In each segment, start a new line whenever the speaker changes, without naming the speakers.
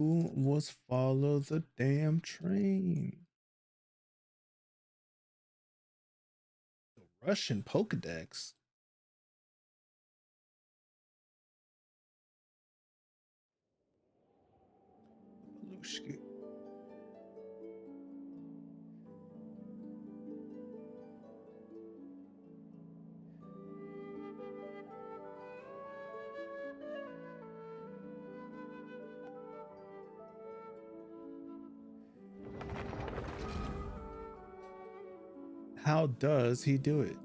Who was follow the damn train? The Russian Pokedex. Belushki. How does he do it?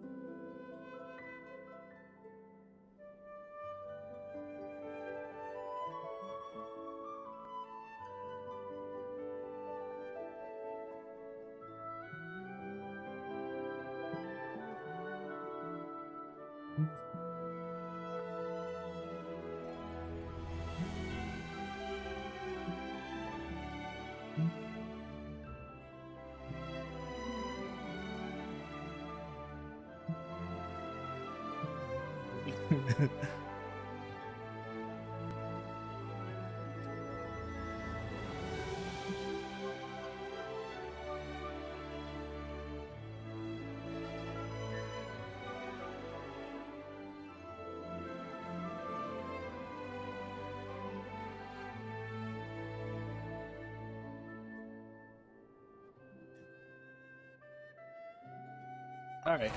All right,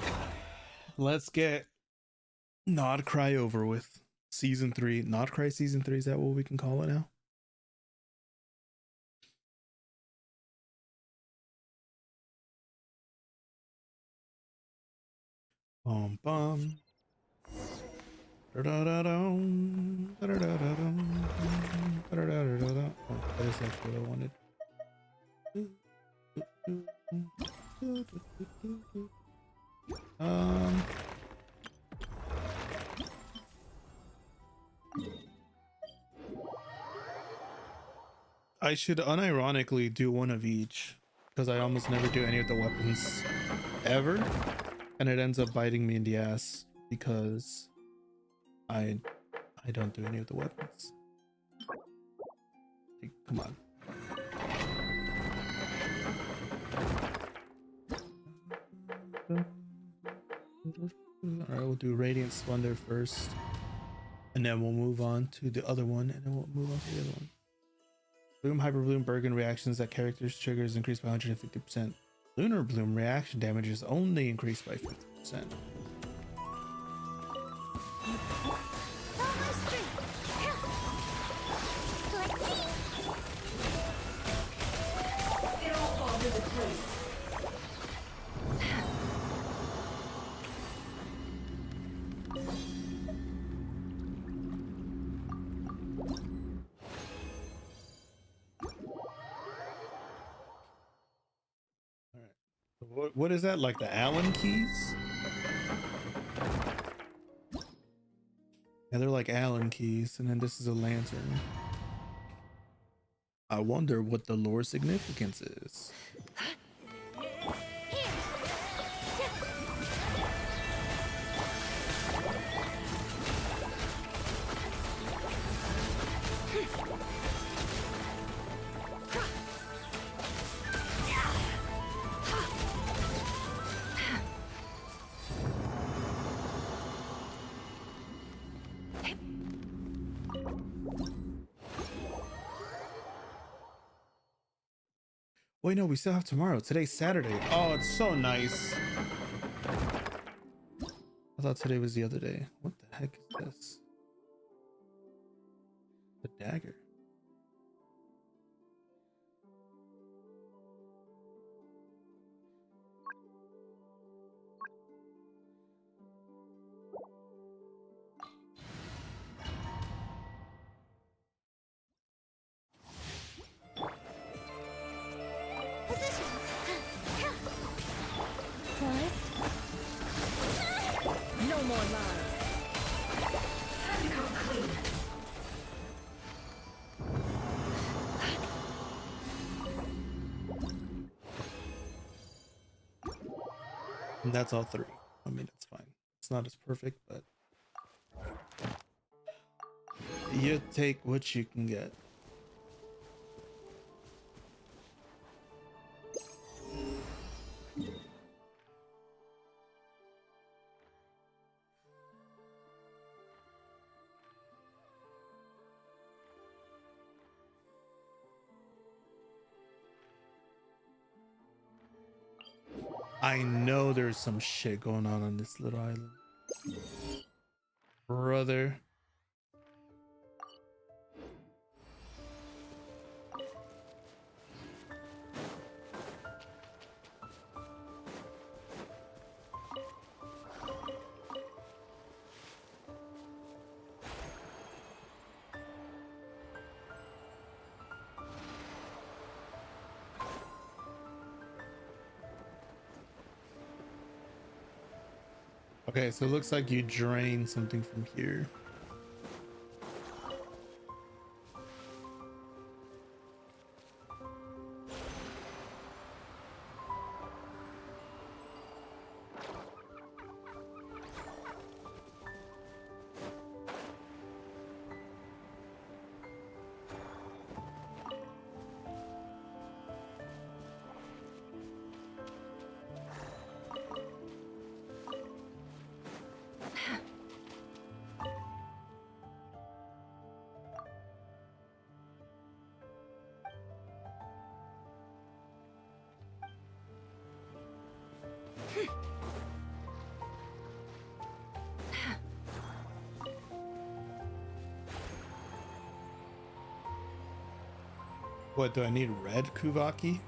let's get Nod Cry over with. Season 3, Nod Cry Season 3, is that what we can call it now? Bum. Oh, that is actually what I wanted. I should unironically do one of each because I almost never do any of the weapons ever, and it ends up biting me in the ass because I don't do any of the weapons. Like, come on. Alright, we'll do Radiant Splendor first, and then we'll move on to the other one, and then we'll move on to the other one. Bloom, Hyper Bloom, Bergen reactions that characters triggers increased by 150%. Lunar Bloom reaction damage is only increased by 50%. What is that, like the Allen keys? Yeah, they're like Allen keys, and then this is a lantern. I wonder what the lore significance is. Wait, no, we still have tomorrow. Today's Saturday. Oh, it's so nice. I thought today was the other day. What the heck is this? The dagger.
No more lies. Time to come clean.
And that's all 3. I mean, it's fine. It's not as perfect, but you take what you can get. I know there's some shit going on this little island. Brother. Okay, so it looks like you drain something from here. What do I need? Red Kuvaki?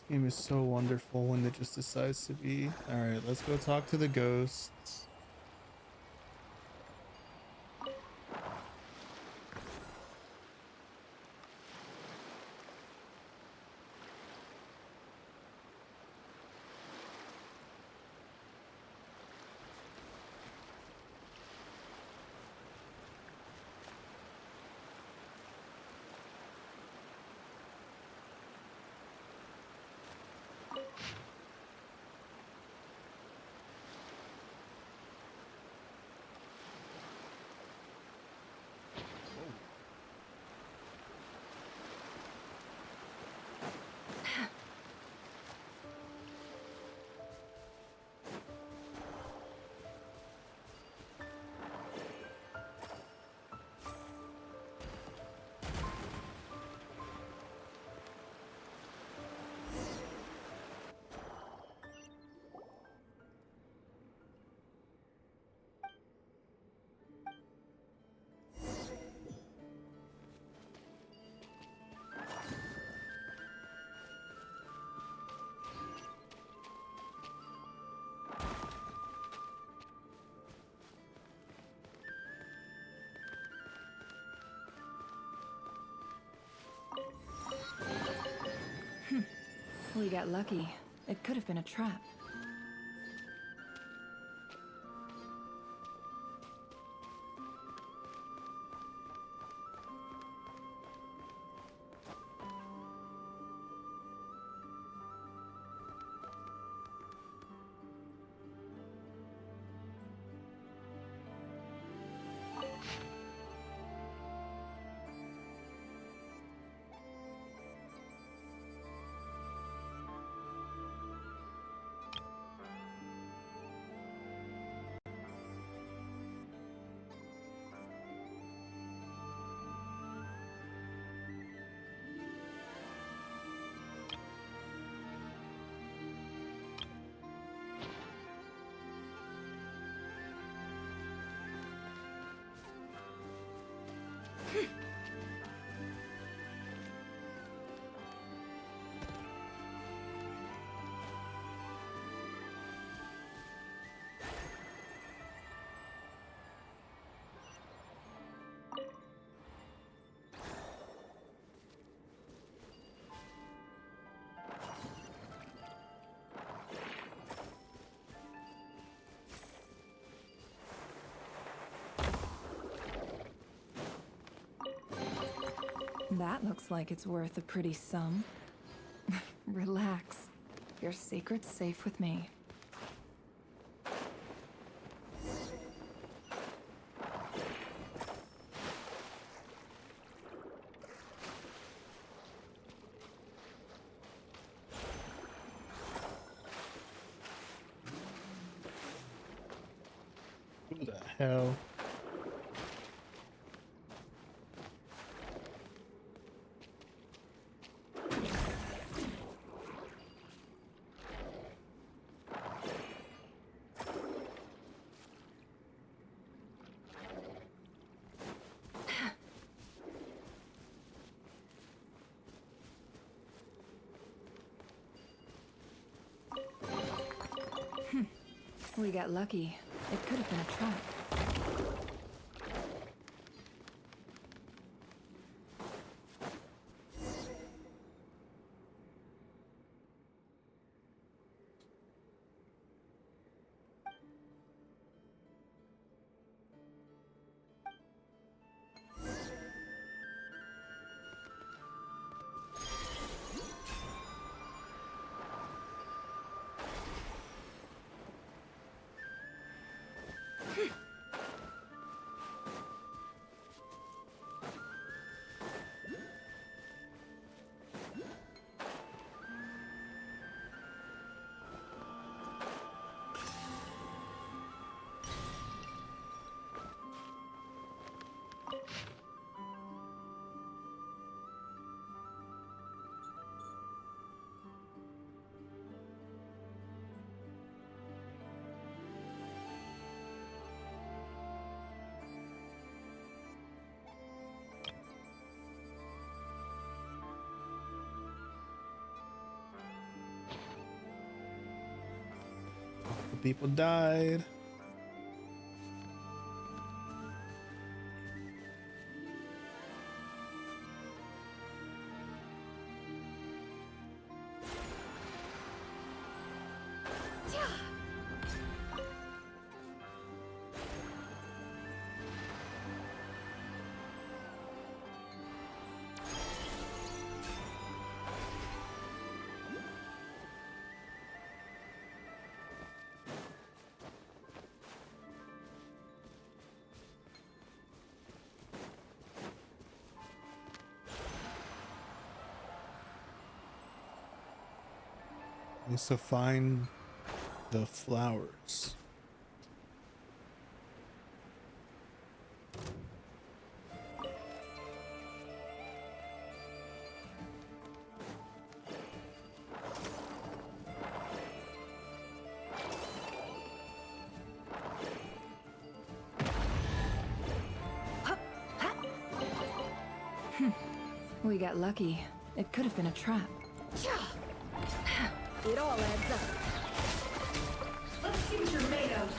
This game is so wonderful when it just decides to be. All right, let's go talk to the ghosts.
We got lucky. It could have been a trap.
That looks like it's worth a pretty sum. Relax. Your secret's safe with me.
Who the hell?
We got lucky. It could have been a trap. People died. Needs to find the flowers. We got lucky. It could have been a trap.
It all adds up. Let's see what you're made of.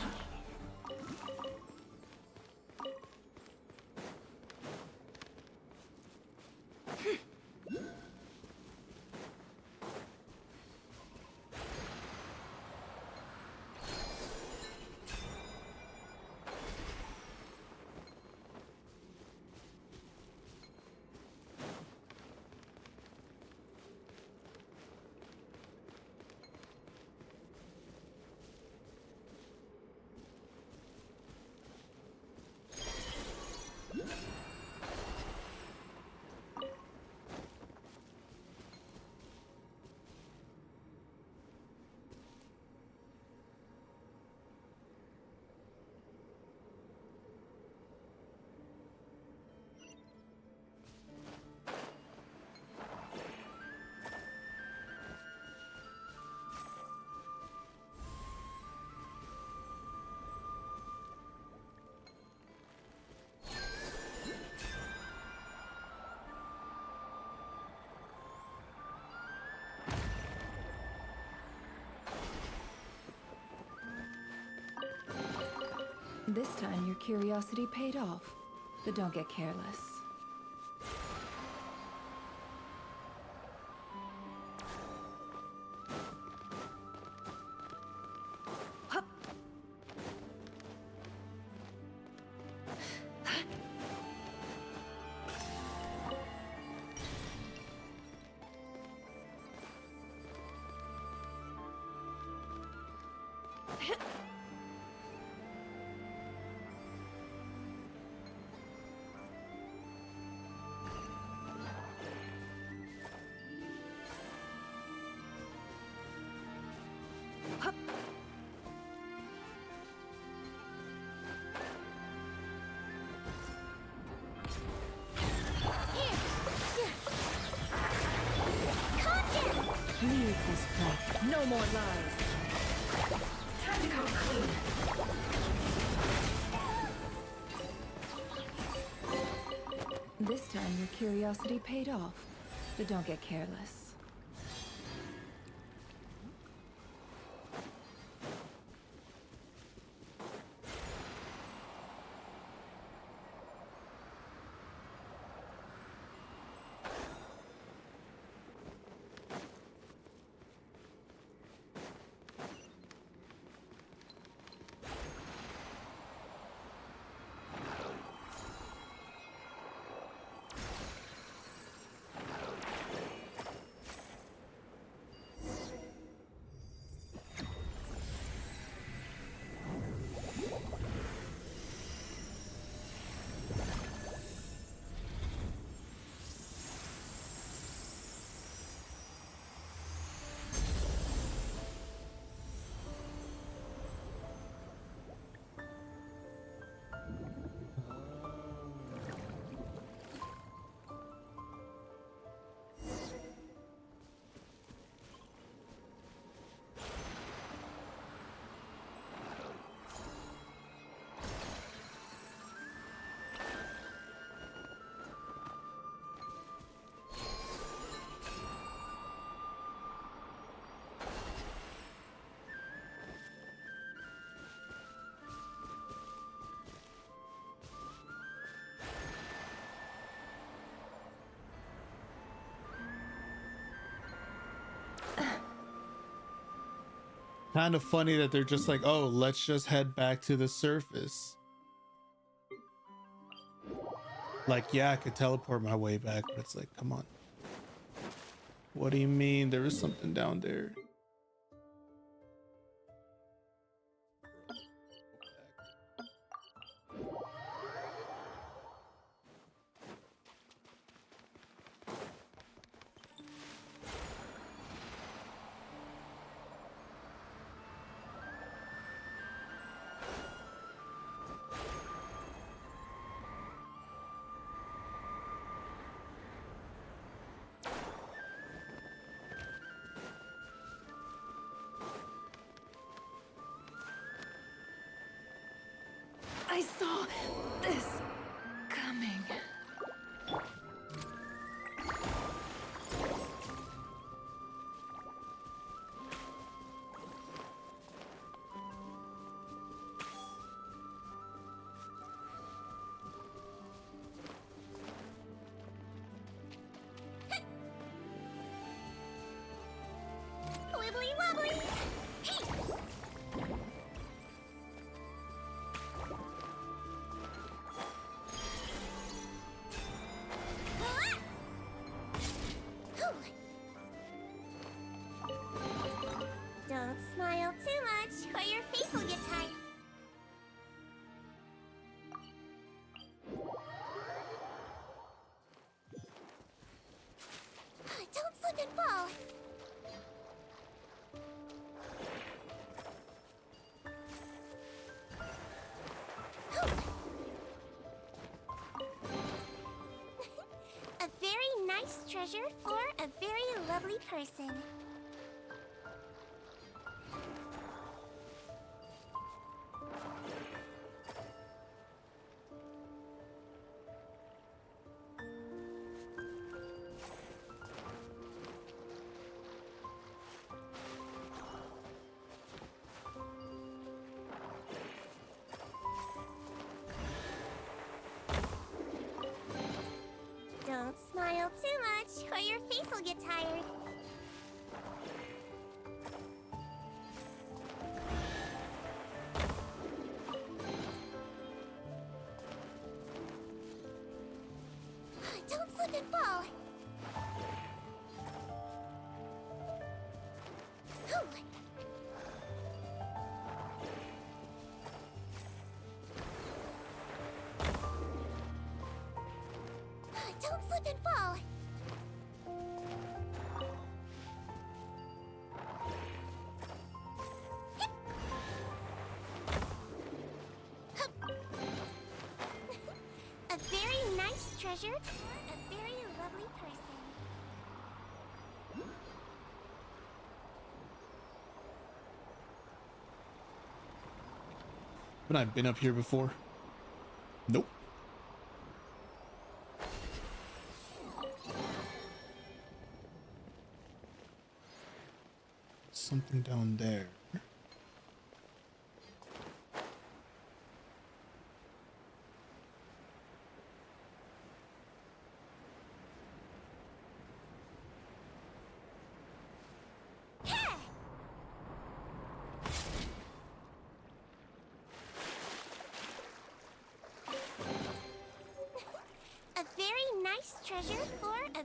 This time your curiosity paid off, but don't get careless. Leave this place.
No more lies. Time to come clean.
This time your curiosity paid off. But don't get careless.
Kind of funny that they're just like, oh, let's just head back to the surface. Like, yeah, I could teleport my way back, but it's like, come on. What do you mean? There was something down there.
I saw this coming.
Wibbly wobbly! Don't smile too much, or your face will get tired. Don't slip and fall. A very nice treasure for a very lovely person. Don't smile too much, or your face will get tired. Don't slip and fall. slip and fall. A very nice treasure, a very lovely person.
Haven't I been up here before? Nope. Something down there.
A very nice treasure for a...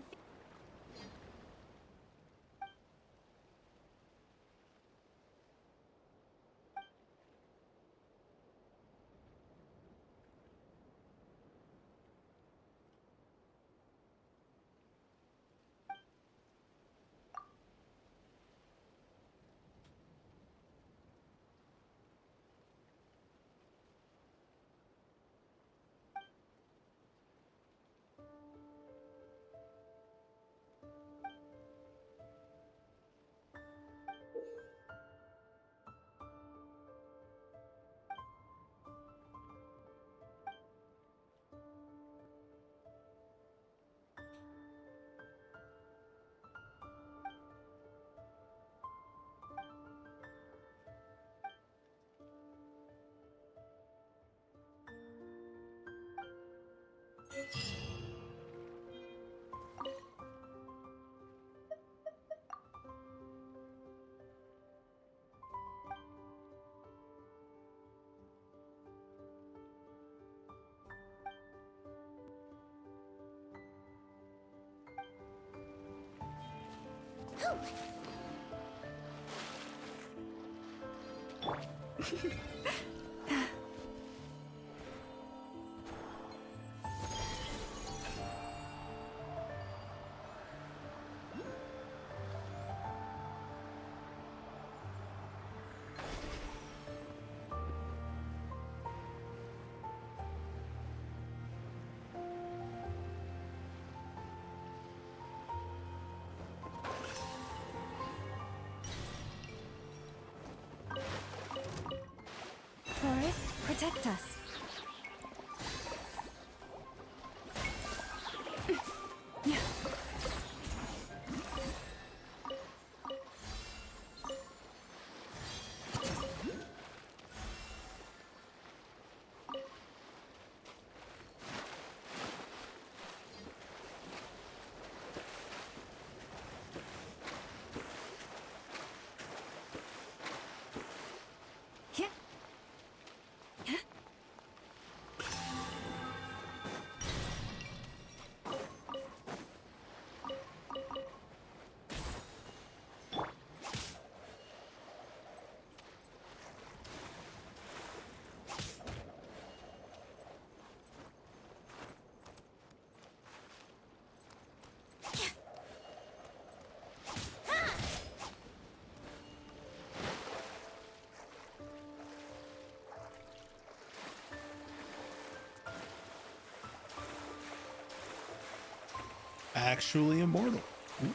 Forest, protect us.
Actually immortal. Ooh.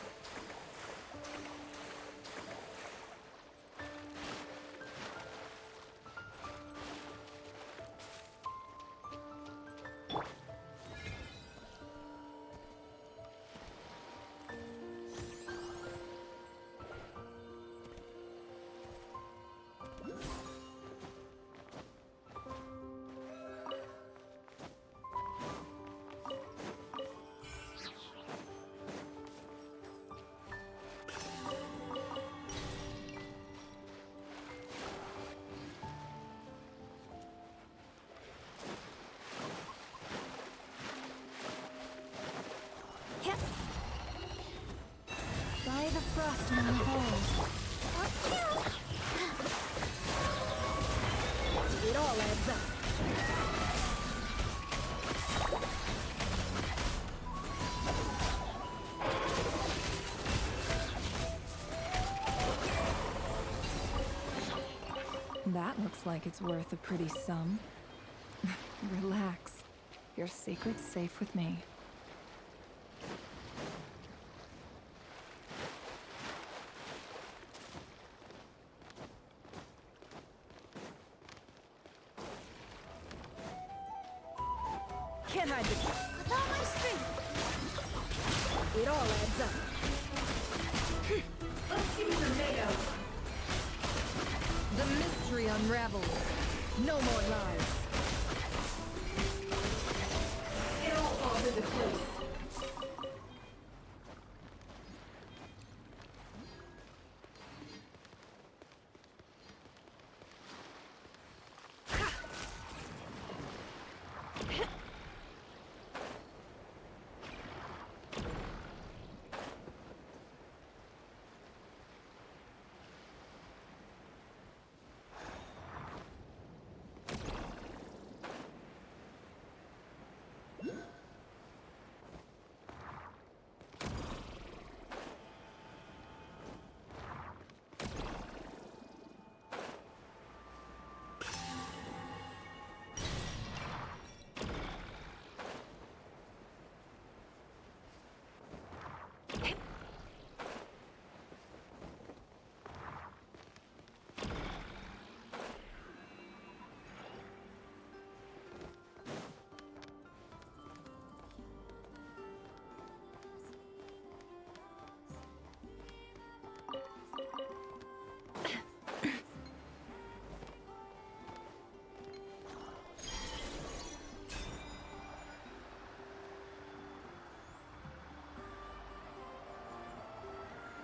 By the frost moon falls.
It all adds up.
looks like it's worth a pretty sum. Relax. Your secret's safe with me.
Can't hide the
With all my strength.
It all adds up. Let's see what you're made of. The mystery unravels. No more lies. It all falls into place.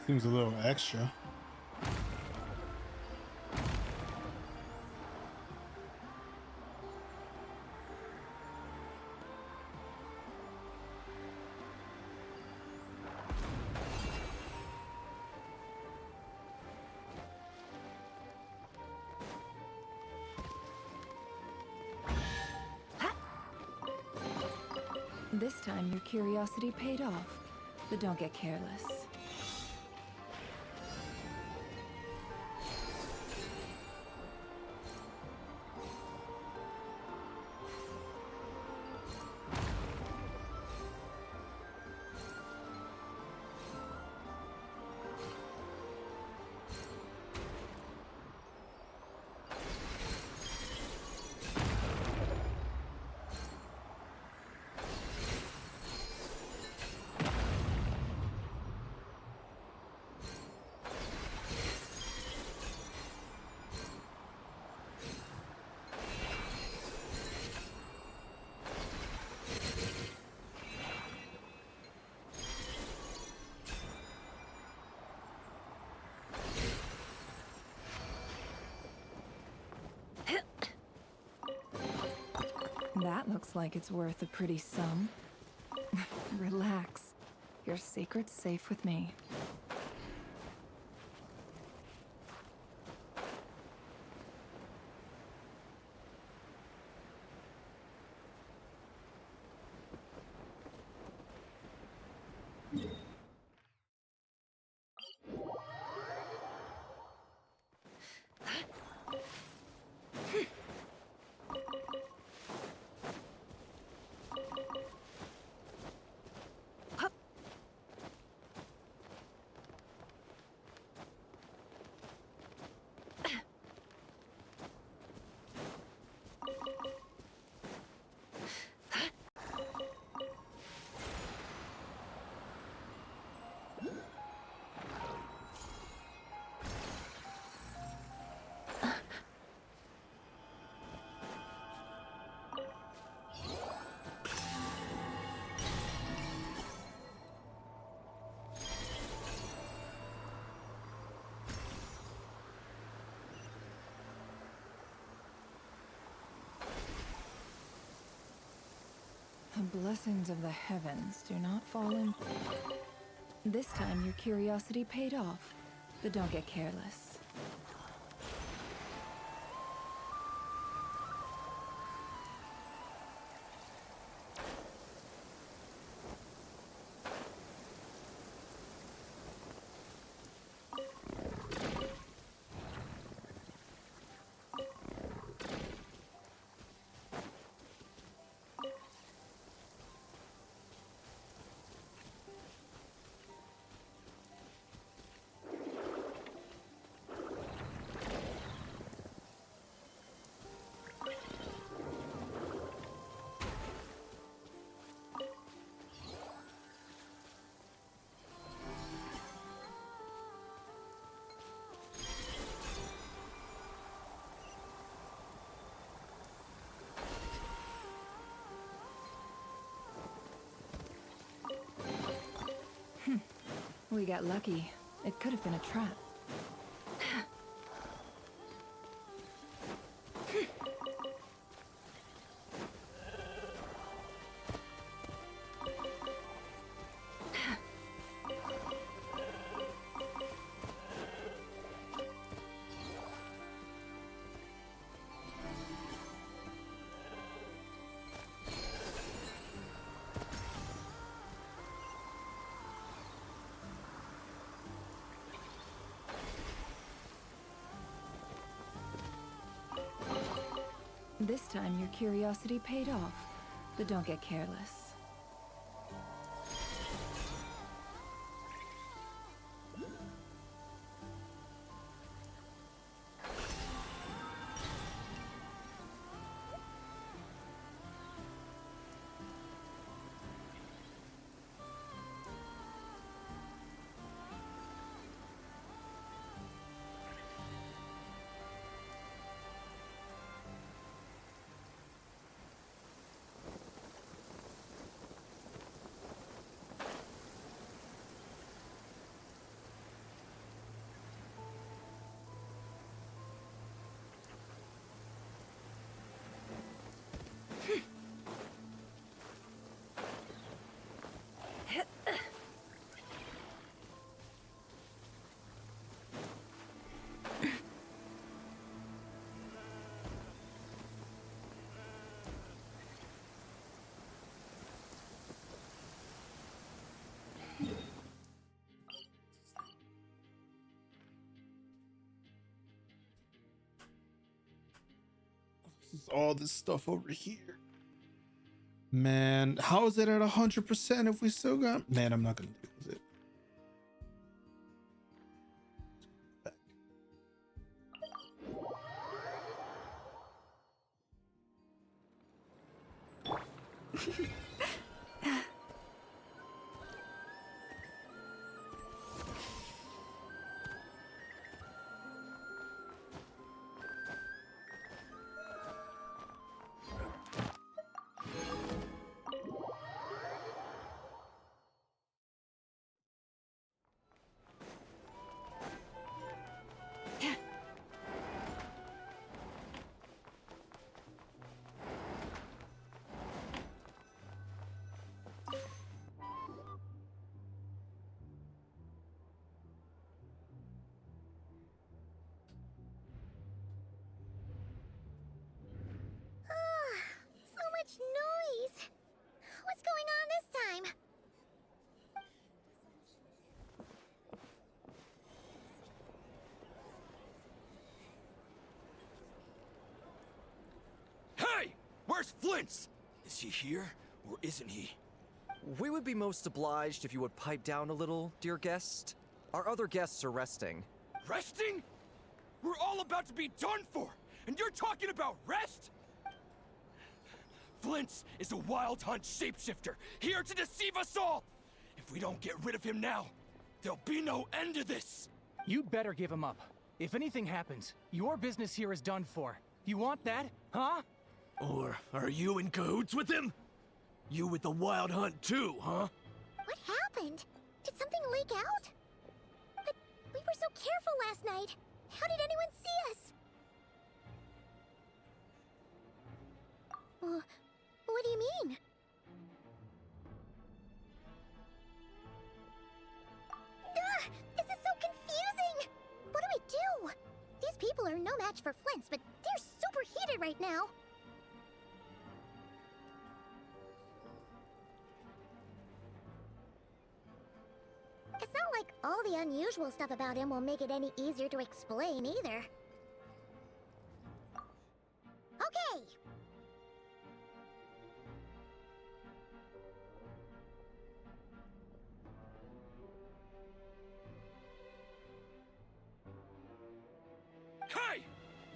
Seems a little extra.
This time your curiosity paid off, but don't get careless. That looks like it's worth a pretty sum. Relax. Your secret's safe with me. The blessings of the heavens do not fall in. This time your curiosity paid off, but don't get careless. We got lucky. It could have been a trap. This time your curiosity paid off, but don't get careless.
All this stuff over here. Man, how is it at 100% if we still got... Man, I'm not gonna deal with it. Back.
So much noise. What's going on this time?
Hey! Where's Flint's? Is he here, or isn't he?
We would be most obliged if you would pipe down a little, dear guest. Our other guests are resting.
Resting? We're all about to be done for, and you're talking about rest? Flint's is a wild hunt shapeshifter, here to deceive us all! If we don't get rid of him now, there'll be no end to this!
You'd better give him up. If anything happens, your business here is done for. You want that, huh?
Or are you in cahoots with him? You with the wild hunt too, huh?
What happened? Did something leak out? But we were so careful last night. How did anyone see us? What do you mean? Ugh, this is so confusing! What do? These people are no match for Flint's, but they're super heated right now. It's not like all the unusual stuff about him will make it any easier to explain either. Okay!
Hey!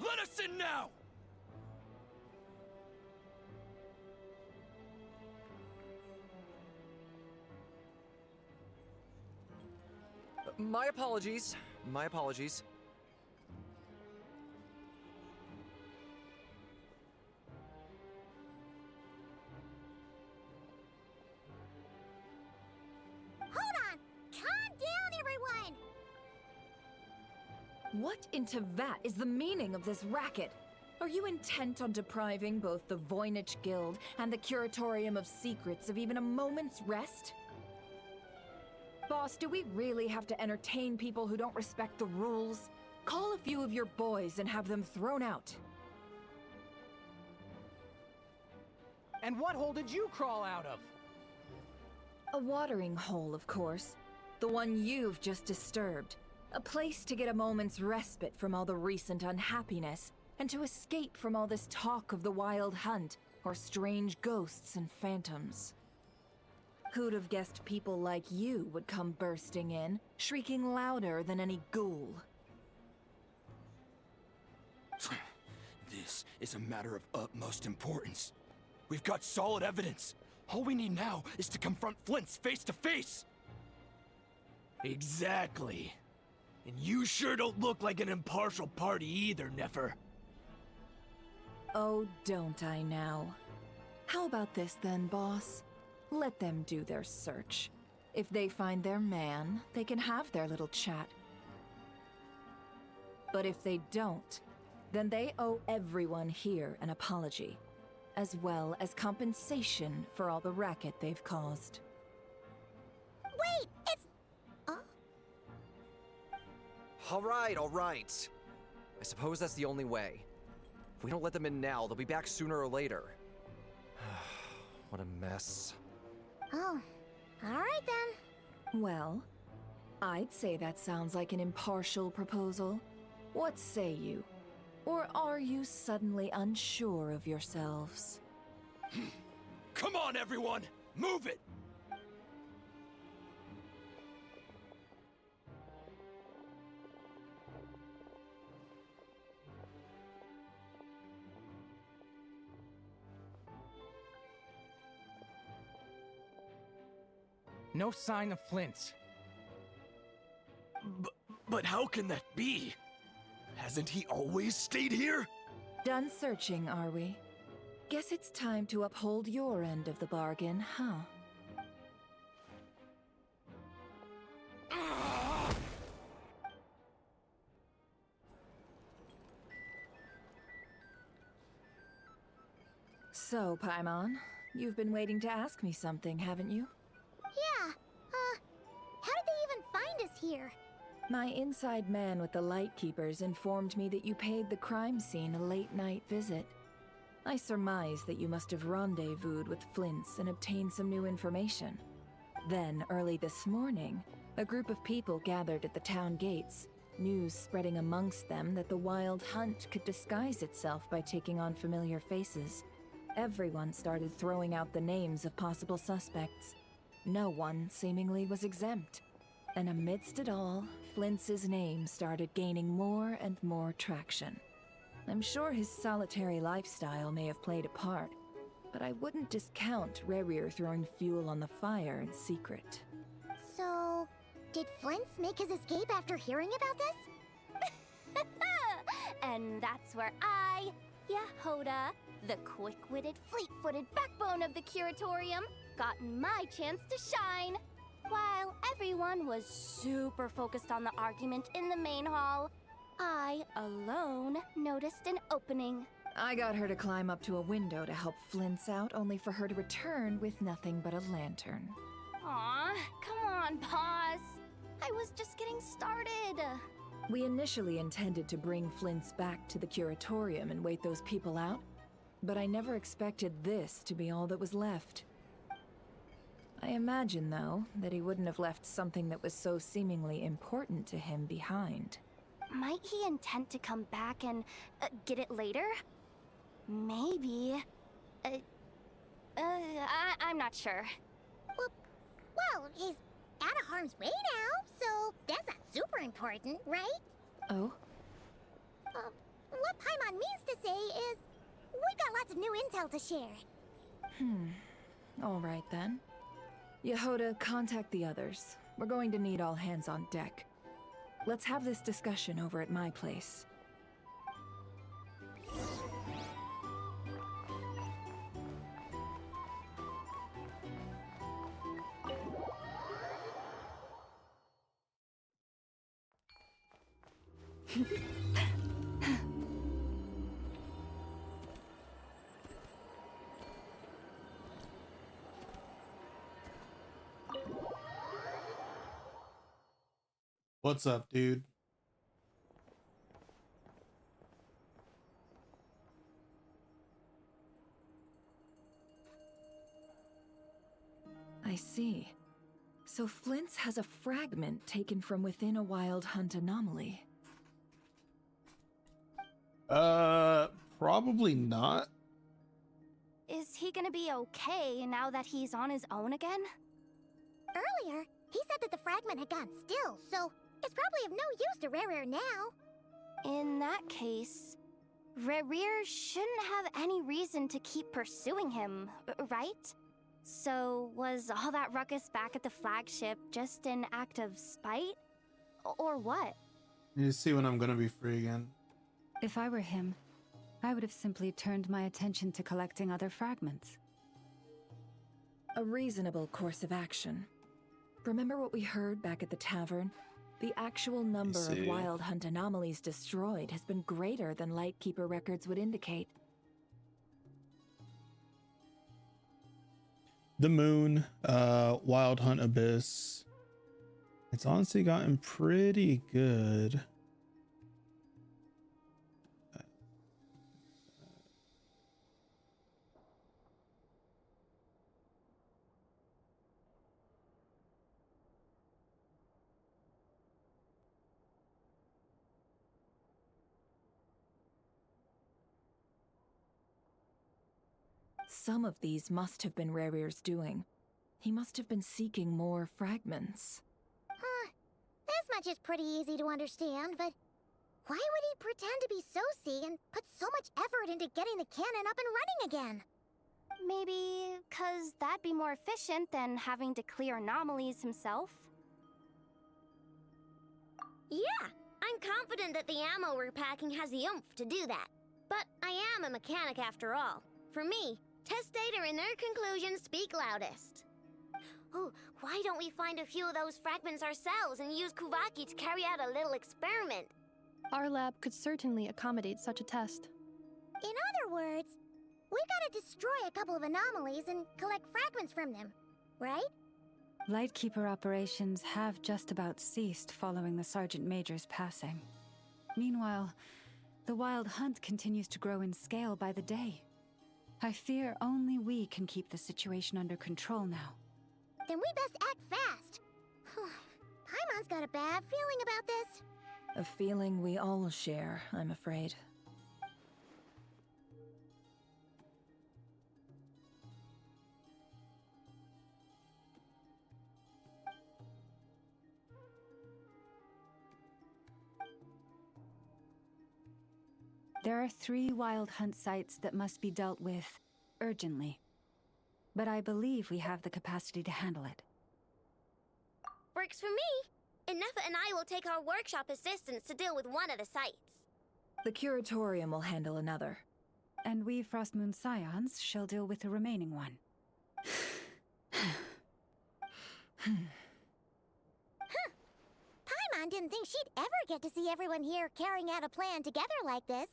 Let us in now!
My apologies. My apologies.
Hold on! Calm down,
What in Tevat is the meaning of this racket? Are you intent on depriving both the Voynich Guild and the Curatorium of Secrets of even a moment's rest? Boss, do we really have to entertain people who don't respect the rules? Call a few of your boys and have them thrown out.
And what hole did you crawl out of?
A watering hole, of course. The one you've just disturbed. A place to get a moment's respite from all the recent unhappiness, and to escape from all this talk of the wild hunt, or strange ghosts and phantoms. Who'd have guessed people like you would come bursting in, shrieking louder than any ghoul?
This is a matter of utmost importance. We've got solid evidence. All we need now is to confront Flint's face to face.
Exactly. And you sure don't look like an impartial party either, Nefer.
Oh, don't I now? How about this then, boss? Let them do their search. If they find their man, they can have their little chat. But if they don't, then they owe everyone here an apology, as well as compensation for all the racket they've caused.
Wait, it's...
All right. I suppose that's the only way. If we don't let them in now, they'll be back sooner or later. What a mess.
Oh, alright then.
Well, I'd say that sounds like an impartial proposal. What say you? Or are you suddenly unsure of yourselves?
Come on, everyone! Move it!
No sign of Flint.
But how can that be? Hasn't he always stayed here?
Done searching, are we? Guess it's time to uphold your end of the bargain, huh? So, Paimon, you've been waiting to ask me something, haven't you?
Yeah, how did they even find us here?
My inside man with the Lightkeepers informed me that you paid the crime scene a late-night visit. I surmise that you must have rendezvoused with Flint's and obtained some new information. Then, early this morning, a group of people gathered at the town gates, news spreading amongst them that the wild hunt could disguise itself by taking on familiar faces. Everyone started throwing out the names of possible suspects. No one seemingly was exempt. And amidst it all, Flint's name started gaining more and more traction. I'm sure his solitary lifestyle may have played a part, but I wouldn't discount Rerir throwing fuel on the fire in secret.
So, did Flint's make his escape after hearing about this? And that's where I, Yehoda, the quick-witted, fleet-footed backbone of the Curatorium, got my chance to shine. While everyone was super focused on the argument in the main hall, I, alone, noticed an opening.
I got her to climb up to a window to help Flint's out, only for her to return with nothing but a lantern.
Aw, come on, boss. I was just getting started.
We initially intended to bring Flint's back to the Curatorium and wait those people out, but I never expected this to be all that was left. I imagine, though, that he wouldn't have left something that was so seemingly important to him behind.
Might he intend to come back and get it later? Maybe. I'm not sure. Well, he's out of harm's way now, so that's not super important, right?
Oh?
What Paimon means to say is, we got lots of new intel to share.
All right then. Yehoda, contact the others. We're going to need all hands on deck. Let's have this discussion over at my place.
What's up, dude?
I see. So Flint's has a fragment taken from within a wild hunt anomaly.
Probably not.
Is he gonna be okay now that he's on his own again? Earlier, he said that the fragment had gone still, so it's probably of no use to Rare now. In that case, Rare shouldn't have any reason to keep pursuing him, right? So, was all that ruckus back at the flagship just an act of spite? Or what?
You see when I'm gonna be free again.
If I were him, I would have simply turned my attention to collecting other fragments.
A reasonable course of action. Remember what we heard back at the tavern? The actual number of wild hunt anomalies destroyed has been greater than Lightkeeper records would indicate.
The Moon, Wild Hunt Abyss. It's honestly gotten pretty good.
Some of these must have been Rare's doing. He must have been seeking more fragments.
Huh. This much is pretty easy to understand, but why would he pretend to be Soci and put so much effort into getting the cannon up and running again? Maybe 'cause that'd be more efficient than having to clear anomalies himself?
Yeah, I'm confident that the ammo we're packing has the oomph to do that. But I am a mechanic after all. For me, test data and their conclusions speak loudest. Oh, why don't we find a few of those fragments ourselves and use Kuvaki to carry out a little experiment?
Our lab could certainly accommodate such a test.
In other words, we gotta destroy a couple of anomalies and collect fragments from them, right?
Lightkeeper operations have just about ceased following the Sergeant Major's passing. Meanwhile, the Wild Hunt continues to grow in scale by the day. I fear only we can keep the situation under control now.
Then we best act fast. Paimon's got a bad feeling about this.
A feeling we all share, I'm afraid.
There are 3 Wild Hunt sites that must be dealt with urgently. But I believe we have the capacity to handle it.
Works for me. Ineffa and I will take our workshop assistants to deal with one of the sites.
The Curatorium will handle another.
And we Frostmoon Scions shall deal with the remaining one.
Paimon didn't think she'd ever get to see everyone here carrying out a plan together like this.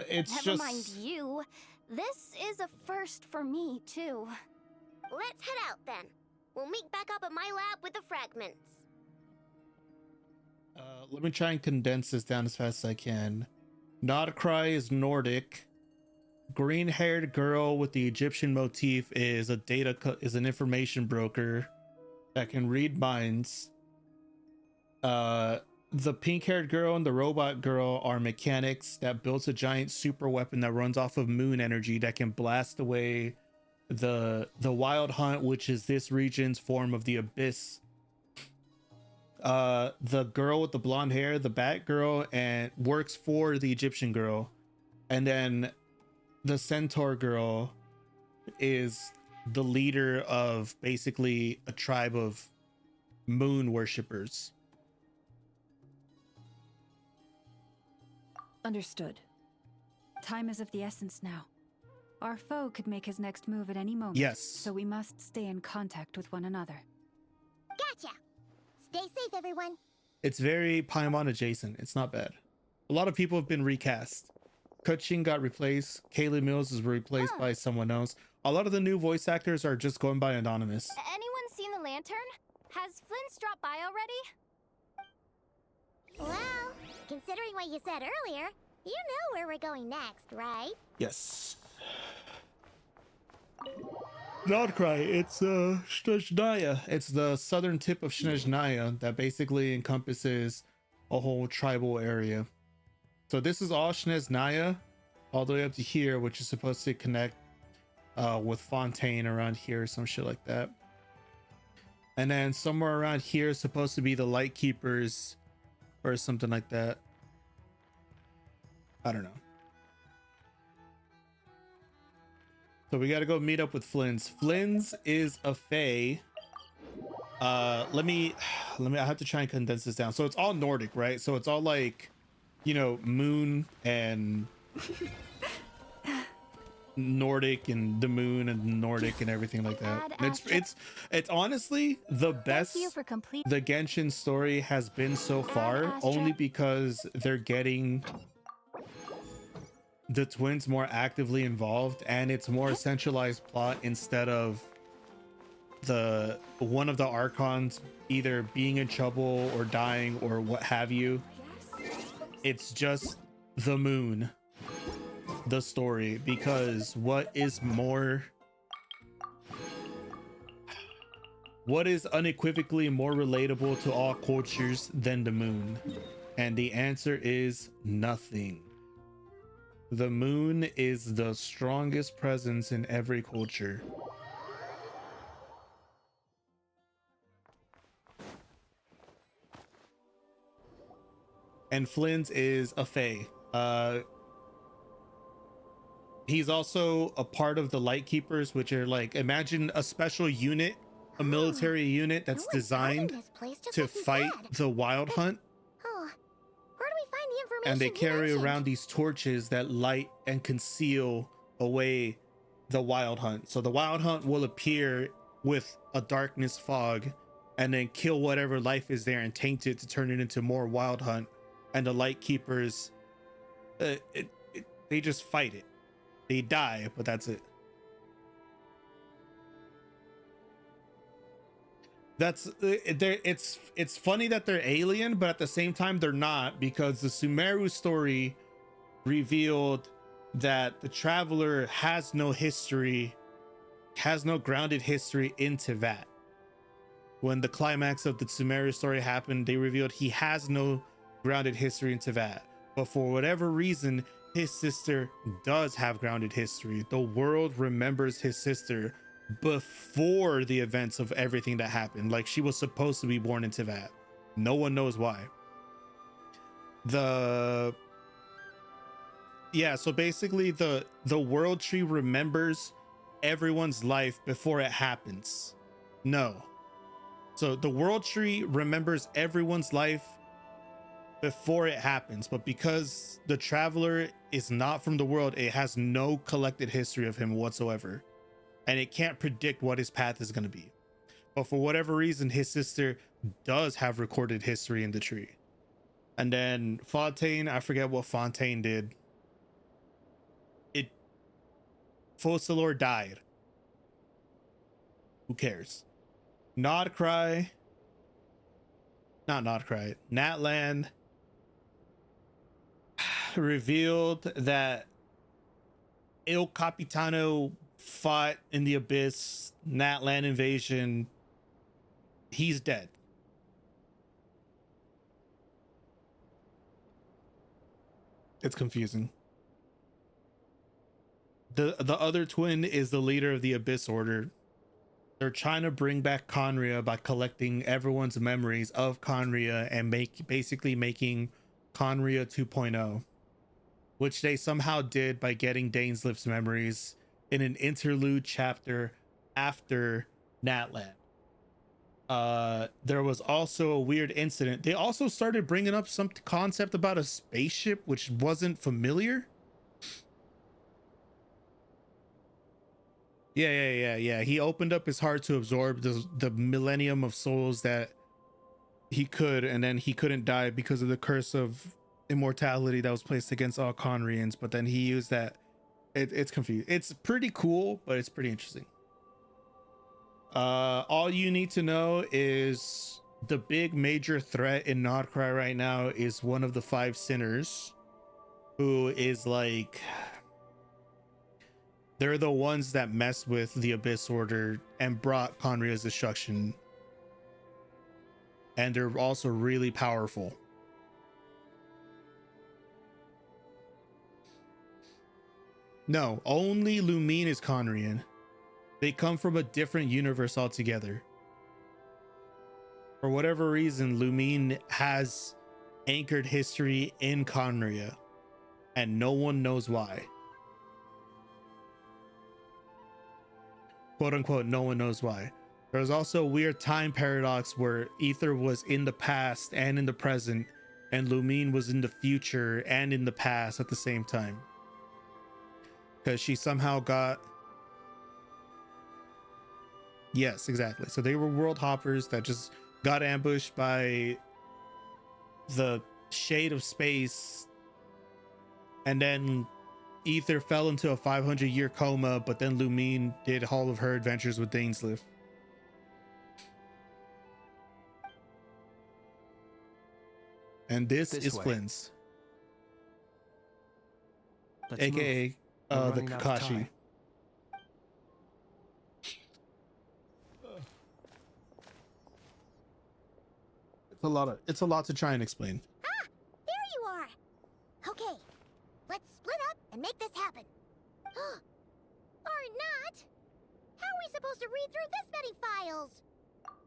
It's
Never
just...
mind you. This is a first for me, too.
Let's head out then. We'll meet back up at my lab with the fragments.
Let me try and condense this down as fast as I can. Krai is Nordic. Green-haired girl with the Egyptian motif is is an information broker that can read minds. The pink-haired girl and the robot girl are mechanics that built a giant super weapon that runs off of moon energy that can blast away the Wild Hunt, which is this region's form of the Abyss. The girl with the blonde hair, the Bat girl, and works for the Egyptian girl, and then the Centaur girl is the leader of basically a tribe of moon worshippers.
Understood.
Time is of the essence now. Our foe could make his next move at any moment.
Yes.
So we must stay in contact with one another.
Gotcha. Stay safe, everyone.
It's very Paimon adjacent. It's not bad. A lot of people have been recast. Kuchin got replaced. Kaylee Mills is replaced by someone else. A lot of the new voice actors are just going by anonymous.
Anyone seen the lantern? Has Flint's dropped by already?
Well, considering what you said earlier, you know where we're going next, right?
Yes. Not Krai, it's Snezhnaya. It's the southern tip of Snezhnaya that basically encompasses a whole tribal area. So this is all Snezhnaya, all the way up to here, which is supposed to connect with Fontaine around here or some shit like that. And then somewhere around here is supposed to be the Light Keepers or something like that. I don't know. So we got to go meet up with Flynn's. Flynn's is a fae. Let me I have to try and condense this down. So it's all Nordic, right? So it's all like, you know, moon and Nordic and the moon and Nordic and everything like that. It's honestly the best the Genshin story has been so far, only because they're getting the twins more actively involved, and it's more centralized plot instead of the one of the archons either being in trouble or dying or what have you. It's just the moon, the story, because what is unequivocally more relatable to all cultures than the moon? And the answer is nothing. The moon is the strongest presence in every culture. And Flynn's is a fae. He's also a part of the Light Keepers, which are like, imagine a special unit, a military unit that's designed to fight the Wild Hunt.
Where do we find the information?
And they
you
carry
mentioned?
around these torches that light and conceal away the Wild Hunt. So the Wild Hunt will appear with a darkness fog and then kill whatever life is there and taint it to turn it into more Wild Hunt. And the Light Keepers, they just fight it. They die, but that's it. It's funny that they're alien, but at the same time they're not, because the Sumeru story revealed that the Traveler has no grounded history in Teyvat. When the climax of the Sumeru story happened, they revealed he has no grounded history in Teyvat, but for whatever reason his sister does have grounded history. The world remembers his sister before the events of everything that happened. Like, she was supposed to be born in Teyvat. No one knows why. So basically the world tree remembers everyone's life before it happens. No. So the world tree remembers everyone's life before it happens, but because the Traveler is not from the world, it has no collected history of him whatsoever, and it can't predict what his path is going to be. But for whatever reason, his sister does have recorded history in the tree. And then Fontaine, I forget what Fontaine did. Focalor died. Who cares? Natlan revealed that Il Capitano fought in the Abyss, Natlan invasion. He's dead. It's confusing. The other twin is the leader of the Abyss Order. They're trying to bring back Conria by collecting everyone's memories of Conria and basically making Conria 2.0, which they somehow did by getting Daneslip's memories in an interlude chapter after Natlan. There was also a weird incident. They also started bringing up some concept about a spaceship, which wasn't familiar. Yeah. He opened up his heart to absorb the millennium of souls that he could, and then he couldn't die because of the curse of immortality that was placed against all Conrians. But then he used that. It's confusing. It's pretty cool, but it's pretty interesting. All you need to know is the big major threat in Nodcry right now is one of the 5 sinners, who is like, they're the ones that messed with the Abyss Order and brought Conria's destruction, and they're also really powerful. No, only Lumine is Conrian. They come from a different universe altogether. For whatever reason, Lumine has anchored history in Conria, and no one knows why. Quote unquote, no one knows why. There's also a weird time paradox where Ether was in the past and in the present, and Lumine was in the future and in the past at the same time. Because she somehow got... Yes, exactly. So they were world hoppers that just got ambushed by the Shade of Space, and then Ether fell into a 500-year coma, but then Lumine did all of her adventures with Dainsleif. And this is
way.
Flynn's,
Let's
aka
move. We're
the
running out of
Kakashi.
time.
It's a lot to try and explain.
Ah, there you are. Okay, let's split up and make this happen. Or not. How are we supposed to read through this many files?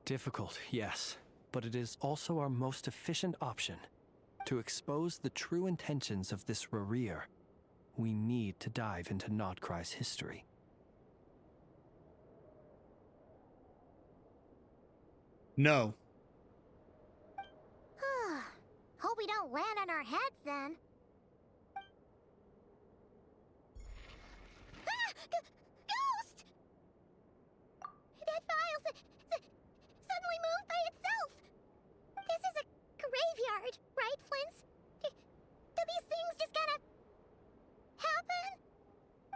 Difficult, yes, but it is also our most efficient option. To expose the true intentions of this Rarir, we need to dive into Nodcry's history.
No.
Hope we don't land on our heads then. Ah! Ghost! That file suddenly moved by itself. This is a graveyard, right, Flint's? Do these things just gotta happen?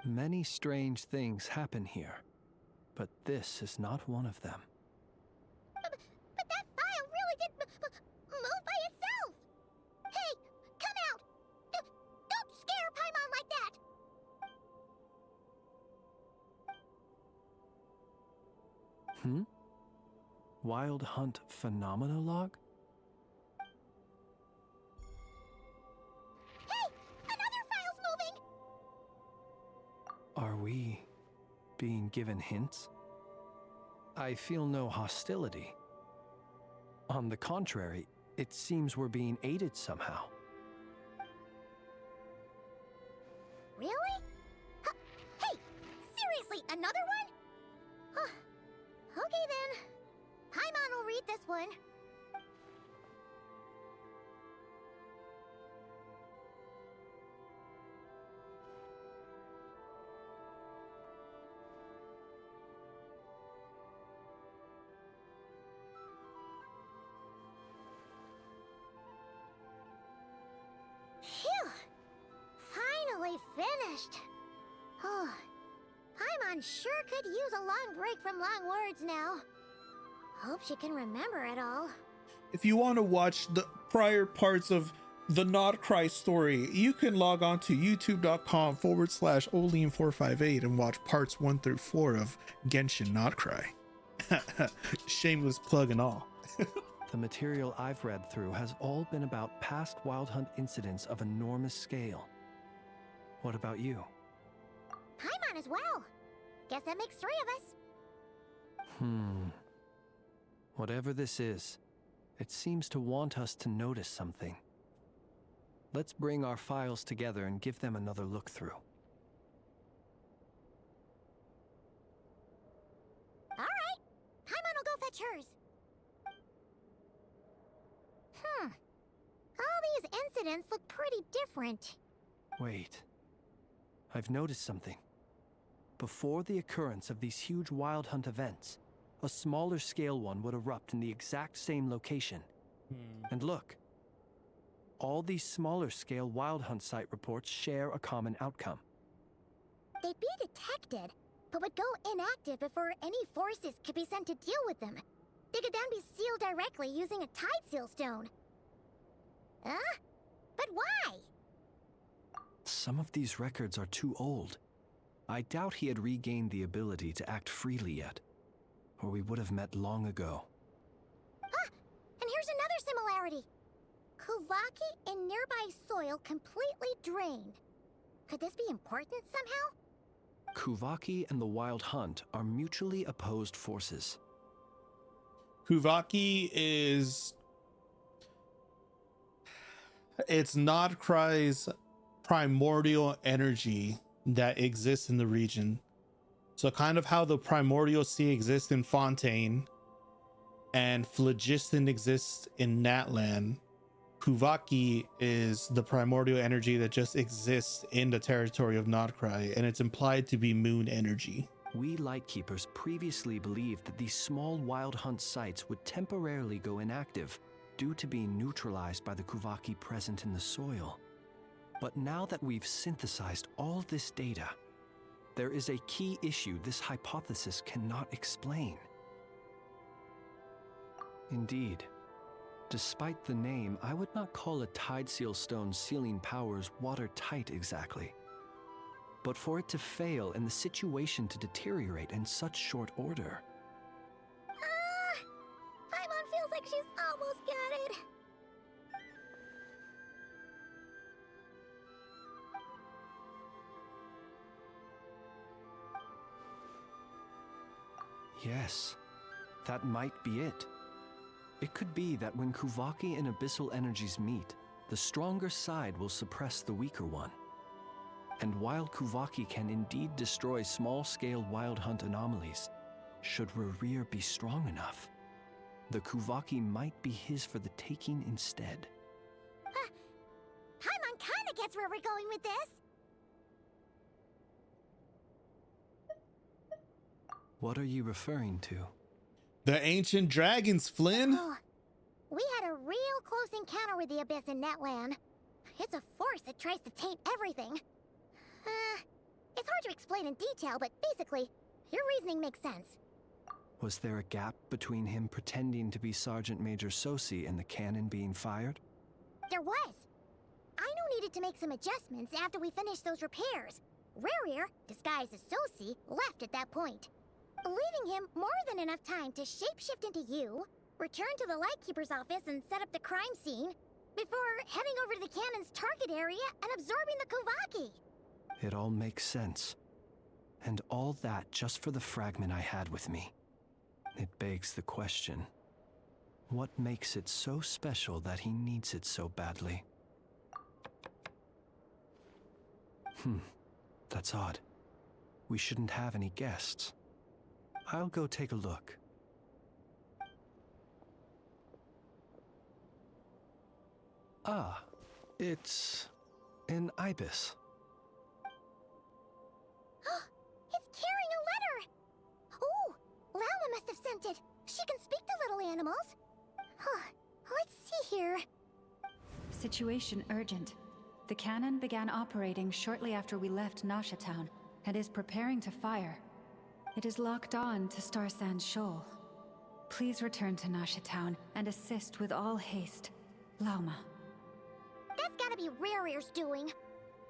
Many strange things happen here, but this is not one of them.
But that file really did move by itself. Hey, come out! Don't scare Paimon like that!
Wild Hunt Phenomenologue?
Hey! Another file's moving!
Are we being given hints? I feel no hostility. On the contrary, it seems we're being aided somehow.
Really? Hey! Seriously, another one? Okay then. Paimon will read this one. Phew! Finally finished. Oh, Paimon sure could use a long break from long words now. Hope she can remember it all.
If you want to watch the prior parts of the Nodcry story, you can log on to youtube.com/Olean458 and watch parts 1 through 4 of Genshin Nodcry. Shameless plug and all.
The material I've read through has all been about past Wild Hunt incidents of enormous scale. What about you?
Paimon as well. Guess that makes 3 of us.
Whatever this is, it seems to want us to notice something. Let's bring our files together and give them another look through.
All right. Paimon will go fetch hers. All these incidents look pretty different.
Wait. I've noticed something. before the occurrence of these huge Wild Hunt events, a smaller scale one would erupt in the exact same location. And look, all these smaller scale Wild Hunt site reports share a common outcome.
They'd be detected, but would go inactive before any forces could be sent to deal with them. They could then be sealed directly using a tide seal stone. Huh? But why?
Some of these records are too old. I doubt he had regained the ability to act freely yet, or we would have met long ago.
Ah! And here's another similarity. Kuvaki in nearby soil completely drained. Could this be important somehow?
Kuvaki and the Wild Hunt are mutually opposed forces.
Kuvaki is... It's not Krai's primordial energy that exists in the region. So kind of how the primordial sea exists in Fontaine and phlogiston exists in Natlan, Kuvaki is the primordial energy that just exists in the territory of Notcry, and it's implied to be moon energy.
We Lightkeepers previously believed that these small Wild Hunt sites would temporarily go inactive due to being neutralized by the Kuvaki present in the soil. But now that we've synthesized all this data, there is a key issue this hypothesis cannot explain. Indeed, despite the name, I would not call a tide seal stone's sealing powers watertight exactly. But for it to fail and the situation to deteriorate in such short order.
Paimon feels like she's almost got it.
Yes, that might be it. It could be that when Kuvaki and Abyssal energies meet, the stronger side will suppress the weaker one. And while Kuvaki can indeed destroy small-scale Wild Hunt anomalies, should Rerir be strong enough, the Kuvaki might be his for the taking instead.
Paimon kinda gets where we're going with this.
What are you referring to?
The ancient dragons, Flynn.
Oh, we had a real close encounter with the Abyss in Netland. It's a force that tries to taint everything. It's hard to explain in detail, but basically, your reasoning makes sense.
Was there a gap between him pretending to be Sergeant Major Sosi and the cannon being fired?
There was. Aino needed to make some adjustments after we finished those repairs. Rerir, disguised as Sosi, left at that point, leaving him more than enough time to shapeshift into you, return to the Lightkeeper's office and set up the crime scene, before heading over to the cannon's target area and absorbing the Kuvaki.
It all makes sense. And all that just for the fragment I had with me. It begs the question, what makes it so special that he needs it so badly? That's odd. We shouldn't have any guests. I'll go take a look. Ah, it's an ibis.
It's carrying a letter! Oh, Lauma must have sent it. She can speak to little animals. Let's see here.
Situation urgent. The cannon began operating shortly after we left Nasha Town and is preparing to fire. It is locked on to Star Sand Shoal. Please return to Nasha Town and assist with all haste. Lauma.
That's gotta be Rerir's doing.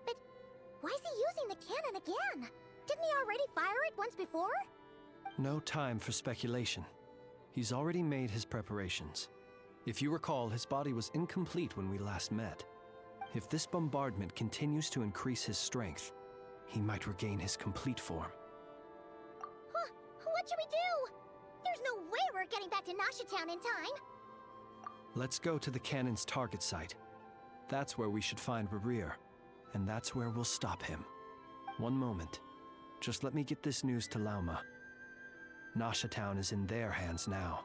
But why is he using the cannon again? Didn't he already fire it once before?
No time for speculation. He's already made his preparations. If you recall, his body was incomplete when we last met. If this bombardment continues to increase his strength, he might regain his complete form.
What should we do? There's no way we're getting back to Nasha Town in time.
Let's go to the cannon's target site. That's where we should find Rerir, and that's where we'll stop him. One moment. Just let me get this news to Lauma. Nasha Town is in their hands now.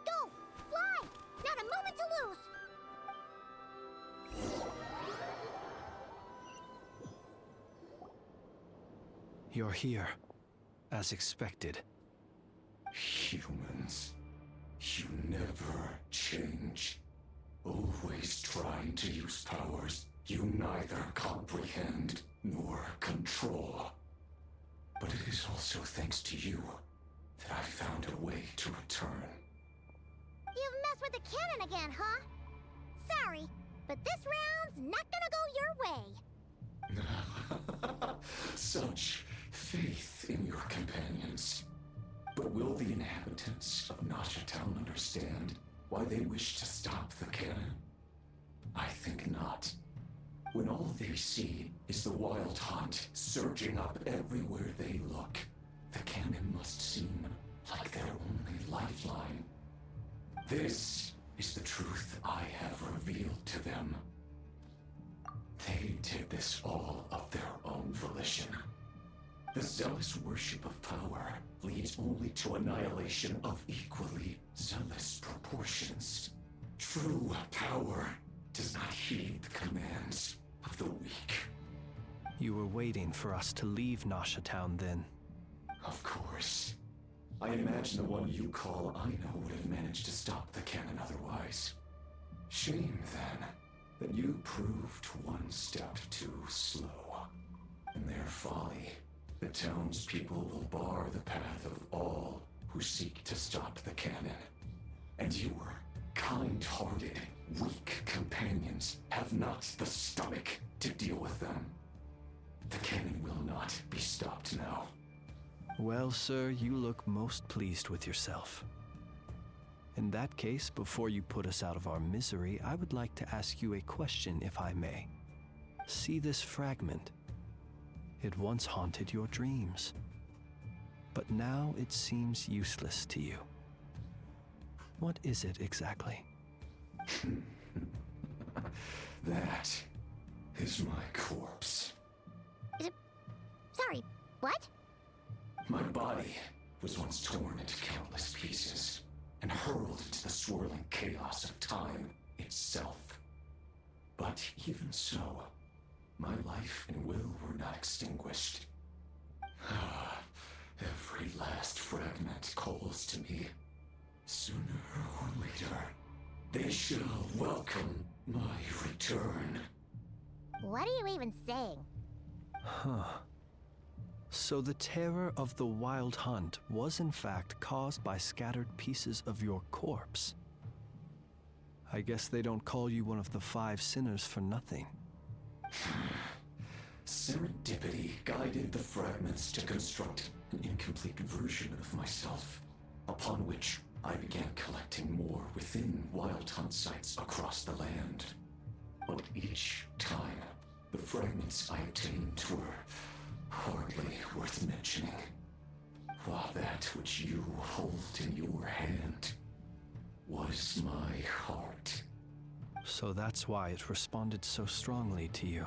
Go! Fly! Not a moment to lose!
You're here, as expected.
Humans, you never change. Always trying to use powers you neither comprehend nor control. But it is also thanks to you that I found a way to return.
You've messed with the cannon again, huh? Sorry, but this round's not gonna go your way.
Such faith in your companions. But will the inhabitants of Nasha Town understand why they wish to stop the cannon? I think not. When all they see is the wild hunt surging up everywhere they look, the cannon must seem like their only lifeline. This is the truth I have revealed to them. They did this all of their own volition. The zealous worship of power leads only to annihilation of equally zealous proportions. True power does not heed the commands of the weak.
You were waiting for us to leave Nasha Town then?
Of course. I imagine the one you call Aina would have managed to stop the cannon otherwise. Shame, then, that you proved one step too slow. In their folly, the townspeople will bar the path of all who seek to stop the cannon. And your kind-hearted, weak companions have not the stomach to deal with them. The cannon will not be stopped now.
Well, sir, you look most pleased with yourself. In that case, before you put us out of our misery, I would like to ask you a question, if I may. See this fragment? It once haunted your dreams, but now it seems useless to you. What is it exactly?
That is my corpse.
Sorry, what?
My body was once torn into countless pieces and hurled into the swirling chaos of time itself. But even so, my life and will were not extinguished. Every last fragment calls to me. Sooner or later, they shall welcome my return.
What are you even saying?
Huh. So the terror of the Wild Hunt was in fact caused by scattered pieces of your corpse. I guess they don't call you one of the 5 sinners for nothing.
Serendipity guided the fragments to construct an incomplete version of myself, upon which I began collecting more within Wild Hunt sites across the land. But each time, the fragments I obtained were hardly worth mentioning, while that which you hold in your hand was my heart.
So that's why it responded so strongly to you.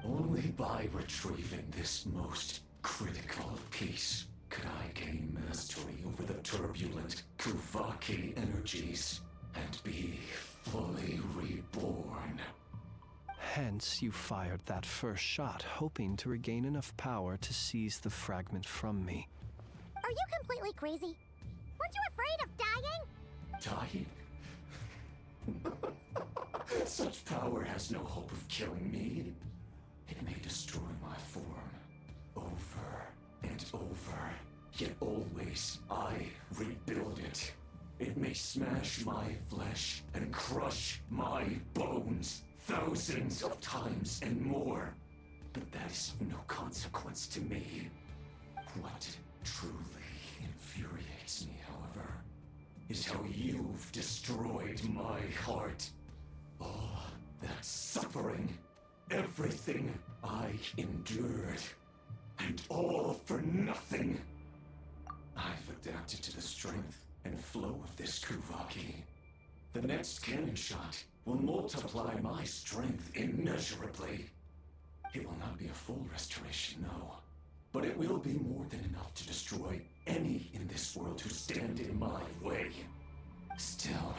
Only by retrieving this most critical piece could I gain mastery over the turbulent Kuvaki energies and be fully reborn.
Hence, you fired that first shot, hoping to regain enough power to seize the fragment from me.
Are you completely crazy? Weren't you afraid of dying?
Dying? Such power has no hope of killing me. It may destroy my form over and over, yet always I rebuild it. It may smash my flesh and crush my bones thousands of times and more, but that is of no consequence to me. What truly infuriates me, however, is how you've destroyed my heart. All that suffering, everything I endured, and all for nothing. I've adapted to the strength and flow of this Kuvaki. The next cannon shot will multiply my strength immeasurably. It will not be a full restoration, no, but it will be more than enough to destroy any in this world who stand in my way. Still,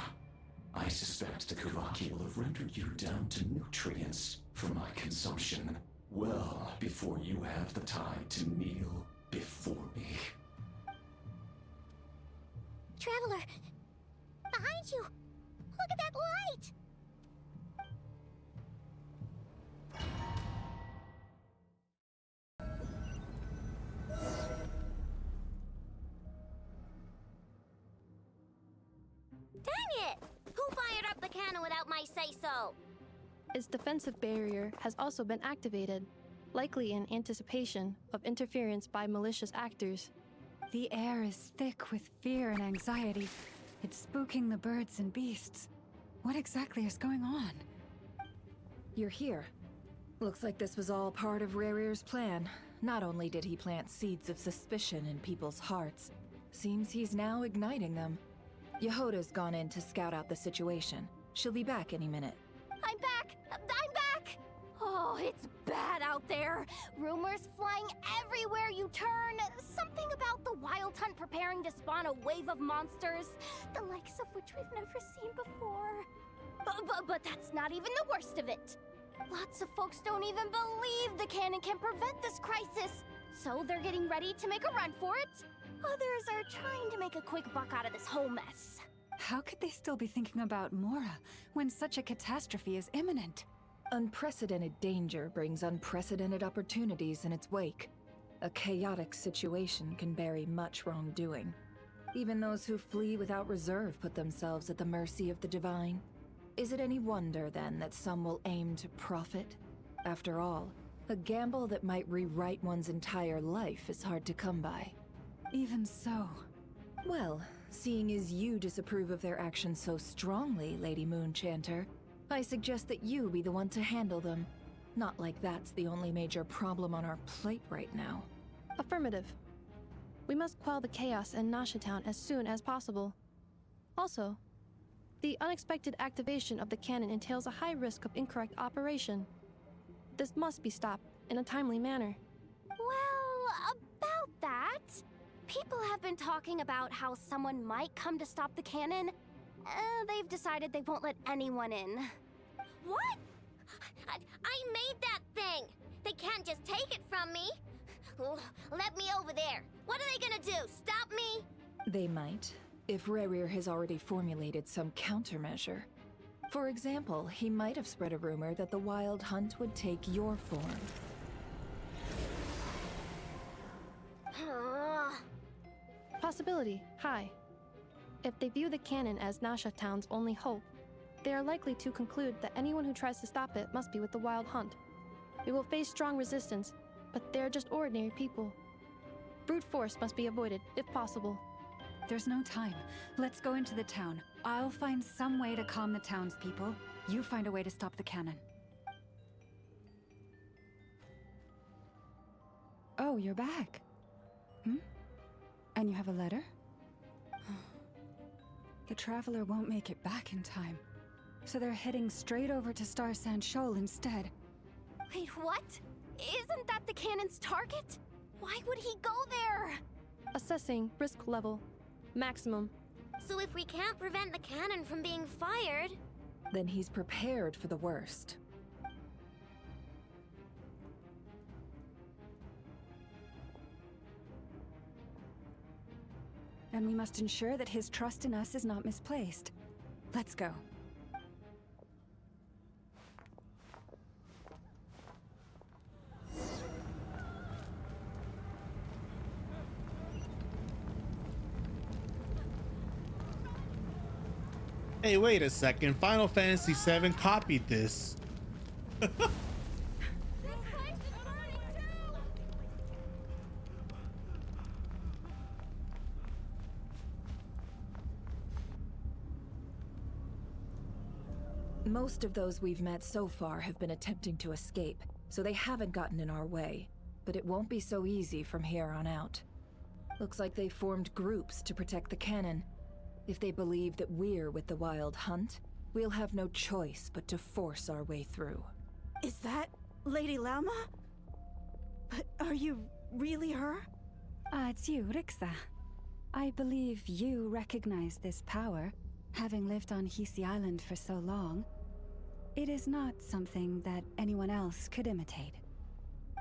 I suspect the Kuvaki will have rendered you down to nutrients for my consumption, well before you have the time to kneel before me.
Traveler! Behind you! Look at that light! Dang it! Who fired up the cannon without my say-so?
Its defensive barrier has also been activated, likely in anticipation of interference by malicious actors.
The air is thick with fear and anxiety. It's spooking the birds and beasts. What exactly is going on?
You're here. Looks like this was all part of Rarir's plan. Not only did he plant seeds of suspicion in people's hearts, seems he's now igniting them. Yehoda's gone in to scout out the situation. She'll be back any minute.
I'm back! I'm back! Oh, it's bad out there. Rumors flying everywhere you turn. Something about the Wild Hunt preparing to spawn a wave of monsters, the likes of which we've never seen before. But that's not even the worst of it. Lots of folks don't even believe the cannon can prevent this crisis, so they're getting ready to make a run for it. Others are trying to make a quick buck out of this whole mess.
How could they still be thinking about Mora when such a catastrophe is imminent?
Unprecedented danger brings unprecedented opportunities in its wake. A chaotic situation can bury much wrongdoing. Even those who flee without reserve put themselves at the mercy of the divine. Is it any wonder, then, that some will aim to profit? After all, a gamble that might rewrite one's entire life is hard to come by.
Even so.
Well, seeing as you disapprove of their actions so strongly, Lady Moonchanter, I suggest that you be the one to handle them. Not like that's the only major problem on our plate right now.
Affirmative. We must quell the chaos in Nasha Town as soon as possible. Also, the unexpected activation of the cannon entails a high risk of incorrect operation. This must be stopped in a timely manner.
Well, about that, people have been talking about how someone might come to stop the cannon. They've decided they won't let anyone in. What? I made that thing! They can't just take it from me! Let me over there! What are they gonna do? Stop me?
They might, if Rarir has already formulated some countermeasure. For example, he might have spread a rumor that the Wild Hunt would take your form.
Possibility high. If they view the cannon as Nasha Town's only hope, they are likely to conclude that anyone who tries to stop it must be with the Wild Hunt. We will face strong resistance, but they're just ordinary people. Brute force must be avoided, if possible.
There's no time. Let's go into the town. I'll find some way to calm the townspeople. You find a way to stop the cannon. Oh, you're back. And you have a letter? The Traveler won't make it back in time. So they're heading straight over to Star Sand Shoal instead.
Wait, what? Isn't that the cannon's target? Why would he go there?
Assessing risk level. Maximum.
So if we can't prevent the cannon from being fired...
Then he's prepared for the worst.
And we must ensure that his trust in us is not misplaced. Let's go.
Hey, wait a second. Final Fantasy VII copied this.
Most of those we've met so far have been attempting to escape, so they haven't gotten in our way. But it won't be so easy from here on out. Looks like they formed groups to protect the cannon. If they believe that we're with the Wild Hunt, we'll have no choice but to force our way through.
Is that Lady Lalma? But are you really her?
It's you, Rixa. I believe you recognize this power, having lived on Hisi Island for so long. It is not something that anyone else could imitate.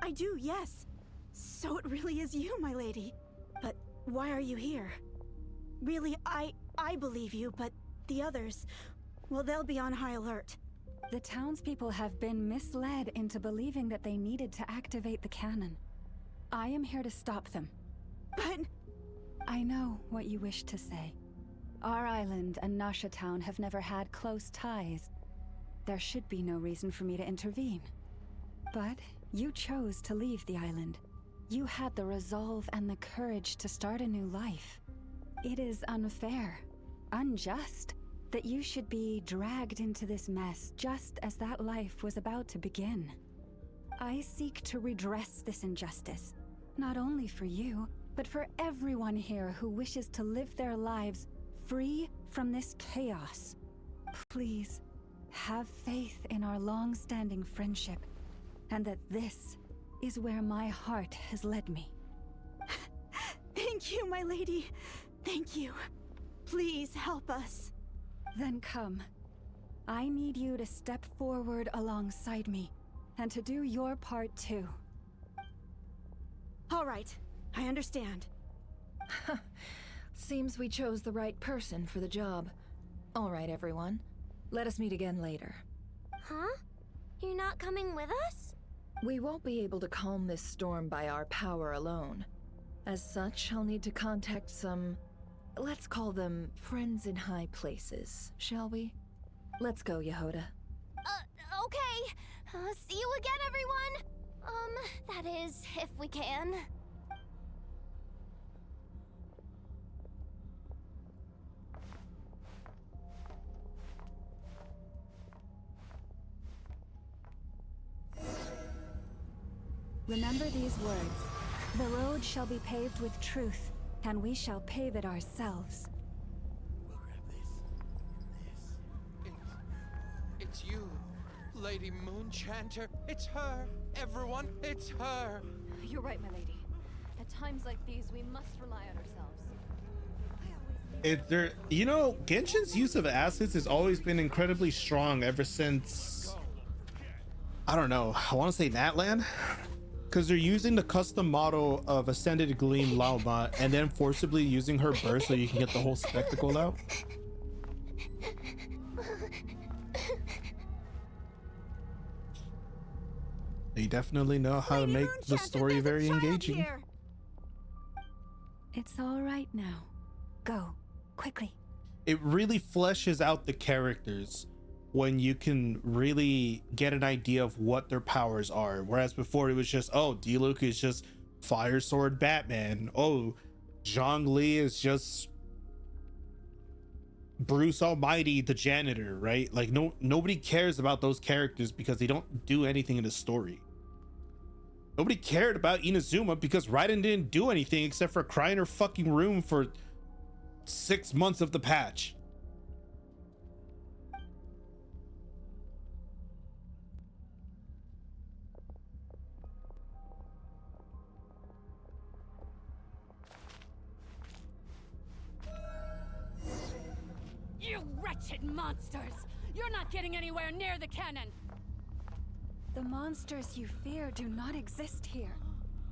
I do, yes. So it really is you, my lady. But why are you here? Really, I believe you, but the others, well, they'll be on high alert.
The townspeople have been misled into believing that they needed to activate the cannon. I am here to stop them.
But...
I know what you wish to say. Our island and Nasha Town have never had close ties. There should be no reason for me to intervene. But you chose to leave the island. You had the resolve and the courage to start a new life. It is unfair, unjust, that you should be dragged into this mess just as that life was about to begin. I seek to redress this injustice, not only for you, but for everyone here who wishes to live their lives free from this chaos. Please, have faith in our long-standing friendship, and that this is where my heart has led me.
Thank you, my lady. Thank you. Please help us.
Then come. I need you to step forward alongside me, and to do your part too.
All right, I understand.
Seems we chose the right person for the job. All right, everyone. Let us meet again later.
Huh? You're not coming with us?
We won't be able to calm this storm by our power alone. As such, I'll need to contact some... let's call them friends in high places, shall we? Let's go, Yehoda.
Okay. See you again, everyone! That is, if we can.
Remember these words. The road shall be paved with truth, and we shall pave it ourselves.
We'll grab this. It's you, Lady Moonchanter. It's her. Everyone, it's her.
You're right, my lady. At times like these, we must rely on ourselves.
You know, Genshin's use of acids has always been incredibly strong ever since, I don't know, I want to say Natlan, because they're using the custom model of Ascended Gleam Lauma and then forcibly using her burst so you can get the whole spectacle out. They definitely know how to make the story very engaging.
It's all right now. Go, quickly.
It really fleshes out the characters when you can really get an idea of what their powers are. Whereas before it was just, oh, Diluc is just Fire Sword Batman. Oh, Zhongli is just Bruce Almighty the janitor, right? Like nobody cares about those characters because they don't do anything in the story. Nobody cared about Inazuma because Raiden didn't do anything except for cry in her fucking room for 6 months of the patch.
You wretched monsters! You're not getting anywhere near the cannon!
The monsters you fear do not exist here.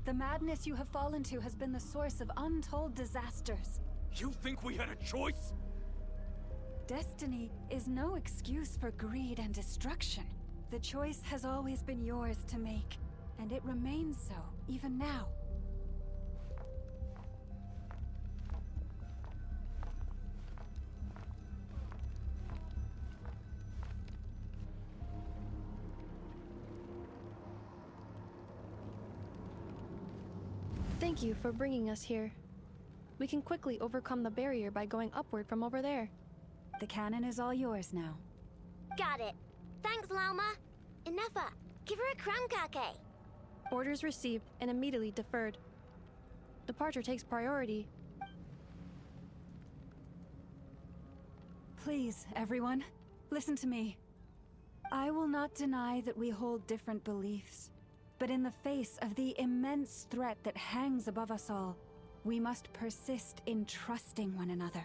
The madness you have fallen to has been the source of untold disasters.
You think we had a choice?
Destiny is no excuse for greed and destruction. The choice has always been yours to make, and it remains so, even now.
Thank you for bringing us here. We can quickly overcome the barrier by going upward from over there.
The cannon is all yours now.
Got it. Thanks, Lauma. Inefa, give her a crown kake.
Orders received and immediately deferred. Departure takes priority.
Please, everyone, listen to me. I will not deny that we hold different beliefs, but in the face of the immense threat that hangs above us all, we must persist in trusting one another.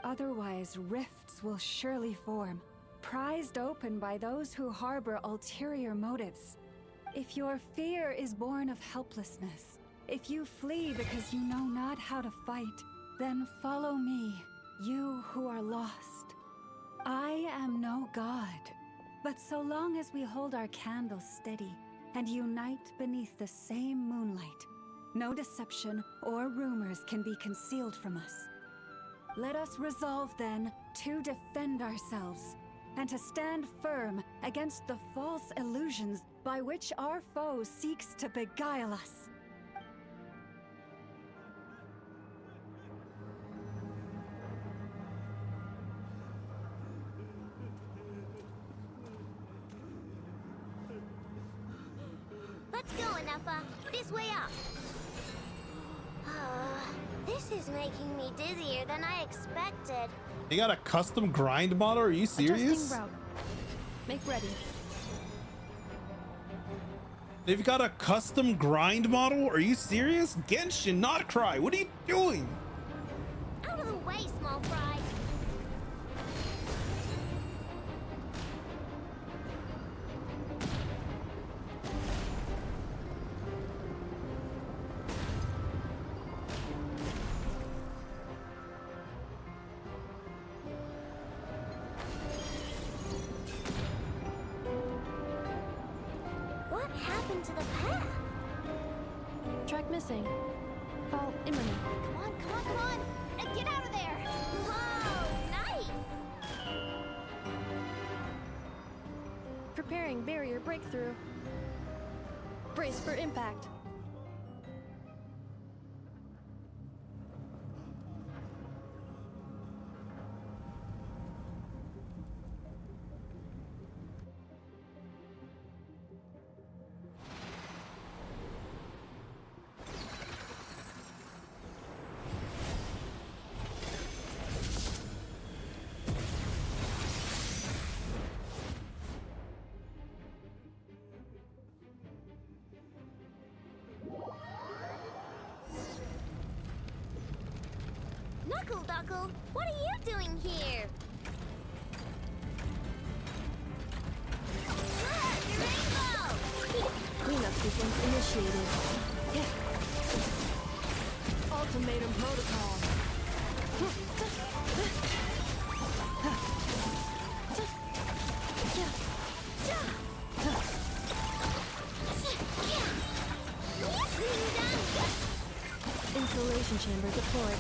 Otherwise, rifts will surely form, prized open by those who harbor ulterior motives. If your fear is born of helplessness, if you flee because you know not how to fight, then follow me, you who are lost. I am no god, but so long as we hold our candles steady and unite beneath the same moonlight, no deception or rumors can be concealed from us. Let us resolve then to defend ourselves and to stand firm against the false illusions by which our foe seeks to beguile us.
Let's go, Anafa. This way up. This is making me dizzier than I expected.
They got a custom grind model? Are you serious?
Adjusting route. Make ready.
They've got a custom grind model? Are you serious? Genshin, not Krai. What are you doing?
Out of the way, small fry. What happened to the path?
Track missing. Fall imminent.
Come on, come on, come on! Get out of there!
Whoa, nice!
Preparing barrier breakthrough. Brace for impact.
Knuckle Duckle, what are you doing here? Look, your rainbow!
Cleanup sequence initiated. Ultimatum protocol. Insulation chamber deployed.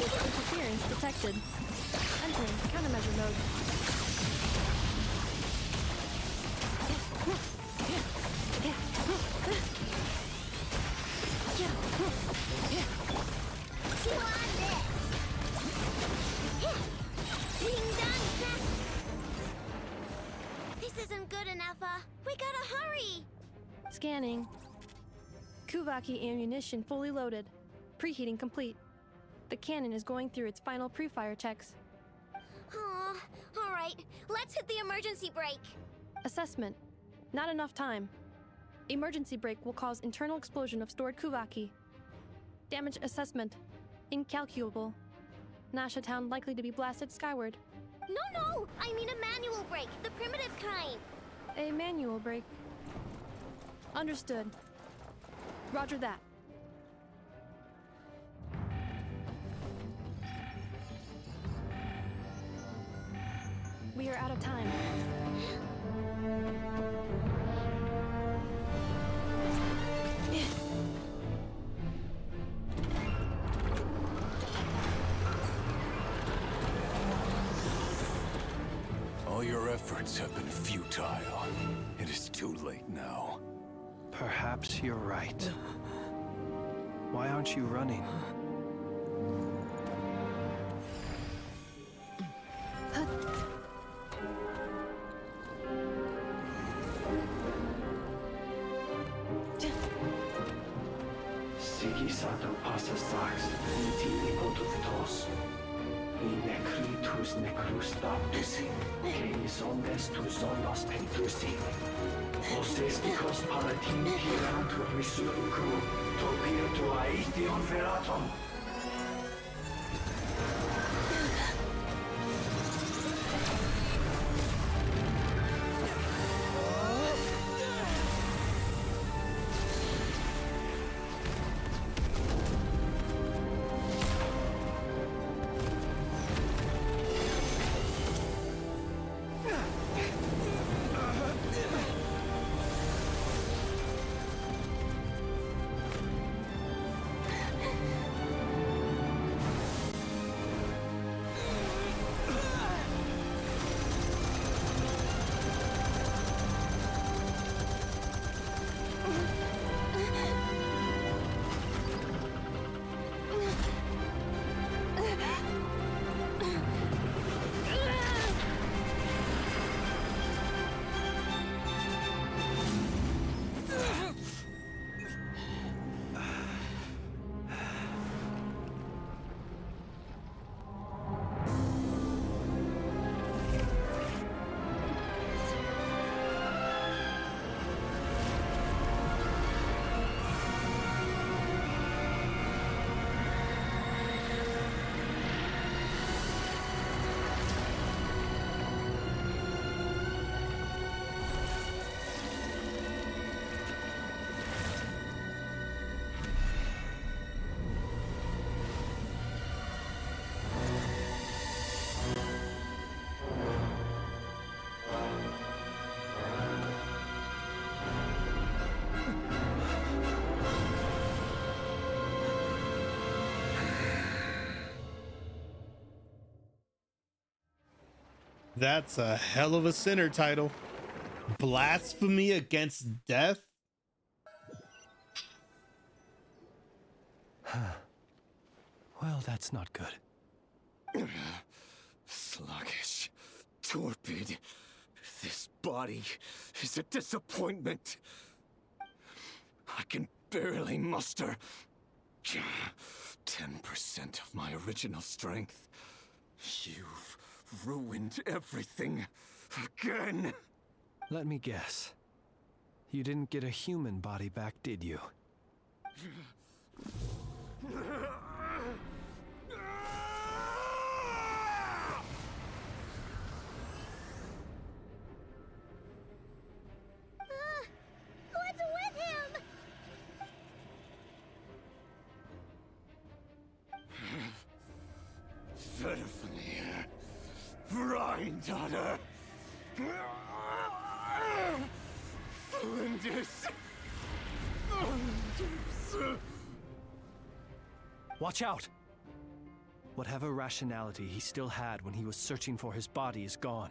Interference detected. Entering countermeasure mode.
This isn't good enough, we gotta hurry!
Scanning. Kuvaki ammunition fully loaded. Preheating complete. The cannon is going through its final pre-fire checks.
Aw, alright, let's hit the emergency brake.
Assessment. Not enough time. Emergency brake will cause internal explosion of stored Kuvaki. Damage assessment. Incalculable. Nasha Town likely to be blasted skyward.
No, I mean a manual brake, the primitive kind.
A manual brake. Understood. Roger that. We are out of time.
All your efforts have been futile. It is too late now.
Perhaps you're right. Why aren't you running?
Sigi sato pasa sax, nitili potuvitos.
Necritus necrus baptisi, canis omnes tu solos petusi. Osesticos palatin pirantur misuricru, topia tua aetion veratum.
That's a hell of a sinner title. Blasphemy against death.
Well, that's not good.
Sluggish, torpid. This body is a disappointment. I can barely muster 10% of my original strength. You've ruined everything again.
Let me guess. You didn't get a human body back, did you?
What's with him?
Verfnir, Rheindaughter, Flinders.
Watch out! Whatever rationality he still had when he was searching for his body is gone.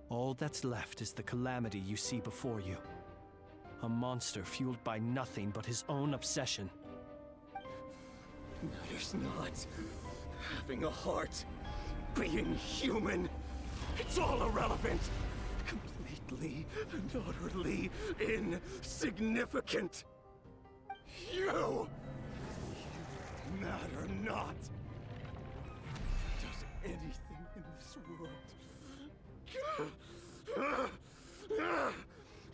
All that's left is the calamity you see before you. A monster fueled by nothing but his own obsession.
Matters not. Having a heart, being human, it's all irrelevant. Completely and utterly insignificant. You matter not. Does anything in this world?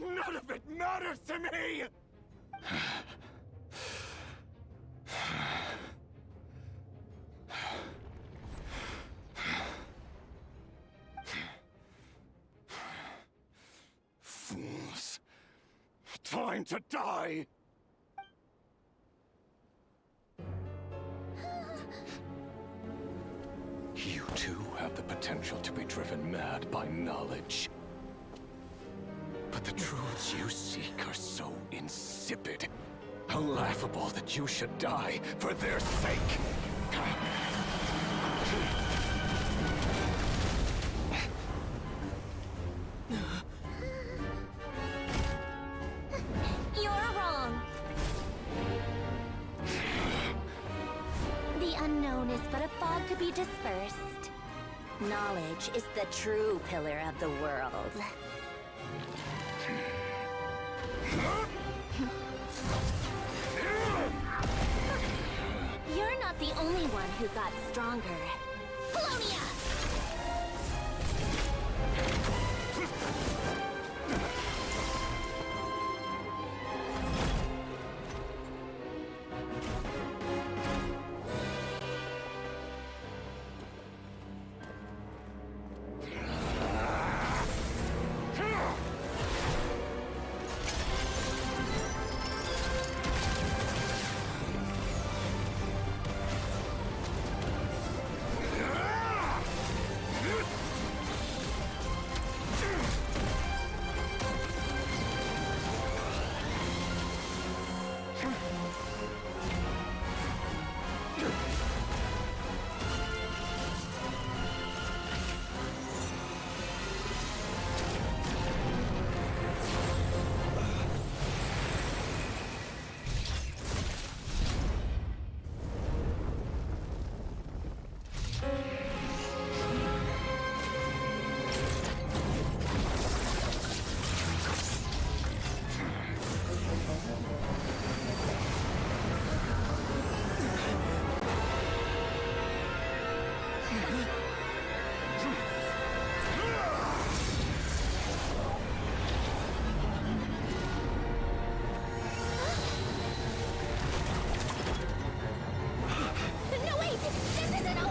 None of it matters to me! Fools. Time to die! You too have the potential to be driven mad by knowledge. But the truths you seek are so insipid, laughable that you should die for their sake.
You're wrong. The unknown is but a fog to be dispersed. Knowledge is the true pillar of the world. You're not the only one who got stronger. Polonia! No, wait! This isn't over!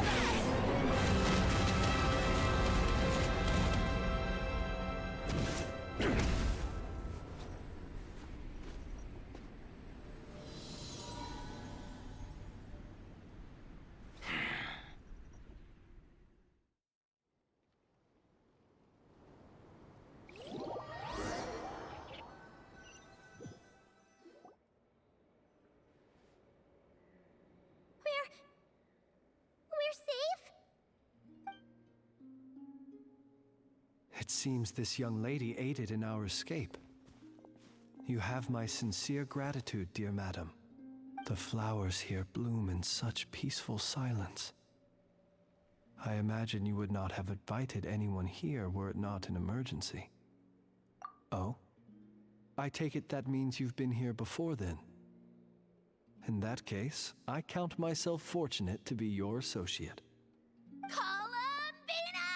We're safe?
It seems this young lady aided in our escape. You have my sincere gratitude, dear madam. The flowers here bloom in such peaceful silence. I imagine you would not have invited anyone here were it not an emergency. Oh? I take it that means you've been here before then. In that case, I count myself fortunate to be your associate.
Columbina!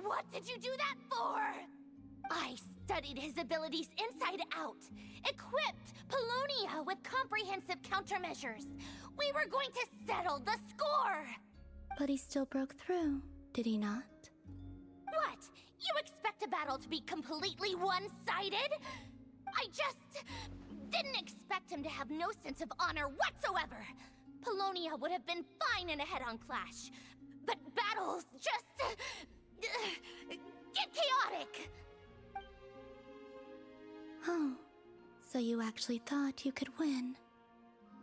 What did you do that for? I studied his abilities inside out, equipped Polonia with comprehensive countermeasures. We were going to settle the score!
But he still broke through, did he not?
What? You expect a battle to be completely one-sided? I just didn't expect him to have no sense of honor whatsoever. Polonia would have been fine in a head-on clash, but battles just get chaotic.
Oh, so you actually thought you could win.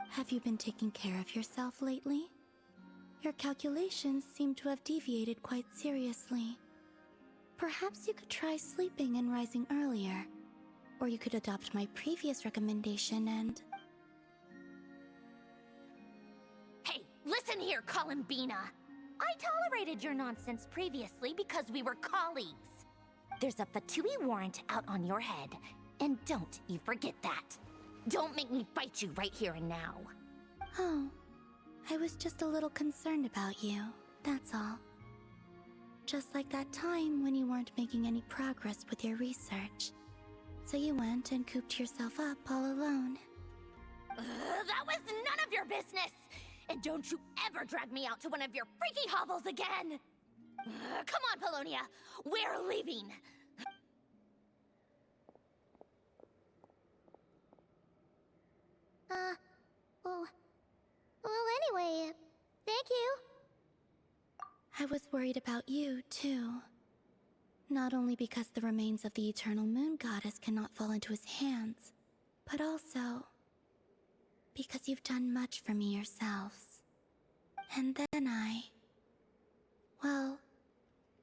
Have you been taking care of yourself lately? Your calculations seem to have deviated quite seriously. Perhaps you could try sleeping and rising earlier. Or you could adopt my previous recommendation and...
Hey, listen here, Columbina. I tolerated your nonsense previously because we were colleagues. There's a Fatui warrant out on your head, and don't you forget that. Don't make me fight you right here and now.
Oh, I was just a little concerned about you, that's all. Just like that time when you weren't making any progress with your research. So you went and cooped yourself up all alone.
That was none of your business! And don't you ever drag me out to one of your freaky hovels again! Come on, Polonia! We're leaving!
Well, anyway, thank you. I was worried about you, too. Not only because the remains of the Eternal Moon Goddess cannot fall into his hands, but also because you've done much for me yourselves. And then well,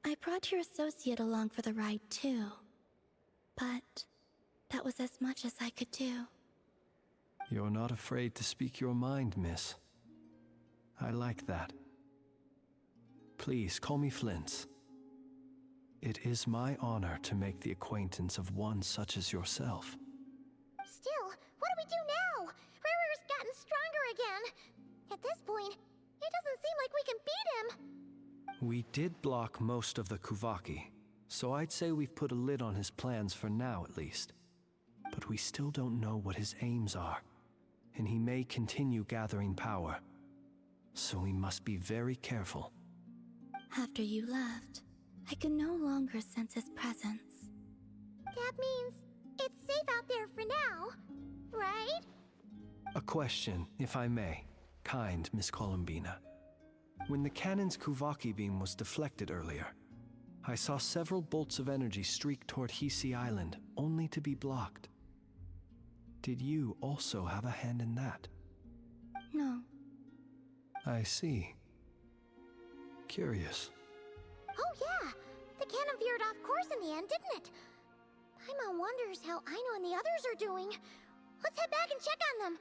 I brought your associate along for the ride, too. But that was as much as I could do.
You're not afraid to speak your mind, miss. I like that. Please, call me Flint's. It is my honor to make the acquaintance of one such as yourself.
Still, what do we do now? Riri's gotten stronger again. At this point, It doesn't seem like we can beat him.
We did block most of the Kuvaki, so I'd say we've put a lid on his plans for now at least. But we still don't know what his aims are, and he may continue gathering power. So we must be very careful.
After you left, I could no longer sense his presence. That means it's safe out there for now, right?
A question, if I may, kind Miss Columbina. When the cannon's Kuvaki beam was deflected earlier, I saw several bolts of energy streak toward Hisi Island, only to be blocked. Did you also have a hand in that?
No.
I see. Curious.
Oh yeah, the cannon veered off course in the end, didn't it? Paimon wonders how Aino and the others are doing. Let's head back and check on them.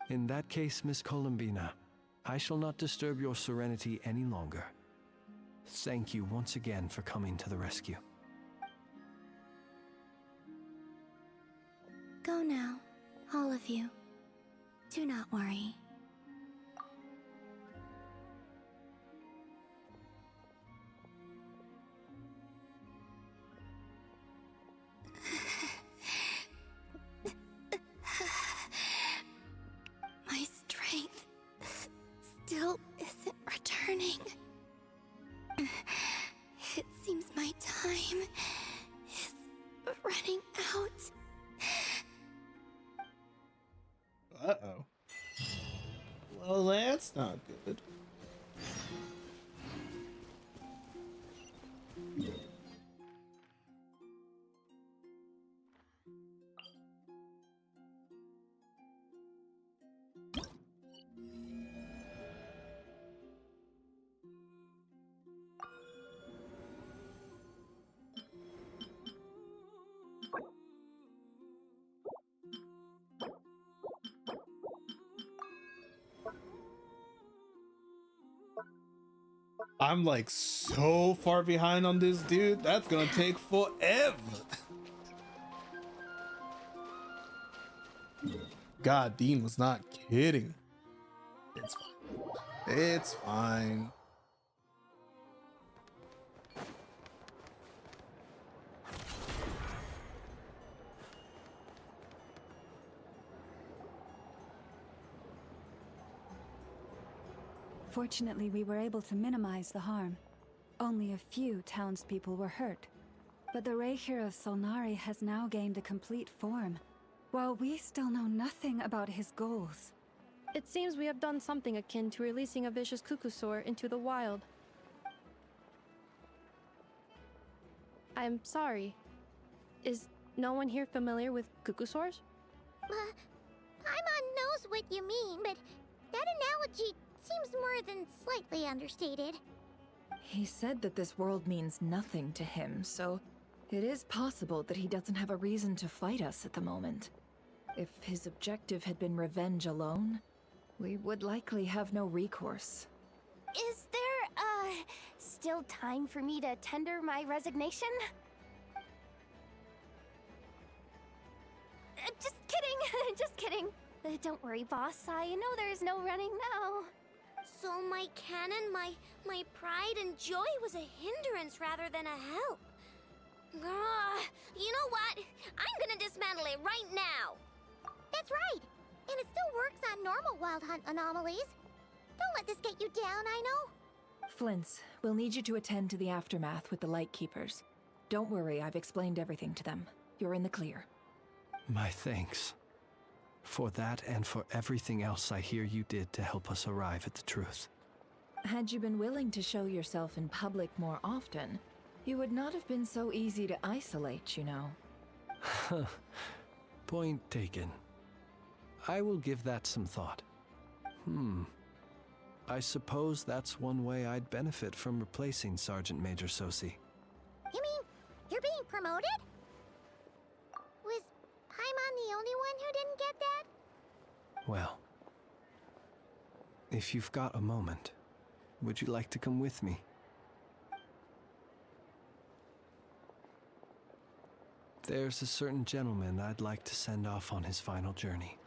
In that case, Miss Columbina, I shall not disturb your serenity any longer. Thank you once again for coming to the rescue.
Go now, all of you. Do not worry. My strength still isn't returning. It seems my time is running out.
Uh-oh. Well, that's not good. I'm like so far behind on this dude. That's gonna take forever. God, Dean was not kidding. It's fine. It's fine.
Fortunately, we were able to minimize the harm. Only a few townspeople were hurt. But the Reikir of Solnari has now gained a complete form, while we still know nothing about his goals.
It seems we have done something akin to releasing a vicious Kukusaur into the wild. I'm sorry. Is no one here familiar with Kukusaurs?
Paimon knows what you mean, but that analogy seems more than slightly understated.
He said that this world means nothing to him, so it is possible that he doesn't have a reason to fight us at the moment. If his objective had been revenge alone, we would likely have no recourse.
Is there, still time for me to tender my resignation? Just kidding, just kidding. Don't worry, boss. I know there's no running now.
So my cannon, my pride and joy was a hindrance rather than a help. You know what? I'm gonna dismantle it right now. That's right. And it still works on normal Wild Hunt anomalies. Don't let this get you down, I know.
Flints, we'll need you to attend to the aftermath with the Lightkeepers. Don't worry, I've explained everything to them. You're in the clear.
My thanks. For that and for everything else I hear you did to help us arrive at the truth.
Had you been willing to show yourself in public more often, you would not have been so easy to isolate, you know.
Point taken. I will give that some thought. I suppose that's one way I'd benefit from replacing Sergeant Major Sosi.
You mean you're being promoted? Was Paimon the only one who didn't get that?
Well, if you've got a moment, would you like to come with me? There's a certain gentleman I'd like to send off on his final journey.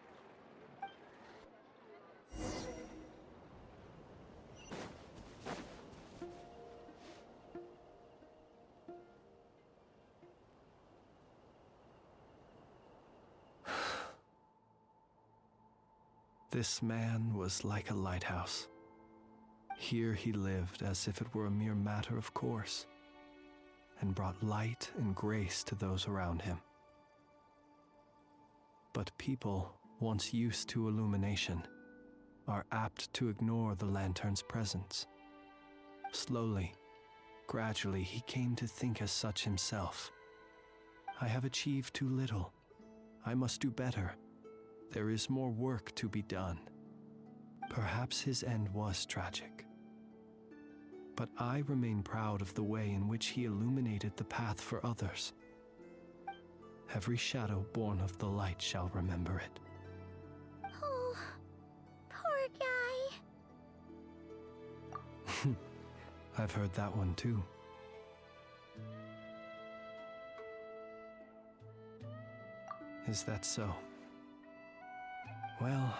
This man was like a lighthouse. Here he lived as if it were a mere matter of course, and brought light and grace to those around him. But people, once used to illumination, are apt to ignore the lantern's presence. Slowly, gradually, he came to think as such himself. I have achieved too little. I must do better. There is more work to be done. Perhaps his end was tragic. But I remain proud of the way in which he illuminated the path for others. Every shadow born of the light shall remember it.
Oh, poor guy.
I've heard that one too. Is that so? Well,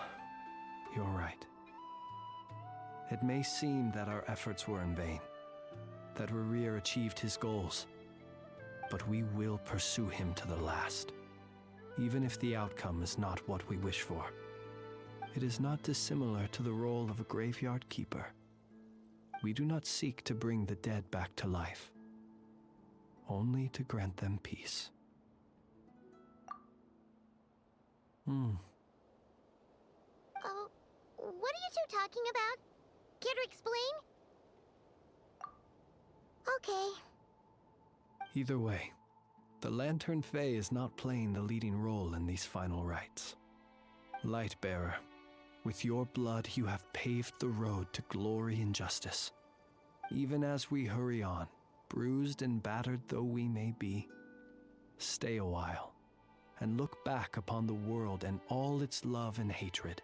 you're right. It may seem that our efforts were in vain, that Rerir achieved his goals, but we will pursue him to the last, even if the outcome is not what we wish for. It is not dissimilar to the role of a graveyard keeper. We do not seek to bring the dead back to life, only to grant them peace.
Oh, what are you two talking about? Care to explain? Okay.
Either way, the Lantern Fae is not playing the leading role in these final rites. Lightbearer, with your blood you have paved the road to glory and justice. Even as we hurry on, bruised and battered though we may be, stay a while and look back upon the world and all its love and hatred,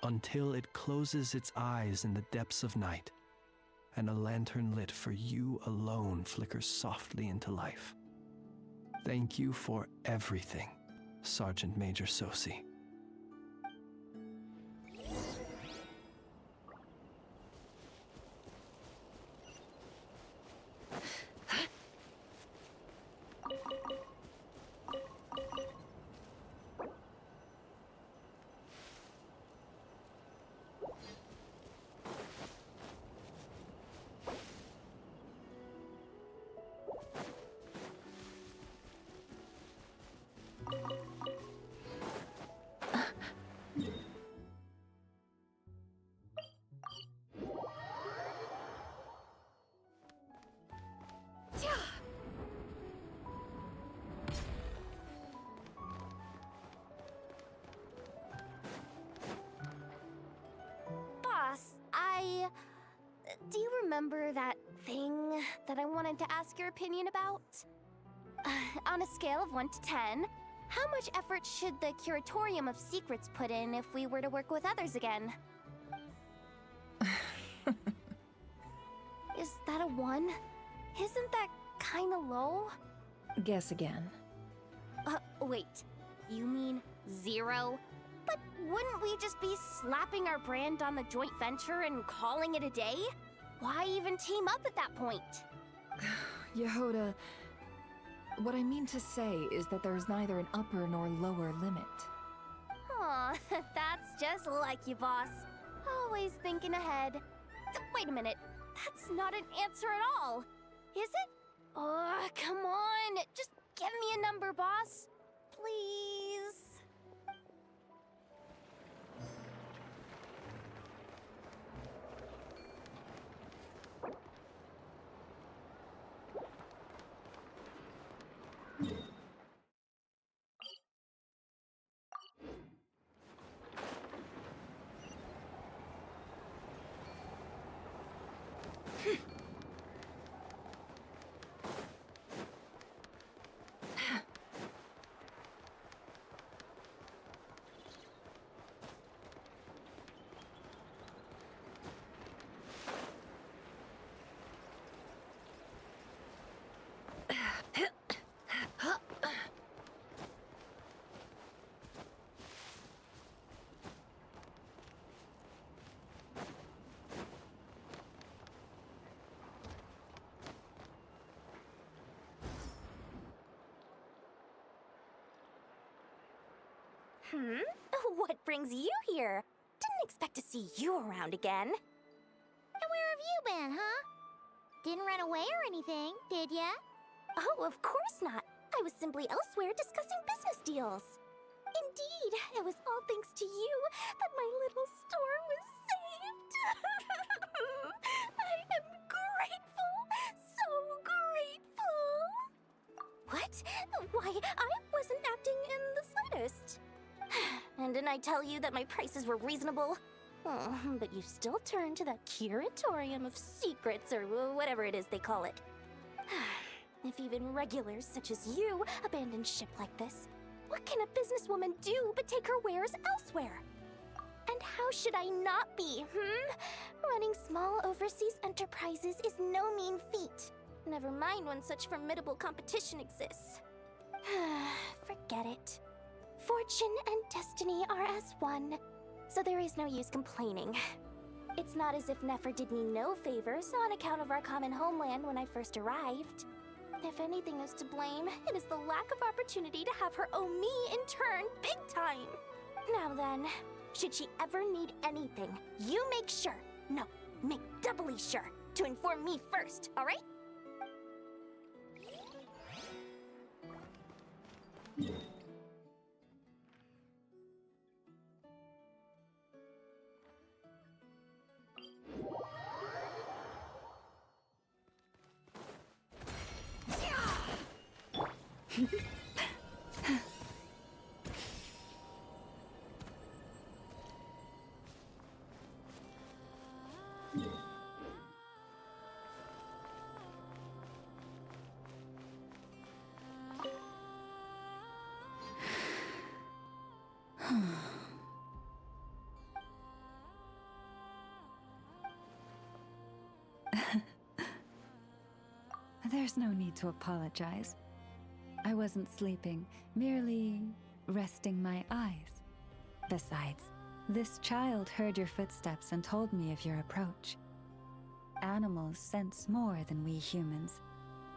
until it closes its eyes in the depths of night, and a lantern lit for you alone flickers softly into life. Thank you for everything, Sergeant Major Sosi.
Do you remember that thing that I wanted to ask your opinion about? On a scale of 1 to 10, how much effort should the Curatorium of Secrets put in if we were to work with others again? Is that a 1? Isn't that kinda low?
Guess again.
Wait. You mean 0? But wouldn't we just be slapping our brand on the joint venture and calling it a day? Why even team up at that point?
Yehoda, what I mean to say is that there's neither an upper nor lower limit.
Aw, that's just like you, boss. Always thinking ahead. Wait a minute, that's not an answer at all. Is it? Oh, come on, just give me a number, boss. Please. What brings you here?
expect to see you around again.
And where have you been, huh? Didn't run away or anything, did ya?
Oh, of course not. I was simply elsewhere discussing business deals. Indeed, it was all thanks to you that my little store was saved. I am grateful, so grateful. What? Why, I wasn't acting in the slightest. And didn't I tell you that my prices were reasonable? Oh, but you still turn to that curatorium of secrets, or whatever it is they call it. If even regulars such as you abandon ship like this, what can a businesswoman do but take her wares elsewhere? And how should I not be, Running small overseas enterprises is no mean feat. Never mind when such formidable competition exists. Forget it. Fortune and destiny are as one, so there is no use complaining. It's not as if Nefer did me no favors on account of our common homeland when I first arrived. If anything is to blame, it is the lack of opportunity to have her owe me in turn big time. Now then, should she ever need anything, you make sure, no, make doubly sure, to inform me first, alright?
There's no need to apologize. I wasn't sleeping, merely resting my eyes. Besides, this child heard your footsteps and told me of your approach. Animals sense more than we humans.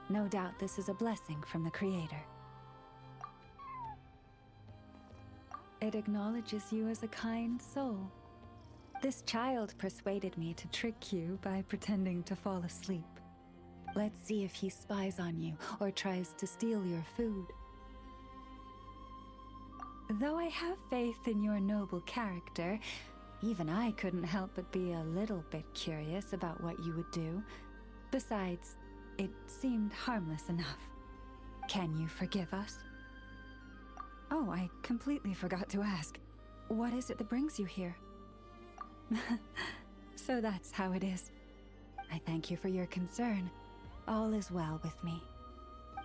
No doubt this is a blessing from the Creator. It acknowledges you as a kind soul. This child persuaded me to trick you by pretending to fall asleep. Let's see if he spies on you or tries to steal your food. Though I have faith in your noble character, even I couldn't help but be a little bit curious about what you would do. Besides, it seemed harmless enough. Can you forgive us? Oh, I completely forgot to ask. What is it that brings you here? So that's how it is. I thank you for your concern. All is well with me.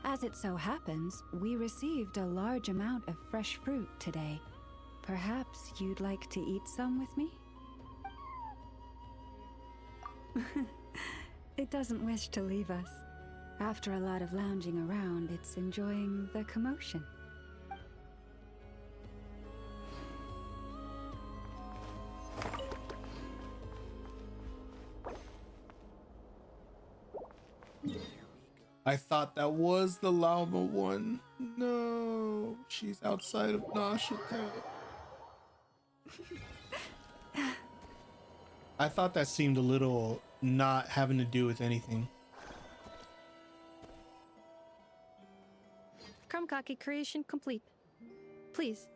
As it so happens, we received a large amount of fresh fruit today. Perhaps you'd like to eat some with me? It doesn't wish to leave us. After a lot of lounging around, it's enjoying the commotion.
I thought that was the llama one. No, she's outside of Nasha Town. I thought that seemed a little not having to do with anything.
Krumkake creation complete. Please,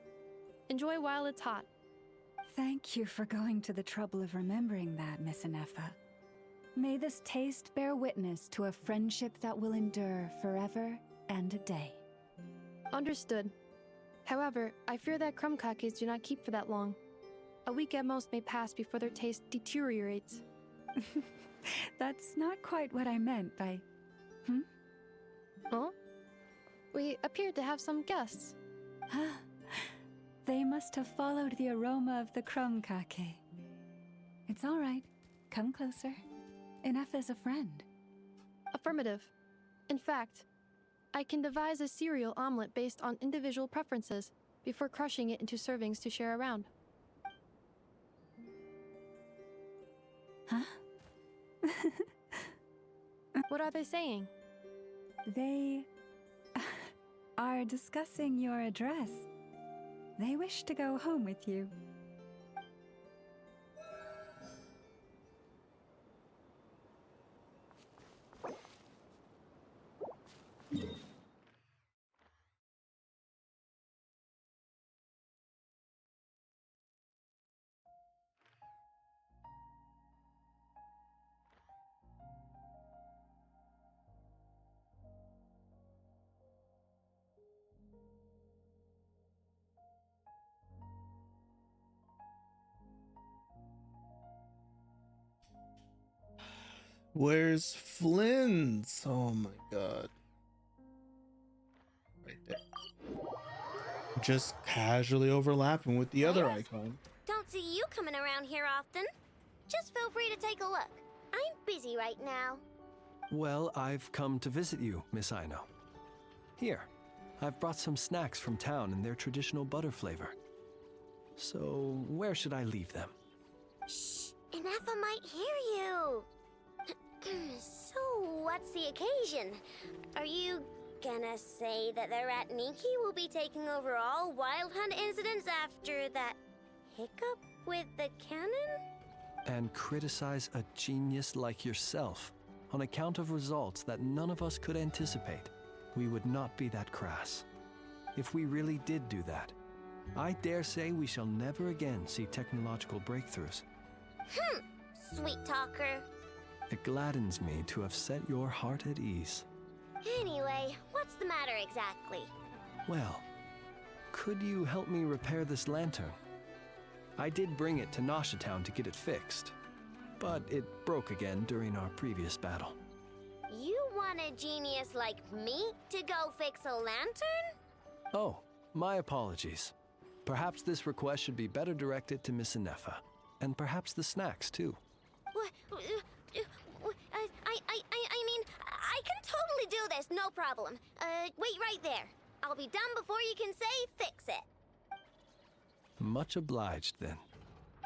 enjoy while it's hot.
Thank you for going to the trouble of remembering that, Miss Anefa. May this taste bear witness to a friendship that will endure forever and a day.
Understood. However, I fear that krumkakes do not keep for that long. A week at most may pass before their taste deteriorates.
That's not quite what I meant by...
Huh? We appeared to have some guests.
They must have followed the aroma of the krumkake. It's all right. Come closer. Enough as a friend.
Affirmative. In fact, I can devise a cereal omelet based on individual preferences before crushing it into servings to share around.
Huh?
What are they saying?
They are discussing your address. They wish to go home with you.
Where's Flynn's? Oh my god. Right there. Just casually overlapping with the other icon.
Don't see you coming around here often. Just feel free to take a look. I'm busy right now.
Well, I've come to visit you, Miss Aino. Here, I've brought some snacks from town in their traditional butter flavor. So, where should I leave them?
Shh, Inefa might hear you. So, what's the occasion? Are you gonna say that the Rat Niki will be taking over all Wild Hunt incidents after that hiccup with the cannon?
And criticize a genius like yourself on account of results that none of us could anticipate? We would not be that crass. If we really did do that, I dare say we shall never again see technological breakthroughs.
Sweet talker.
It gladdens me to have set your heart at ease.
Anyway, what's the matter exactly?
Well, could you help me repair this lantern? I did bring it to Nasha Town to get it fixed, but it broke again during our previous battle.
You want a genius like me to go fix a lantern?
Oh, my apologies. Perhaps this request should be better directed to Miss Inefa, and perhaps the snacks too.
I mean, I can totally do this, no problem. Wait right there. I'll be done before you can say fix it.
Much obliged, then.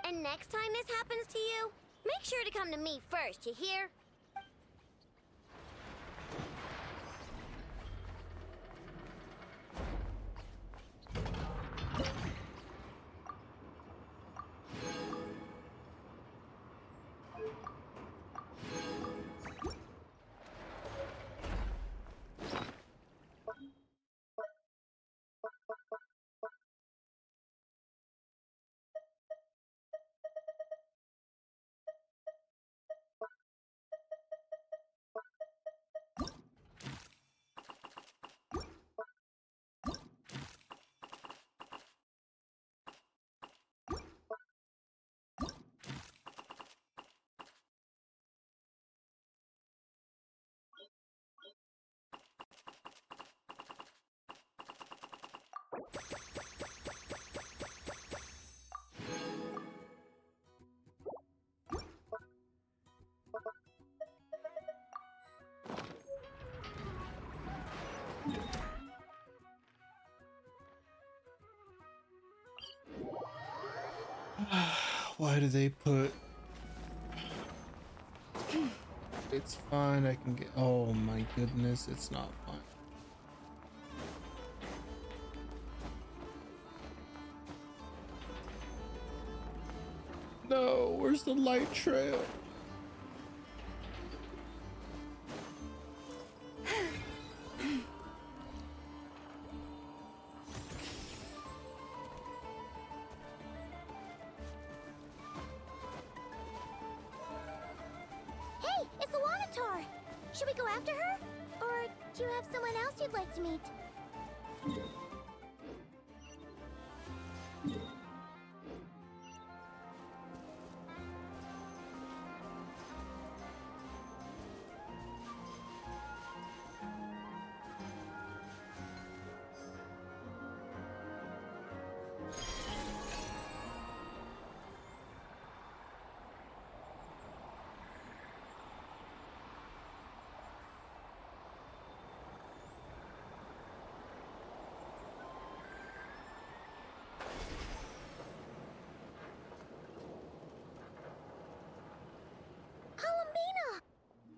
And next time this happens to you, make sure to come to me first, you hear?
Why do they put... It's fine, I can get... Oh my goodness, it's not fine. No, where's the light trail?
Hey, it's Alanatar! Should we go after her? Or do you have someone else you'd like to meet?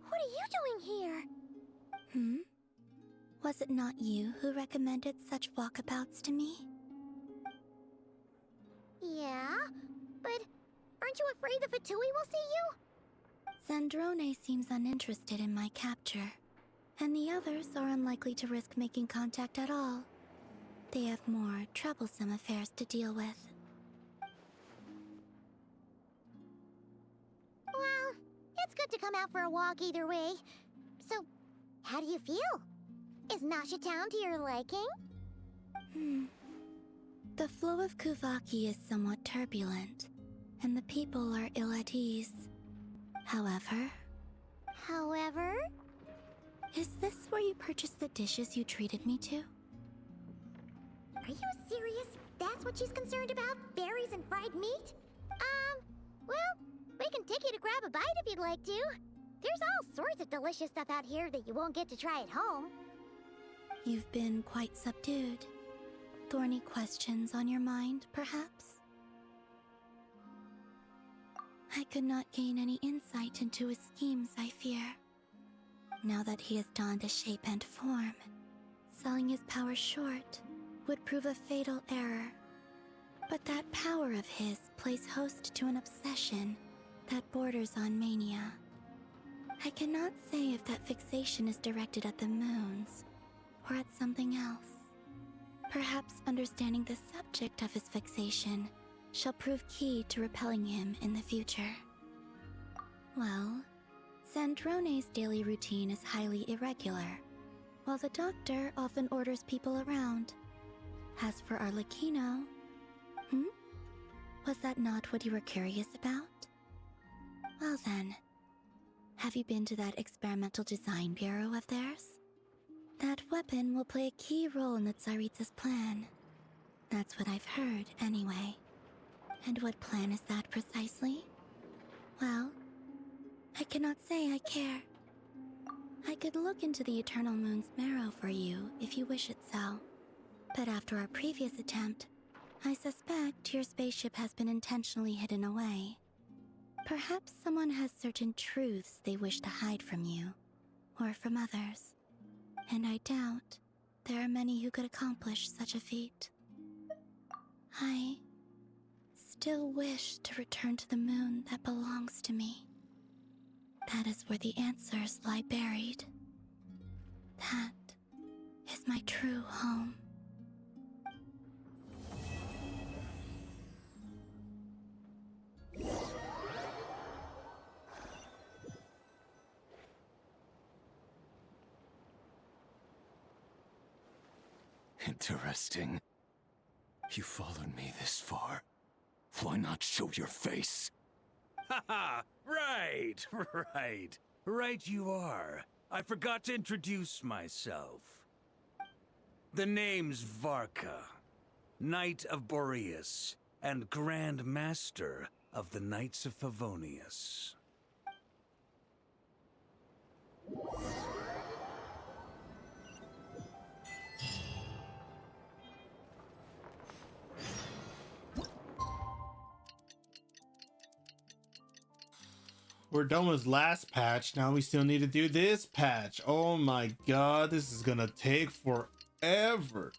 What are you doing here? Was it not you who recommended such walkabouts to me? Yeah, but aren't you afraid the Fatui will see you? Zandrone seems uninterested in my capture, and the others are unlikely to risk making contact at all. They have more troublesome affairs to deal with. Well, it's good to come out for a walk either way. So, how do you feel? Is Nasha Town to your liking? The flow of Kuvaki is somewhat turbulent, and the people are ill at ease. However, However... Is this where you purchased the dishes you treated me to? Are you serious? That's what she's concerned about? Berries and fried meat? Well, we can take you to grab a bite if you'd like to. There's all sorts of delicious stuff out here that you won't get to try at home. You've been quite subdued. Thorny questions on your mind, perhaps? I could not gain any insight into his schemes, I fear. Now that he has donned a shape and form, selling his power short would prove a fatal error. But that power of his plays host to an obsession that borders on mania. I cannot say if that fixation is directed at the moons or at something else. Perhaps understanding the subject of his fixation shall prove key to repelling him in the future. Well, Sandrone's daily routine is highly irregular, while the doctor often orders people around. As for Arlecchino... Was that not what you were curious about? Well then, have you been to that experimental design bureau of theirs? That weapon will play a key role in the Tsaritsa's plan. That's what I've heard, anyway. And what plan is that precisely? Well, I cannot say I care. I could look into the Eternal Moon's marrow for you if you wish it so. But after our previous attempt, I suspect your spaceship has been intentionally hidden away. Perhaps someone has certain truths they wish to hide from you, or from others. And I doubt there are many who could accomplish such a feat. I still wish to return to the moon that belongs to me. That is where the answers lie buried. That is my true home.
Interesting. You followed me this far. Why not show your face?
Haha! Right, right. Right you are. I forgot to introduce myself. The name's Varka, Knight of Boreas, and Grand Master of the Knights of Favonius.
We're done with last patch. Now we still need to do this patch. Oh my god, this is gonna take forever.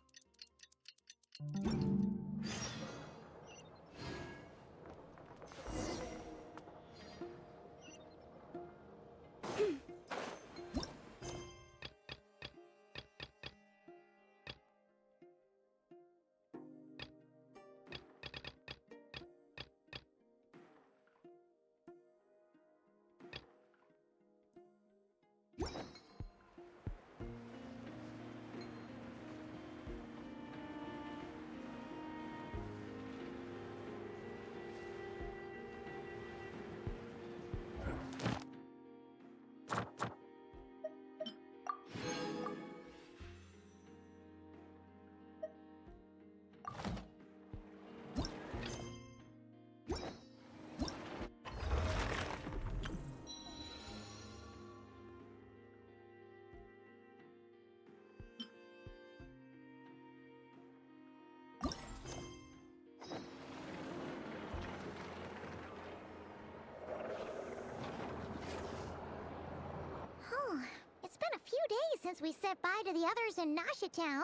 It's been a few days since we said bye to the others in Nasha Town.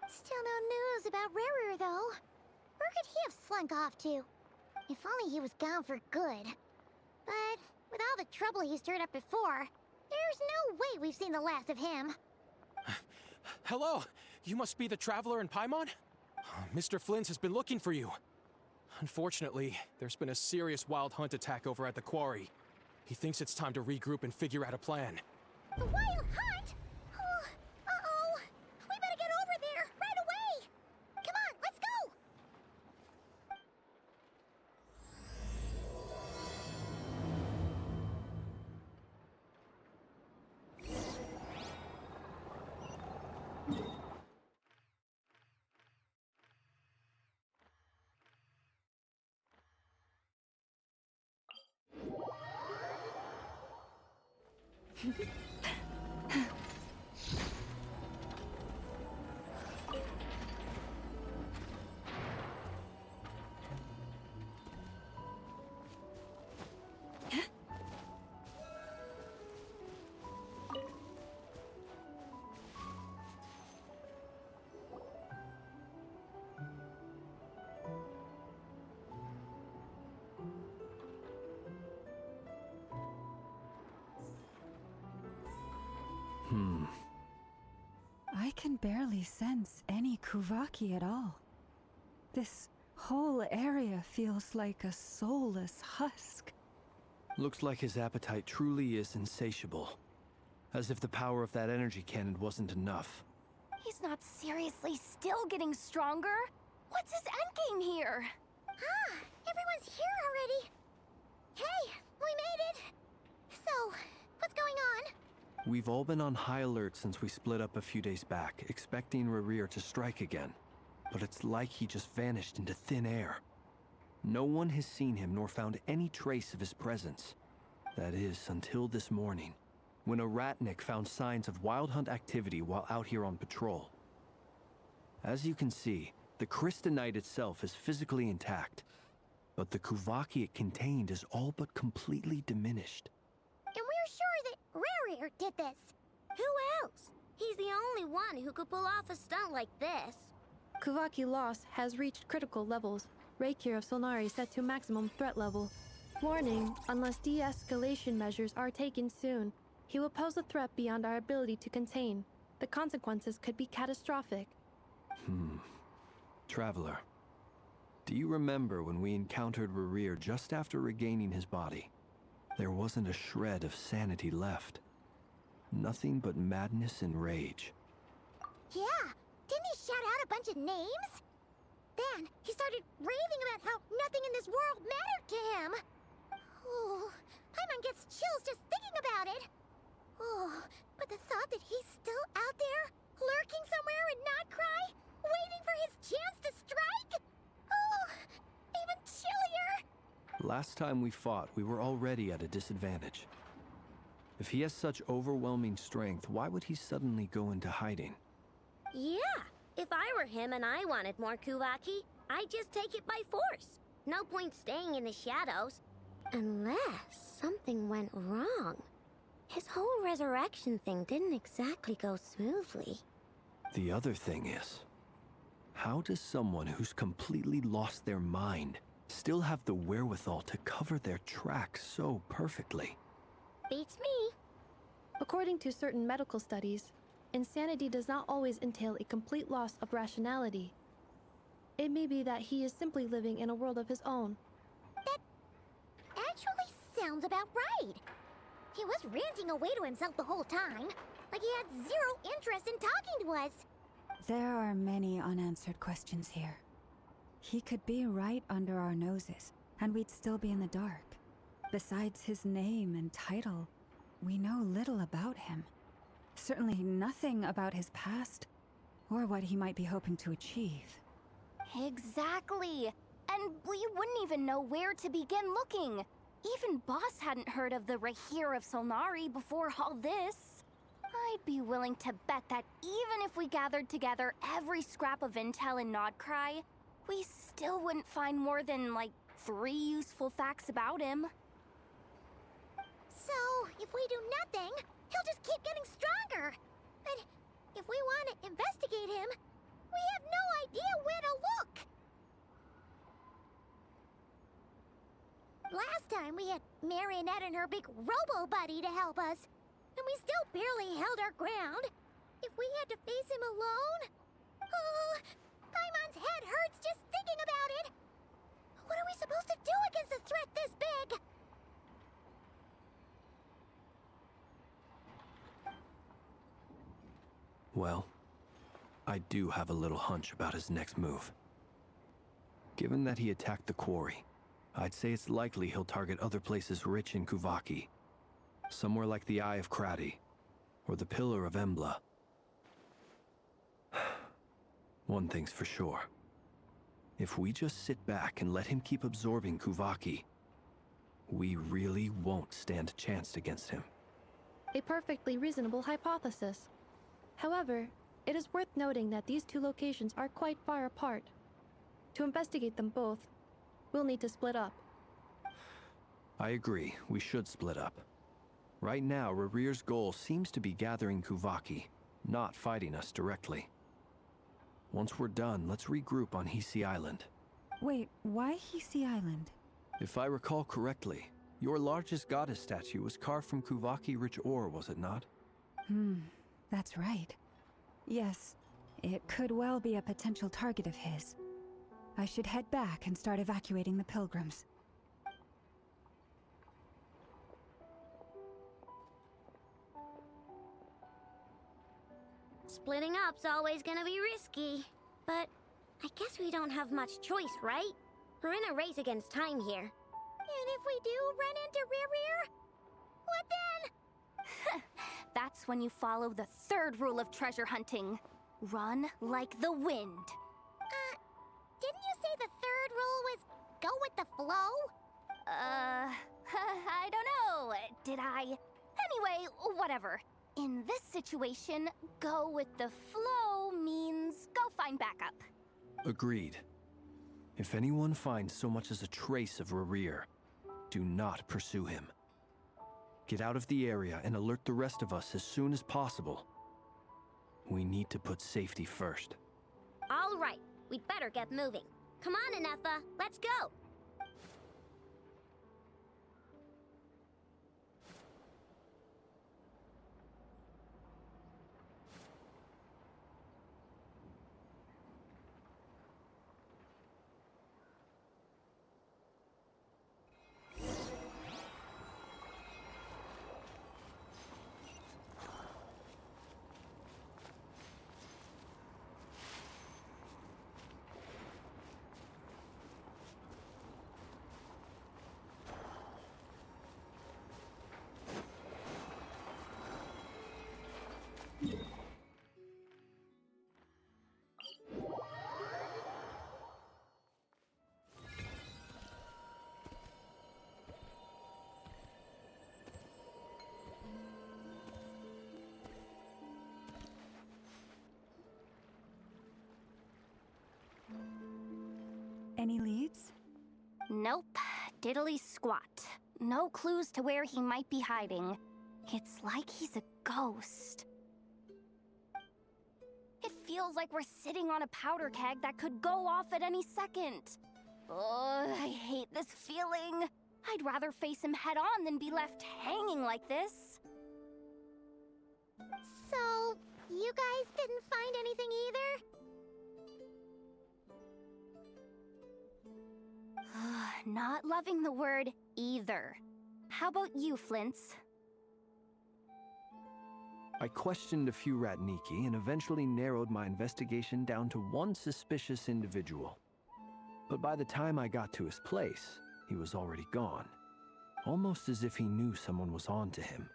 Still no news about Rarer, though. Where could he have slunk off to? If only he was gone for good. But with all the trouble he stirred up before, there's no way we've seen the last of him.
Hello! You must be the traveler in Paimon? Mr. Flint has been looking for you. Unfortunately, there's been a serious wild hunt attack over at the quarry. He thinks it's time to regroup and figure out a plan.
The Wild Hunt? Oh, uh-oh. We better get over there, right away! Come on, let's go!
I can barely sense any Kuvaki at all. This whole area feels like a soulless husk.
Looks like his appetite truly is insatiable. As if the power of that energy cannon wasn't enough.
He's not seriously still getting stronger? What's his endgame here? Ah, everyone's here already. Hey, we made it! So, what's going on?
We've all been on high alert since we split up a few days back, expecting Rerir to strike again. But it's like he just vanished into thin air. No one has seen him nor found any trace of his presence. That is, until this morning, when a ratnik found signs of wild hunt activity while out here on patrol. As you can see, the Crystonite itself is physically intact, but the Kuvaki it contained is all but completely diminished.
And we're sure that Rerir did this. Who else? He's the only one who could pull off a stunt like this.
Kuvaki loss has reached critical levels. Reikir of Solnari set to maximum threat level. Warning, unless de-escalation measures are taken soon, he will pose a threat beyond our ability to contain. The consequences could be catastrophic.
Traveler, do you remember when we encountered Rerir just after regaining his body? There wasn't a shred of sanity left. Nothing but madness and rage.
Yeah, didn't he shout out a bunch of names? Then he started raving about how nothing in this world mattered to him. Oh, Paimon gets chills just thinking about it. Oh, but the thought that he's still out there, lurking somewhere in Not Krai, waiting for his chance to strike? Oh, even chillier.
Last time we fought, we were already at a disadvantage. If he has such overwhelming strength, why would he suddenly go into hiding?
Yeah, if I were him and I wanted more Kuvaki, I'd just take it by force. No point staying in the shadows. Unless something went wrong. His whole resurrection thing didn't exactly go smoothly.
The other thing is, how does someone who's completely lost their mind still have the wherewithal to cover their tracks so perfectly?
Beats me.
According to certain medical studies, insanity does not always entail a complete loss of rationality. It may be that he is simply living in a world of his own.
That actually sounds about right. He was ranting away to himself the whole time, like he had zero interest in talking to us.
There are many unanswered questions here. He could be right under our noses, and we'd still be in the dark. Besides his name and title, we know little about him. Certainly nothing about his past, or what he might be hoping to achieve.
Exactly. And we wouldn't even know where to begin looking. Even Boss hadn't heard of the Reikir of Solnari before all this. I'd be willing to bet that even if we gathered together every scrap of intel in Nodkrai, we still wouldn't find more than, like, 3 useful facts about him.
So, if we do nothing, he'll just keep getting stronger. But if we want to investigate him, we have no idea where to look. Last time we had Marionette and her big robo-buddy to help us, and we still barely held our ground. If we had to face him alone... Oh, Paimon's head hurts just thinking about it. What are we supposed to do against a threat this big?
Well, I do have a little hunch about his next move. Given that he attacked the quarry, I'd say it's likely he'll target other places rich in Kuvaki. Somewhere like the Eye of Krai, or the Pillar of Embla. One thing's for sure. If we just sit back and let him keep absorbing Kuvaki, we really won't stand a chance against him.
A perfectly reasonable hypothesis. However, it is worth noting that these two locations are quite far apart. To investigate them both, we'll need to split up.
I agree, we should split up. Right now, Rarir's goal seems to be gathering Kuvaki, not fighting us directly. Once we're done, let's regroup on Hisi Island.
Wait, why Hisi Island?
If I recall correctly, your largest goddess statue was carved from Kuvaki-rich ore, was it not?
That's right. Yes, it could well be a potential target of his. I should head back and start evacuating the pilgrims.
Splitting up's always gonna be risky. But I guess we don't have much choice, right? We're in a race against time here. And if we do run into Ririr, what then?
That's when you follow the third rule of treasure hunting. Run like the wind.
Didn't you say the third rule was go with the flow?
I don't know. Did I? Anyway, whatever. In this situation, go with the flow means go find backup.
Agreed. If anyone finds so much as a trace of Rarir, do not pursue him. Get out of the area and alert the rest of us as soon as possible. We need to put safety first.
All right, we'd better get moving. Come on, Anefa, let's go.
Any leads?
Nope. Diddly squat. No clues to where he might be hiding. It's like he's a ghost. It feels like we're sitting on a powder keg that could go off at any second. Oh, I hate this feeling. I'd rather face him head on than be left hanging like this.
So, you guys didn't find anything either?
Not loving the word either. How about you, Flints?
I questioned a few Ratniki and eventually narrowed my investigation down to one suspicious individual. But by the time I got to his place, he was already gone. Almost as if he knew someone was on to him.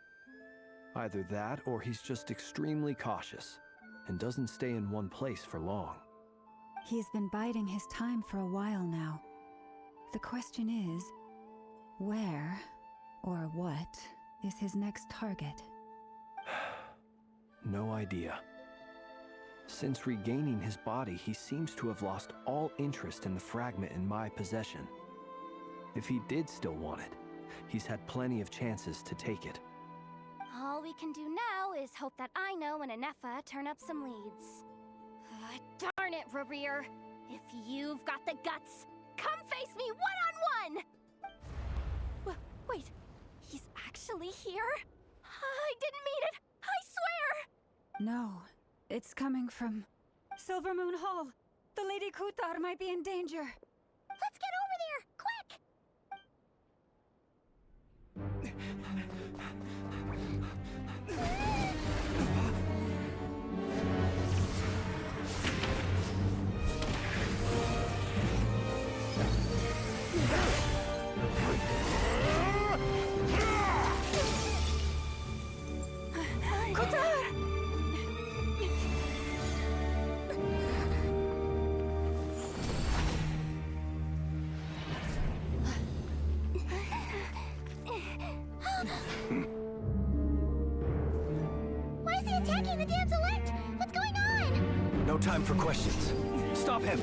Either that or he's just extremely cautious and doesn't stay in one place for long.
He's been biding his time for a while now. The question is, where or what is his next target?
No idea. Since regaining his body, he seems to have lost all interest in the fragment in my possession. If he did still want it, he's had plenty of chances to take it.
All we can do now is hope that Aino and Anefa turn up some leads. Darn it, Rarir! If you've got the guts, come face me one-on-one! Wait, he's actually here? I didn't mean it! I swear!
No, it's coming from Silver Moon Hall. The Lady Kutar might be in danger.
Let's get over there, quick!
time for questions. Stop him!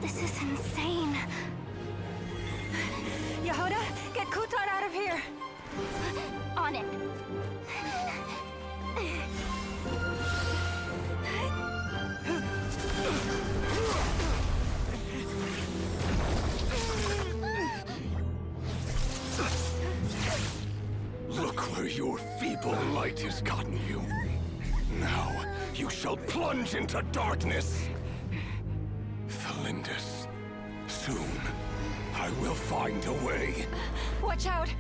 This is insane.
Yehuda, get Kutar out of here!
On it.
Look where your feeble light has gotten you. Now, you shall plunge into darkness. Thalindus, soon, I will find a way.
Watch out!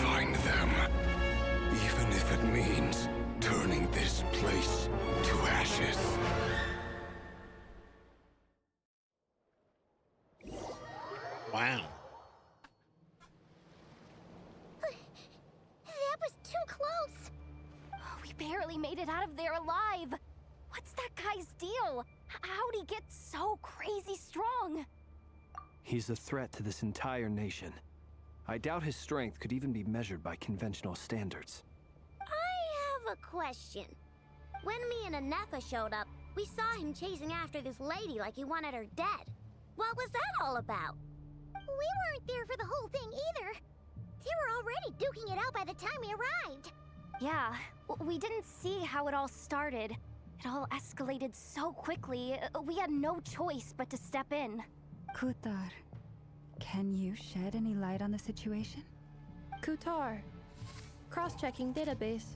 Find them. Even if it means turning this place to ashes.
Wow.
That was too close. We barely made it out of there alive. What's that guy's deal? How'd he get so crazy strong?
He's a threat to this entire nation. I doubt his strength could even be measured by conventional standards.
I have a question. When me and Anefa showed up, we saw him chasing after this lady like he wanted her dead. What was that all about?
We weren't there for the whole thing either. They were already duking it out by the time we arrived.
Yeah, we didn't see how it all started. It all escalated so quickly, we had no choice but to step in.
Kutar, can you shed any light on the situation?
Kutar. Cross-checking database.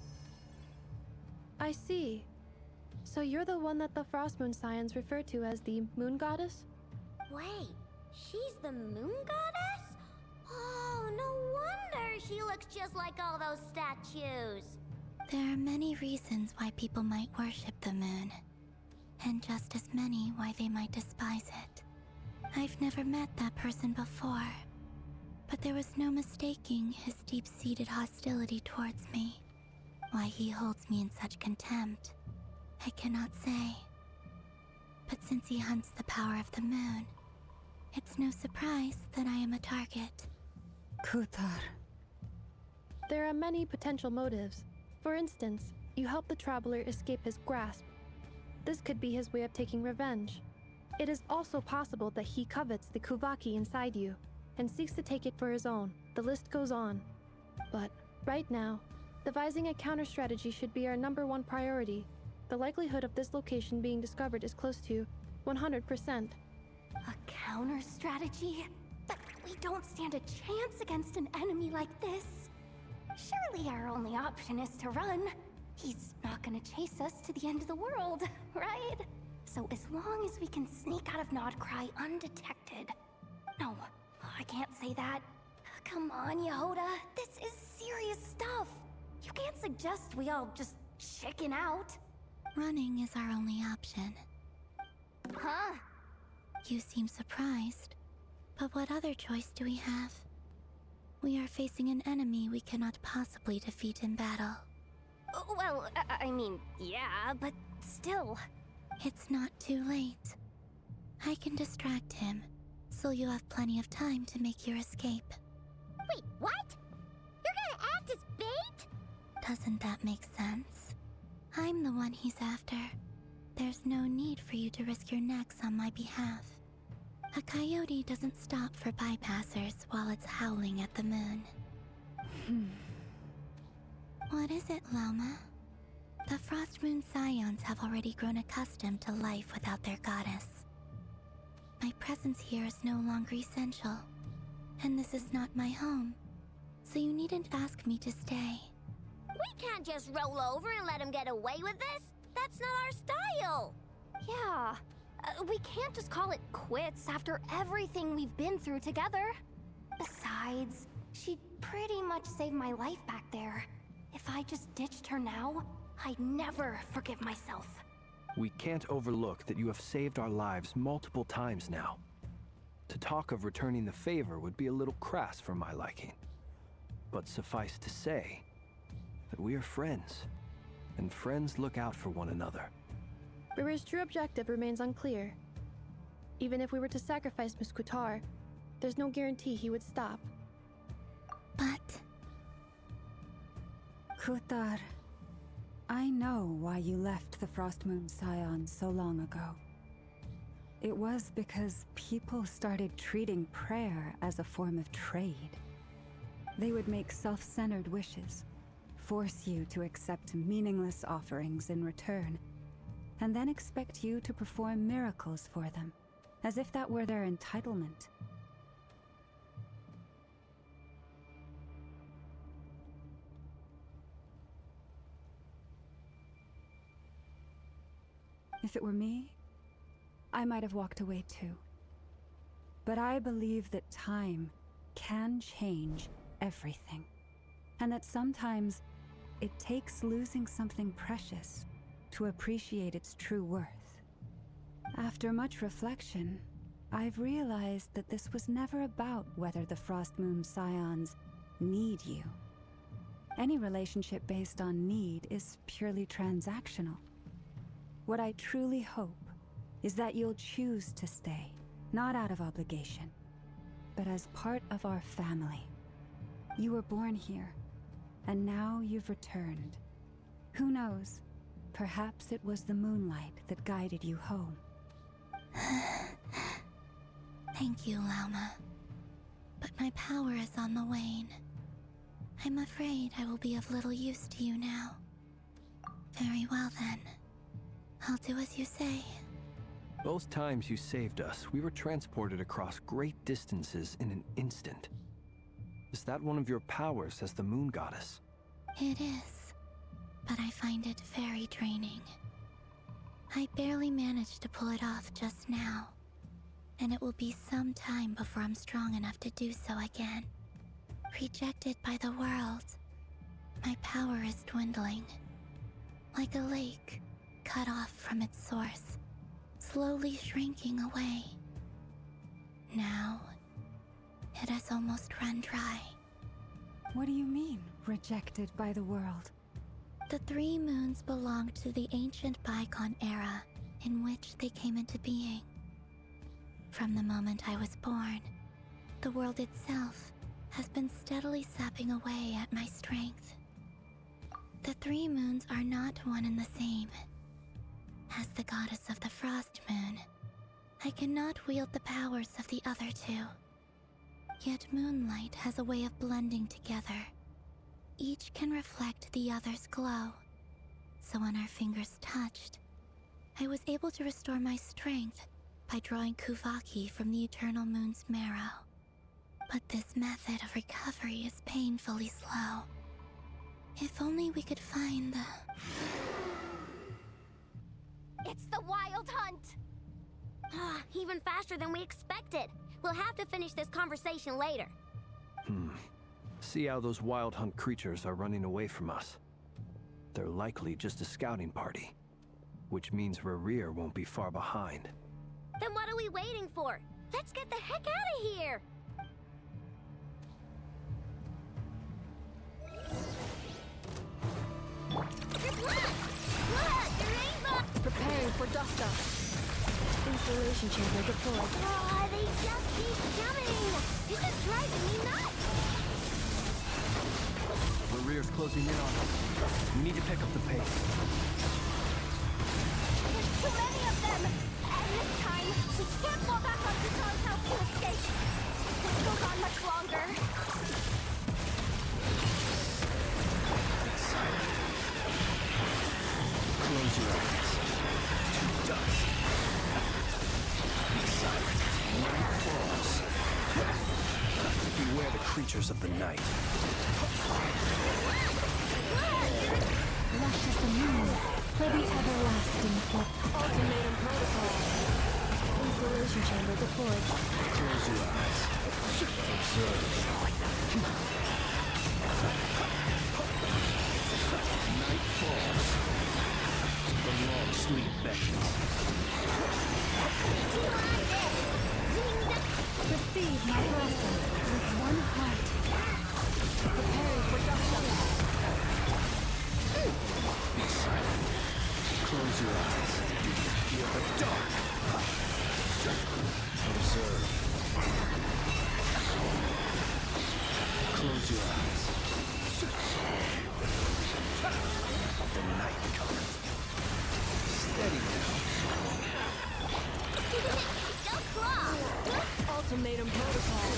I see. So you're the one that the Frost Moon Scions refer to as the Moon Goddess?
Wait, she's the moon goddess? Oh, no wonder she looks just like all those statues.
There are many reasons why people might worship the moon, and just as many why they might despise it. I've never met that person before, but there was no mistaking his deep-seated hostility towards me. Why he holds me in such contempt, I cannot say. But since he hunts the power of the moon, it's no surprise that I am a target.
Kutar.
There are many potential motives. For instance, you help the Traveler escape his grasp. This could be his way of taking revenge. It is also possible that he covets the Kuvaki inside you, and seeks to take it for his own. The list goes on. But, right now, devising a counter-strategy should be our #1 priority. The likelihood of this location being discovered is close to 100%.
A counter-strategy? But we don't stand a chance against an enemy like this. Surely our only option is to run. He's not gonna chase us to the end of the world, right? So as long as we can sneak out of Krai undetected... No, I can't say that. Come on, Yehuda. This is serious stuff. You can't suggest we all just chicken out.
Running is our only option.
Huh?
You seem surprised. But what other choice do we have? We are facing an enemy we cannot possibly defeat in battle.
Well, I mean, yeah, but still.
It's not too late. I can distract him, So you have plenty of time to make your escape. Wait, what? You're gonna act as bait? Doesn't that make sense? I'm the one he's after. There's no need for you to risk your necks on my behalf. A coyote doesn't stop for bypassers while it's howling at the moon. What is it, Loma? The Frost Moon Scions have already grown accustomed to life without their goddess. My presence here is no longer essential, and this is not my home, so you needn't ask me to stay.
We can't just roll over and let him get away with this. That's not our style.
Yeah, we can't just call it quits after everything we've been through together. Besides, she pretty much saved my life back there. If I just ditched her now, I'd never forgive myself.
We can't overlook that you have saved our lives multiple times now. To talk of returning the favor would be a little crass for my liking. But suffice to say that we are friends, and friends look out for one another.
River's true objective remains unclear. Even if we were to sacrifice Miss Kutar, there's no guarantee he would stop.
But...
Kutar, I know why you left the Frost Moon Scions so long ago. It was because people started treating prayer as a form of trade. They would make self-centered wishes, force you to accept meaningless offerings in return, and then expect you to perform miracles for them, as if that were their entitlement. If it were me, I might have walked away too. But I believe that time can change everything, and that sometimes it takes losing something precious to appreciate its true worth. After much reflection, I've realized that this was never about whether the Frost Moon Scions need you. Any relationship based on need is purely transactional. What I truly hope is that you'll choose to stay, not out of obligation, but as part of our family. You were born here, and now you've returned. Who knows? Perhaps it was the moonlight that guided you home.
Thank you, Lauma. But my power is on the wane. I'm afraid I will be of little use to you now. Very well then. I'll do as you say.
Both times you saved us, we were transported across great distances in an instant. Is that one of your powers as the Moon Goddess?
It is, but I find it very draining. I barely managed to pull it off just now, and it will be some time before I'm strong enough to do so again. Rejected by the world, my power is dwindling. Like a lake cut off from its source, slowly shrinking away. Now, it has almost run dry.
What do you mean, rejected by the world?
The three moons belonged to the ancient bygone era in which they came into being. From the moment I was born, the world itself has been steadily sapping away at my strength. The three moons are not one and the same. As the goddess of the Frost Moon, I cannot wield the powers of the other two. Yet moonlight has a way of blending together. Each can reflect the other's glow. So when our fingers touched, I was able to restore my strength by drawing Kuvaki from the eternal moon's marrow. But this method of recovery is painfully slow. If only we could find the...
It's the Wild Hunt! Even faster than we expected. We'll have to finish this conversation later.
See how those Wild Hunt creatures are running away from us. They're likely just a scouting party, which means Rerir won't be far behind.
Then what are we waiting for? Let's get the heck out of here! Good luck! Look, the rainbow!
Preparing for dust up. Installation chamber deployed.
They just keep
closing in on us. We need to pick up the pace.
There's too many of them! And this time, we can't fall back on Kutar's house to escape. If this goes on much longer.
Close your eyes. To dust. Be silent. Night falls. Beware the creatures of the night.
Lush as the moon, for the everlasting flip.
Ultimatum protocol. Installation chamber deployed.
Close your eyes. Observe. Night falls. The long sleep beckons.
Receive my blessing with one heart.
Preparing for duction.
Be silent. Close your eyes. Feel the dark. Observe. Close your eyes. The night cometh. Steady now.
Go claw!
Ultimatum protocol.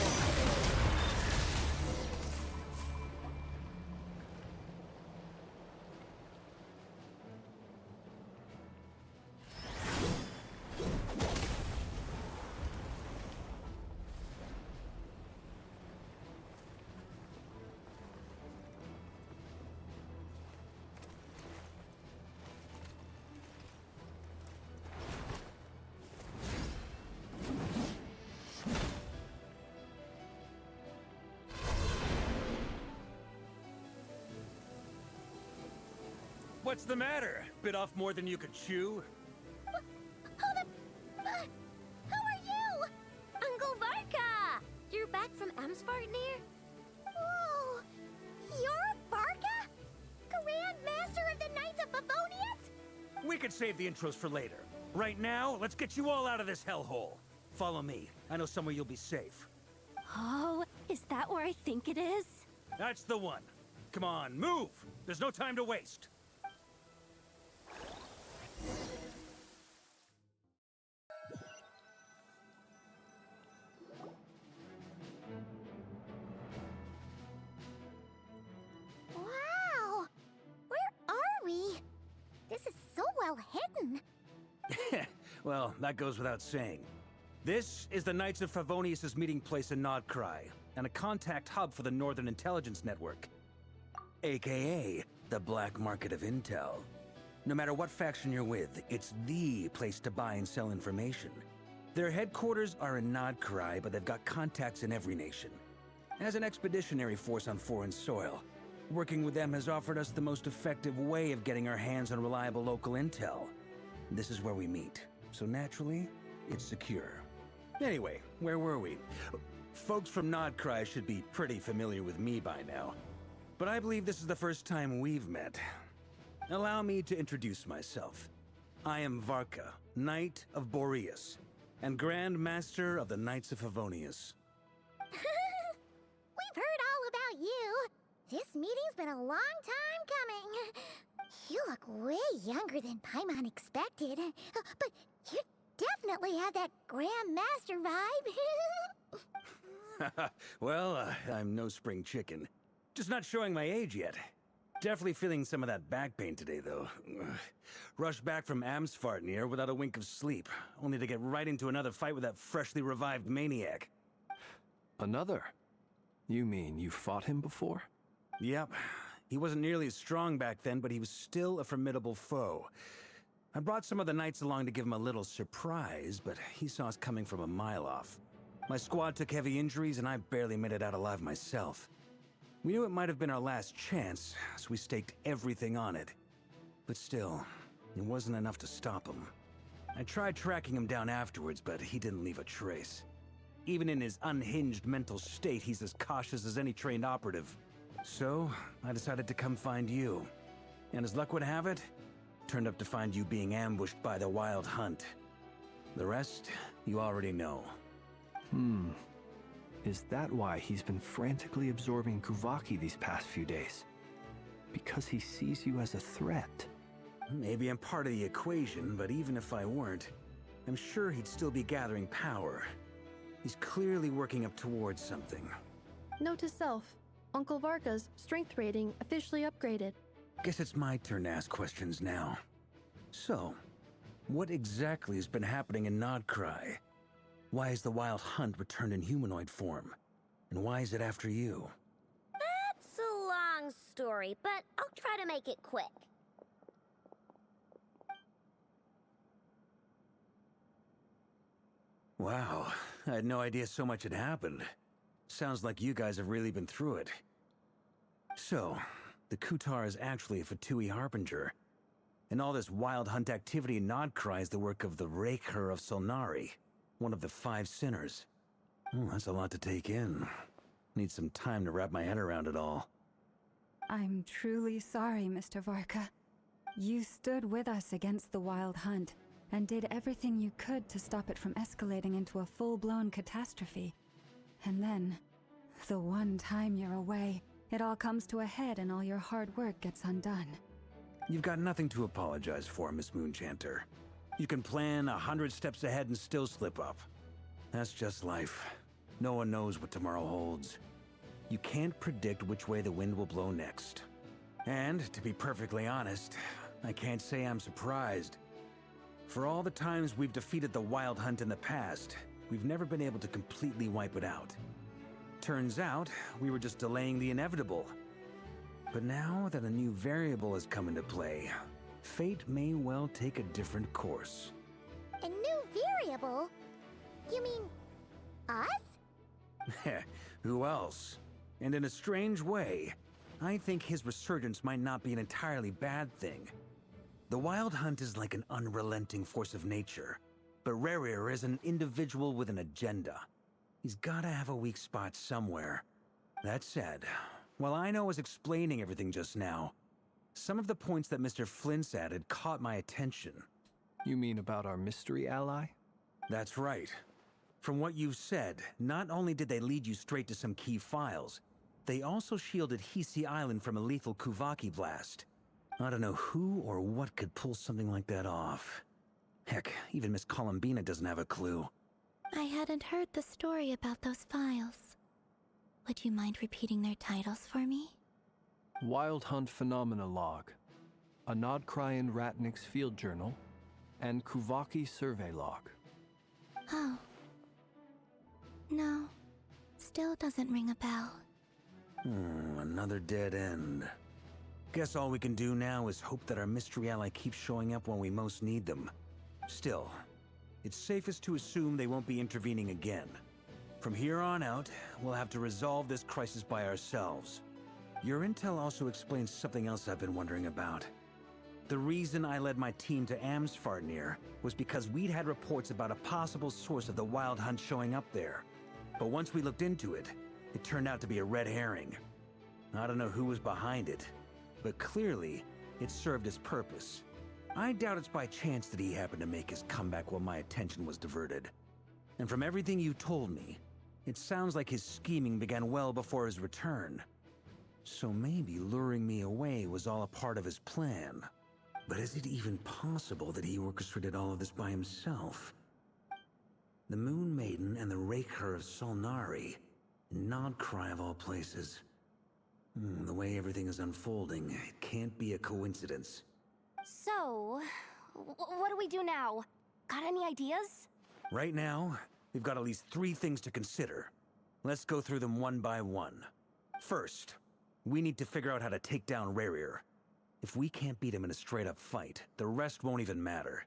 What's the matter? Bit off more than you could chew?
Hold up! Who are you? Uncle Varka! You're back from Amsvartnir? Whoa! You're a Varka? Grand Master of the Knights of Favonius?
We could save the intros for later. Right now, let's get you all out of this hellhole. Follow me. I know somewhere you'll be safe.
Oh, is that where I think it is?
That's the one. Come on, move! There's no time to waste.
Wow! Where are we? This is so well hidden.
Well, that goes without saying. This is the Knights of Favonius' meeting place in Krai, and a contact hub for the Northern Intelligence Network. AKA, the black market of intel. No matter what faction you're with, it's the place to buy and sell information. Their headquarters are in Krai, but they've got contacts in every nation. As an expeditionary force on foreign soil, working with them has offered us the most effective way of getting our hands on reliable local intel. This is where we meet, so naturally, it's secure. Anyway, where were we? Folks from Krai should be pretty familiar with me by now, but I believe this is the first time we've met. Allow me to introduce myself. I am Varka, Knight of Boreas, and Grand Master of the Knights of Favonius.
We've heard all about you. This meeting's been a long time coming. You look way younger than Paimon expected. But you definitely have that Grand Master vibe.
Well, I'm no spring chicken. Just not showing my age yet. Definitely feeling some of that back pain today, though. Rushed back from Amsvartnir without a wink of sleep, only to get right into another fight with that freshly revived maniac.
Another? You mean you fought him before?
Yep. He wasn't nearly as strong back then, but he was still a formidable foe. I brought some of the knights along to give him a little surprise, but he saw us coming from a mile off. My squad took heavy injuries, and I barely made it out alive myself. We knew it might have been our last chance, so we staked everything on it. But still, it wasn't enough to stop him. I tried tracking him down afterwards, but he didn't leave a trace. Even in his unhinged mental state, he's as cautious as any trained operative. So, I decided to come find you. And as luck would have it, turned up to find you being ambushed by the Wild Hunt. The rest, you already know.
Is that why he's been frantically absorbing Kuvaki these past few days? Because he sees you as a threat.
Maybe I'm part of the equation, but even if I weren't, I'm sure he'd still be gathering power. He's clearly working up towards something.
Note to self, Uncle Varka's strength rating officially upgraded.
Guess it's my turn to ask questions now. So, what exactly has been happening in Nodkrai? Why has the Wild Hunt returned in humanoid form? And why is it after you?
That's a long story, but I'll try to make it quick.
Wow, I had no idea so much had happened. Sounds like you guys have really been through it. So, the Kutar is actually a Fatui Harbinger. And all this Wild Hunt activity in Nodkrai is the work of the Raker of Solnari, one of the 5 sinners. That's a lot to take in. Need some time to wrap my head around it all.
I'm truly sorry, Mr. Varka. You stood with us against the Wild Hunt, and did everything you could to stop it from escalating into a full-blown catastrophe. And then, the one time you're away, it all comes to a head and all your hard work gets undone.
You've got nothing to apologize for, Miss Moonchanter. You can plan 100 steps ahead and still slip up. That's just life. No one knows what tomorrow holds. You can't predict which way the wind will blow next. And, to be perfectly honest, I can't say I'm surprised. For all the times we've defeated the Wild Hunt in the past, we've never been able to completely wipe it out. Turns out, we were just delaying the inevitable. But now that a new variable has come into play, fate may well take a different course.
A new variable? You mean us?
Who else? And in a strange way, I think his resurgence might not be an entirely bad thing. The Wild Hunt is like an unrelenting force of nature, but Rerir is an individual with an agenda. He's gotta have a weak spot somewhere. That said, while I was explaining everything just now, some of the points that Mr. Flint's added caught my attention.
You mean about our mystery ally?
That's right. From what you've said, not only did they lead you straight to some key files, they also shielded Hisi Island from a lethal Kuvaki blast. I don't know who or what could pull something like that off. Heck, even Miss Columbina doesn't have a clue.
I hadn't heard the story about those files. Would you mind repeating their titles for me?
Wild Hunt Phenomena Log, a Nodkrayan Ratnik's Field Journal, and Kuvaki Survey Log.
Oh. No. Still doesn't ring a bell.
Another dead end. Guess all we can do now is hope that our mystery ally keeps showing up when we most need them. Still, it's safest to assume they won't be intervening again. From here on out, we'll have to resolve this crisis by ourselves. Your intel also explains something else I've been wondering about. The reason I led my team to Amsfarnir was because we'd had reports about a possible source of the Wild Hunt showing up there. But once we looked into it, it turned out to be a red herring. I don't know who was behind it, but clearly, it served its purpose. I doubt it's by chance that he happened to make his comeback while my attention was diverted. And from everything you told me, it sounds like his scheming began well before his return. So maybe luring me away was all a part of his plan. But is it even possible that he orchestrated all of this by himself? The Moon Maiden and the Raker of Solnari, in Nodkrai of all places. The way everything is unfolding, it can't be a coincidence.
So, what do we do now? Got any ideas?
Right now, we've got at least 3 things to consider. Let's go through them one by one. First, we need to figure out how to take down Rerir. If we can't beat him in a straight-up fight, the rest won't even matter.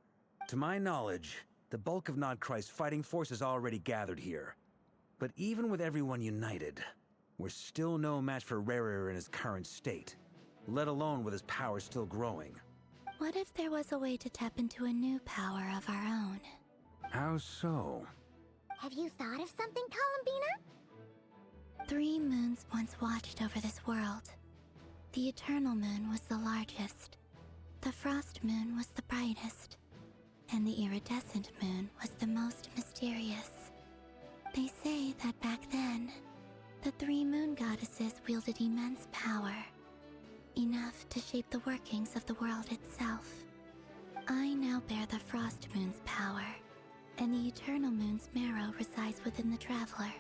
To my knowledge, the bulk of Nodkrai's fighting force is already gathered here. But even with everyone united, we're still no match for Rerir in his current state, let alone with his power still growing.
What if there was a way to tap into a new power of our own?
How so?
Have you thought of something, Columbina?
3 moons once watched over this world. The Eternal Moon was the largest. The Frost Moon was the brightest. And the Iridescent Moon was the most mysterious. They say that back then, the 3 moon goddesses wielded immense power.
enough to shape the workings of the world itself. I now bear the Frost Moon's power, and the Eternal Moon's marrow resides within the Traveler.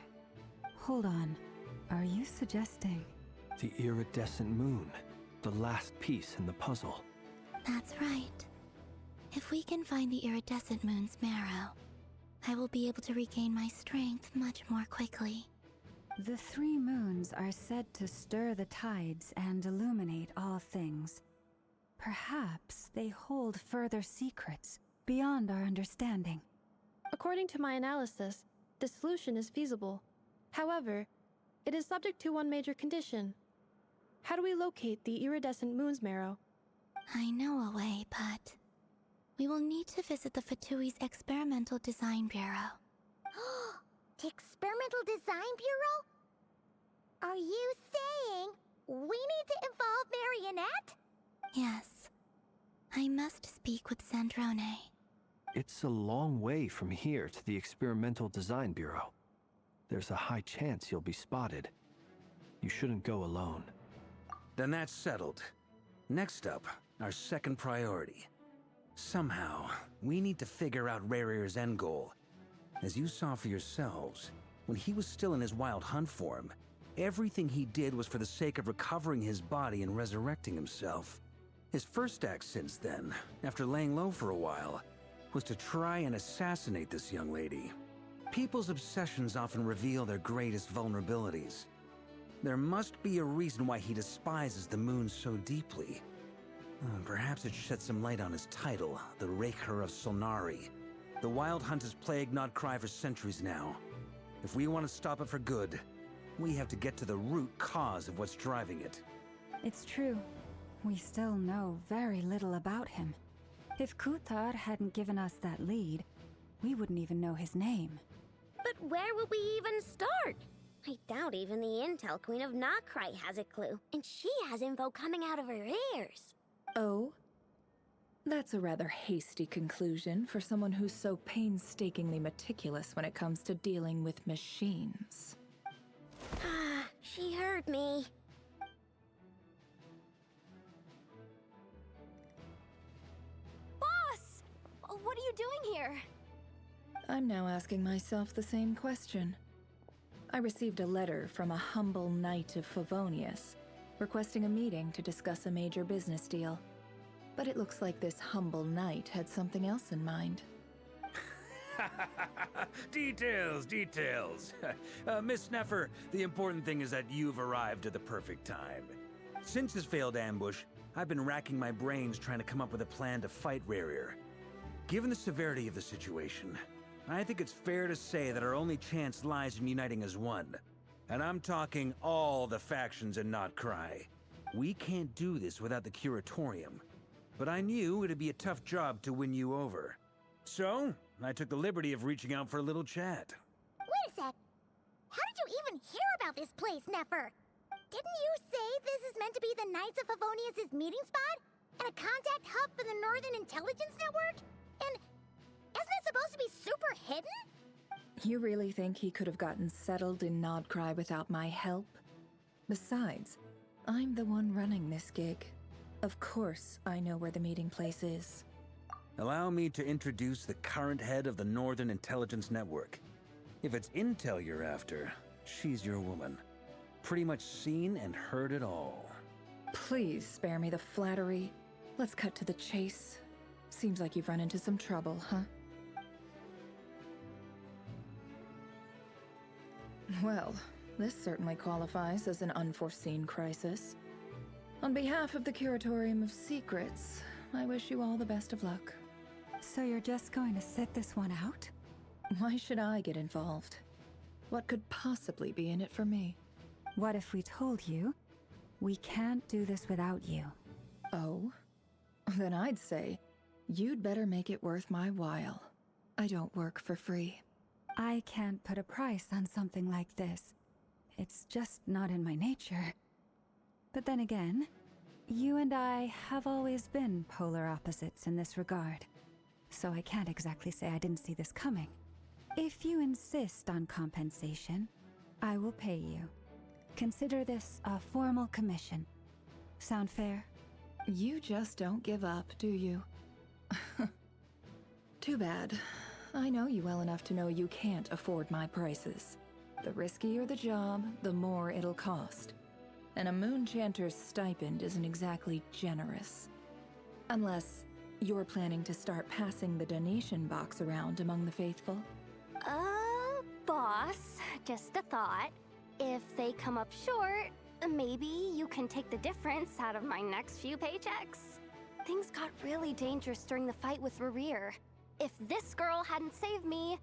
Hold on. Are you suggesting...
The iridescent moon, the last piece in the puzzle.
That's right. If we can find the iridescent moon's marrow, I will be able to regain my strength much more quickly.
The 3 moons are said to stir the tides and illuminate all things. Perhaps they hold further secrets beyond our understanding.
According to my analysis, the solution is feasible. However, it is subject to one major condition. How do we locate the iridescent moon's marrow?
I know a way, but we will need to visit the Fatui's Experimental Design Bureau. The Experimental Design Bureau? Are you saying we need to involve Marionette? Yes. I must speak with Sandrone.
It's a long way from here to the Experimental Design Bureau. There's a high chance you'll be spotted. You shouldn't go alone.
Then that's settled. Next up, our second priority. Somehow, we need to figure out Rarir's end goal. As you saw for yourselves, when he was still in his wild hunt form, everything he did was for the sake of recovering his body and resurrecting himself. His first act since then, after laying low for a while, was to try and assassinate this young lady. People's obsessions often reveal their greatest vulnerabilities. There must be a reason why he despises the moon so deeply. Perhaps it sheds some light on his title, the Raker of Solnari. The Wild Hunt has plagued Krai for centuries now. If we want to stop it for good, we have to get to the root cause of what's driving it.
It's true. We still know very little about him. If Kuthar hadn't given us that lead, we wouldn't even know his name.
But where would we even start? I doubt even the Intel Queen of Krai has a clue, and she has info coming out of her ears.
Oh? That's a rather hasty conclusion for someone who's so painstakingly meticulous when it comes to dealing with machines.
Ah, she heard me.
Boss! What are you doing here?
I'm now asking myself the same question. I received a letter from a humble knight of Favonius, requesting a meeting to discuss a major business deal. But it looks like this humble knight had something else in mind.
Details, details. Miss Sneffer, the important thing is that you've arrived at the perfect time. Since his failed ambush, I've been racking my brains trying to come up with a plan to fight Rarir. Given the severity of the situation, I think it's fair to say that our only chance lies in uniting as one. And I'm talking all the factions in Krai. We can't do this without the Curatorium. But I knew it'd be a tough job to win you over. So, I took the liberty of reaching out for a little chat.
Wait a sec. How did you even hear about this place, Nefer? Didn't you say this is meant to be the Knights of Favonius' meeting spot? And a contact hub for the Northern Intelligence Network? And isn't it supposed to be super hidden?
You really think he could have gotten settled in Krai without my help? Besides, I'm the one running this gig. Of course I know where the meeting place is.
Allow me to introduce the current head of the Northern Intelligence Network. If it's intel you're after, she's your woman. Pretty much seen and heard it all.
Please spare me the flattery. Let's cut to the chase. Seems like you've run into some trouble, huh? Well, this certainly qualifies as an unforeseen crisis. On behalf of the Curatorium of Secrets, I wish you all the best of luck.
So you're just going to sit this one out?
Why should I get involved? What could possibly be in it for me?
What if we told you we can't do this without you?
Oh? Then I'd say you'd better make it worth my while. I don't work for free.
I can't put a price on something like this. It's just not in my nature. But then again, you and I have always been polar opposites in this regard. So I can't exactly say I didn't see this coming. If you insist on compensation, I will pay you. Consider this a formal commission. Sound fair?
You just don't give up, do you? Too bad. I know you well enough to know you can't afford my prices. The riskier the job, the more it'll cost. And a Moonchanter's stipend isn't exactly generous. Unless you're planning to start passing the donation box around among the faithful.
Boss, just a thought. If they come up short, maybe you can take the difference out of my next few paychecks. Things got really dangerous during the fight with Rerir. If this girl hadn't saved me,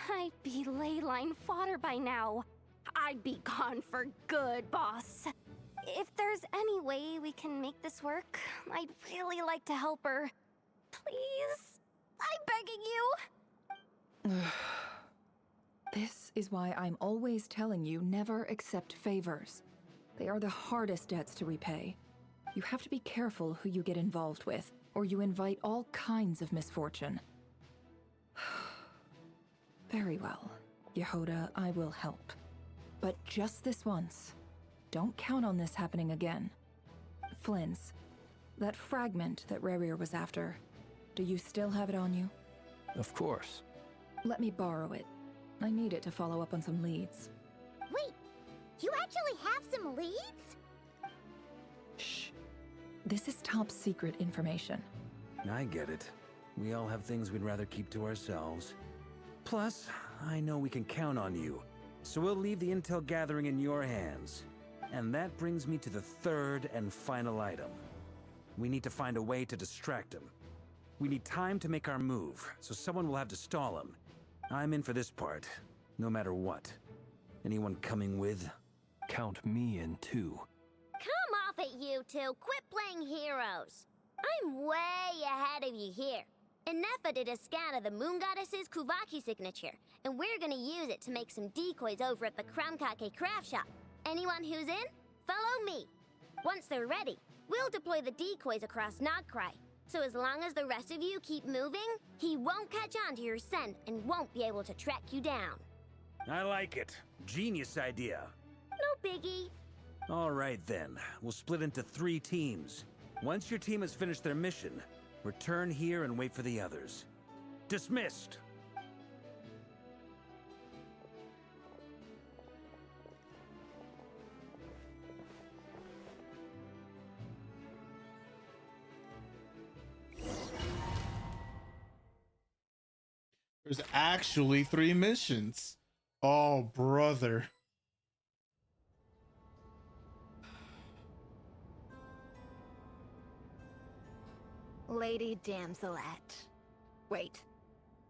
I'd be ley line fodder by now. I'd be gone for good, boss. If there's any way we can make this work, I'd really like to help her. Please? I'm begging you.
This is why I'm always telling you never accept favors. They are the hardest debts to repay. You have to be careful who you get involved with, or you invite all kinds of misfortune. Very well, Yehoda, I will help. But just this once. Don't count on this happening again. Flynn's, that fragment that Rerir was after, do you still have it on you?
Of course.
Let me borrow it. I need it to follow up on some leads.
Wait, you actually have some leads?
Shh. This is top secret information.
I get it. We all have things we'd rather keep to ourselves. Plus, I know we can count on you, so we'll leave the intel gathering in your hands. And that brings me to the third and final item. We need to find a way to distract him. We need time to make our move, so someone will have to stall him. I'm in for this part, no matter what. Anyone coming with?
Count me in too.
Come off it, you two. Quit playing heroes. I'm way ahead of you here. Nefa did a scan of the Moon Goddess's Kuvaki signature, and we're gonna use it to make some decoys over at the Kramkake craft shop. Anyone who's in, follow me. Once they're ready, we'll deploy the decoys across Krai. So as long as the rest of you keep moving, he won't catch on to your scent and won't be able to track you down.
I like it. Genius idea.
No biggie.
All right then, we'll split into 3 teams. Once your team has finished their mission, return here and wait for the others. Dismissed!
There's actually 3 missions. Oh, brother.
Lady Damselette. Wait.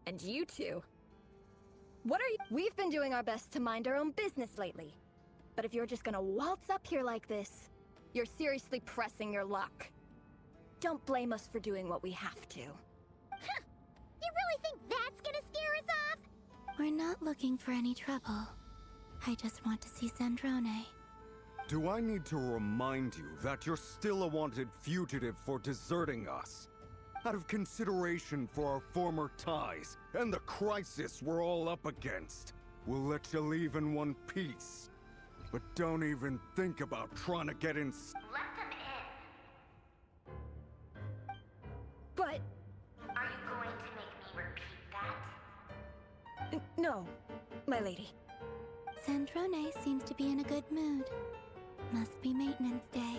And you two? What are you— We've been doing our best to mind our own business lately. But if you're just gonna waltz up here like this, you're seriously pressing your luck. Don't blame us for doing what we have to.
Huh! You really think that's gonna scare us off?
We're not looking for any trouble. I just want to see Sandrone.
Do I need to remind you that you're still a wanted fugitive for deserting us? Out of consideration for our former ties and the crisis we're all up against, we'll let you leave in one piece. But don't even think about trying to get in.
Let them in.
But...
Are you going to make me repeat that?
No, my lady.
Sandrone seems to be in a good mood. Must be maintenance day.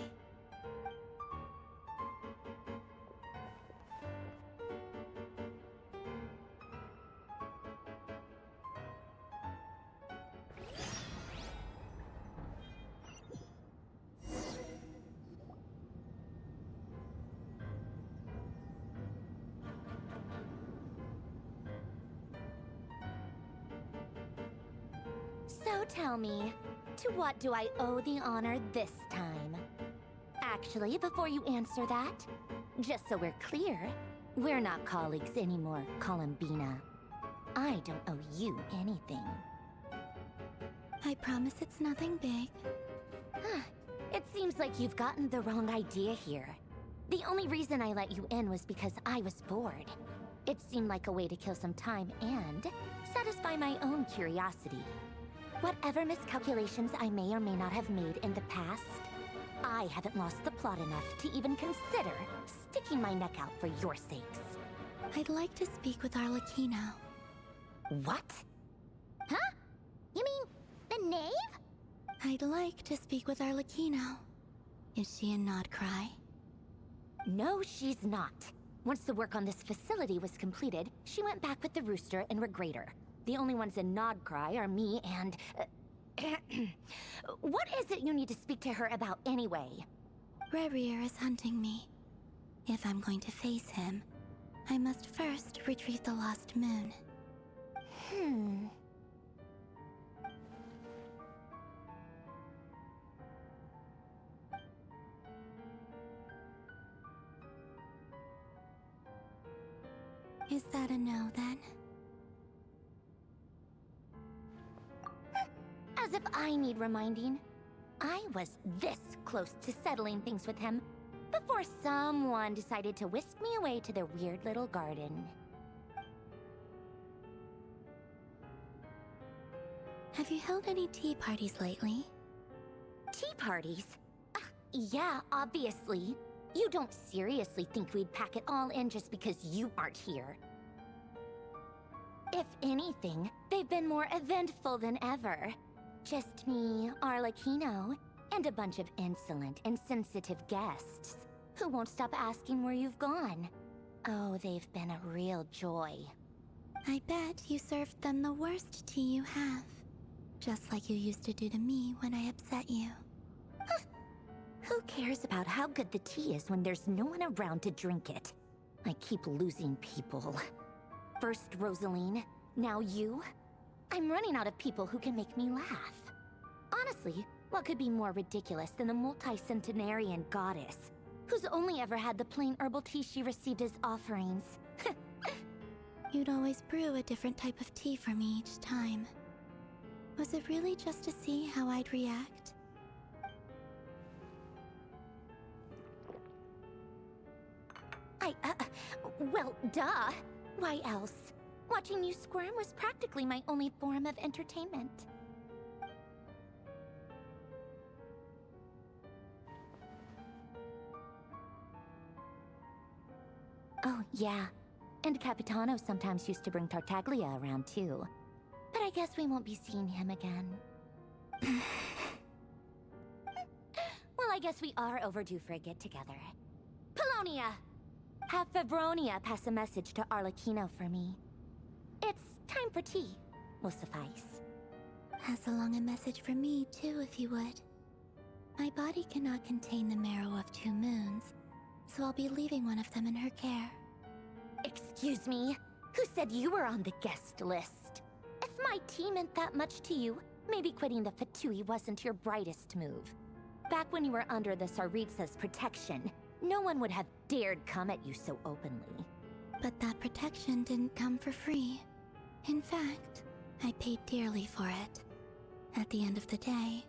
So tell me, to what do I owe the honor this time? Actually, before you answer that, just so we're clear, we're not colleagues anymore, Columbina. I don't owe you anything.
I promise it's nothing big.
It seems like you've gotten the wrong idea here. The only reason I let you in was because I was bored. It seemed like a way to kill some time and satisfy my own curiosity. Whatever miscalculations I may or may not have made in the past,
I haven't lost the plot enough to even consider sticking my neck out for your sakes.
I'd like to speak with Arlecchino.
What? Huh? You mean the knave?
I'd like to speak with Arlecchino. Is she in Nodcry?
No, she's not. Once the work on this facility was completed, she went back with the Rooster and Regrator. The only ones in Nodcry are me and... What is it you need to speak to her about anyway?
Rerir is hunting me. If I'm going to face him, I must first retrieve the lost moon. Is that a no, then?
As if I need reminding. I was this close to settling things with him before someone decided to whisk me away to their weird little garden.
Have you held any tea parties lately?
Tea parties? Yeah, obviously. You don't seriously think we'd pack it all in just because you aren't here. If anything, they've been more eventful than ever. Just me, Arlecchino, and a bunch of insolent, insensitive guests who won't stop asking where you've gone. Oh, they've been a real joy.
I bet you served them the worst tea you have. Just like you used to do to me when I upset you.
Who cares about how good the tea is when there's no one around to drink it? I keep losing people. First Rosaline, now you. I'm running out of people who can make me laugh. Honestly, what could be more ridiculous than a multi-centenarian goddess who's only ever had the plain herbal tea she received as offerings?
You'd always brew a different type of tea for me each time. Was it really just to see how I'd react?
Well, duh. Why else? Watching you squirm was practically my only form of entertainment. Oh, yeah. And Capitano sometimes used to bring Tartaglia around, too. But I guess we won't be seeing him again. Well, I guess we are overdue for a get-together. Polonia! Have Favronia pass a message to Arlecchino for me. It's time for tea. Will suffice.
Pass along a message for me, too, if you would. My body cannot contain the marrow of 2 moons, so I'll be leaving one of them in her care.
Excuse me? Who said you were on the guest list? If my tea meant that much to you, maybe quitting the Fatui wasn't your brightest move. Back when you were under the Tsaritsa's protection, no one would have dared come at you so openly.
But that protection didn't come for free. In fact, I paid dearly for it. At the end of the day,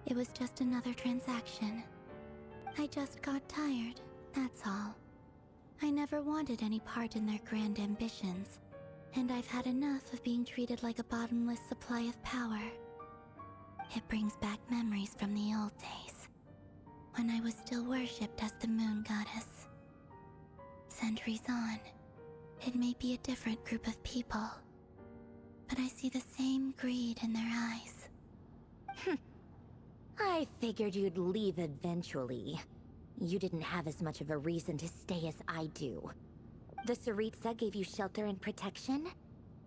it was just another transaction. I just got tired, that's all. I never wanted any part in their grand ambitions, and I've had enough of being treated like a bottomless supply of power. It brings back memories from the old days, when I was still worshipped as the moon goddess. Centuries on, it may be a different group of people, but I see the same greed in their eyes.
I figured you'd leave eventually. You didn't have as much of a reason to stay as I do. The Tsaritsa gave you shelter and protection,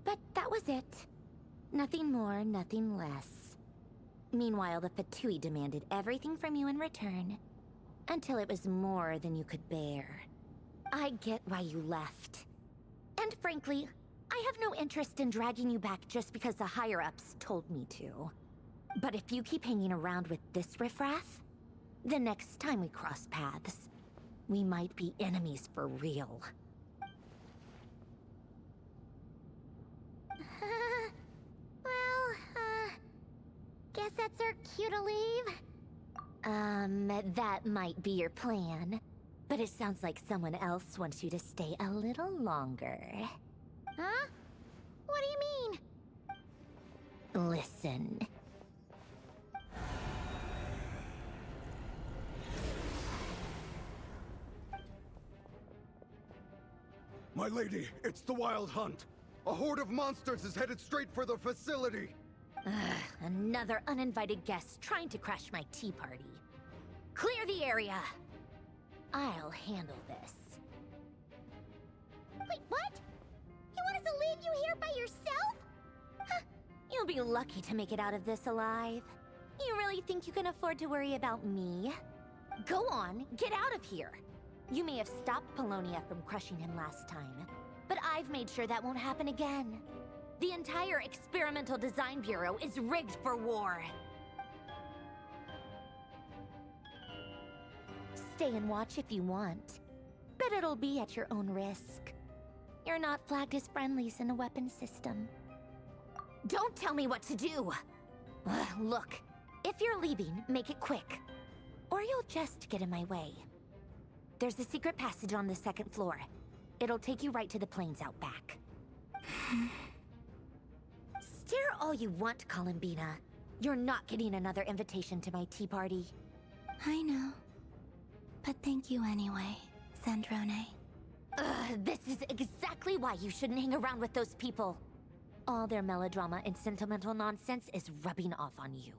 but that was it. Nothing more, nothing less. Meanwhile, the Fatui demanded everything from you in return, until it was more than you could bear. I get why you left. And frankly, I have no interest in dragging you back just because the higher-ups told me to. But if you keep hanging around with this riffraff, the next time we cross paths, we might be enemies for real.
Guess that's our cue to leave?
That might be your plan. But it sounds like someone else wants you to stay a little longer.
Huh? What do you mean?
Listen.
My lady, it's the Wild Hunt. A horde of monsters is headed straight for the facility.
Another uninvited guest trying to crash my tea party. Clear the area. I'll handle this.
Wait, what? You want us to leave you here by yourself?
Huh. You'll be lucky to make it out of this alive. You really think you can afford to worry about me? Go on, get out of here. You may have stopped Polonia from crushing him last time, but I've made sure that won't happen again. The entire Experimental Design Bureau is rigged for war. Stay and watch if you want, but it'll be at your own risk. You're not flagged as friendlies in the weapons system. Don't tell me what to do! Look, if you're leaving, make it quick. Or you'll just get in my way. There's a secret passage on the second floor. It'll take you right to the plains out back. Stare all you want, Columbina. You're not getting another invitation to my tea party.
I know. But thank you anyway, Sandrone.
This is exactly why you shouldn't hang around with those people. All their melodrama and sentimental nonsense is rubbing off on you.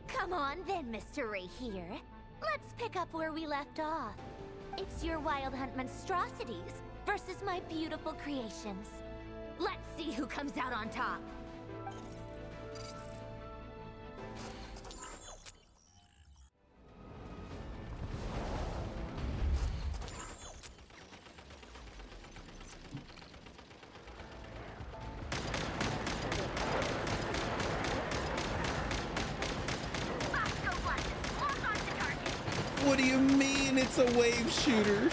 Come on then, Mr. Ray here. Let's pick up where we left off. It's your Wild Hunt monstrosities versus my beautiful creations. Let's see who comes out on top.
What do you mean it's a wave shooter?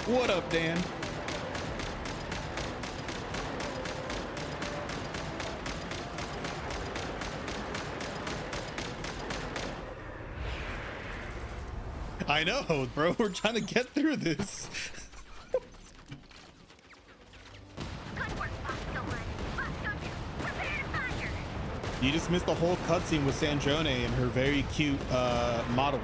What up, Dan? I know, bro. We're trying to get through this. You just missed the whole cutscene with Sandrone and her very cute model.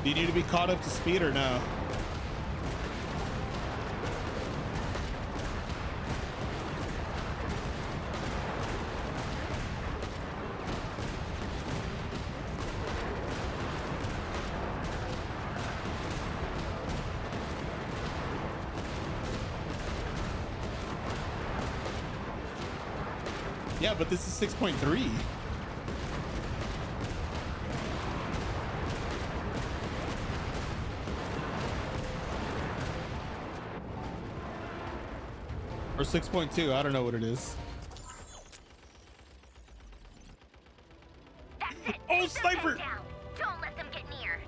Do you need to be caught up to speed or no? Yeah, but this is 6.3. Or 6.2, I don't know what it is.
That's it.
Oh, sniper!
Don't let them get near.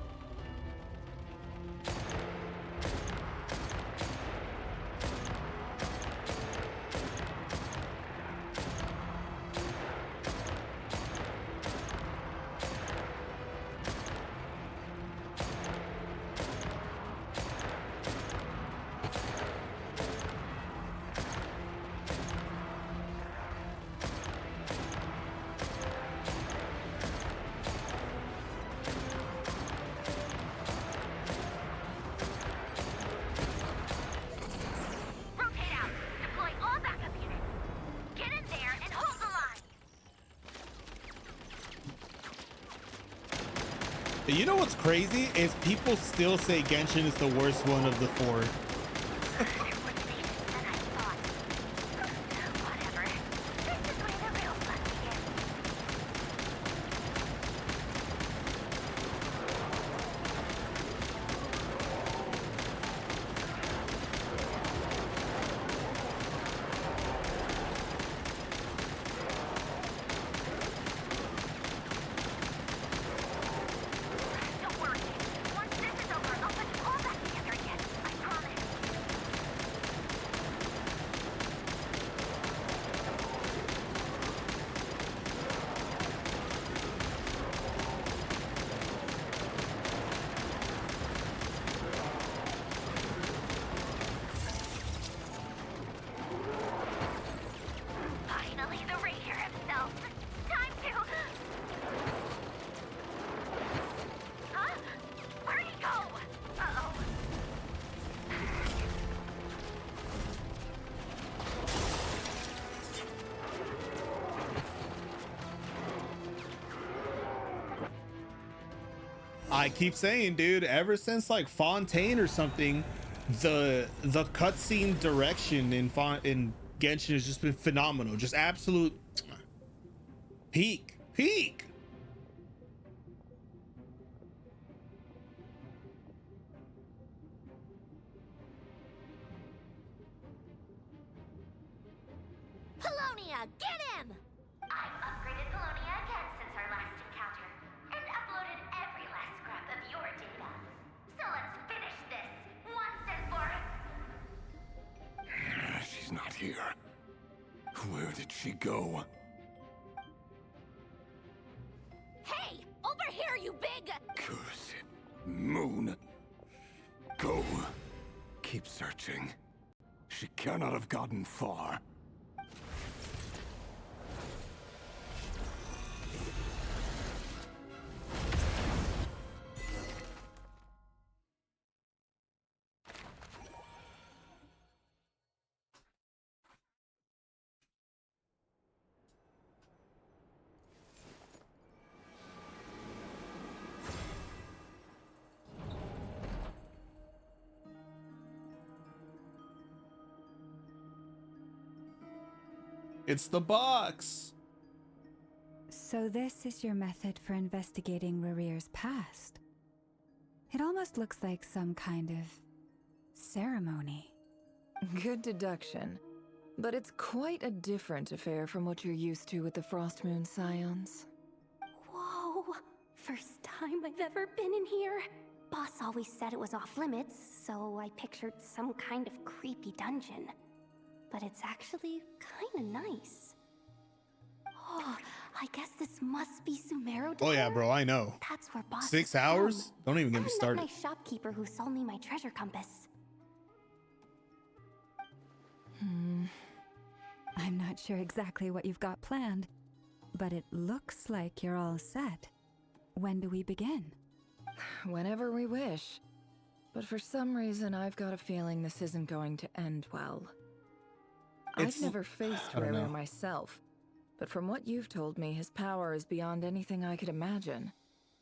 You know what's crazy is people still say Genshin is the worst one of the four. I keep saying, dude, ever since like Fontaine or something, the cutscene direction in Genshin has just been phenomenal. Just absolute peak.
Polonia, get him! I've upgraded Polonia again since our last encounter, and uploaded every last scrap of your data. So let's finish this once and for...
She's not here. Where did she go?
Hey! Over here, you big...
Curse it. Moon. Go. Keep searching. She cannot have gotten far.
It's the box.
So this is your method for investigating Rarir's past. It almost looks like some kind of ceremony.
Good deduction. But it's quite a different affair from what you're used to with the Frostmoon Scions.
Whoa! First time I've ever been in here. Boss always said it was off limits, so I pictured some kind of creepy dungeon. But it's actually kinda nice. Oh, I guess this must be Sumero.
Oh yeah, bro, I know.
That's where Boss
6
is
hours?
from.
Don't even get me
And
started.
that nice shopkeeper who sold me my treasure compass.
I'm not sure exactly what you've got planned, but it looks like you're all set. When do we begin?
Whenever we wish. But for some reason, I've got a feeling this isn't going to end well. I've never faced
I don't know.
Rarir myself, but from what you've told me, his power is beyond anything I could imagine.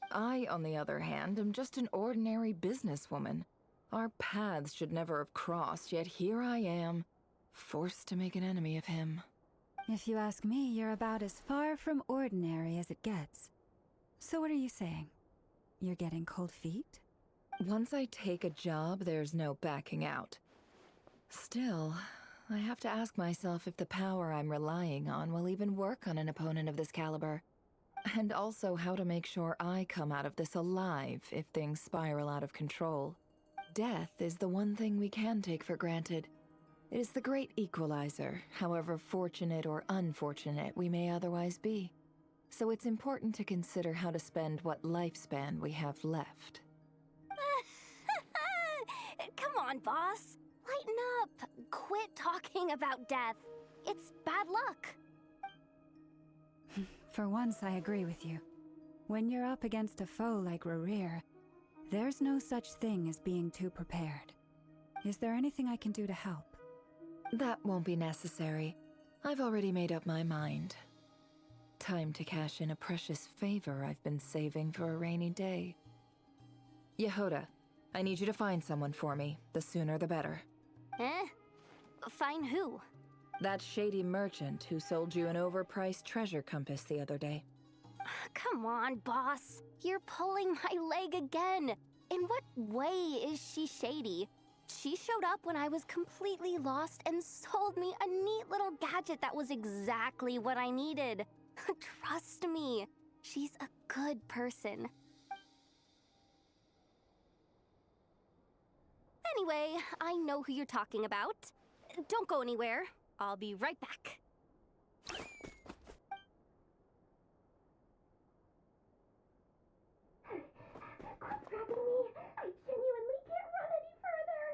I, on the other hand, am just an ordinary businesswoman. Our paths should never have crossed, yet here I am, forced to make an enemy of him.
If you ask me, you're about as far from ordinary as it gets. So what are you saying? You're getting cold feet?
Once I take a job, there's no backing out. Still, I have to ask myself if the power I'm relying on will even work on an opponent of this caliber. And also how to make sure I come out of this alive if things spiral out of control. Death is the one thing we can take for granted. It is the great equalizer, however fortunate or unfortunate we may otherwise be. So it's important to consider how to spend what lifespan we have left.
Come on, boss. Lighten up. Quit talking about death. It's bad luck.
For once, I agree with you. When you're up against a foe like Rarir, there's no such thing as being too prepared. Is there anything I can do to help?
That won't be necessary. I've already made up my mind. Time to cash in a precious favor I've been saving for a rainy day. Yehoda, I need you to find someone for me. The sooner the better.
Eh? Find who?
That shady merchant who sold you an overpriced treasure compass the other day.
Come on, boss. You're pulling my leg again. In what way is she shady? She showed up when I was completely lost and sold me a neat little gadget that was exactly what I needed. Trust me, she's a good person. Anyway, I know who you're talking about. Don't go anywhere. I'll be right back. Quit grabbing me. I genuinely can't run any further.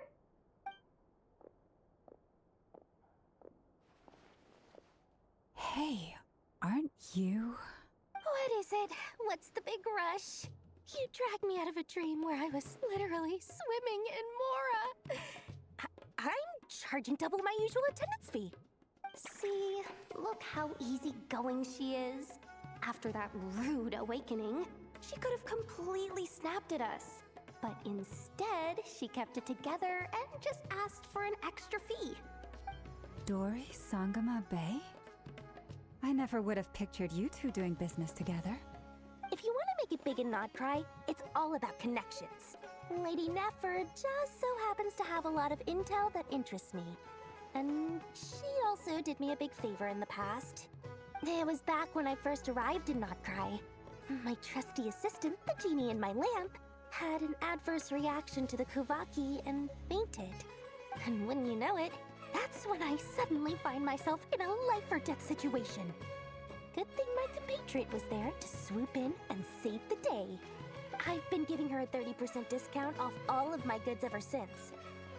Hey, aren't you?
What is it? What's the big rush? You dragged me out of a dream where I was literally swimming in Mora. I'm charging double my usual attendance fee. See, look how easygoing she is. After that rude awakening, She could have completely snapped at us. But instead, she kept it together and just asked for an extra fee.
Dori Sangama Bay? I never would have pictured you two doing business together.
If you want to make it big in Nodcry, it's all about connections. Lady Nefer just so happens to have a lot of intel that interests me. And she also did me a big favor in the past. It was back when I first arrived in Nodcry. My trusty assistant, the genie in my lamp, had an adverse reaction to the Kuvaki and fainted. And wouldn't you know it, that's when I suddenly find myself in a life-or-death situation. Good thing my compatriot was there to swoop in and save the day. I've been giving her a 30% discount off all of my goods ever since.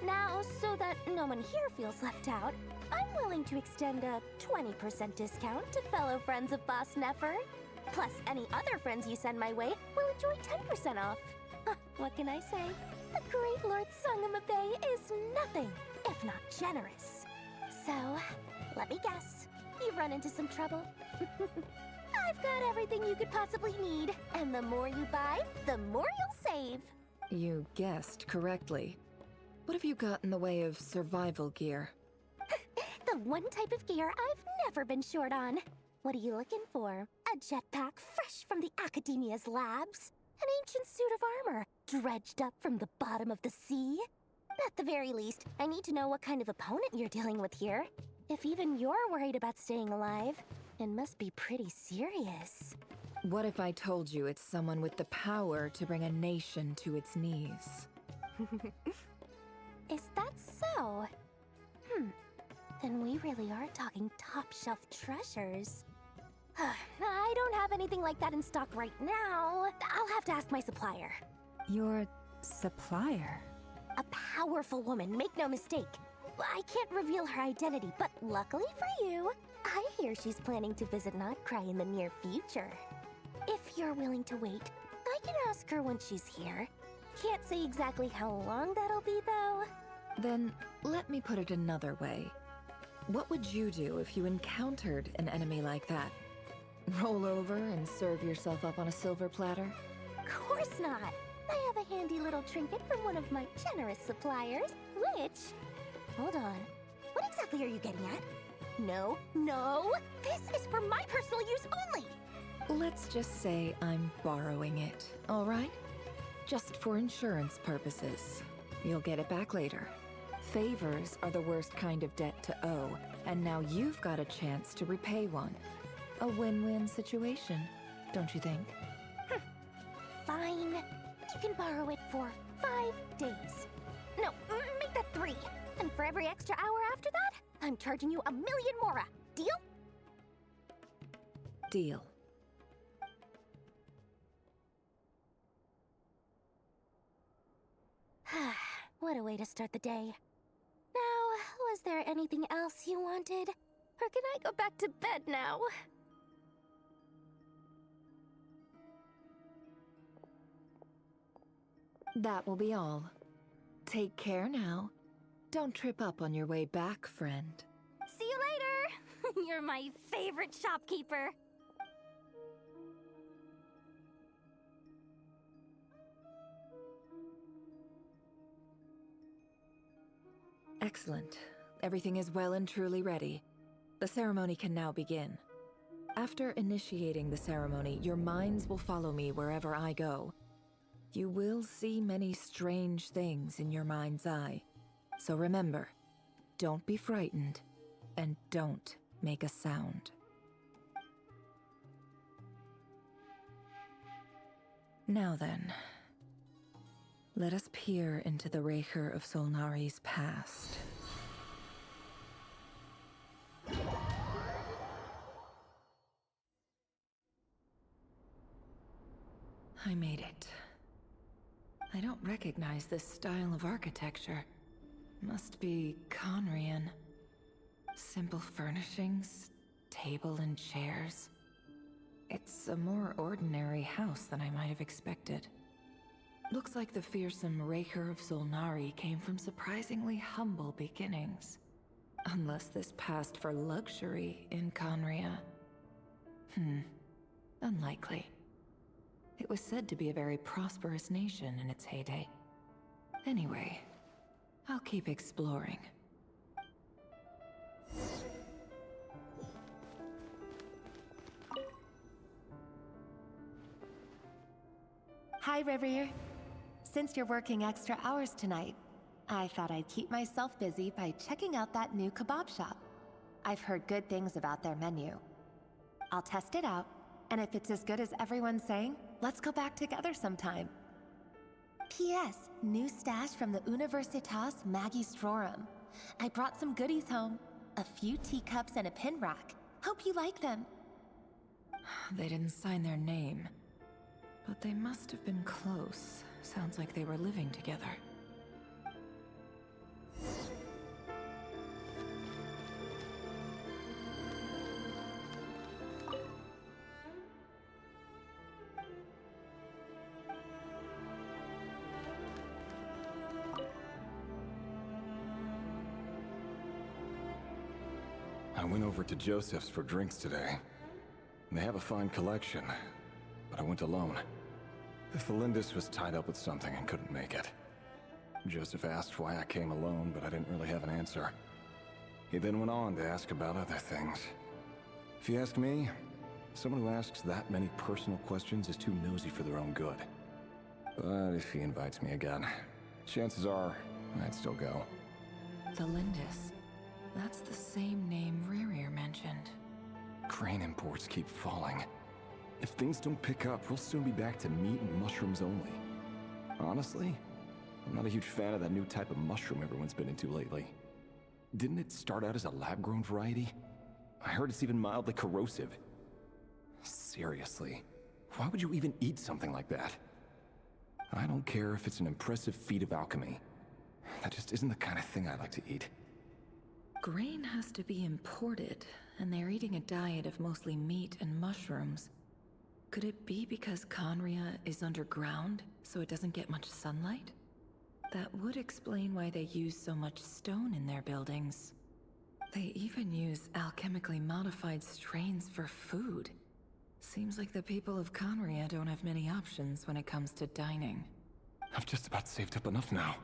Now, so that no one here feels left out, I'm willing to extend a 20% discount to fellow friends of Boss Nefer. Plus, any other friends you send my way will enjoy 10% off. What can I say? The great Lord Sangama Bay is nothing if not generous. So, let me guess. You've run into some trouble? I've got everything you could possibly need. And the more you buy, the more you'll save.
You guessed correctly. What have you got in the way of survival gear?
The one type of gear I've never been short on. What are you looking for? A jetpack fresh from the Academia's labs? An ancient suit of armor, dredged up from the bottom of the sea? At the very least, I need to know what kind of opponent you're dealing with here. If even you're worried about staying alive, it must be pretty serious.
What if I told you it's someone with the power to bring a nation to its knees?
Is that so? Then we really are talking top-shelf treasures. I don't have anything like that in stock right now. I'll have to ask my supplier.
Your supplier?
A powerful woman, make no mistake. I can't reveal her identity, but luckily for you, I hear she's planning to visit Nodcry in the near future. If you're willing to wait, I can ask her when she's here. Can't say exactly how long that'll be, though.
Then, let me put it another way. What would you do if you encountered an enemy like that? Roll over and serve yourself up on a silver platter?
Of course not. I have a handy little trinket from one of my generous suppliers, which... Hold on. What exactly are you getting at? No, no! This is for my personal use only!
Let's just say I'm borrowing it, all right? Just for insurance purposes. You'll get it back later. Favors are the worst kind of debt to owe, and now you've got a chance to repay one. A win-win situation, don't you think?
Fine. You can borrow it for 5 days. No, make that 3. And for every extra hour after that, I'm charging you 1,000,000 mora. Deal?
Deal.
What a way to start the day. Now, was there anything else you wanted? Or can I go back to bed now?
That will be all. Take care now. Don't trip up on your way back, friend.
See you later! You're my favorite shopkeeper.
Excellent. Everything is well and truly ready. The ceremony can now begin. After initiating the ceremony, your minds will follow me wherever I go. You will see many strange things in your mind's eye. So remember, don't be frightened, and don't make a sound. Now then, let us peer into the Raker of Solnari's past. I made it. I don't recognize this style of architecture. Must be Conrian. Simple furnishings, table and chairs. It's a more ordinary house than I might have expected. Looks like the fearsome Raker of Solnari came from surprisingly humble beginnings. Unless this passed for luxury in Conria. Unlikely. It was said to be a very prosperous nation in its heyday. Anyway, I'll keep exploring.
Hi, Rivier. Since you're working extra hours tonight, I thought I'd keep myself busy by checking out that new kebab shop. I've heard good things about their menu. I'll test it out, and if it's as good as everyone's saying, let's go back together sometime. P.S. New stash from the Universitas Magistrorum. I brought some goodies home. A few teacups and a pin rack. Hope you like them.
They didn't sign their name, but they must have been close. Sounds like they were living together.
I went over to Joseph's for drinks today. They have a fine collection, but I went alone. Felindus was tied up with something and couldn't make it. Joseph asked why I came alone, but I didn't really have an answer. He then went on to ask about other things. If you ask me, someone who asks that many personal questions is too nosy for their own good. But if he invites me again, chances are I'd still go.
Felindus. That's the same name Rerir mentioned.
Crane imports keep falling. If things don't pick up, we'll soon be back to meat and mushrooms only. Honestly, I'm not a huge fan of that new type of mushroom everyone's been into lately. Didn't it start out as a lab-grown variety? I heard it's even mildly corrosive. Seriously, why would you even eat something like that? I don't care if it's an impressive feat of alchemy. That just isn't the kind of thing I like to eat.
Grain has to be imported, and they're eating a diet of mostly meat and mushrooms. Could it be because Conria is underground, so it doesn't get much sunlight? That would explain why they use so much stone in their buildings. They even use alchemically modified strains for food. Seems like the people of Conria don't have many options when it comes to dining.
I've just about saved up enough now.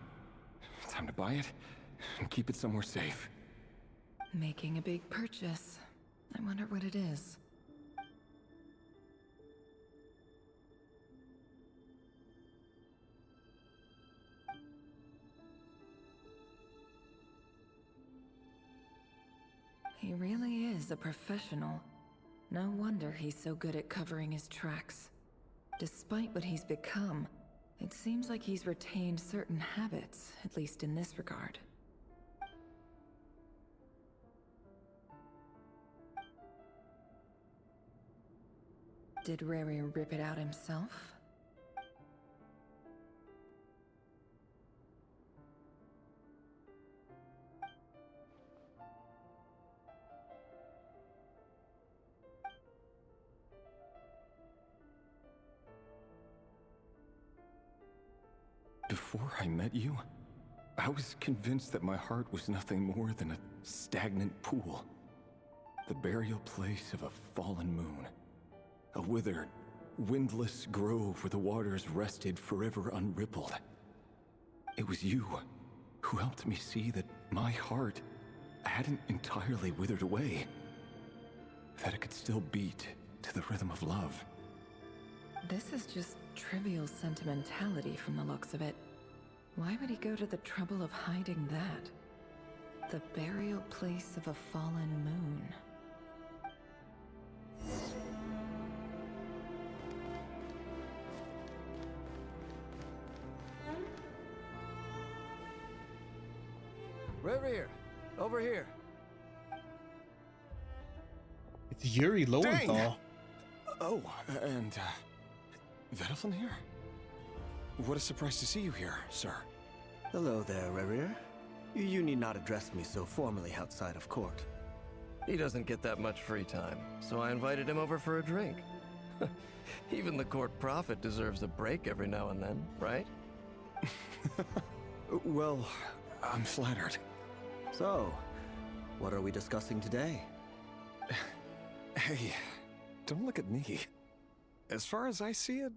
Time to buy it and keep it somewhere safe.
Making a big purchase. I wonder what it is. He really is a professional. No wonder he's so good at covering his tracks. Despite what he's become, it seems like he's retained certain habits, at least in this regard. Did Rary rip it out himself?
Before I met you, I was convinced that my heart was nothing more than a stagnant pool. The burial place of a fallen moon. A withered, windless grove where the waters rested forever unrippled. It was you who helped me see that my heart hadn't entirely withered away. That it could still beat to the rhythm of love.
This is just trivial sentimentality from the looks of it. Why would he go to the trouble of hiding that? The burial place of a fallen moon.
Rerir, over here.
It's Yuri Lowenthal.
Dang! Oh, and, Vedelfin here? What a surprise to see you here, sir.
Hello there, Rerir. You need not address me so formally outside of court.
He doesn't get that much free time, so I invited him over for a drink. Even the court prophet deserves a break every now and then, right?
Well, I'm flattered.
So, what are we discussing today?
Hey, don't look at me. As far as I see it,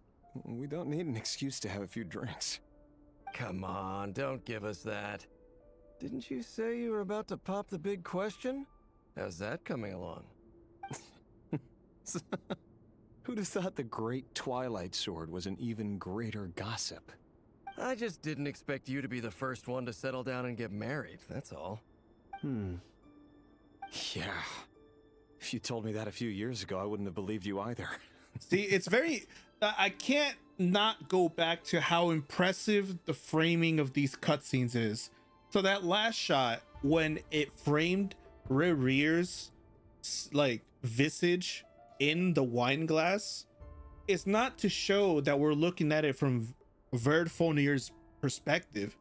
We don't need an excuse to have a few drinks.
Come on, don't give us that. Didn't you say you were about to pop the big question? How's that coming along?
Who'd have thought the great Twilight Sword was an even greater gossip?
I just didn't expect you to be the first one to settle down and get married, that's all.
Yeah. If you told me that a few years ago, I wouldn't have believed you either.
See, it's very... I can't not go back to how impressive the framing of these cutscenes is. So that last shot, when it framed Rerear's like visage in the wine glass, it's not to show that we're looking at it from Verdfonier's perspective.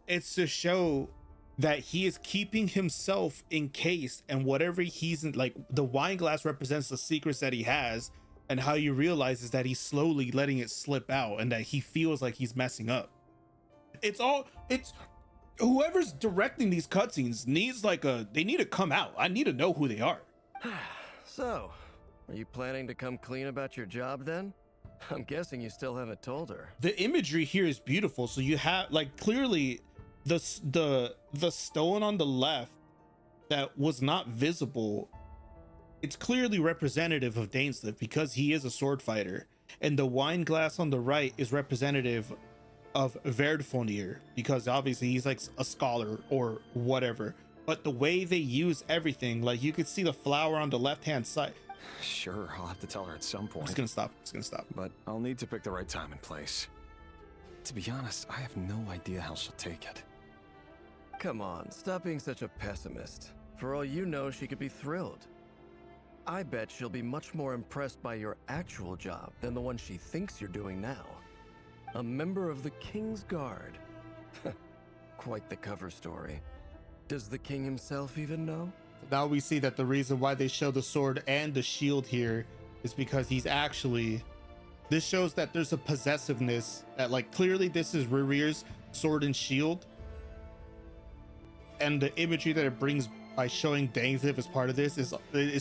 It's to show that he is keeping himself encased, and whatever he's in, like the wine glass represents the secrets that he has, and how you realize is that he's slowly letting it slip out and that he feels like he's messing up. It's whoever's directing these cutscenes needs they need to come out. I need to know who they are.
So, are you planning to come clean about your job then? I'm guessing you still haven't told her.
The imagery here is beautiful. So you have like clearly the stone on the left that was not visible. It's clearly representative of Dainsleif because he is a sword fighter, and the wine glass on the right is representative of Verdfonier because obviously he's like a scholar or whatever. But the way they use everything, like you could see the flower on the left hand side.
Sure, I'll have to tell her at some point.
It's gonna stop.
But I'll need to pick the right time and place. To be honest, I have no idea how she'll take it.
Come on, stop being such a pessimist. For all you know, she could be thrilled. I bet she'll be much more impressed by your actual job than the one she thinks you're doing now. A member of the King's Guard. Quite the cover story. Does the king himself even know?
Now we see that the reason why they show the sword and the shield here is because he's actually... This shows that there's a possessiveness that, like, clearly this is Rerear's sword and shield. And the imagery that it brings by showing Dainsleif as part of this is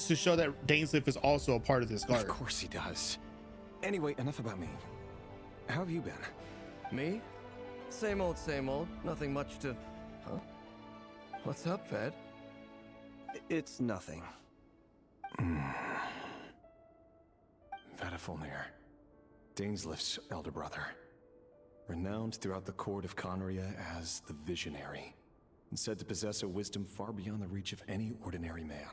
to show that Dainsleif is also a part of this guard.
Of course he does. Anyway, enough about me. How have you been?
Me? Same old, same old. Nothing much to... Huh? What's up, Fed?
It's nothing.
Vadafulnir, Dainsleif's elder brother. Renowned throughout the court of Conria as the Visionary, and said to possess a wisdom far beyond the reach of any ordinary man.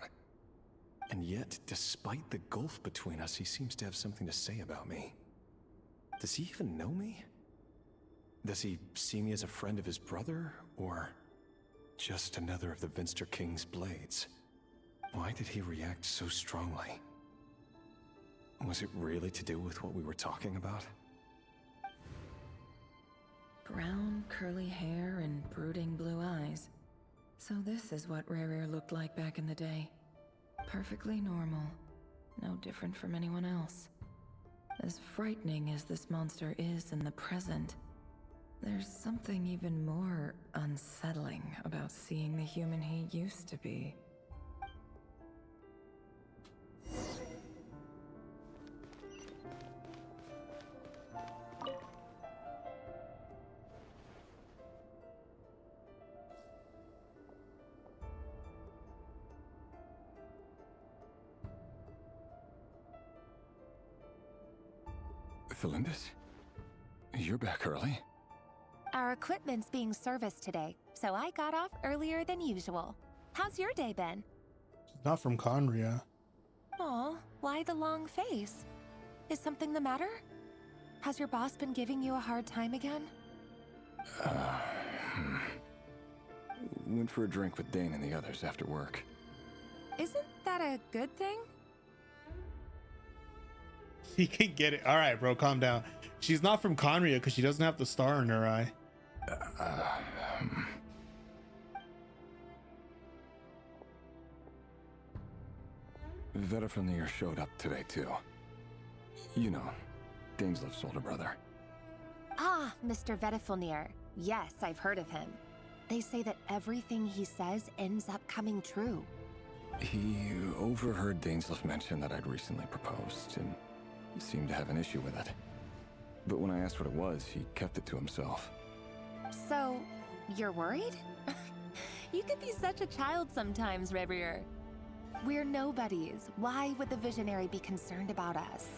And yet, despite the gulf between us, he seems to have something to say about me. Does he even know me? Does he see me as a friend of his brother, or just another of the Vinster King's blades? Why did he react so strongly? Was it really to do with what we were talking about?
Brown, curly hair and brooding blue eyes. So this is what Rerear looked like back in the day. Perfectly normal. No different from anyone else. As frightening as this monster is in the present, there's something even more unsettling about seeing the human he used to be.
Felindis? You're back early?
Our equipment's being serviced today, so I got off earlier than usual. How's your day been?
She's not from Conria.
Aw, why the long face? Is something the matter? Has your boss been giving you a hard time again?
Went for a drink with Dane and the others after work.
Isn't that a good thing?
He can get it. All right, bro, calm down. She's not from Conria because she doesn't have the star in her eye.
Vedafulnir showed up today too. You know, Dainsleif's older brother.
Ah, Mr. Vedafulnir. Yes, I've heard of him. They say that everything he says ends up coming true.
He overheard Dainsleif mention that I'd recently proposed and seemed to have an issue with it.
But when I asked what it was, he kept it to himself.
So, you're worried? You can be such a child sometimes, Rebrier. We're nobodies. Why would the Visionary be concerned about us?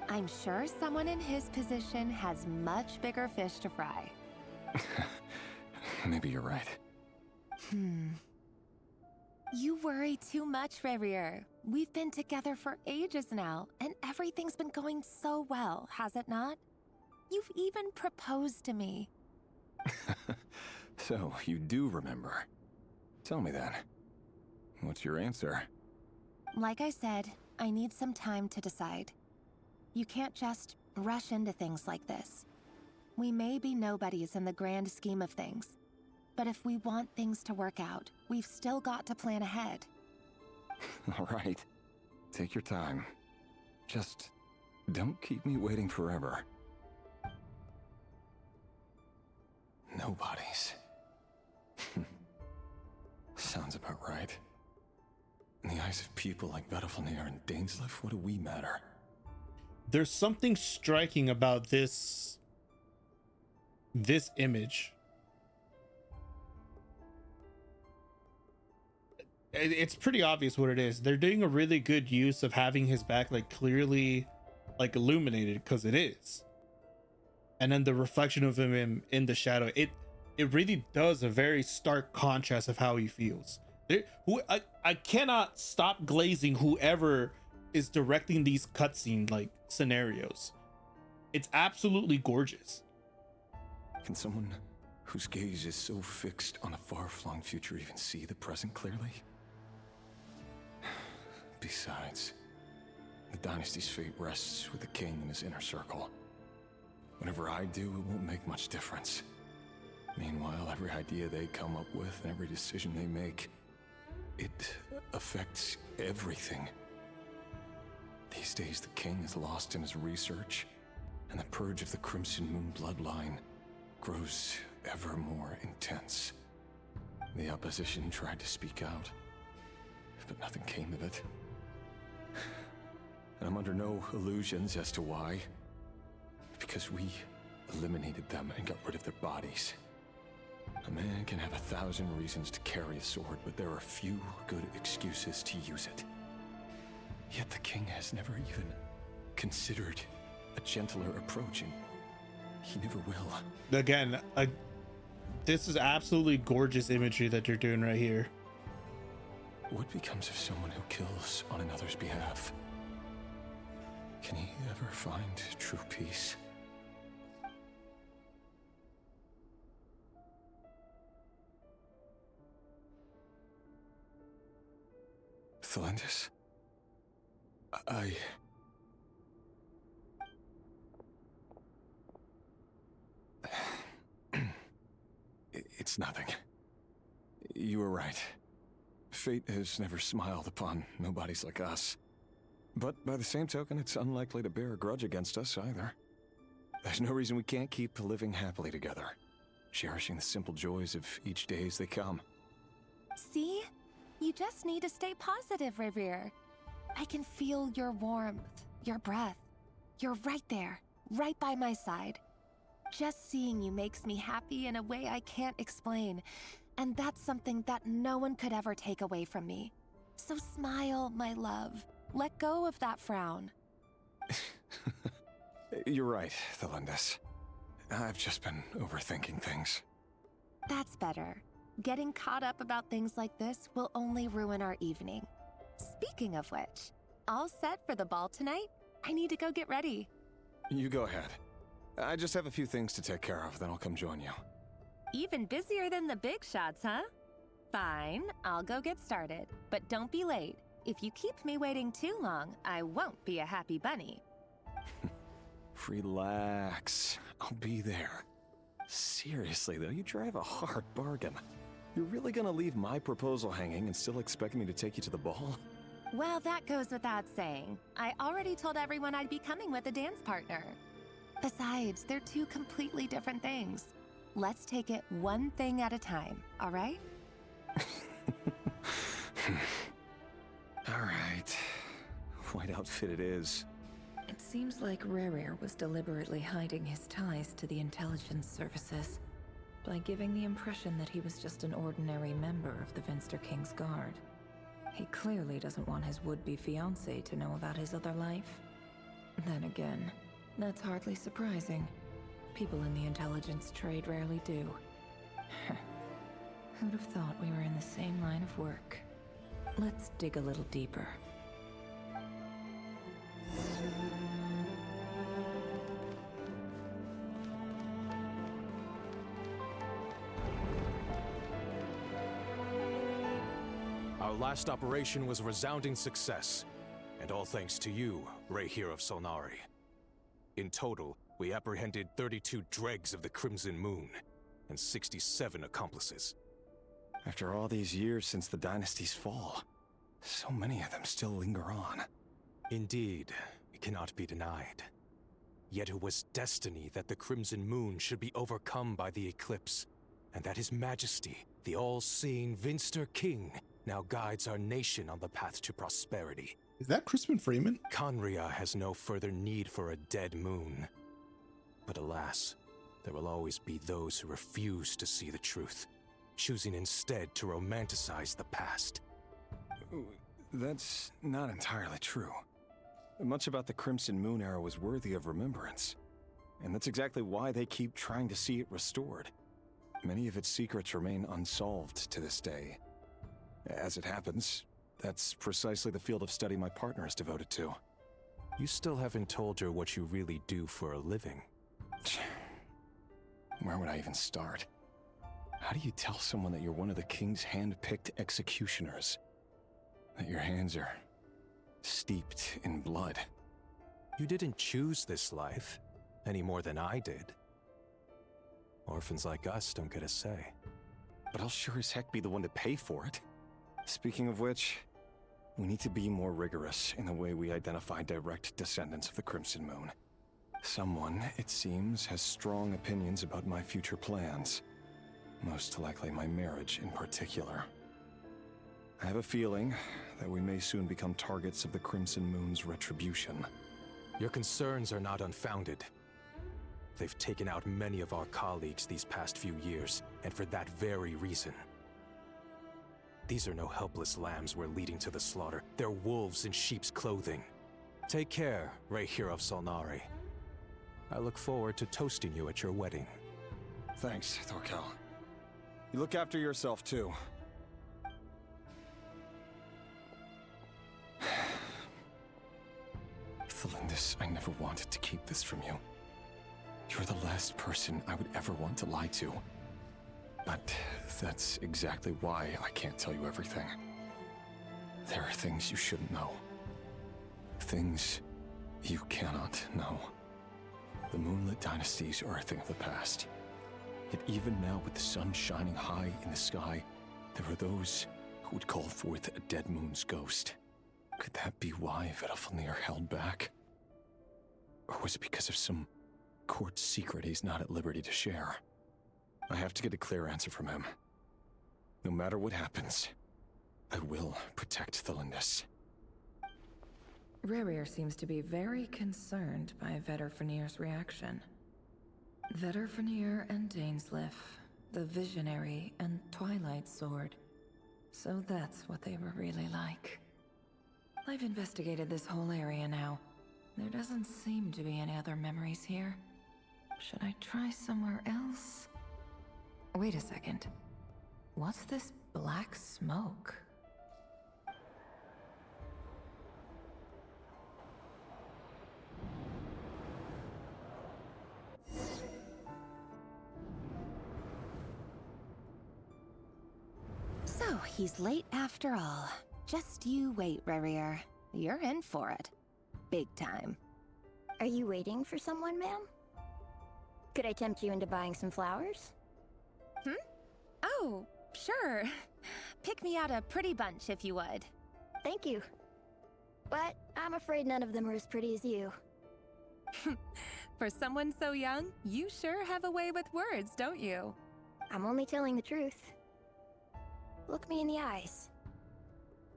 I'm sure someone in his position has much bigger fish to fry.
Maybe you're right.
You worry too much, Rebrier. We've been together for ages now, and everything's been going so well, has it not? You've even proposed to me.
So, you do remember. Tell me then. What's your answer?
Like I said, I need some time to decide. You can't just rush into things like this. We may be nobodies in the grand scheme of things, but if we want things to work out, we've still got to plan ahead.
All right. Take your time. Just don't keep me waiting forever. Nobodies. Sounds about right. In the eyes of people like Vedalfnir and Dainsleif, what do we matter?
There's something striking about this image. It's pretty obvious what it is. They're doing a really good use of having his back like clearly like illuminated, because it is. And then the reflection of him in the shadow, it really does a very stark contrast of how he feels. I cannot stop glazing whoever is directing these cutscene like scenarios. It's absolutely gorgeous.
Can someone whose gaze is so fixed on a far-flung future even see the present clearly? Besides, the dynasty's fate rests with the king and his inner circle. Whatever I do, it won't make much difference. Meanwhile, every idea they come up with and every decision they make, it affects everything. These days, the king is lost in his research, and the purge of the Crimson Moon bloodline grows ever more intense. The opposition tried to speak out, but nothing came of it. And I'm under no illusions as to why. Because we eliminated them and got rid of their bodies. A man can have 1,000 reasons to carry a sword, but there are few good excuses to use it. Yet the king has never even considered a gentler approach, and he never will.
Again, this is absolutely gorgeous imagery that you're doing right here.
What becomes of someone who kills on another's behalf? Can he ever find true peace? Thelendis? It's nothing. You were right. Fate has never smiled upon nobodies like us. But by the same token, it's unlikely to bear a grudge against us either. There's no reason we can't keep living happily together, cherishing the simple joys of each day as they come.
See? You just need to stay positive, Rebrier. I can feel your warmth, your breath. You're right there, right by my side. Just seeing you makes me happy in a way I can't explain. And that's something that no one could ever take away from me. So smile, my love. Let go of that frown.
You're right, Thelendis. I've just been overthinking things.
That's better. Getting caught up about things like this will only ruin our evening. Speaking of which, all set for the ball tonight? I need to go get ready.
You go ahead. I just have a few things to take care of, then I'll come join you.
Even busier than the big shots, huh? Fine, I'll go get started. But don't be late. If you keep me waiting too long, I won't be a happy bunny.
Relax. I'll be there. Seriously, though, you drive a hard bargain. You're really gonna leave my proposal hanging and still expect me to take you to the ball?
Well, that goes without saying. I already told everyone I'd be coming with a dance partner. Besides, they're two completely different things. Let's take it one thing at a time, all right?
All right. White outfit it is.
It's
seems like Rerir was deliberately hiding his ties to the intelligence services by giving the impression that he was just an ordinary member of the Vinster King's Guard. He clearly doesn't want his would-be fiancée to know about his other life. Then again, that's hardly surprising. People in the intelligence trade rarely do. Who'd have thought we were in the same line of work? Let's dig a little deeper.
Our last operation was a resounding success, and all thanks to you, Rehir of Solnari. In total, we apprehended 32 dregs of the Crimson Moon, and 67 accomplices.
After all these years since the dynasty's fall, so many of them still linger on.
Indeed, it cannot be denied. Yet it was destiny that the Crimson Moon should be overcome by the eclipse, and that His Majesty, the all-seeing Vinster King, now guides our nation on the path to prosperity.
Is that Crispin Freeman?
Conria has no further need for a dead moon. But alas, there will always be those who refuse to see the truth, choosing instead to romanticize the past.
That's not entirely true. Much about the Crimson Moon era was worthy of remembrance, and that's exactly why they keep trying to see it restored. Many of its secrets remain unsolved to this day. As it happens, that's precisely the field of study my partner is devoted to.
You still haven't told her what you really do for a living.
Where would I even start? How do you tell someone that you're one of the King's hand-picked executioners? That your hands are steeped in blood?
You didn't choose this life, any more than I did. Orphans like us don't get a say.
But I'll sure as heck be the one to pay for it. Speaking of which, we need to be more rigorous in the way we identify direct descendants of the Crimson Moon. Someone, it seems, has strong opinions about my future plans. Most likely my marriage in particular. I have a feeling that we may soon become targets of the Crimson Moon's retribution.
Your concerns are not unfounded. They've taken out many of our colleagues these past few years, and for that very reason. These are no helpless lambs we're leading to the slaughter. They're wolves in sheep's clothing. Take care, Rehir of Solnari. I look forward to toasting you at your wedding.
Thanks, Thorkel. You look after yourself, too. Thelindis, I never wanted to keep this from you. You're the last person I would ever want to lie to. But that's exactly why I can't tell you everything. There are things you shouldn't know. Things you cannot know. The moonlit dynasties are a thing of the past. Yet even now, with the sun shining high in the sky, there are those who would call forth a dead moon's ghost. Could that be why Vedalfnir held back? Or was it because of some court secret he's not at liberty to share? I have to get a clear answer from him. No matter what happens, I will protect Thelindis.
Rerir seems to be very concerned by Vedalfnir's reaction. Vedalfnir and Dainsleif, the Visionary and Twilight Sword. So that's what they were really like. I've investigated this whole area now. There doesn't seem to be any other memories here. Should I try somewhere else? Wait a second. What's this black smoke?
So, he's late after all. Just you wait, Rerir. You're in for it. Big time.
Are you waiting for someone, ma'am? Could I tempt you into buying some flowers?
Oh, sure. Pick me out a pretty bunch if you would.
Thank you. But I'm afraid none of them are as pretty as you.
For someone so young, you sure have a way with words, don't you?
I'm only telling the truth. Look me in the eyes.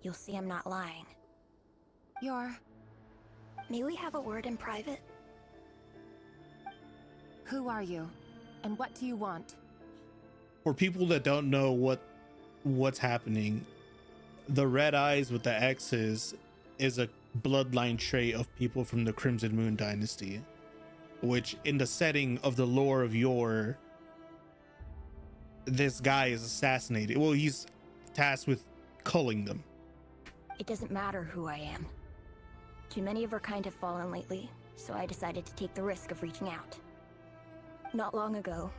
You'll see I'm not lying.
You're
May we have a word in private?
Who are you? And what do you want?
For people that don't know what's happening, the red eyes with the X's is a bloodline trait of people from the Crimson Moon dynasty, which in the setting of the lore of yore, this guy is assassinated. Well, he's tasked with culling them.
It doesn't matter who I am. Too many of our kind have fallen lately, so I decided to take the risk of reaching out. Not long ago,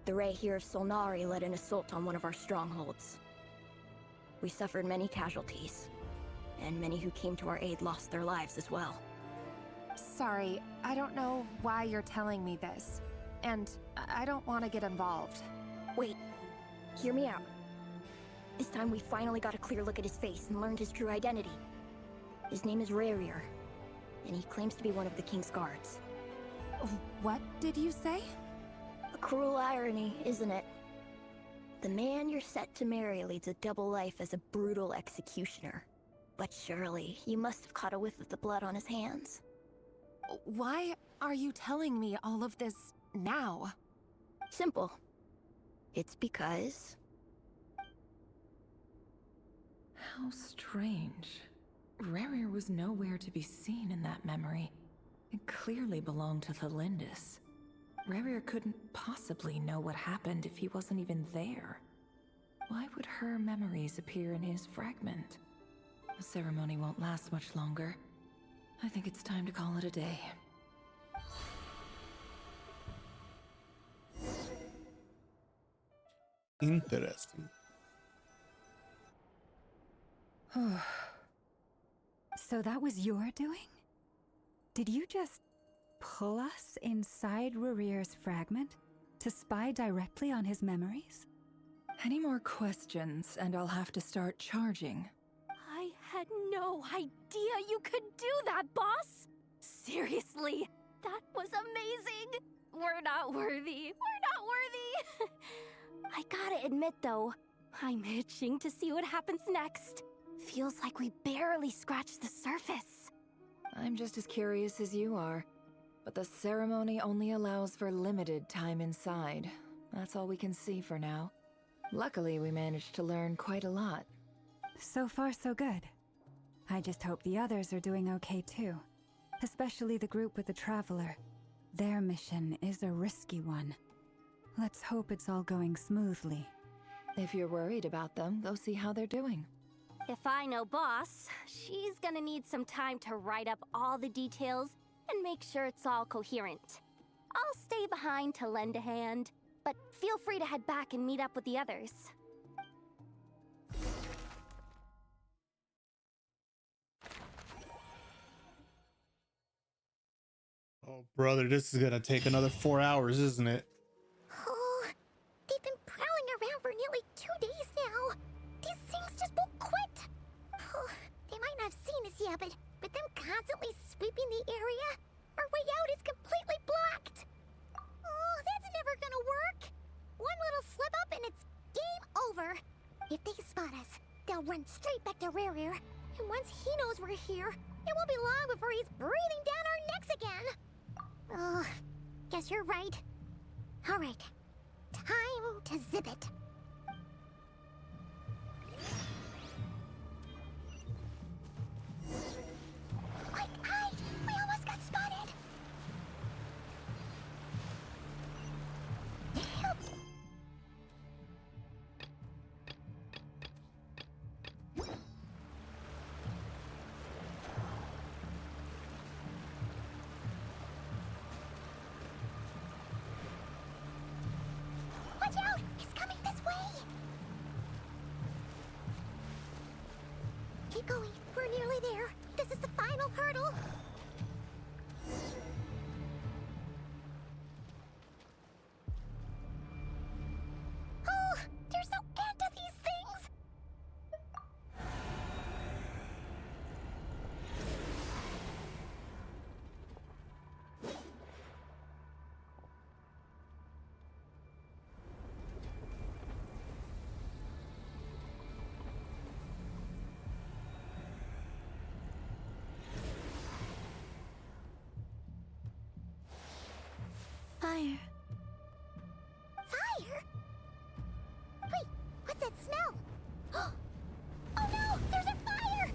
the Ray here of Solnari led an assault on one of our strongholds. We suffered many casualties, and many who came to our aid lost their lives as well.
Sorry, I don't know why you're telling me this. And I don't want to get involved.
Wait, hear me out. This time we finally got a clear look at his face and learned his true identity. His name is Rarier, and he claims to be one of the King's guards.
What did you say?
A cruel irony, isn't it? The man you're set to marry leads a double life as a brutal executioner. But surely, you must have caught a whiff of the blood on his hands.
Why are you telling me all of this now?
Simple. It's because...
How strange. Rarier was nowhere to be seen in that memory. It clearly belonged to the Lindis. Rarier couldn't possibly know what happened if he wasn't even there. Why would her memories appear in his fragment? The ceremony won't last much longer. I think it's time to call it a day.
Interesting.
So that was your doing? Did you just pull us inside Rarier's fragment to spy directly on his memories?
Any more questions, and I'll have to start charging.
I had no idea you could do that, boss! Seriously, that was amazing! We're not worthy. We're not worthy! I gotta admit, though, I'm itching to see what happens next. Feels like we barely scratched the surface.
I'm just as curious as you are, but the ceremony only allows for limited time inside. That's all we can see for now. Luckily, we managed to learn quite a lot.
So far, so good. I just hope the others are doing okay too. Especially the group with the Traveler. Their mission is a risky one. Let's hope it's all going smoothly.
If you're worried about them, go see how they're doing.
If I know boss, she's gonna need some time to write up all the details and make sure it's all coherent. I'll stay behind to lend a hand, but feel free to head back and meet up with the others.
Oh, brother, this is gonna take another 4 hours, isn't it?
Oh, they've been prowling around for nearly 2 days now. These things just won't quit. Oh, they might not have seen us yet, but them constantly sweeping the area, our way out is completely blocked. Oh, that's never gonna work. One little slip up and it's game over. If they spot us, they'll run straight back to Rarier. And once he knows we're here, it won't be long before he's breathing down our necks again. Oh, guess you're right. All right, time to zip it. Quick, hide! We almost got spotted! Help! Watch out! He's coming this way! Keep going. We're nearly there. This is the final hurdle. Oh, there's no end to these things!
fire.
Fire? Wait, what's that smell? Oh no! There's a fire!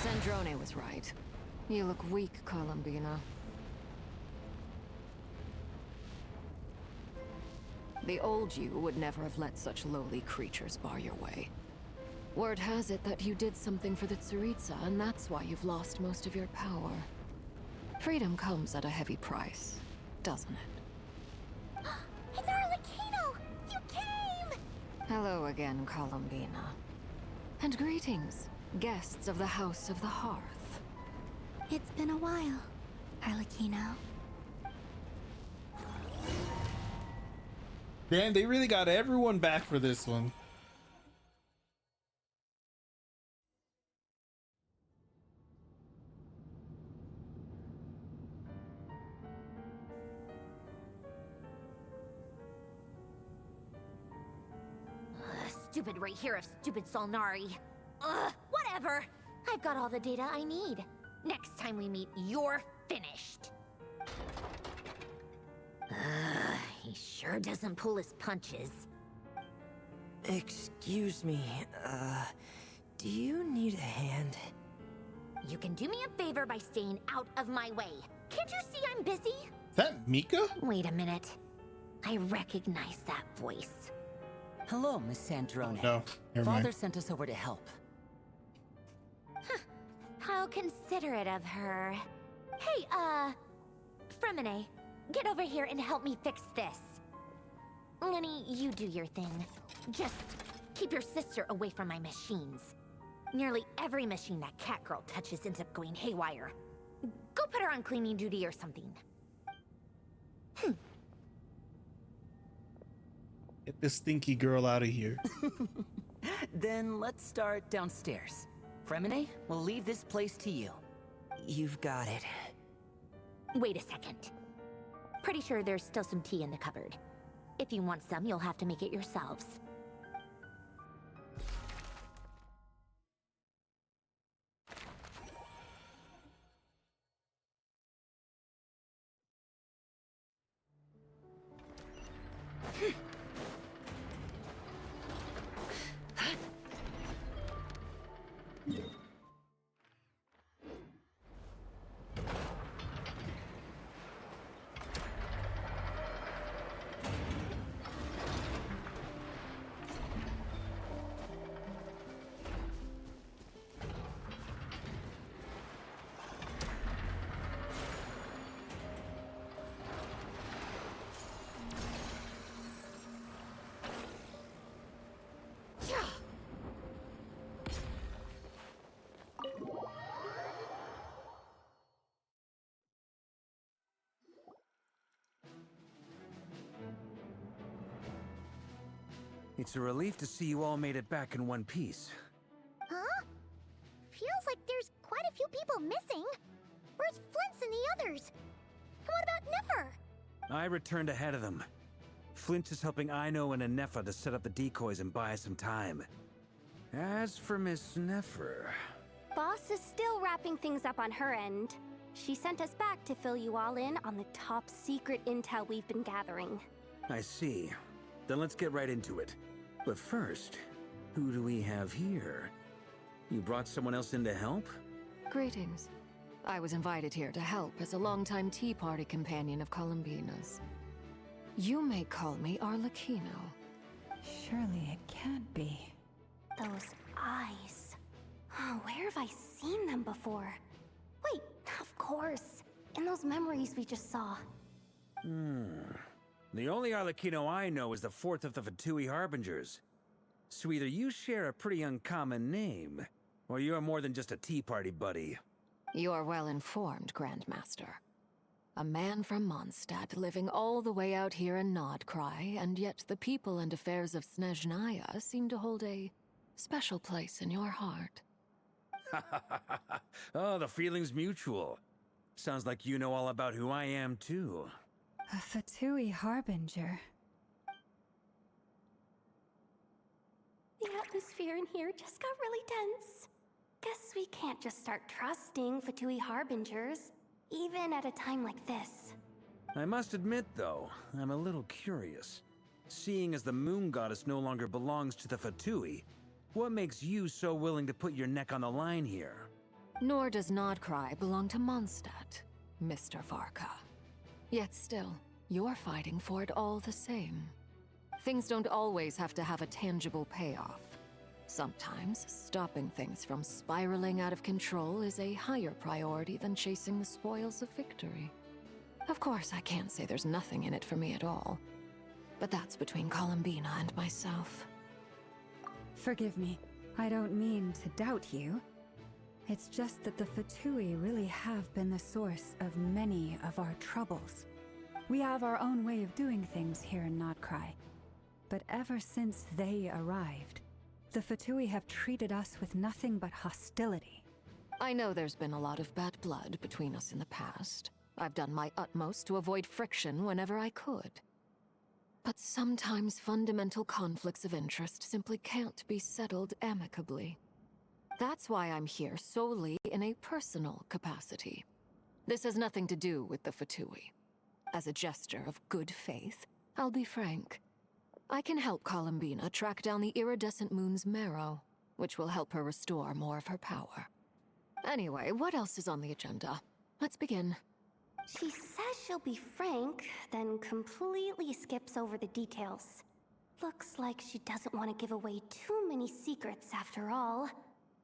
Sandrone was right. You look weak, Columbina. The old you would never have let such lowly creatures bar your way. Word has it that you did something for the Tsaritsa, and that's why you've lost most of your power. Freedom comes at a heavy price, doesn't it?
It's Arlecchino! You came!
Hello again, Columbina. And greetings, guests of the House of the Hearth.
It's been a while, Arlecchino.
Man, they really got everyone back for this one.
Stupid right here of stupid Solnari. Ugh, whatever. I've got all the data I need. Next time we meet, you're finished. He sure doesn't pull his punches.
Excuse me, do you need a hand?
You can do me a favor by staying out of my way. Can't you see I'm busy?
Is that Mika?
Wait a minute. I recognize that voice.
Hello, Miss Sandrone.
No, never
Father
mind.
sent us over to help.
How considerate of her. Hey, Fremine, get over here and help me fix this. Lenny, you do your thing. Just keep your sister away from my machines. Nearly every machine that cat girl touches ends up going haywire. Go put her on cleaning duty or something.
Get this stinky girl out of here.
Then let's start downstairs. Fremine, we'll leave this place to you.
You've got it.
Wait a second. Pretty sure there's still some tea in the cupboard. If you want some, you'll have to make it yourselves.
It's a relief to see you all made it back in one piece.
Huh? Feels like there's quite a few people missing. Where's Flint's and the others? And what about Niffer?
I returned ahead of them. Flint is helping Aino and Anefa to set up the decoys and buy us some time. As for Miss Neffer...
Boss is still wrapping things up on her end. She sent us back to fill you all in on the top secret intel we've been gathering.
I see. Then let's get right into it. But first, who do we have here? You brought someone else in to help?
Greetings. I was invited here to help as a longtime Tea Party companion of Columbina's. You may call me Arlecchino.
Surely it can't be.
Those eyes. Oh, where have I seen them before? Wait, of course. In those memories we just saw.
The only Arlecchino I know is the fourth of the Fatui Harbingers. So either you share a pretty uncommon name, or you're more than just a Tea Party buddy.
You are well informed, Grandmaster.
A man from Mondstadt living all the way out here in Nordkrai, and yet the people and affairs of Snezhnaya seem to hold a special place in your heart.
Oh, the feeling's mutual. Sounds like you know all about who I am, too.
A Fatui harbinger.
The atmosphere in here just got really tense. Guess we can't just start trusting Fatui harbingers, even at a time like this.
I must admit, though, I'm a little curious. Seeing as the moon goddess no longer belongs to the Fatui, what makes you so willing to put your neck on the line here?
Nor does Nordkrai belong to Mondstadt, Mr. Varka. Yet still, you're fighting for it all the same. Things don't always have to have a tangible payoff. Sometimes, stopping things from spiraling out of control is a higher priority than chasing the spoils of victory. Of course, I can't say there's nothing in it for me at all. But that's between Columbina and myself.
Forgive me. I don't mean to doubt you. It's just that the Fatui really have been the source of many of our troubles. We have our own way of doing things here in Nordkrai. But ever since they arrived, the Fatui have treated us with nothing but hostility.
I know there's been a lot of bad blood between us in the past. I've done my utmost to avoid friction whenever I could. But sometimes fundamental conflicts of interest simply can't be settled amicably. That's why I'm here solely in a personal capacity. This has nothing to do with the Fatui. As a gesture of good faith, I'll be frank. I can help Columbina track down the iridescent moon's marrow, which will help her restore more of her power. Anyway, what else is on the agenda? Let's begin.
She says she'll be frank, then completely skips over the details. Looks like she doesn't want to give away too many secrets after all.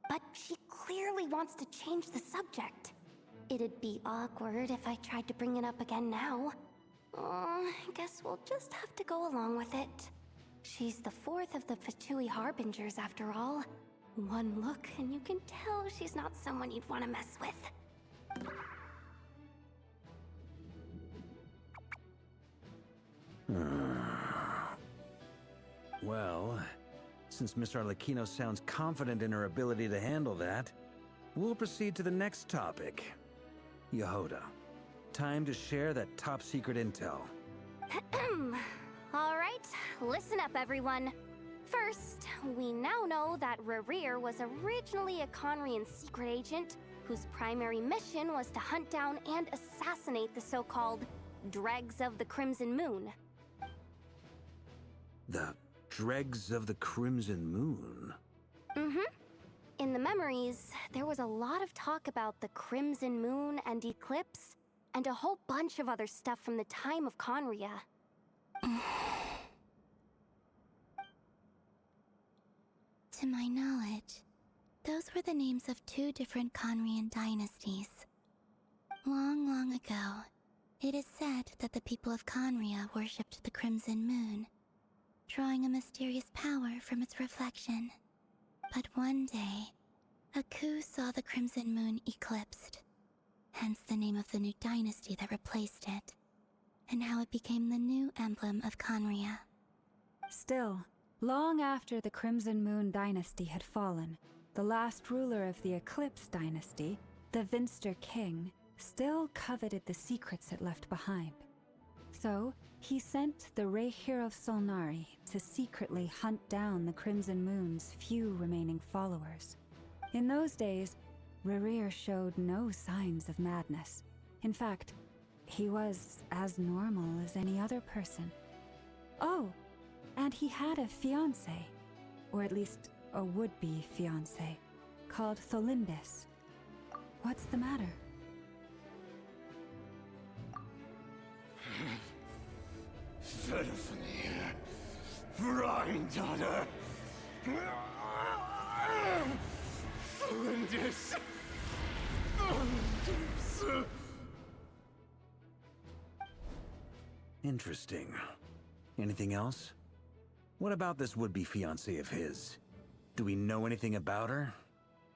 But she clearly wants to change the subject. It'd be awkward if I tried to bring it up again now. I guess we'll just have to go along with it. She's the fourth of the Fatui harbingers after all. One look and you can tell she's not someone you'd want to mess with.
Well, since Miss Arlecchino sounds confident in her ability to handle that, we'll proceed to the next topic. Yehoda, time to share that top-secret intel.
Alright, listen up everyone. First, we now know that Rerir was originally a Conrian secret agent whose primary mission was to hunt down and assassinate the so-called Dregs of the Crimson Moon.
The Dregs of the Crimson Moon?
Mm-hmm. In the memories, there was a lot of talk about the Crimson Moon and Eclipse, and a whole bunch of other stuff from the time of Conria.
To my knowledge, those were the names of two different Conrian dynasties. Long, long ago, it is said that the people of Conria worshipped the Crimson Moon, drawing a mysterious power from its reflection. But one day, a coup saw the Crimson Moon eclipsed, hence the name of the new dynasty that replaced it, and how it became the new emblem of Conria.
Still, long after the Crimson Moon dynasty had fallen, the last ruler of the Eclipse dynasty, the Vinster King, still coveted the secrets it left behind. So, he sent the Rehir of Solnari to secretly hunt down the Crimson Moon's few remaining followers. In those days, Rerir showed no signs of madness. In fact, he was as normal as any other person. Oh, and he had a fiancé, or at least a would-be fiancé, called Tholimbis. What's the matter?
Verfnir, Granddaughter, Flinders.
Interesting. Anything else? What about this would-be fiancé of his? Do we know anything about her?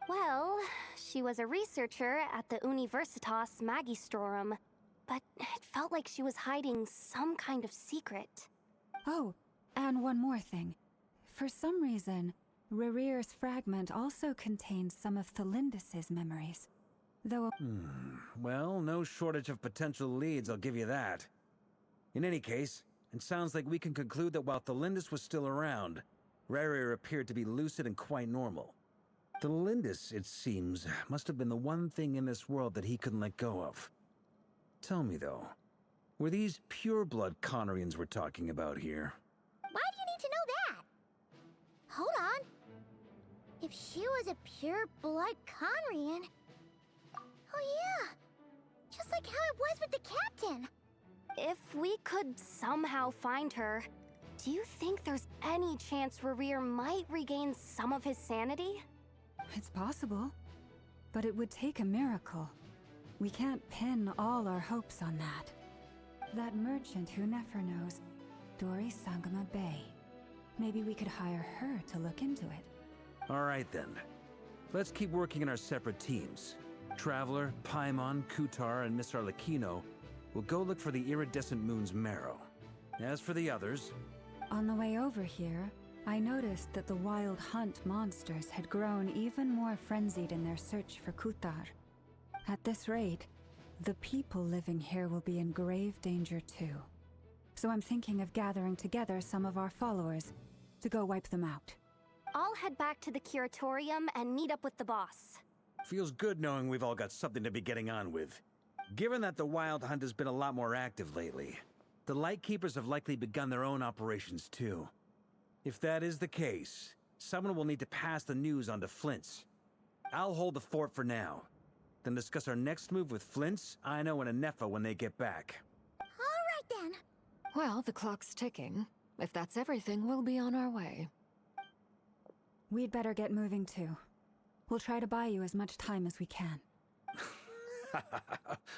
Well, she was a researcher at the Universitas Magistrorum, but it felt like she was hiding some kind of secret.
Oh, and one more thing. For some reason, Rerear's fragment also contains some of Thelindis' memories. Though...
Well, no shortage of potential leads, I'll give you that. In any case, it sounds like we can conclude that while Thelindis was still around, Rerear appeared to be lucid and quite normal. Thelindis, it seems, must have been the one thing in this world that he couldn't let go of. Tell me, though, were these pure-blood Conorians we're talking about here?
Why do you need to know that? Hold on. If she was a pure-blood Conrian... Oh yeah! Just like how it was with the captain!
If we could somehow find her, do you think there's any chance Rerear might regain some of his sanity?
It's possible, but it would take a miracle. We can't pin all our hopes on that. That merchant who Nefer knows, Dori Sangama Bay. Maybe we could hire her to look into it.
All right, then. Let's keep working in our separate teams. Traveler, Paimon, Kutar, and Miss Arlecchino will go look for the iridescent moon's marrow. As for the others...
On the way over here, I noticed that the Wild Hunt monsters had grown even more frenzied in their search for Kutar. At this rate, the people living here will be in grave danger too. So I'm thinking of gathering together some of our followers to go wipe them out.
I'll head back to the curatorium and meet up with the boss.
Feels good knowing we've all got something to be getting on with. Given that the Wild Hunt has been a lot more active lately, the Lightkeepers have likely begun their own operations too. If that is the case, someone will need to pass the news on to Flint's. I'll hold the fort for now, then discuss our next move with Flint's, Aino, and Anefa when they get back.
All right then.
Well, the clock's ticking. If that's everything, we'll be on our way.
We'd better get moving too. We'll try to buy you as much time as we can.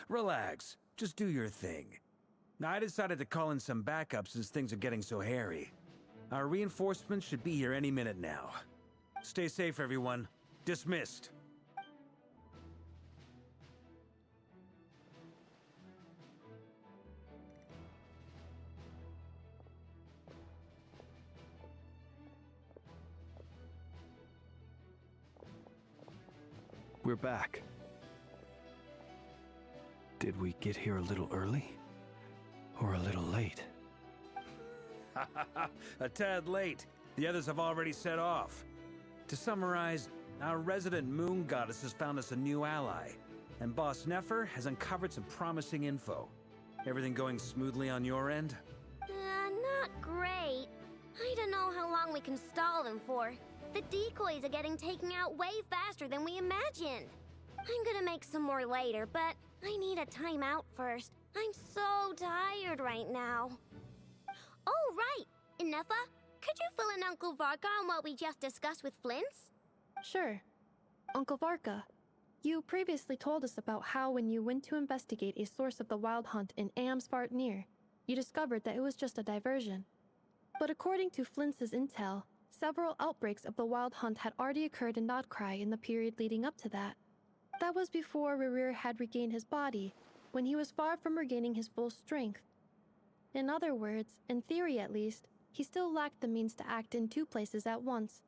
Relax. Just do your thing. I decided to call in some backup since things are getting so hairy. Our reinforcements should be here any minute now. Stay safe, everyone. Dismissed.
We're back. Did we get here a little early? Or a little late?
A tad late. The others have already set off. To summarize, our resident moon goddess has found us a new ally, and Boss Nefer has uncovered some promising info. Everything going smoothly on your end?
Not great. I don't know how long we can stall them for. The decoys are getting taken out way faster than we imagined. I'm gonna make some more later, but I need a timeout first. I'm so tired right now. Oh, right! Inefa, could you fill in Uncle Varka on what we just discussed with Flint's?
Sure. Uncle Varka, you previously told us about how when you went to investigate a source of the Wild Hunt in Amsvartnir, you discovered that it was just a diversion. But according to Flint's intel, several outbreaks of the Wild Hunt had already occurred in Nodkrai in the period leading up to that. That was before Rerear had regained his body, when he was far from regaining his full strength. In other words, in theory at least, he still lacked the means to act in two places at once.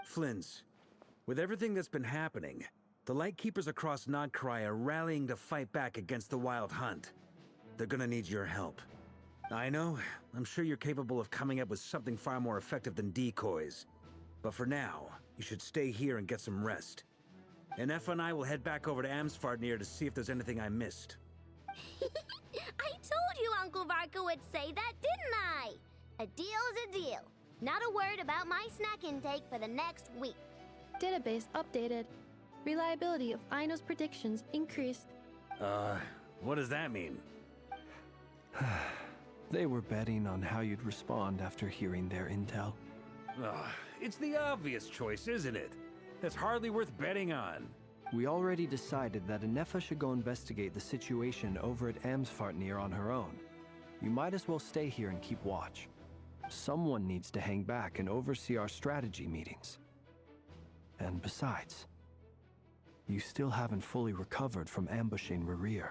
Flint's, with everything that's been happening, the Lightkeepers across Nodkrai are rallying to fight back against the Wild Hunt. They're gonna need your help. I know, I'm sure you're capable of coming up with something far more effective than decoys. But for now, you should stay here and get some rest. Anefa and I will head back over to Amsvartnir to see if there's anything I missed.
I told you Uncle Varka would say that, didn't I? A deal's a deal. Not a word about my snack intake for the next week.
Database updated. Reliability of Aino's predictions increased.
What does that mean?
They were betting on how you'd respond after hearing their intel.
It's the obvious choice, isn't it? That's hardly worth betting on.
We already decided that Anefa should go investigate the situation over at Amsvartnir on her own. You might as well stay here and keep watch. Someone needs to hang back and oversee our strategy meetings. And besides, you still haven't fully recovered from ambushing Rerir.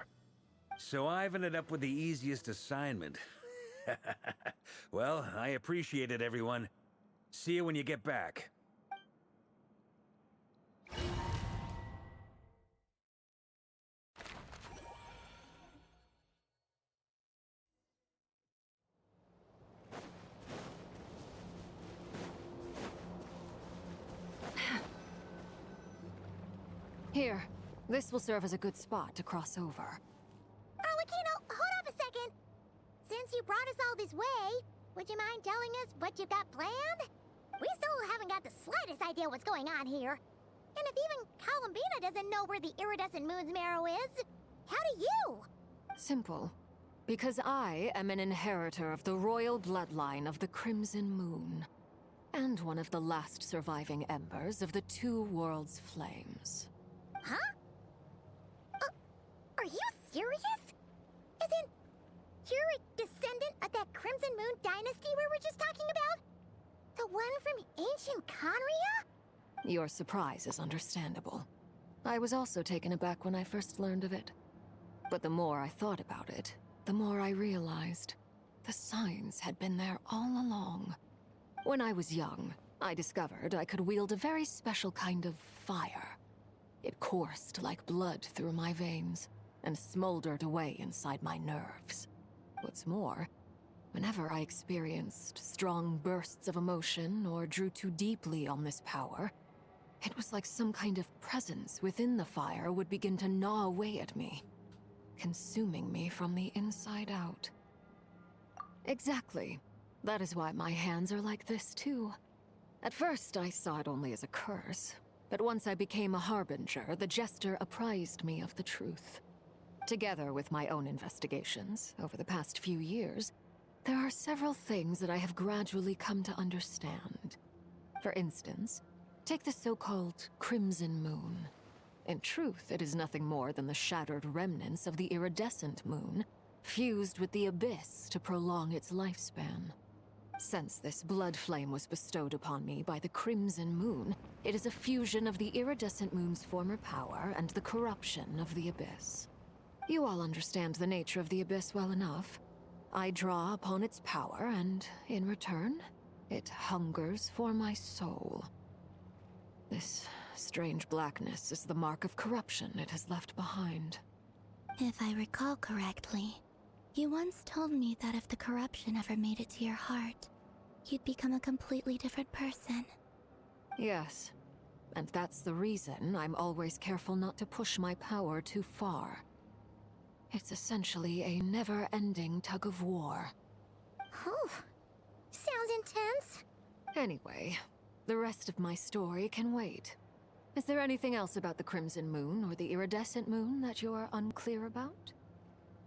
So I've ended up with the easiest assignment. Well, I appreciate it, everyone. See you when you get back.
Here, this will serve as a good spot to cross over.
Arlecchino, hold up a second. Since you brought us all this way, would you mind telling us what you've got planned? We still haven't got the slightest idea what's going on here. And if even Columbina doesn't know where the iridescent moon's marrow is, how do you?
Simple. Because I am an inheritor of the royal bloodline of the Crimson Moon, and one of the last surviving embers of the Two Worlds' flames.
Huh? Are you serious? As in, you're a descendant of that Crimson Moon dynasty we were just talking about? The one from ancient Conria?
Your surprise is understandable. I was also taken aback when I first learned of it. But the more I thought about it, the more I realized the signs had been there all along. When I was young, I discovered I could wield a very special kind of fire. It coursed like blood through my veins and smoldered away inside my nerves. What's more, whenever I experienced strong bursts of emotion or drew too deeply on this power, it was like some kind of presence within the fire would begin to gnaw away at me, consuming me from the inside out. Exactly. That is why my hands are like this, too. At first, I saw it only as a curse, but once I became a harbinger, the Jester apprised me of the truth. Together with my own investigations, over the past few years, there are several things that I have gradually come to understand. For instance, take the so-called Crimson Moon. In truth, it is nothing more than the shattered remnants of the iridescent moon, fused with the abyss to prolong its lifespan. Since this blood flame was bestowed upon me by the Crimson Moon, it is a fusion of the iridescent moon's former power and the corruption of the abyss. You all understand the nature of the abyss well enough. I draw upon its power, and in return, it hungers for my soul. This strange blackness is the mark of corruption it has left behind.
If I recall correctly, you once told me that if the corruption ever made it to your heart, you'd become a completely different person.
Yes, and that's the reason I'm always careful not to push my power too far. It's essentially a never-ending tug of war.
Oh, sounds intense.
Anyway, the rest of my story can wait. Is there anything else about the Crimson Moon or the iridescent moon that you're unclear about?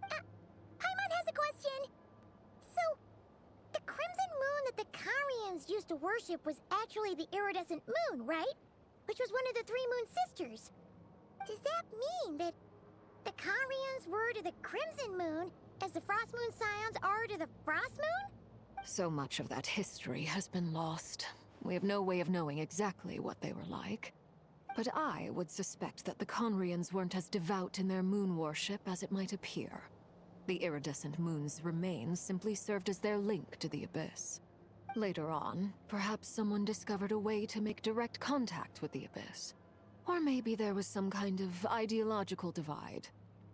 Paimon has a question. So, the Crimson Moon that the Carians used to worship was actually the iridescent moon, right? Which was one of the three moon sisters. Does that mean that the Carians were to the Crimson Moon as the Frost Moon Scions are to the Frost Moon?
So much of that history has been lost. We have no way of knowing exactly what they were like. But I would suspect that the Conrians weren't as devout in their moon worship as it might appear. The iridescent moon's remains simply served as their link to the abyss. Later on, perhaps someone discovered a way to make direct contact with the abyss. Or maybe there was some kind of ideological divide.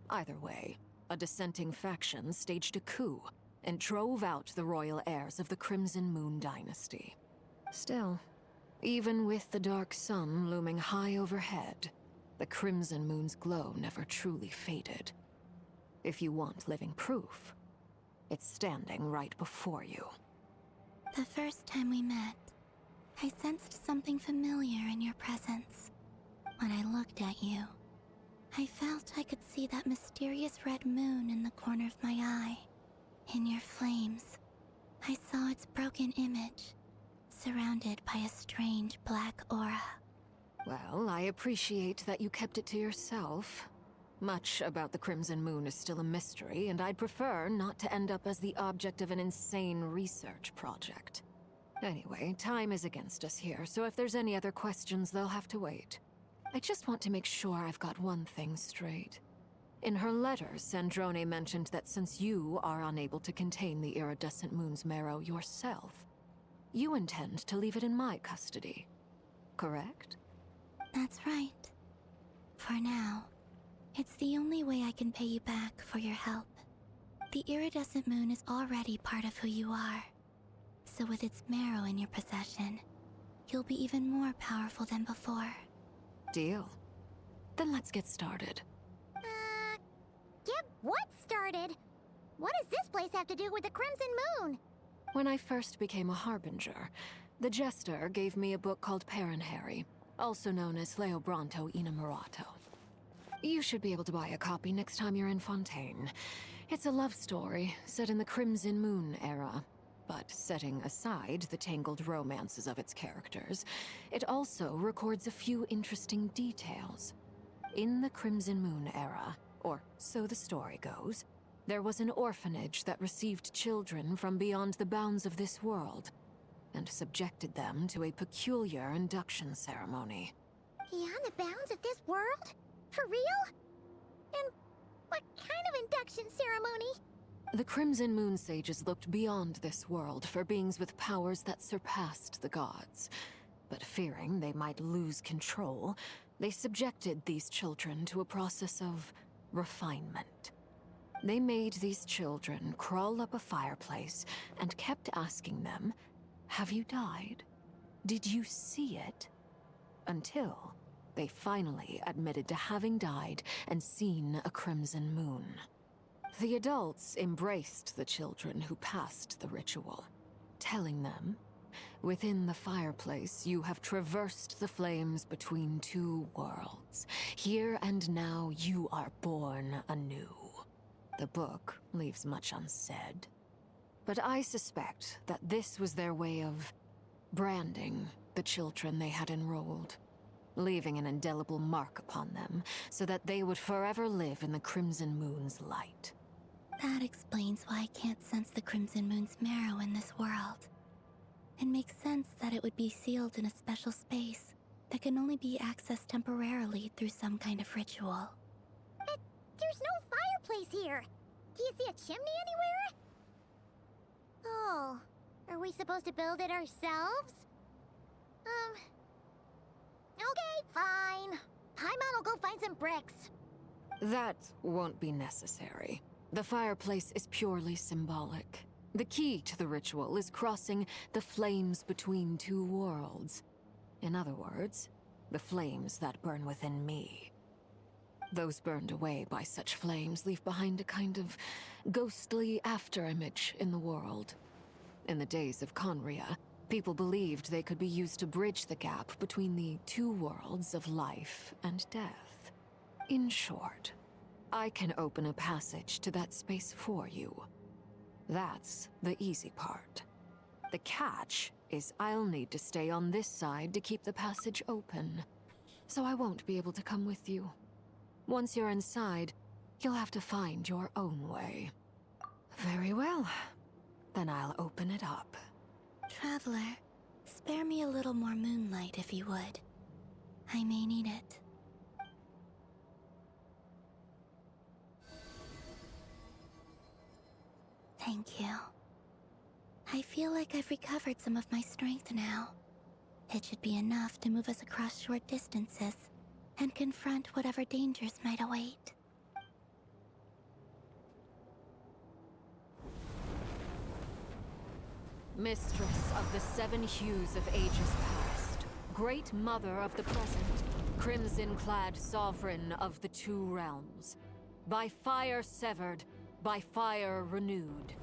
Either way, a dissenting faction staged a coup and drove out the royal heirs of the Crimson Moon dynasty. Still, even with the dark sun looming high overhead, the Crimson Moon's glow never truly faded. If you want living proof, it's standing right before you.
The first time we met, I sensed something familiar in your presence. When I looked at you, I felt I could see that mysterious red moon in the corner of my eye. In your flames, I saw its broken image, surrounded by a strange black aura.
Well, I appreciate that you kept it to yourself. Much about the Crimson Moon is still a mystery, and I'd prefer not to end up as the object of an insane research project. Anyway, time is against us here, so if there's any other questions, they'll have to wait. I just want to make sure I've got one thing straight. In her letter, Sandrone mentioned that since you are unable to contain the iridescent moon's marrow yourself, you intend to leave it in my custody. Correct?
That's right. For now, it's the only way I can pay you back for your help. The iridescent moon is already part of who you are. So with its marrow in your possession, you'll be even more powerful than before.
Deal. Then let's get started.
Get what started? What does this place have to do with the Crimson Moon?
When I first became a Harbinger, the Jester gave me a book called Harry, also known as Leobranto Inamorato. You should be able to buy a copy next time you're in Fontaine. It's a love story set in the Crimson Moon era. But setting aside the tangled romances of its characters, it also records a few interesting details. In the Crimson Moon era, or so the story goes, there was an orphanage that received children from beyond the bounds of this world, and subjected them to a peculiar induction ceremony.
Beyond the bounds of this world? For real? And what kind of induction ceremony?
The Crimson Moon Sages looked beyond this world for beings with powers that surpassed the gods. But fearing they might lose control, they subjected these children to a process of refinement. They made these children crawl up a fireplace and kept asking them, "Have you died? Did you see it?" Until they finally admitted to having died and seen a crimson moon. The adults embraced the children who passed the ritual, telling them, "Within the fireplace, you have traversed the flames between two worlds. Here and now, you are born anew." The book leaves much unsaid, but I suspect that this was their way of branding the children they had enrolled, leaving an indelible mark upon them so that they would forever live in the Crimson Moon's light.
That explains why I can't sense the Crimson Moon's marrow in this world. It makes sense that it would be sealed in a special space that can only be accessed temporarily through some kind of ritual.
But there's no fireplace here. Do you see a chimney anywhere? Oh, are we supposed to build it ourselves? Okay, fine. Paimon will go find some bricks.
That won't be necessary. The fireplace is purely symbolic. The key to the ritual is crossing the flames between two worlds. In other words, the flames that burn within me. Those burned away by such flames leave behind a kind of ghostly afterimage in the world. In the days of Conria, people believed they could be used to bridge the gap between the two worlds of life and death. In short, I can open a passage to that space for you. That's the easy part. The catch is I'll need to stay on this side to keep the passage open, so I won't be able to come with you. Once you're inside, you'll have to find your own way. Very well. Then I'll open it up.
Traveler, spare me a little more moonlight if you would. I may need it. Thank you. I feel like I've recovered some of my strength now. It should be enough to move us across short distances and confront whatever dangers might await.
Mistress of the seven hues of ages past, great mother of the present, crimson-clad sovereign of the two realms, by fire severed, by fire renewed,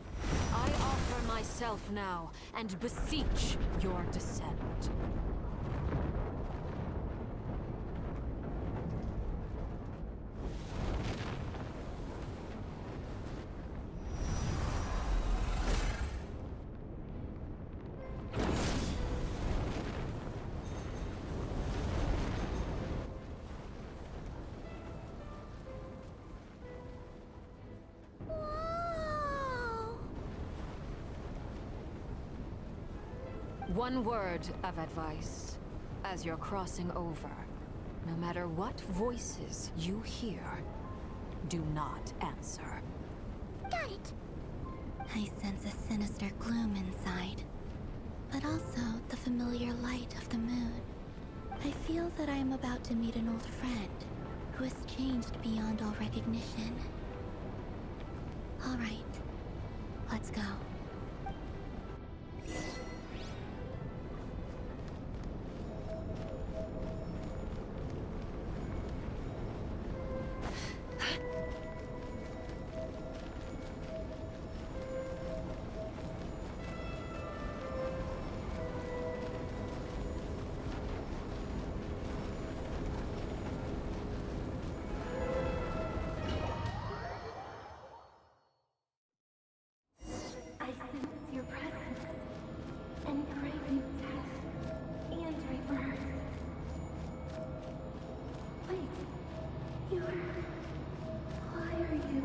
I offer myself now and beseech your descent. One word of advice as you're crossing over. No matter what voices you hear, do not answer.
Got it.
I sense a sinister gloom inside, but also the familiar light of the moon. I feel that I am about to meet an old friend who has changed beyond all recognition. All right, let's go.
I sense your presence and crave you death and rebirth. Wait, why are you?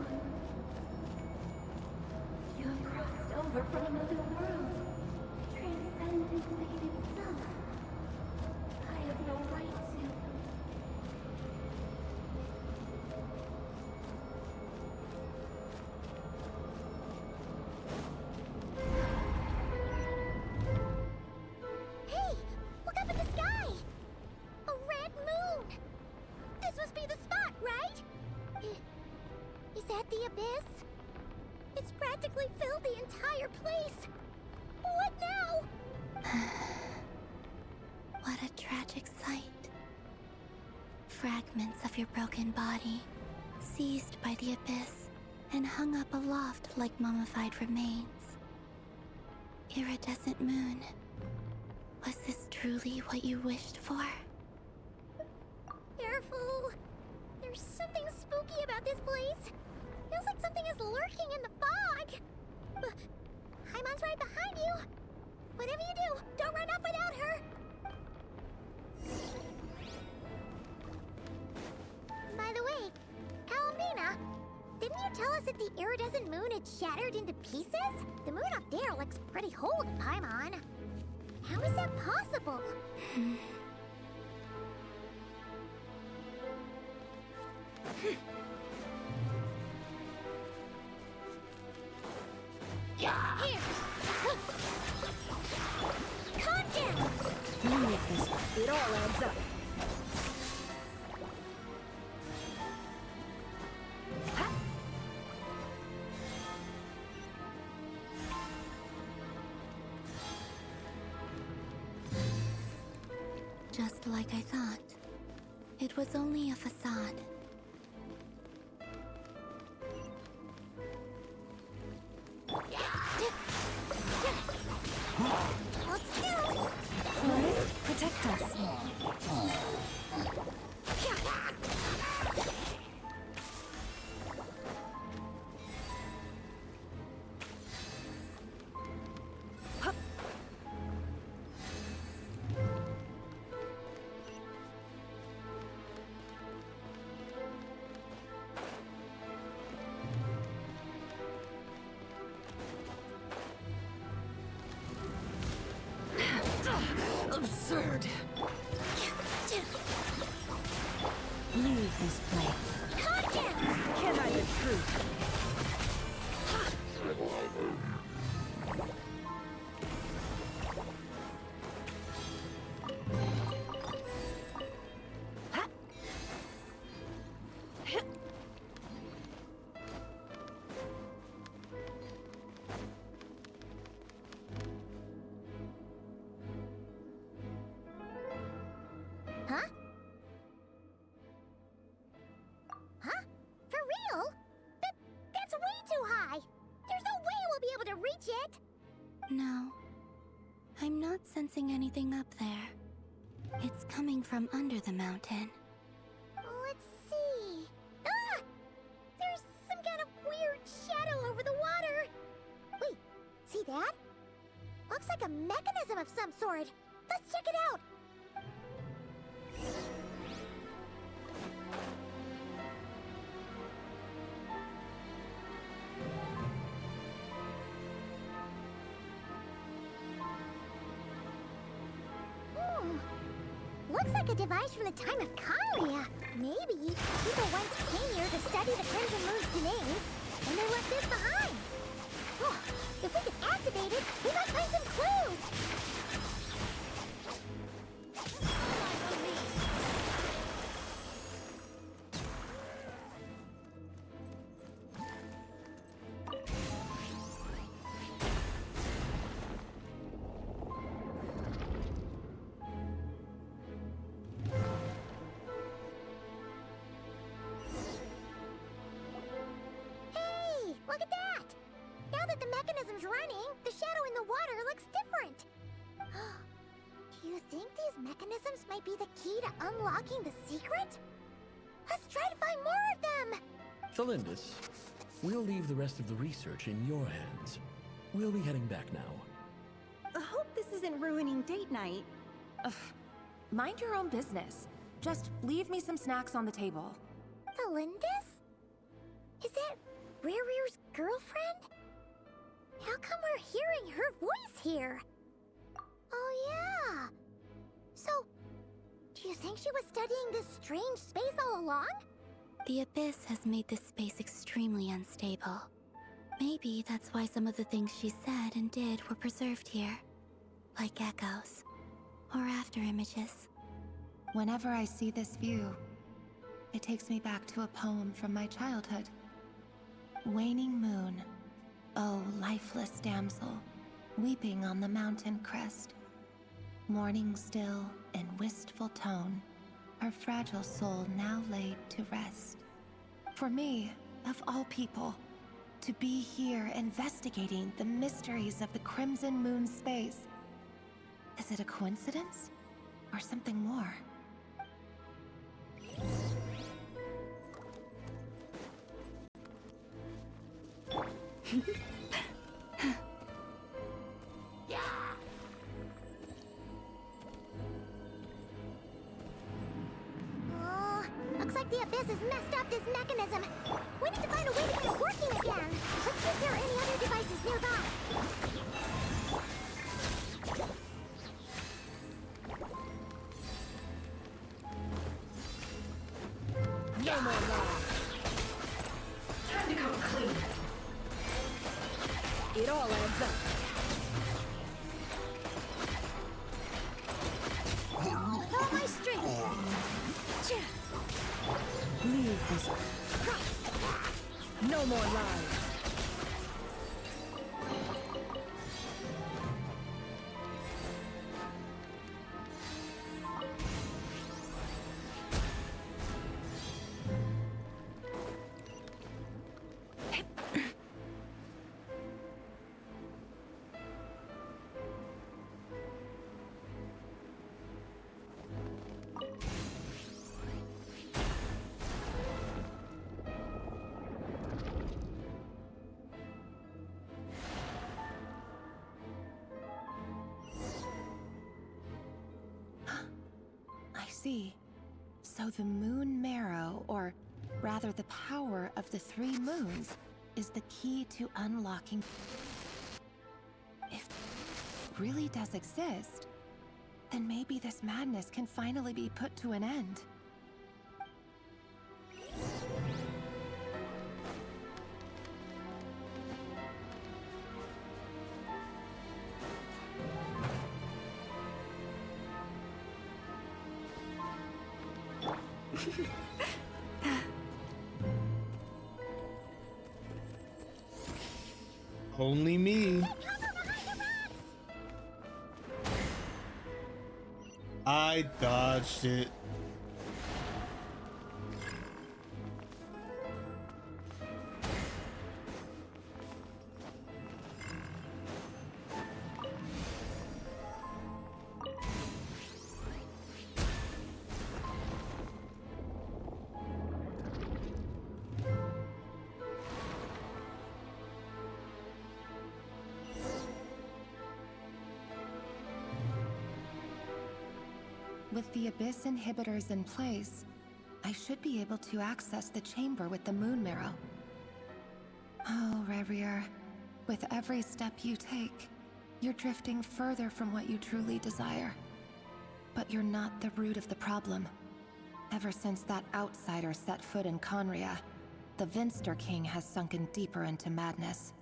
You have crossed over from another world, transcended fate itself. I have no right to.
Hey, look up at the sky! A red moon! This must be the spot, right? Is that the abyss? It's practically filled the entire place. What now?
What a tragic sight. Fragments of your broken body, seized by the abyss, and hung up aloft like mummified remains. Iridescent moon, was this truly what you wished for?
Careful! There's something spooky about this place. Feels like something is lurking in the fog. Haimon's right behind you. Whatever you do, don't run off without her. By the way, Kalamina, didn't you tell us that the iridescent moon had shattered into pieces? The moon up there looks pretty whole to Paimon. How is that possible? Here! Calm down!
It all adds up.
Just like I thought. It was only a facade.
Hold still!
Krai, protect us.
Absurd.
Leave this place.
Calm down!
Can't hide the truth.
Huh? Huh? For real? That's way too high! There's no way we'll be able to reach it!
No. I'm not sensing anything up there. It's coming from under the mountain.
Let's see... Ah! There's some kind of weird shadow over the water! Wait, see that? Looks like a mechanism of some sort. Let's check it out! looks like a device from the time of Krai. Maybe people once came here to study the Crimson Moon's domain, and they left this behind. Oh, if we could activate it, we might find some clues. Look at that! Now that the mechanism's running, the shadow in the water looks different. Do you think these mechanisms might be the key to unlocking the secret? Let's try to find more of them!
Thalindus, we'll leave the rest of the research in your hands. We'll be heading back now.
I hope this isn't ruining date night. Ugh. Mind your own business. Just leave me some snacks on the table.
Thalindus? Is that Rerear's girlfriend? How come we're hearing her voice here? Oh yeah! So, do you think she was studying this strange space all along?
The Abyss has made this space extremely unstable. Maybe that's why some of the things she said and did were preserved here. Like echoes. Or after images.
Whenever I see this view, it takes me back to a poem from my childhood. Waning moon, oh lifeless damsel, weeping on the mountain crest. Mourning still in wistful tone, her fragile soul now laid to rest. For me, of all people, to be here investigating the mysteries of the Crimson Moon space. Is it a coincidence? Or something more?
Oh, looks like the Abyss has messed up this mechanism. We need to find a way to get it working again. Let's see if there are any other devices nearby.
No more lies. Time to come clean. It all adds up.
With all my strength.
Leave this. No more lies.
See. So the moon marrow, or rather the power of the 3 moons, is the key to unlocking. If it really does exist, then maybe this madness can finally be put to an end.
Only me. I dodged it.
With the Abyss inhibitors in place, I should be able to access the chamber with the moon marrow. Oh, Rerir, with every step you take, you're drifting further from what you truly desire. But you're not the root of the problem. Ever since that outsider set foot in Conria, the Vinster King has sunken deeper into madness.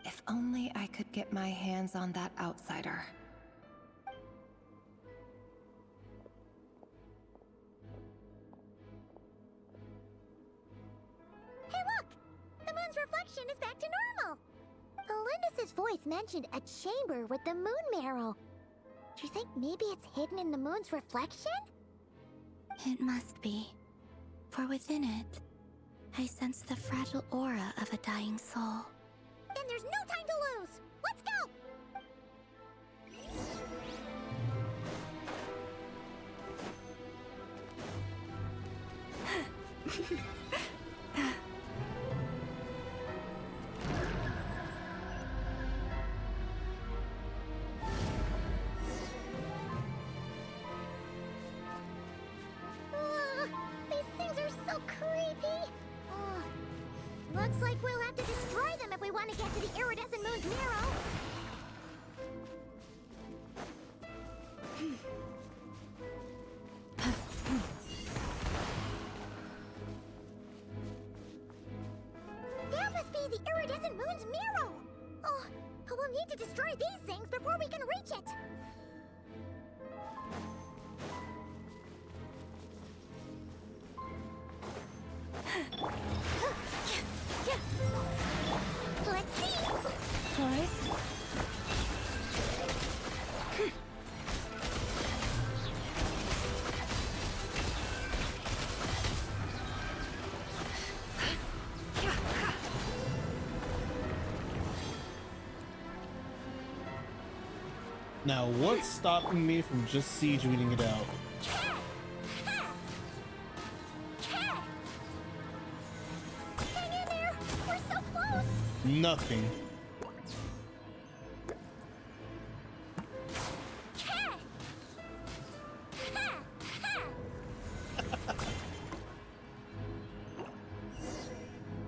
If only I could get my hands on that outsider.
Hey look! The moon's reflection is back to normal! Elendis' voice mentioned a chamber with the moon marrow. Do you think maybe it's hidden in the moon's reflection?
It must be. For within it, I sense the fragile aura of a dying soul.
Then there's no time to lose! Let's go! These things are so creepy! Looks like we'll have to destroy them if we want to get to the iridescent moon's marrow. That must be the iridescent moon's marrow! Oh, but we'll need to destroy these things before we can reach it! Let's see!
Christ?
Now, what's stopping me from just siege weeding it out?
Hang in there! We're so close!
Nothing.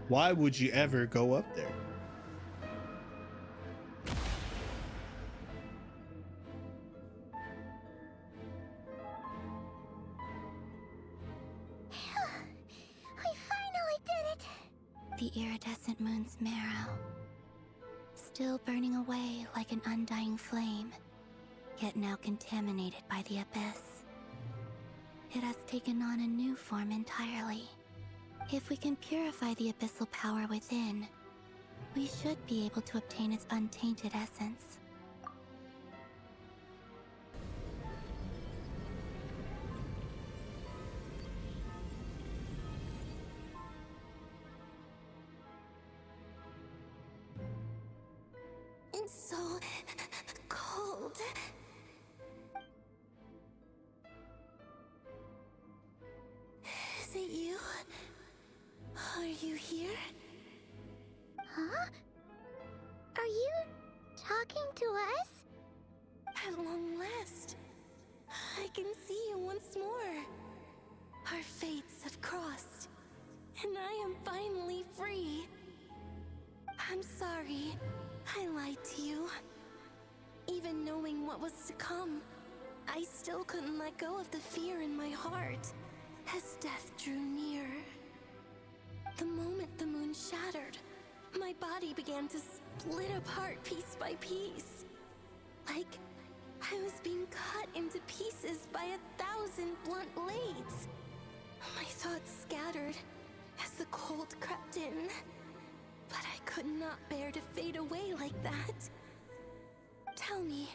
Why would you ever go up there?
We finally did it!
The iridescent moon's marrow. Still burning away like an undying flame, yet now contaminated by the abyss. It has taken on a new form entirely. If we can purify the abyssal power within, we should be able to obtain its untainted essence.
It's so cold. Is it you? Are you here?
Huh? Are you talking to us?
At long last, I can see you once more. Our fates have crossed, and I am finally free. I'm sorry, I lied to you. Even knowing what was to come, I still couldn't let go of the fear in my heart as death drew near. The moment the moon shattered, my body began to split apart piece by piece. Like I was being cut into pieces by 1,000 blunt blades. My thoughts scattered as the cold crept in, but I could not bear to fade away like that. Tell me,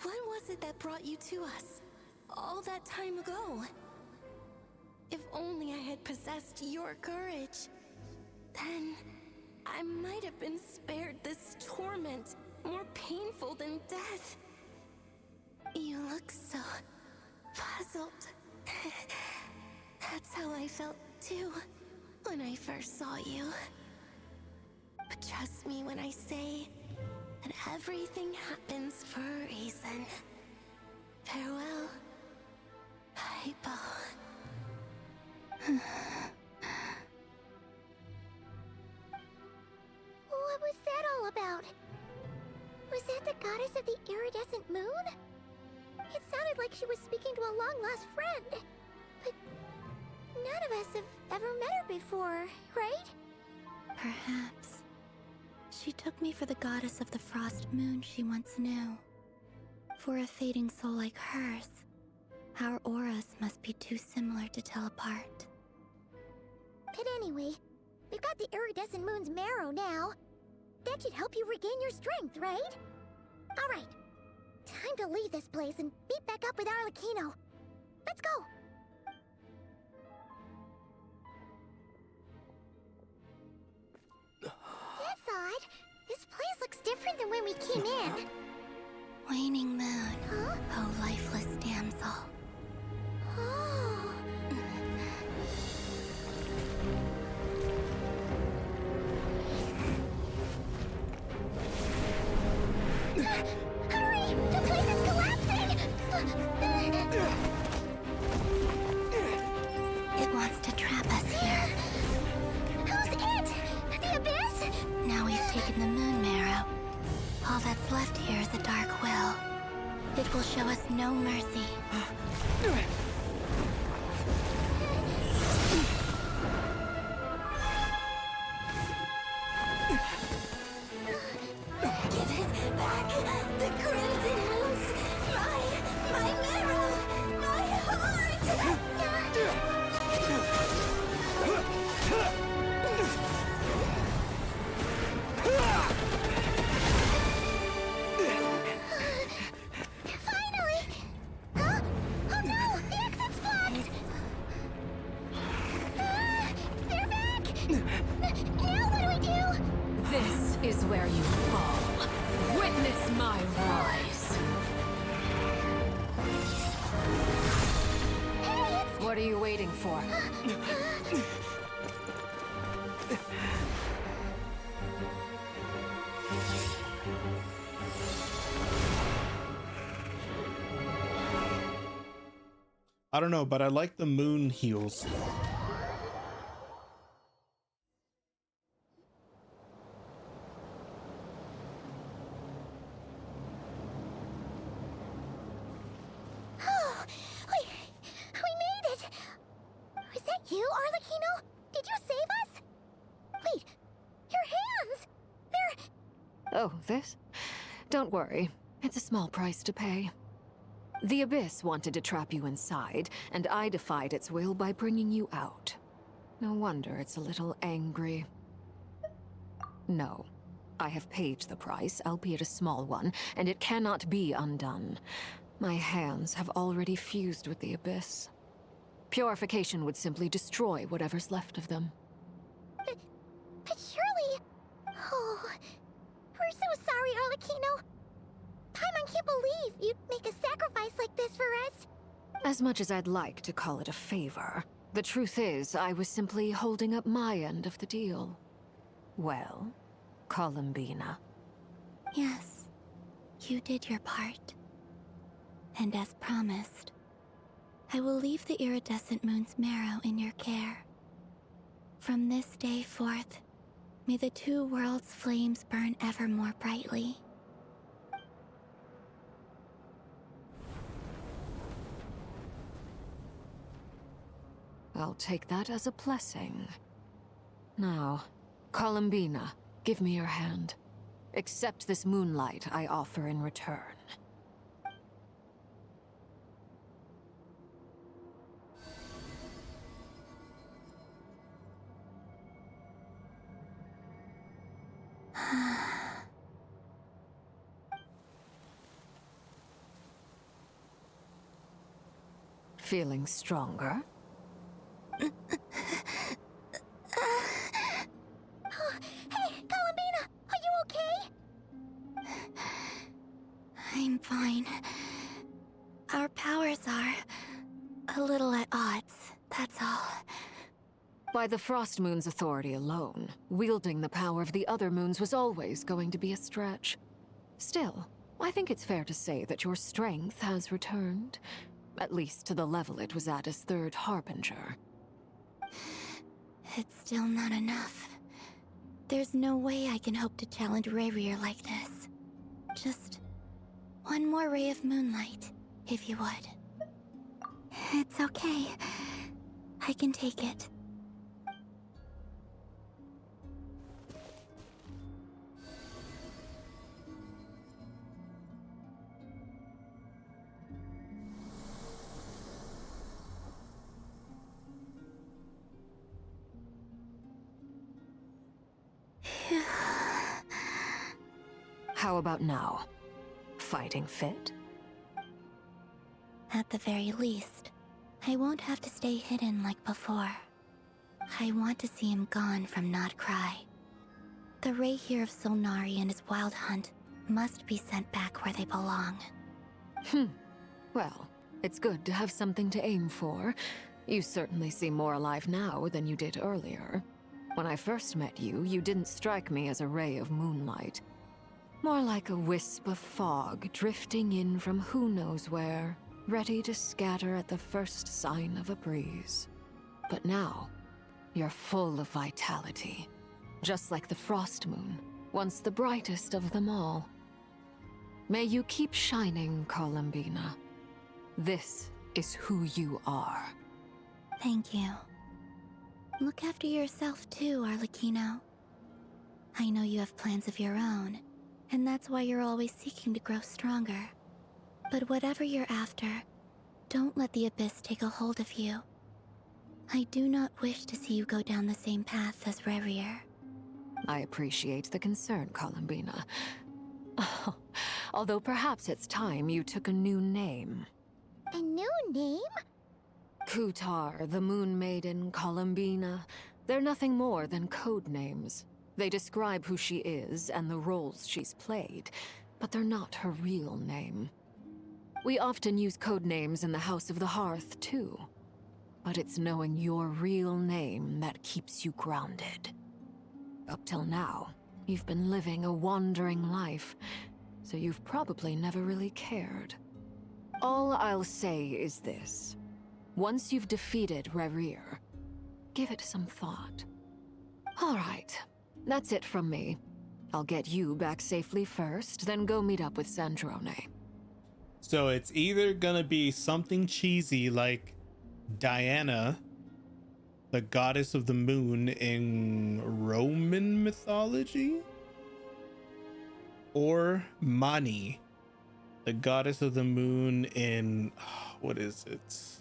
what was it that brought you to us all that time ago? If only I had possessed your courage, then I might have been spared this torment more painful than death. You look so puzzled. That's how I felt too when I first saw you. But trust me when I say that everything happens for a reason. Farewell, Hypo.
What was that all about? Was that the goddess of the iridescent moon? It sounded like she was speaking to a long-lost friend. But none of us have ever met her before, right?
Perhaps. She took me for the goddess of the frost moon she once knew. For a fading soul like hers, our auras must be too similar to tell apart.
But anyway, we've got the iridescent moon's marrow now. That should help you regain your strength, right? Alright, time to leave this place and meet back up with Arlecchino. Let's go! That's odd. This place looks different than when we came in.
Waning moon, oh lifeless damsel.
Oh. Hurry! The place is collapsing!
It wants to trap us here.
Who's it? The Abyss?
Now we've taken the moon marrow. All that's left here is a dark will. It will show us no mercy.
Give it back! The Crimson House! My marrow! My heart! Finally! Huh? Oh no! The exit's blocked! They're back! Now what do we do?
This is where you fall. Witness my rise. What are you waiting for?
I don't know, but I like the moon heals.
Oh, we made it! Was that you, Arlecchino? Did you save us? Wait, your hands! They're...
Oh, this? Don't worry. It's a small price to pay. The Abyss wanted to trap you inside, and I defied its will by bringing you out. No wonder it's a little angry. No. I have paid the price, albeit a small one, and it cannot be undone. My hands have already fused with the Abyss. Purification would simply destroy whatever's left of them.
But surely... Oh... We're so sorry, Arlecchino. Paimon can't believe you'd make a sacrifice like this for us.
As much as I'd like to call it a favor, the truth is I was simply holding up my end of the deal. Well, Columbina.
Yes, you did your part. And as promised, I will leave the iridescent moon's marrow in your care. From this day forth, may the two worlds' flames burn ever more brightly.
I'll take that as a blessing. Now, Columbina, give me your hand. Accept this moonlight I offer in return. Feeling stronger?
Hey, Columbina! Are you okay?
I'm fine. Our powers are a little at odds, that's all.
By the Frost Moon's authority alone, wielding the power of the other moons was always going to be a stretch. Still, I think it's fair to say that your strength has returned. At least to the level it was at as Third Harbinger.
It's still not enough. There's no way I can hope to challenge Rayrir like this. Just one more ray of moonlight, if you would. It's okay. I can take it.
How about now? Fighting fit?
At the very least, I won't have to stay hidden like before. I want to see him gone from Not Krai. The Rayhir of Solnari and his wild hunt must be sent back where they belong.
Well, it's good to have something to aim for. You certainly seem more alive now than you did earlier. When I first met you, you didn't strike me as a ray of moonlight. More like a wisp of fog drifting in from who knows where, ready to scatter at the first sign of a breeze. But now, you're full of vitality. Just like the Frost Moon, once the brightest of them all. May you keep shining, Columbina. This is who you are.
Thank you. Look after yourself too, Arlecchino. I know you have plans of your own, and that's why you're always seeking to grow stronger. But whatever you're after, don't let the Abyss take a hold of you. I do not wish to see you go down the same path as Revier.
I appreciate the concern, Columbina. Although perhaps it's time you took a new name.
A new name?
Kutar, the Moon Maiden, Columbina. They're nothing more than code names. They describe who she is and the roles she's played, but they're not her real name. We often use code names in the House of the Hearth, too. But it's knowing your real name that keeps you grounded. Up till now, you've been living a wandering life, so you've probably never really cared. All I'll say is this. Once you've defeated Revier, give it some thought. All right, that's it from me. I'll get you back safely first, then go meet up with Sandrone.
So it's either gonna be something cheesy like Diana, the goddess of the moon in Roman mythology, or Mani, the goddess of the moon in, what is it?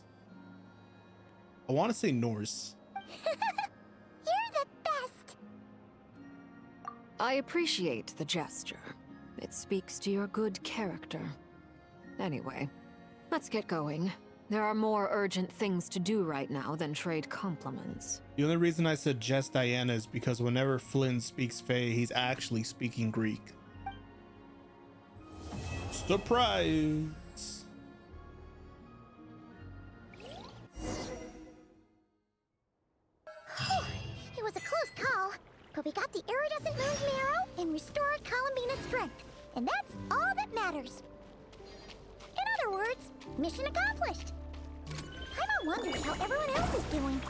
I want to say Norse.
You're the best!
I appreciate the gesture. It speaks to your good character. Anyway, let's get going. There are more urgent things to do right now than trade compliments.
The only reason I suggest Diana is because whenever Flynn speaks Fae, he's actually speaking Greek. Surprise!
It was a close call, but we got the iridescent moon's marrow and restored Columbina's strength, and that's all that matters. In other words, mission accomplished. Paimon wonders how everyone else is doing.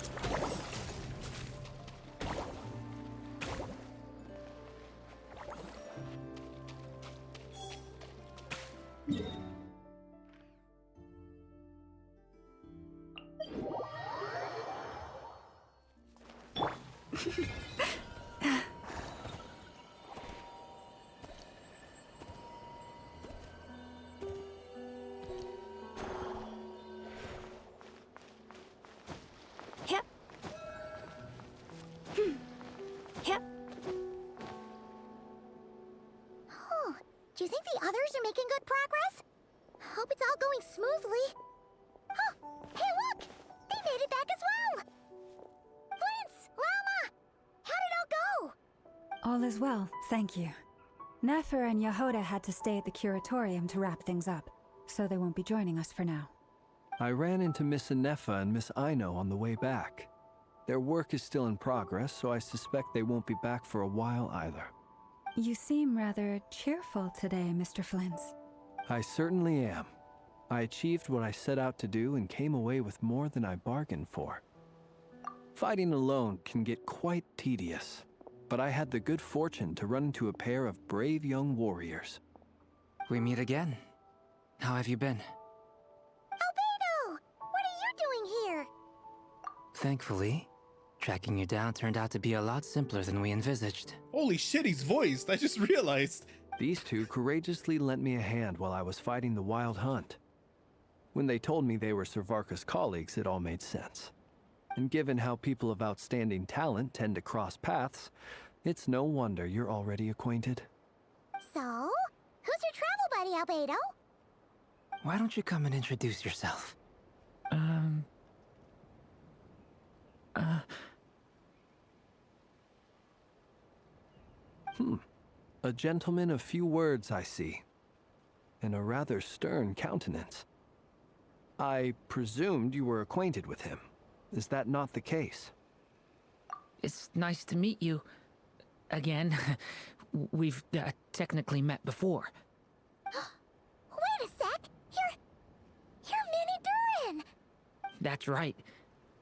Do you think the others are making good progress? Hope it's all going smoothly. Oh, hey look! They made it back as well! Flintz! Llama! How did it all go?
All is well, thank you. Nefer and Yahoda had to stay at the curatorium to wrap things up, so they won't be joining us for now.
I ran into Miss Anefa and Miss Aino on the way back. Their work is still in progress, so I suspect they won't be back for a while either.
You seem rather cheerful today, Mr. Flintz.
I certainly am. I achieved what I set out to do and came away with more than I bargained for. Fighting alone can get quite tedious, but I had the good fortune to run into a pair of brave young warriors.
We meet again. How have you been? Thankfully, tracking you down turned out to be a lot simpler than we envisaged.
Holy shit, he's voiced. I just realized.
These two courageously lent me a hand while I was fighting the Wild Hunt. When they told me they were Servarka's colleagues, it all made sense. And given how people of outstanding talent tend to cross paths, it's no wonder you're already acquainted.
So, who's your travel buddy, Albedo?
Why don't you come and introduce yourself?
A gentleman of few words, I see. And a rather stern countenance. I presumed you were acquainted with him. Is that not the case?
It's nice to meet you. Again. We've technically met before.
Wait a sec! You're Minnie Durin!
That's right.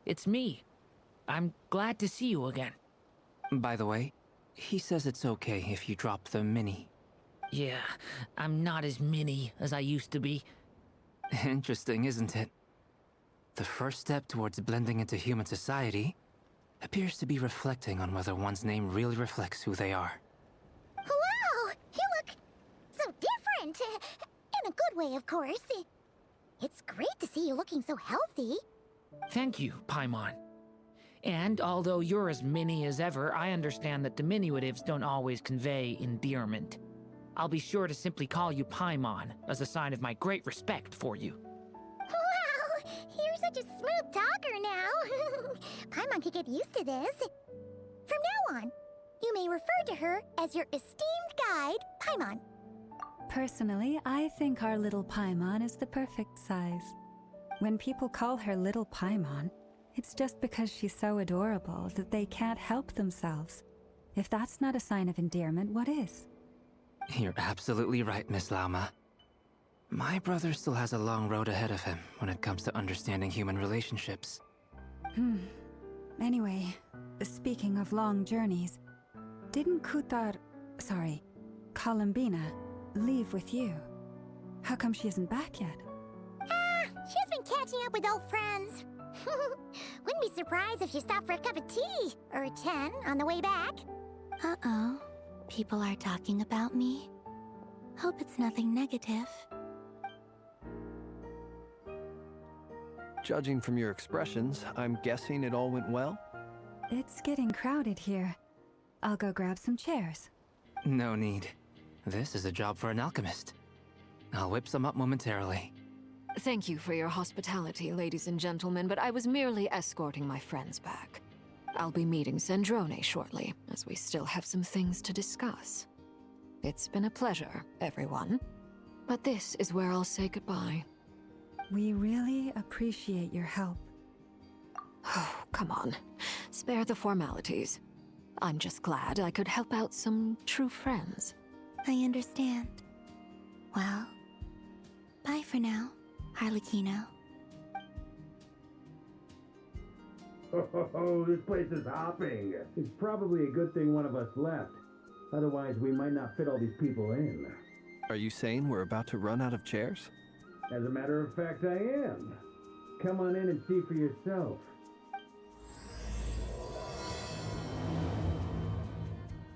It's me. I'm glad to see you again.
By the way, he says it's okay if you drop the mini.
Yeah, I'm not as mini as I used to be.
Interesting, isn't it? The first step towards blending into human society appears to be reflecting on whether one's name really reflects who they are.
Wow! You look so different! In a good way, of course. It's great to see you looking so healthy.
Thank you, Paimon. And although you're as mini as ever, I understand that diminutives don't always convey endearment. I'll be sure to simply call you Paimon, as a sign of my great respect for you.
Wow! You're such a smooth talker now. Paimon could get used to this. From now on, you may refer to her as your esteemed guide, Paimon.
Personally, I think our little Paimon is the perfect size. When people call her Little Paimon, it's just because she's so adorable that they can't help themselves. If that's not a sign of endearment, what is?
You're absolutely right, Miss Lauma. My brother still has a long road ahead of him when it comes to understanding human relationships.
Anyway, speaking of long journeys, didn't Columbina, leave with you? How come she isn't back yet?
She's been catching up with old friends. Wouldn't be surprised if she stopped for a cup of tea or a 10 on the way back.
Uh-oh. People are talking about me. Hope it's nothing negative.
Judging from your expressions, I'm guessing it all went well?
It's getting crowded here. I'll go grab some chairs.
No need. This is a job for an alchemist. I'll whip some up momentarily.
Thank you for your hospitality, ladies and gentlemen, but I was merely escorting my friends back. I'll be meeting Sandrone shortly, as we still have some things to discuss. It's been a pleasure, everyone. But this is where I'll say goodbye.
We really appreciate your help.
Oh, come on. Spare the formalities. I'm just glad I could help out some true friends.
I understand. Well, bye for now, Harlequino.
Oh, this place is hopping. It's probably a good thing one of us left. Otherwise, we might not fit all these people in.
Are you saying we're about to run out of chairs?
As a matter of fact, I am. Come on in and see for yourself.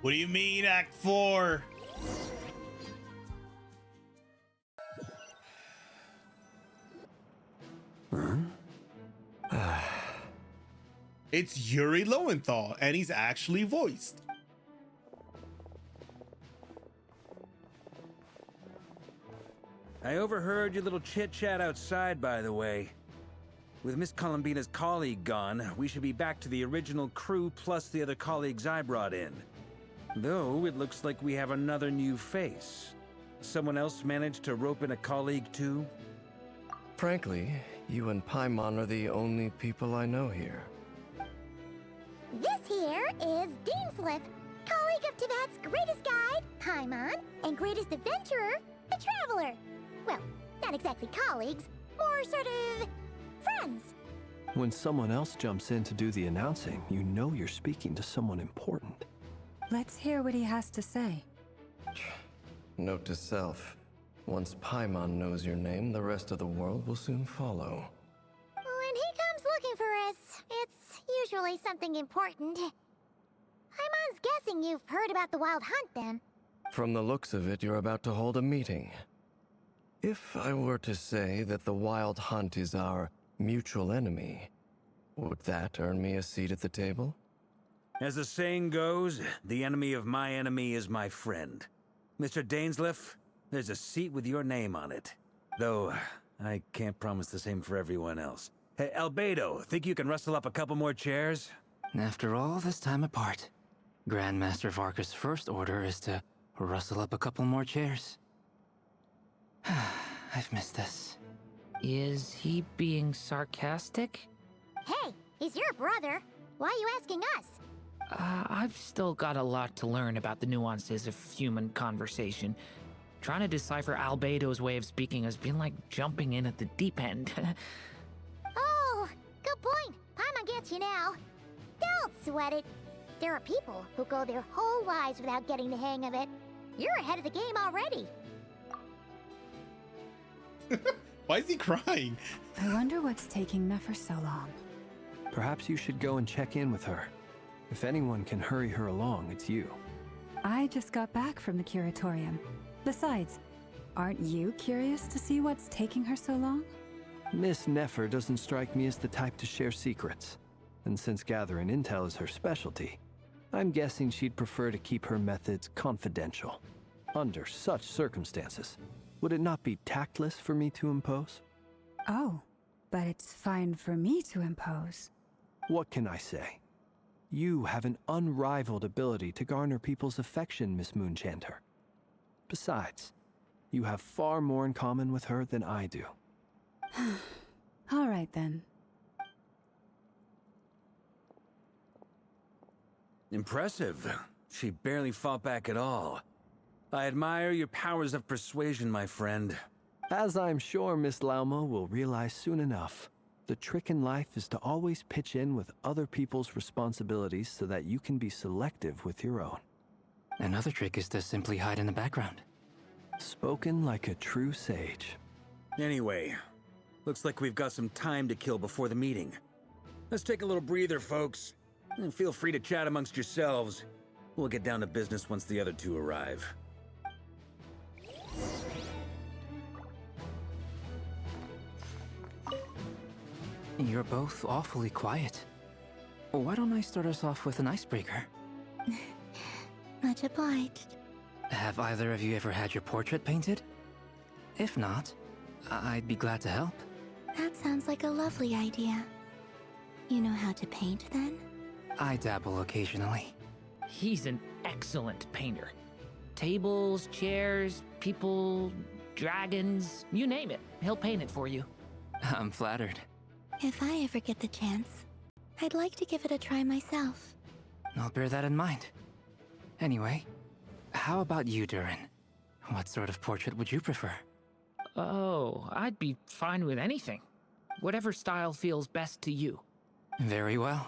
What do you mean, Act 4? It's Yuri Lowenthal, and he's actually voiced.
I overheard your little chit-chat outside, by the way. With Miss Columbina's colleague gone, we should be back to the original crew plus the other colleagues I brought in. Though, it looks like we have another new face. Someone else managed to rope in a colleague too?
Frankly, you and Paimon are the only people I know here.
This here is Deanslip, colleague of Tibet's greatest guide, Paimon, and greatest adventurer, the Traveler. Well, not exactly colleagues, more sort of friends.
When someone else jumps in to do the announcing, you know you're speaking to someone important.
Let's hear what he has to say.
Note to self. Once Paimon knows your name, the rest of the world will soon follow.
When he comes looking for us, it's usually something important. Paimon's guessing you've heard about the Wild Hunt, then.
From the looks of it, you're about to hold a meeting. If I were to say that the Wild Hunt is our mutual enemy, would that earn me a seat at the table?
As the saying goes, the enemy of my enemy is my friend. Mr. Dainsleif, there's a seat with your name on it. Though, I can't promise the same for everyone else. Hey, Albedo, think you can rustle up a couple more chairs?
After all this time apart, Grandmaster Varka's first order is to rustle up a couple more chairs. I've missed this.
Is he being sarcastic?
Hey, he's your brother. Why are you asking us?
I've still got a lot to learn about the nuances of human conversation. Trying to decipher Albedo's way of speaking has been like jumping in at the deep end.
Oh, good point. Paimon gets you now. Don't sweat it. There are people who go their whole lives without getting the hang of it. You're ahead of the game already.
Why is he crying?
I wonder what's taking Nefer so long.
Perhaps you should go and check in with her. If anyone can hurry her along, it's you.
I just got back from the curatorium. Besides, aren't you curious to see what's taking her so long?
Miss Nefer doesn't strike me as the type to share secrets. And since gathering intel is her specialty, I'm guessing she'd prefer to keep her methods confidential. Under such circumstances, would it not be tactless for me to impose?
Oh, but it's fine for me to impose.
What can I say? You have an unrivaled ability to garner people's affection, Miss Moonchanter. Besides, you have far more in common with her than I do.
All right, then.
Impressive. She barely fought back at all. I admire your powers of persuasion, my friend.
As I'm sure Miss Lauma will realize soon enough, the trick in life is to always pitch in with other people's responsibilities so that you can be selective with your own.
Another trick is to simply hide in the background.
Spoken like a true sage.
Anyway, looks like we've got some time to kill before the meeting. Let's take a little breather, folks. And feel free to chat amongst yourselves. We'll get down to business once the other two arrive.
You're both awfully quiet. Why don't I start us off with an icebreaker?
Much obliged.
Have either of you ever had your portrait painted? If not, I'd be glad to help.
That sounds like a lovely idea. You know how to paint, then?
I dabble occasionally.
He's an excellent painter. Tables, chairs, people, dragons, you name it. He'll paint it for you.
I'm flattered.
If I ever get the chance, I'd like to give it a try myself.
I'll bear that in mind. Anyway, how about you, Durin? What sort of portrait would you prefer?
Oh, I'd be fine with anything. Whatever style feels best to you.
Very well.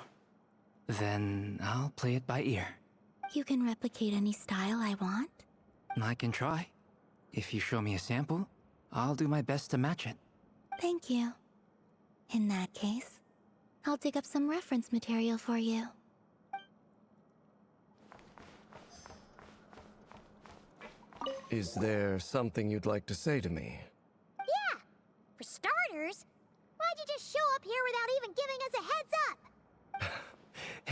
Then I'll play it by ear.
You can replicate any style I want?
I can try. If you show me a sample, I'll do my best to match it.
Thank you. In that case, I'll dig up some reference material for you.
Is there something you'd like to say to me?
Yeah! For starters, why'd you just show up here without even giving us a heads up?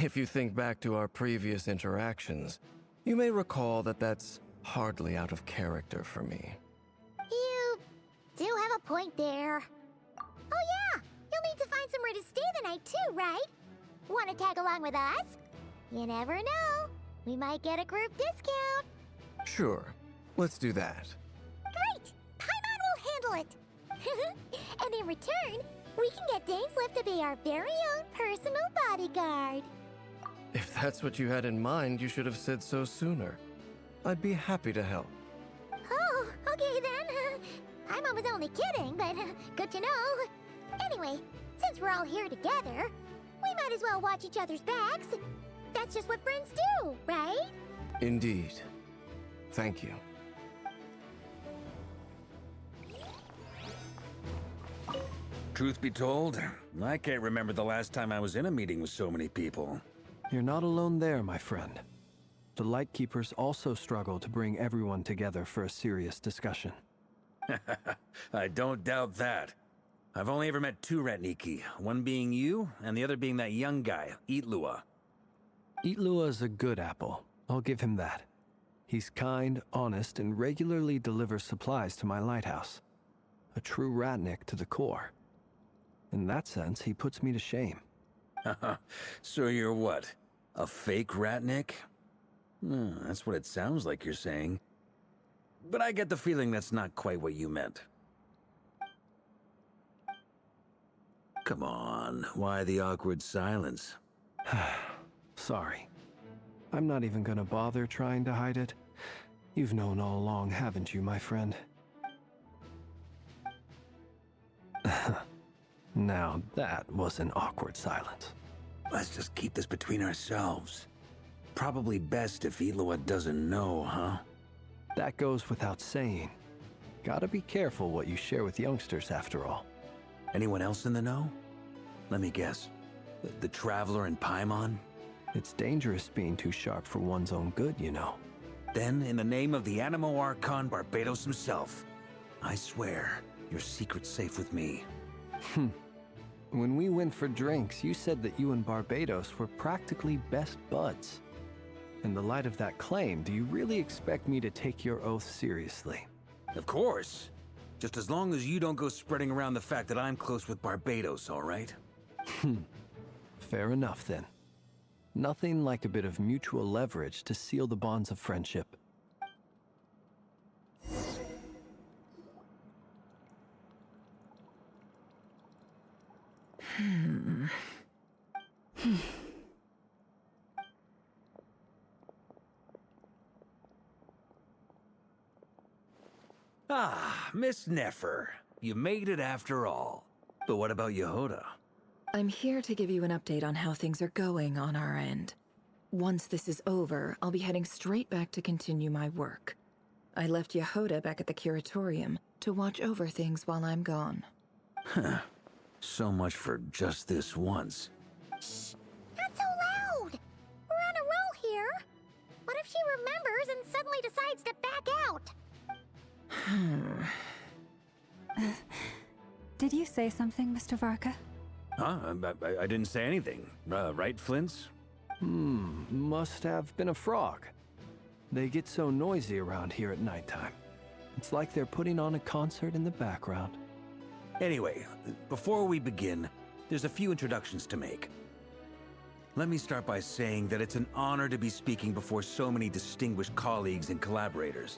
If you think back to our previous interactions, you may recall that that's hardly out of character for me.
You do have a point there. Oh yeah! You'll need to find somewhere to stay the night too, right? Want to tag along with us? You never know. We might get a group discount.
Sure. Let's do that.
Great! Paimon will handle it! And in return, we can get Dainsleif to be our very own personal bodyguard.
If that's what you had in mind, you should have said so sooner. I'd be happy to help.
Oh, okay then. Paimon was only kidding, but good to know. Anyway, since we're all here together, we might as well watch each other's backs. That's just what friends do, right?
Indeed. Thank you.
Truth be told, I can't remember the last time I was in a meeting with so many people.
You're not alone there, my friend. The Lightkeepers also struggle to bring everyone together for a serious discussion.
I don't doubt that. I've only ever met two Ratniki, one being you, and the other being that young guy, Eatlua.
Eatlua is a good apple. I'll give him that. He's kind, honest, and regularly delivers supplies to my lighthouse. A true Ratnik to the core. In that sense, he puts me to shame.
So you're what? A fake Ratnik? That's what it sounds like you're saying. But I get the feeling that's not quite what you meant. Come on, why the awkward silence?
Sorry. I'm not even gonna bother trying to hide it. You've known all along, haven't you, my friend? Now that was an awkward silence.
Let's just keep this between ourselves. Probably best if Eatlua doesn't know, huh?
That goes without saying. Gotta be careful what you share with youngsters, after all.
Anyone else in the know? Let me guess. The Traveler and Paimon?
It's dangerous being too sharp for one's own good, you know.
Then, in the name of the Animo Archon Barbados himself, I swear your secret's safe with me.
When we went for drinks, you said that you and Barbados were practically best buds. In the light of that claim, do you really expect me to take your oath seriously?
Of course. Just as long as you don't go spreading around the fact that I'm close with Barbados, all right?
Fair enough, then. Nothing like a bit of mutual leverage to seal the bonds of friendship.
Ah, Miss Nefer. You made it after all. But what about Yehoda?
I'm here to give you an update on how things are going on our end. Once this is over, I'll be heading straight back to continue my work. I left Yehoda back at the Curatorium to watch over things while I'm gone.
Huh. So much for just this once.
Shh! Not so loud! We're on a roll here! What if she remembers and suddenly decides to back out?
Did you say something, Mr. Varka?
Huh? I didn't say anything. Right, Flints?
Must have been a frog. They get so noisy around here at nighttime. It's like they're putting on a concert in the background.
Anyway, before we begin, there's a few introductions to make. Let me start by saying that it's an honor to be speaking before so many distinguished colleagues and collaborators.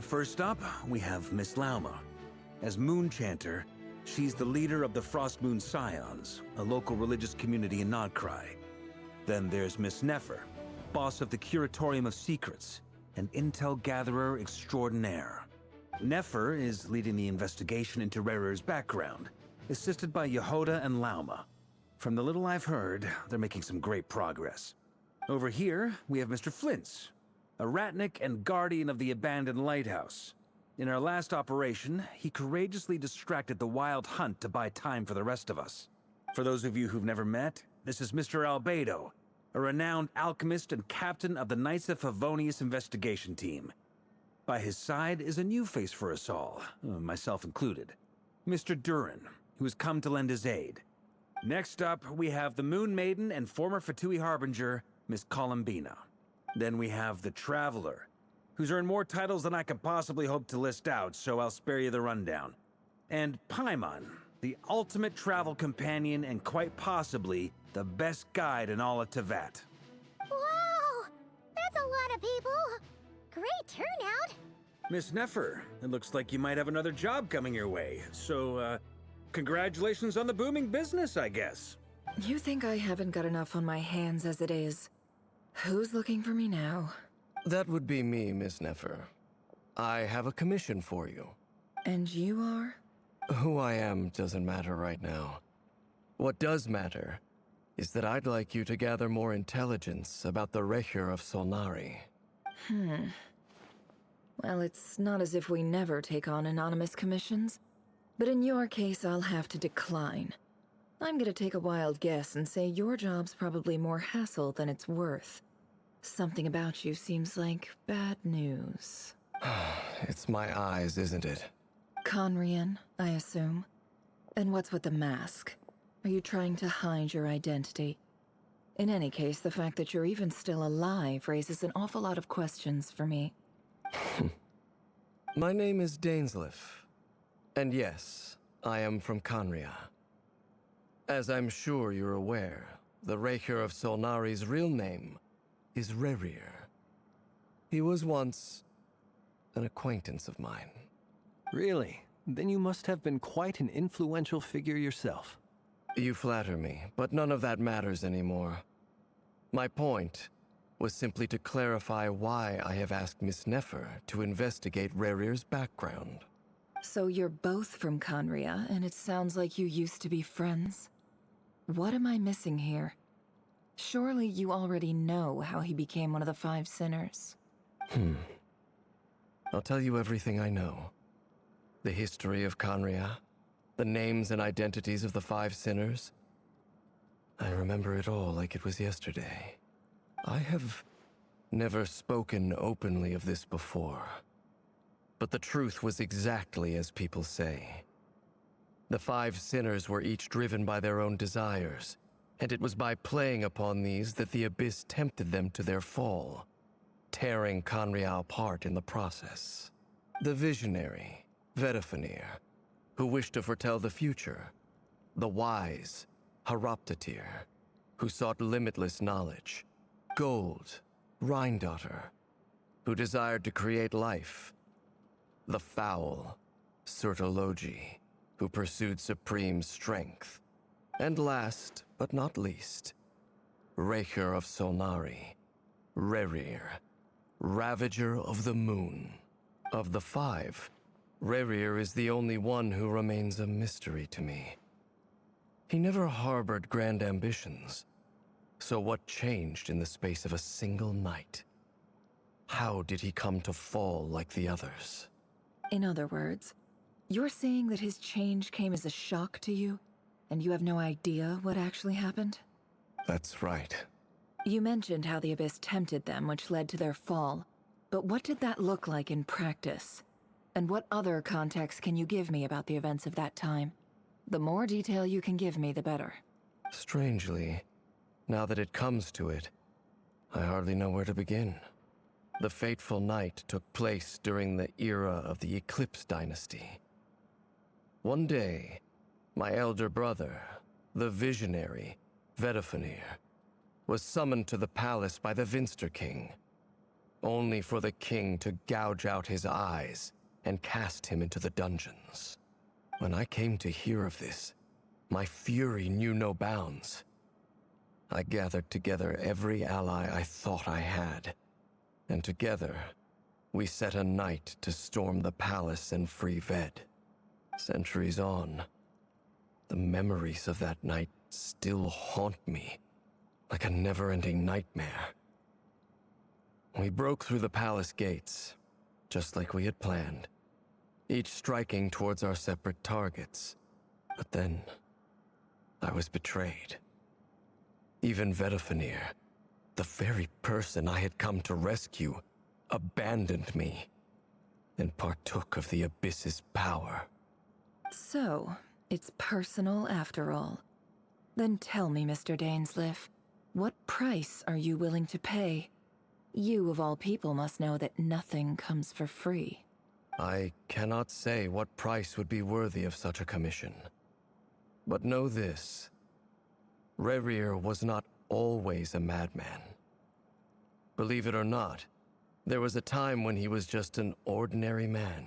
First up, we have Miss Lauma. As Moon Chanter, she's the leader of the Frost Moon Scions, a local religious community in Krai. Then there's Miss Nefer, boss of the Curatorium of Secrets, an intel gatherer extraordinaire. Nefer is leading the investigation into Rerer's background, assisted by Yehoda and Lauma. From the little I've heard, they're making some great progress. Over here, we have Mr. Flintz, a Ratnik and guardian of the abandoned lighthouse. In our last operation, he courageously distracted the Wild Hunt to buy time for the rest of us. For those of you who've never met, this is Mr. Albedo, a renowned alchemist and captain of the Knights of Favonius investigation team. By his side is a new face for us all, myself included, Mr. Durin, who has come to lend his aid. Next up, we have the Moon Maiden and former Fatui Harbinger, Miss Columbina. Then we have the Traveler, who's earned more titles than I could possibly hope to list out, so I'll spare you the rundown. And Paimon, the ultimate travel companion and quite possibly the best guide in all of Tevat.
Wow! That's a lot of people! Great turnout!
Miss Nefer, it looks like you might have another job coming your way, so, congratulations on the booming business, I guess.
You think I haven't got enough on my hands as it is? Who's looking for me now?
That would be me, Miss Nefer. I have a commission for you.
And you are?
Who I am doesn't matter right now. What does matter is that I'd like you to gather more intelligence about the Recher of Solnari.
Well, it's not as if we never take on anonymous commissions. But in your case, I'll have to decline. I'm gonna take a wild guess and say your job's probably more hassle than it's worth. Something about you seems like bad news.
It's my eyes, isn't it?
Conrian, I assume. And what's with the mask? Are you trying to hide your identity? In any case, the fact that you're even still alive raises an awful lot of questions for me.
My name is Dainsleif. And yes, I am from Conria. As I'm sure you're aware, the Raker of Solnari's real name is Rerir. He was once an acquaintance of mine.
Really? Then you must have been quite an influential figure yourself.
You flatter me, but none of that matters anymore. My point was simply to clarify why I have asked Miss Nefer to investigate Rerir's background.
So you're both from Conria, and it sounds like you used to be friends? What am I missing here? Surely you already know how he became one of the Five Sinners.
I'll tell you everything I know. The history of Conria, the names and identities of the Five Sinners. I remember it all like it was yesterday. I have never spoken openly of this before. But the truth was exactly as people say. The Five Sinners were each driven by their own desires, and it was by playing upon these that the Abyss tempted them to their fall, tearing Conria apart in the process. The visionary, Vedifenir, who wished to foretell the future. The wise, Haroptatir, who sought limitless knowledge. Gold, Rhindaughter, who desired to create life. The foul, Surtologi, who pursued supreme strength. And last, but not least, Raker of Solnari, Rerir, Ravager of the Moon. Of the five, Rerir is the only one who remains a mystery to me. He never harbored grand ambitions, so what changed in the space of a single night? How did he come to fall like the others?
In other words, you're saying that his change came as a shock to you, and you have no idea what actually happened?
That's right.
You mentioned how the Abyss tempted them, which led to their fall. But what did that look like in practice? And what other context can you give me about the events of that time? The more detail you can give me, the better.
Strangely, now that it comes to it, I hardly know where to begin. The fateful night took place during the era of the Eclipse Dynasty. One day, my elder brother, the visionary, Vedifenir, was summoned to the palace by the Vinster King, only for the king to gouge out his eyes and cast him into the dungeons. When I came to hear of this, my fury knew no bounds. I gathered together every ally I thought I had, and together, we set a night to storm the palace and free Ved. Centuries on, the memories of that night still haunt me, like a never-ending nightmare. We broke through the palace gates, just like we had planned, each striking towards our separate targets. But then, I was betrayed. Even Vedifenir, the very person I had come to rescue, abandoned me and partook of the Abyss's power.
So, it's personal after all. Then tell me, Mr. Dainsleif, what price are you willing to pay? You, of all people, must know that nothing comes for free.
I cannot say what price would be worthy of such a commission. But know this. Rerir was not always a madman. Believe it or not, there was a time when he was just an ordinary man,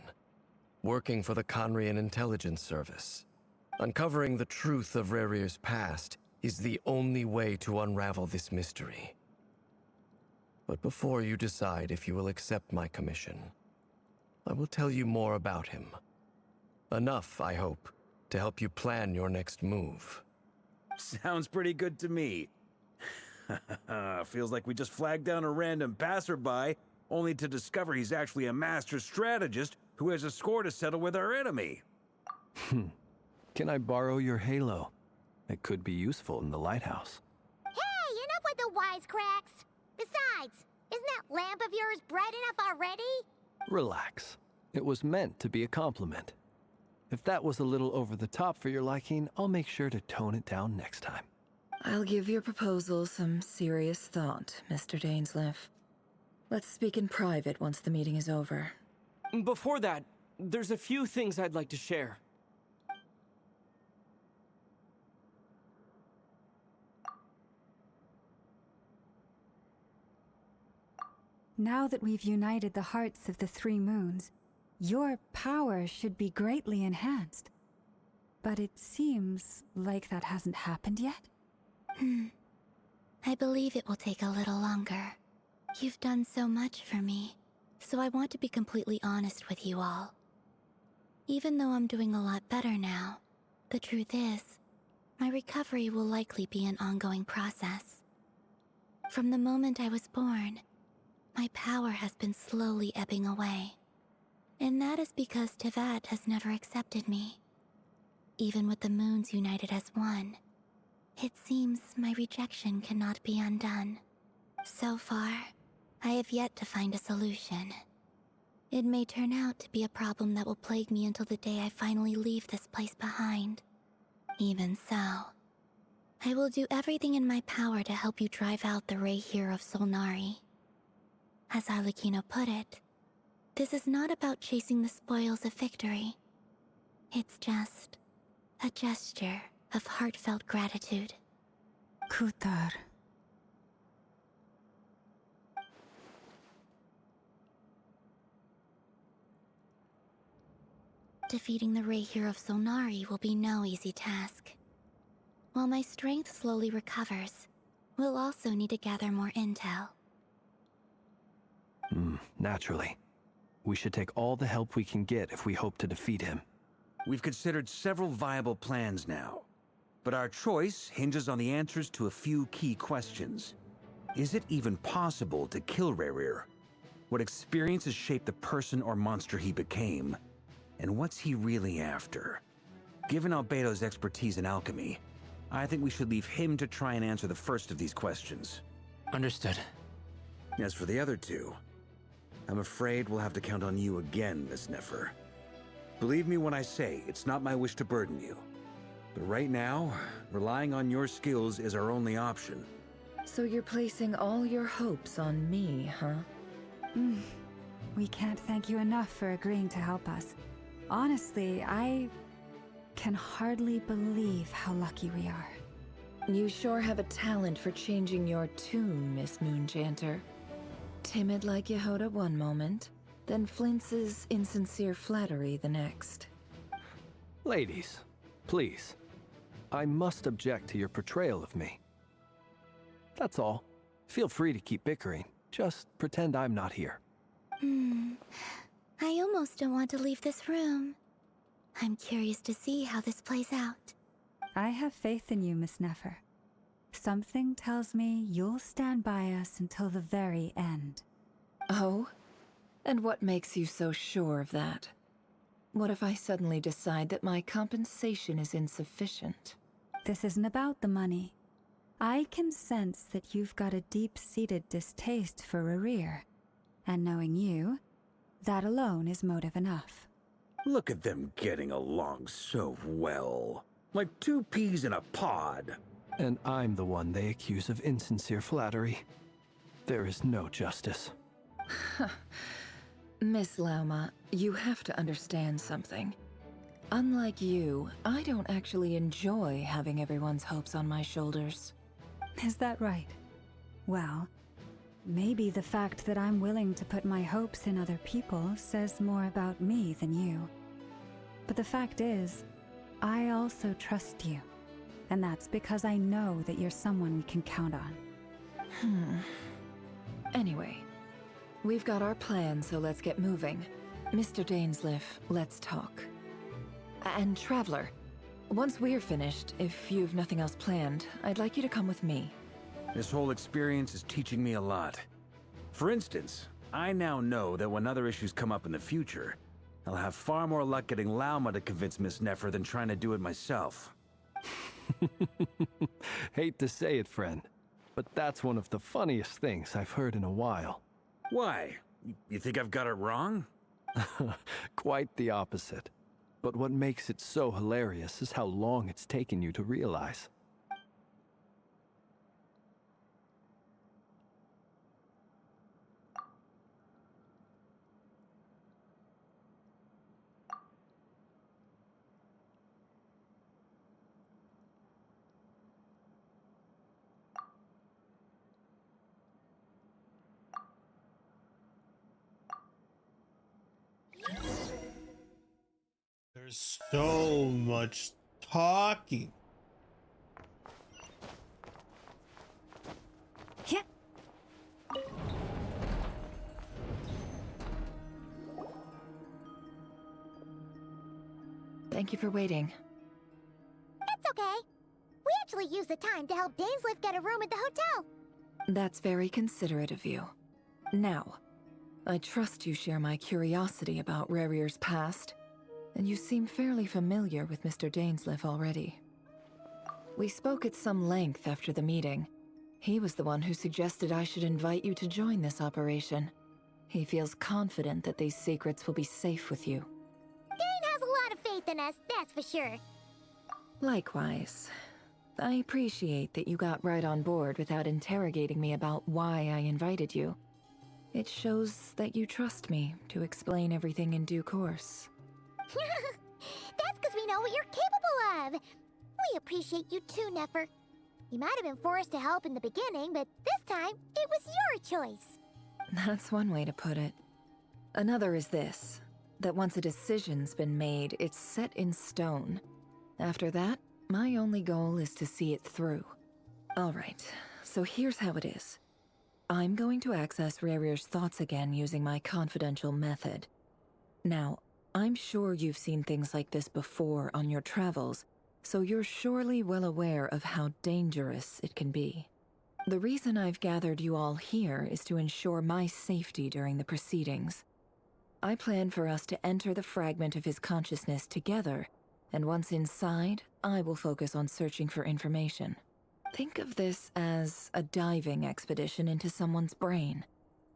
working for the Conrian Intelligence Service. Uncovering the truth of Rerir's past is the only way to unravel this mystery. But before you decide if you will accept my commission, I will tell you more about him. Enough, I hope, to help you plan your next move.
Sounds pretty good to me. Feels like we just flagged down a random passerby, only to discover he's actually a master strategist who has a score to settle with our enemy.
Can I borrow your halo? It could be useful in the lighthouse.
Hey, enough with the wisecracks! Besides, isn't that lamp of yours bright enough already?
Relax. It was meant to be a compliment. If that was a little over the top for your liking, I'll make sure to tone it down next time.
I'll give your proposal some serious thought, Mr. Dainsleif. Let's speak in private once the meeting is over.
Before that, there's a few things I'd like to share.
Now that we've united the hearts of the three moons, your power should be greatly enhanced. But it seems like that hasn't happened yet?
I believe it will take a little longer. You've done so much for me, so I want to be completely honest with you all. Even though I'm doing a lot better now, the truth is, my recovery will likely be an ongoing process. From the moment I was born, my power has been slowly ebbing away. And that is because Tevat has never accepted me. Even with the moons united as one, it seems my rejection cannot be undone. So far, I have yet to find a solution. It may turn out to be a problem that will plague me until the day I finally leave this place behind. Even so, I will do everything in my power to help you drive out the Rayhir of Solnari. As Arlecchino put it, this is not about chasing the spoils of victory. It's just a gesture of heartfelt gratitude.
Kutar.
Defeating the Rayhir of Solnari will be no easy task. While my strength slowly recovers, we'll also need to gather more intel.
Naturally. We should take all the help we can get if we hope to defeat him.
We've considered several viable plans now, but our choice hinges on the answers to a few key questions. Is it even possible to kill Rayhir? What experiences shaped the person or monster he became? And what's he really after? Given Albedo's expertise in alchemy, I think we should leave him to try and answer the first of these questions.
Understood.
As for the other two, I'm afraid we'll have to count on you again, Miss Nefer. Believe me when I say it's not my wish to burden you. But right now, relying on your skills is our only option.
So you're placing all your hopes on me, huh?
We can't thank you enough for agreeing to help us. Honestly, I can hardly believe how lucky we are.
You sure have a talent for changing your tune, Miss Moonjanter. Timid like Yehoda one moment, then flinches insincere flattery the next.
Ladies, please. I must object to your portrayal of me. That's all. Feel free to keep bickering. Just pretend I'm not here.
I almost don't want to leave this room. I'm curious to see how this plays out.
I have faith in you, Miss Nefer. Something tells me you'll stand by us until the very end.
Oh? And what makes you so sure of that? What if I suddenly decide that my compensation is insufficient?
This isn't about the money. I can sense that you've got a deep-seated distaste for Rayhir. And knowing you, that alone is motive enough.
Look at them getting along so well. Like two peas in a pod.
And I'm the one they accuse of insincere flattery. There is no justice.
Miss Lauma, you have to understand something. Unlike you, I don't actually enjoy having everyone's hopes on my shoulders.
Is that right? Well, maybe the fact that I'm willing to put my hopes in other people says more about me than you. But the fact is, I also trust you. And that's because I know that you're someone we can count on.
Anyway, we've got our plan, so let's get moving. Mr. Dainsleif, let's talk. And Traveler, once we're finished, if you've nothing else planned, I'd like you to come with me.
This whole experience is teaching me a lot. For instance, I now know that when other issues come up in the future, I'll have far more luck getting Lauma to convince Miss Nefer than trying to do it myself.
Hate to say it, friend, but that's one of the funniest things I've heard in a while.
Why? You think I've got it wrong?
Quite the opposite. But what makes it so hilarious is how long it's taken you to realize.
There's so much talking.
Yeah. Thank you for waiting.
It's okay. We actually used the time to help Dainsliff get a room at the hotel.
That's very considerate of you. Now, I trust you share my curiosity about Rarier's past, and you seem fairly familiar with Mr. Dainsliff already. We spoke at some length after the meeting. He was the one who suggested I should invite you to join this operation. He feels confident that these secrets will be safe with you.
Dane has a lot of faith in us, that's for sure.
Likewise. I appreciate that you got right on board without interrogating me about why I invited you. It shows that you trust me to explain everything in due course.
That's because we know what you're capable of. We appreciate you too, Nefer. You might have been forced to help in the beginning, but this time, it was your choice.
That's one way to put it. Another is this, that once a decision's been made, it's set in stone. After that, my only goal is to see it through. Alright, so here's how it is. I'm going to access Rarier's thoughts again using my confidential method. Now, I'm sure you've seen things like this before on your travels, so you're surely well aware of how dangerous it can be. The reason I've gathered you all here is to ensure my safety during the proceedings. I plan for us to enter the fragment of his consciousness together, and once inside, I will focus on searching for information. Think of this as a diving expedition into someone's brain.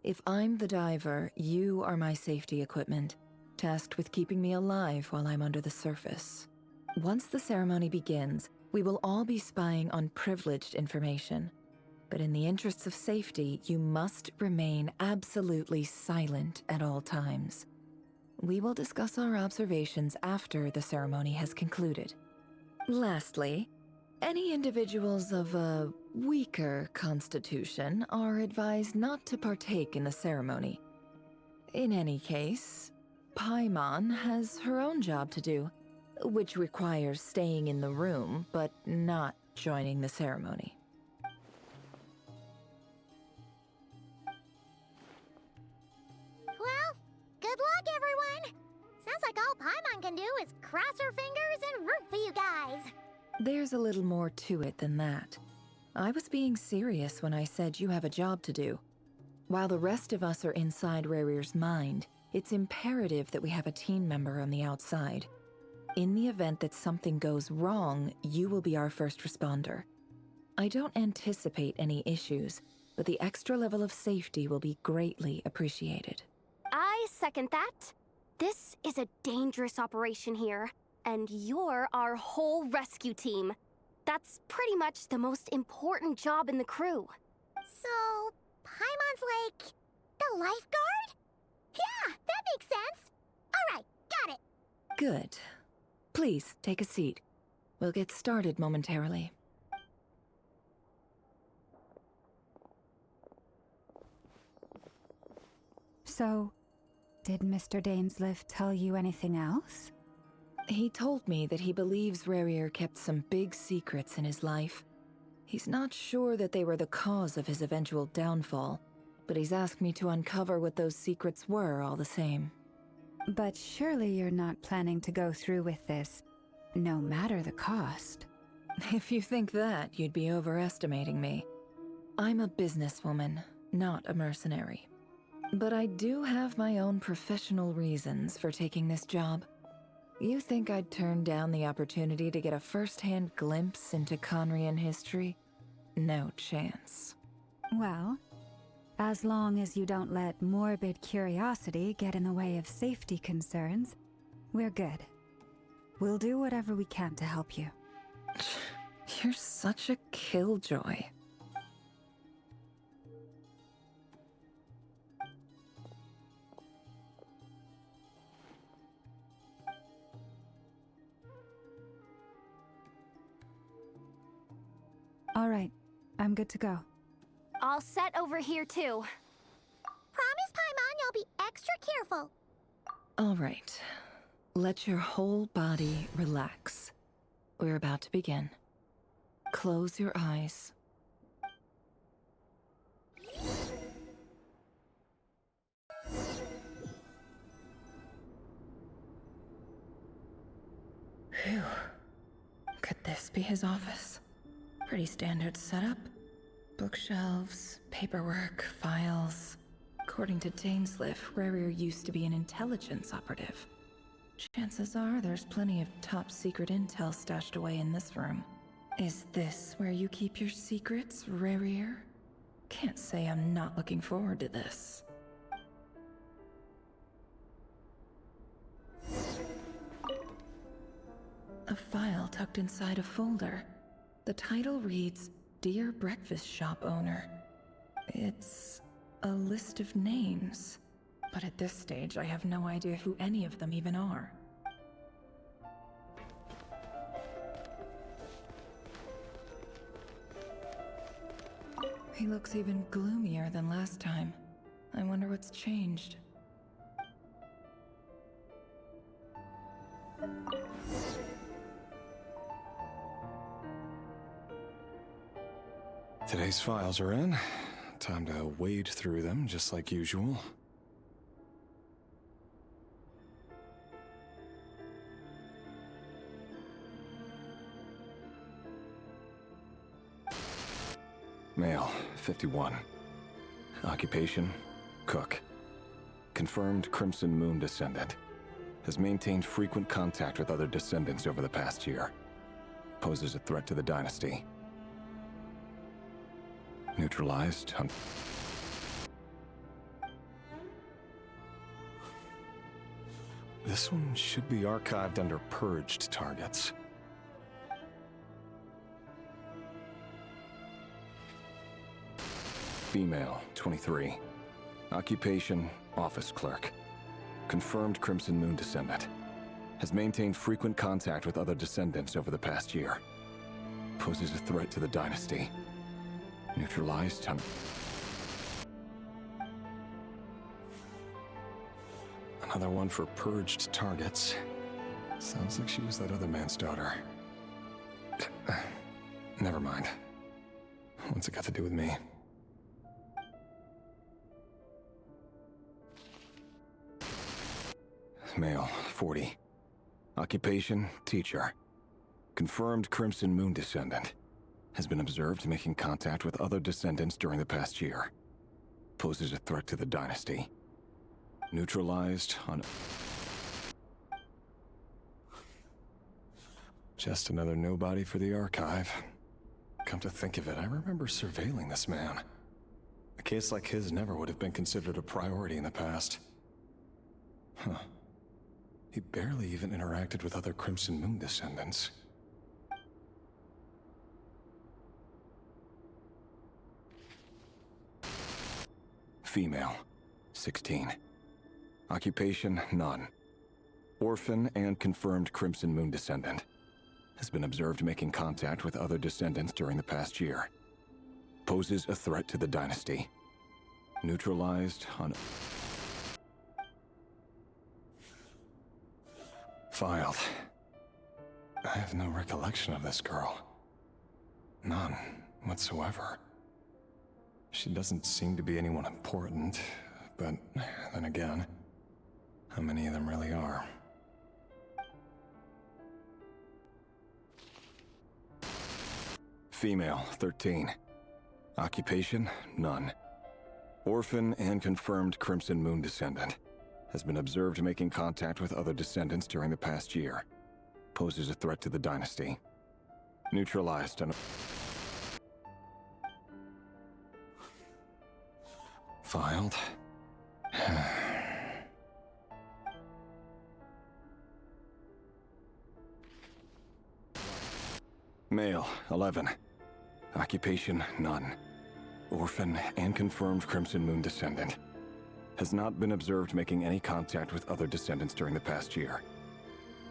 If I'm the diver, you are my safety equipment, tasked with keeping me alive while I'm under the surface. Once the ceremony begins, we will all be spying on privileged information. But in the interests of safety, you must remain absolutely silent at all times. We will discuss our observations after the ceremony has concluded. Lastly, any individuals of a weaker constitution are advised not to partake in the ceremony. In any case, Paimon has her own job to do, which requires staying in the room, but not joining the ceremony.
Well, good luck, everyone. Sounds like all Paimon can do is cross her fingers and root for you guys.
There's a little more to it than that. I was being serious when I said you have a job to do. While the rest of us are inside Rarier's mind, it's imperative that we have a team member on the outside. In the event that something goes wrong, you will be our first responder. I don't anticipate any issues, but the extra level of safety will be greatly appreciated.
I second that. This is a dangerous operation here, and you're our whole rescue team. That's pretty much the most important job in the crew.
So, Paimon's like the lifeguard? Yeah, that makes sense. All right, got it.
Good. Please, take a seat. We'll get started momentarily.
So, did Mr. Dainsliff tell you anything else?
He told me that he believes Rarier kept some big secrets in his life. He's not sure that they were the cause of his eventual downfall, but he's asked me to uncover what those secrets were all the same.
But surely you're not planning to go through with this, no matter the cost.
If you think that, you'd be overestimating me. I'm a businesswoman, not a mercenary. But I do have my own professional reasons for taking this job. You think I'd turn down the opportunity to get a first-hand glimpse into Conrian history? No chance.
Well, as long as you don't let morbid curiosity get in the way of safety concerns, we're good. We'll do whatever we can to help you.
You're such a killjoy.
All right, I'm good to go.
All set over here, too.
Promise, Paimon, you'll be extra careful.
All right. Let your whole body relax. We're about to begin. Close your eyes. Phew. Could this be his office? Pretty standard setup. Bookshelves, paperwork, files. According to Dainsliff, Rarier used to be an intelligence operative. Chances are there's plenty of top-secret intel stashed away in this room. Is this where you keep your secrets, Rarier? Can't say I'm not looking forward to this. A file tucked inside a folder. The title reads, Dear Breakfast Shop Owner. It's a list of names, but at this stage I have no idea who any of them even are. He looks even gloomier than last time. I wonder what's changed.
Today's files are in. Time to wade through them, just like usual. Male, 51. Occupation, cook. Confirmed Crimson Moon descendant. Has maintained frequent contact with other descendants over the past year. Poses a threat to the dynasty. Neutralized on... This one should be archived under purged targets. Female, 23. Occupation, office clerk. Confirmed Crimson Moon descendant. Has maintained frequent contact with other descendants over the past year. Poses a threat to the dynasty. Neutralized on... Another one for purged targets. Sounds like she was that other man's daughter. Never mind. What's it got to do with me? Male, 40. Occupation, teacher. Confirmed Crimson Moon descendant. Has been observed making contact with other descendants during the past year. Poses a threat to the dynasty. Neutralized on... Just another nobody for the archive. Come to think of it, I remember surveilling this man. A case like his never would have been considered a priority in the past. Huh. He barely even interacted with other Crimson Moon descendants. Female, 16. Occupation, none. Orphan and confirmed Crimson Moon descendant. Has been observed making contact with other descendants during the past year. Poses a threat to the dynasty. Neutralized on... Filed. I have no recollection of this girl. None whatsoever. She doesn't seem to be anyone important, but then again, how many of them really are? Female, 13. Occupation, none. Orphan and confirmed Crimson Moon descendant. Has been observed making contact with other descendants during the past year. Poses a threat to the dynasty. Neutralized on... Filed. Male, 11. Occupation, none. Orphan and confirmed Crimson Moon descendant. Has not been observed making any contact with other descendants during the past year.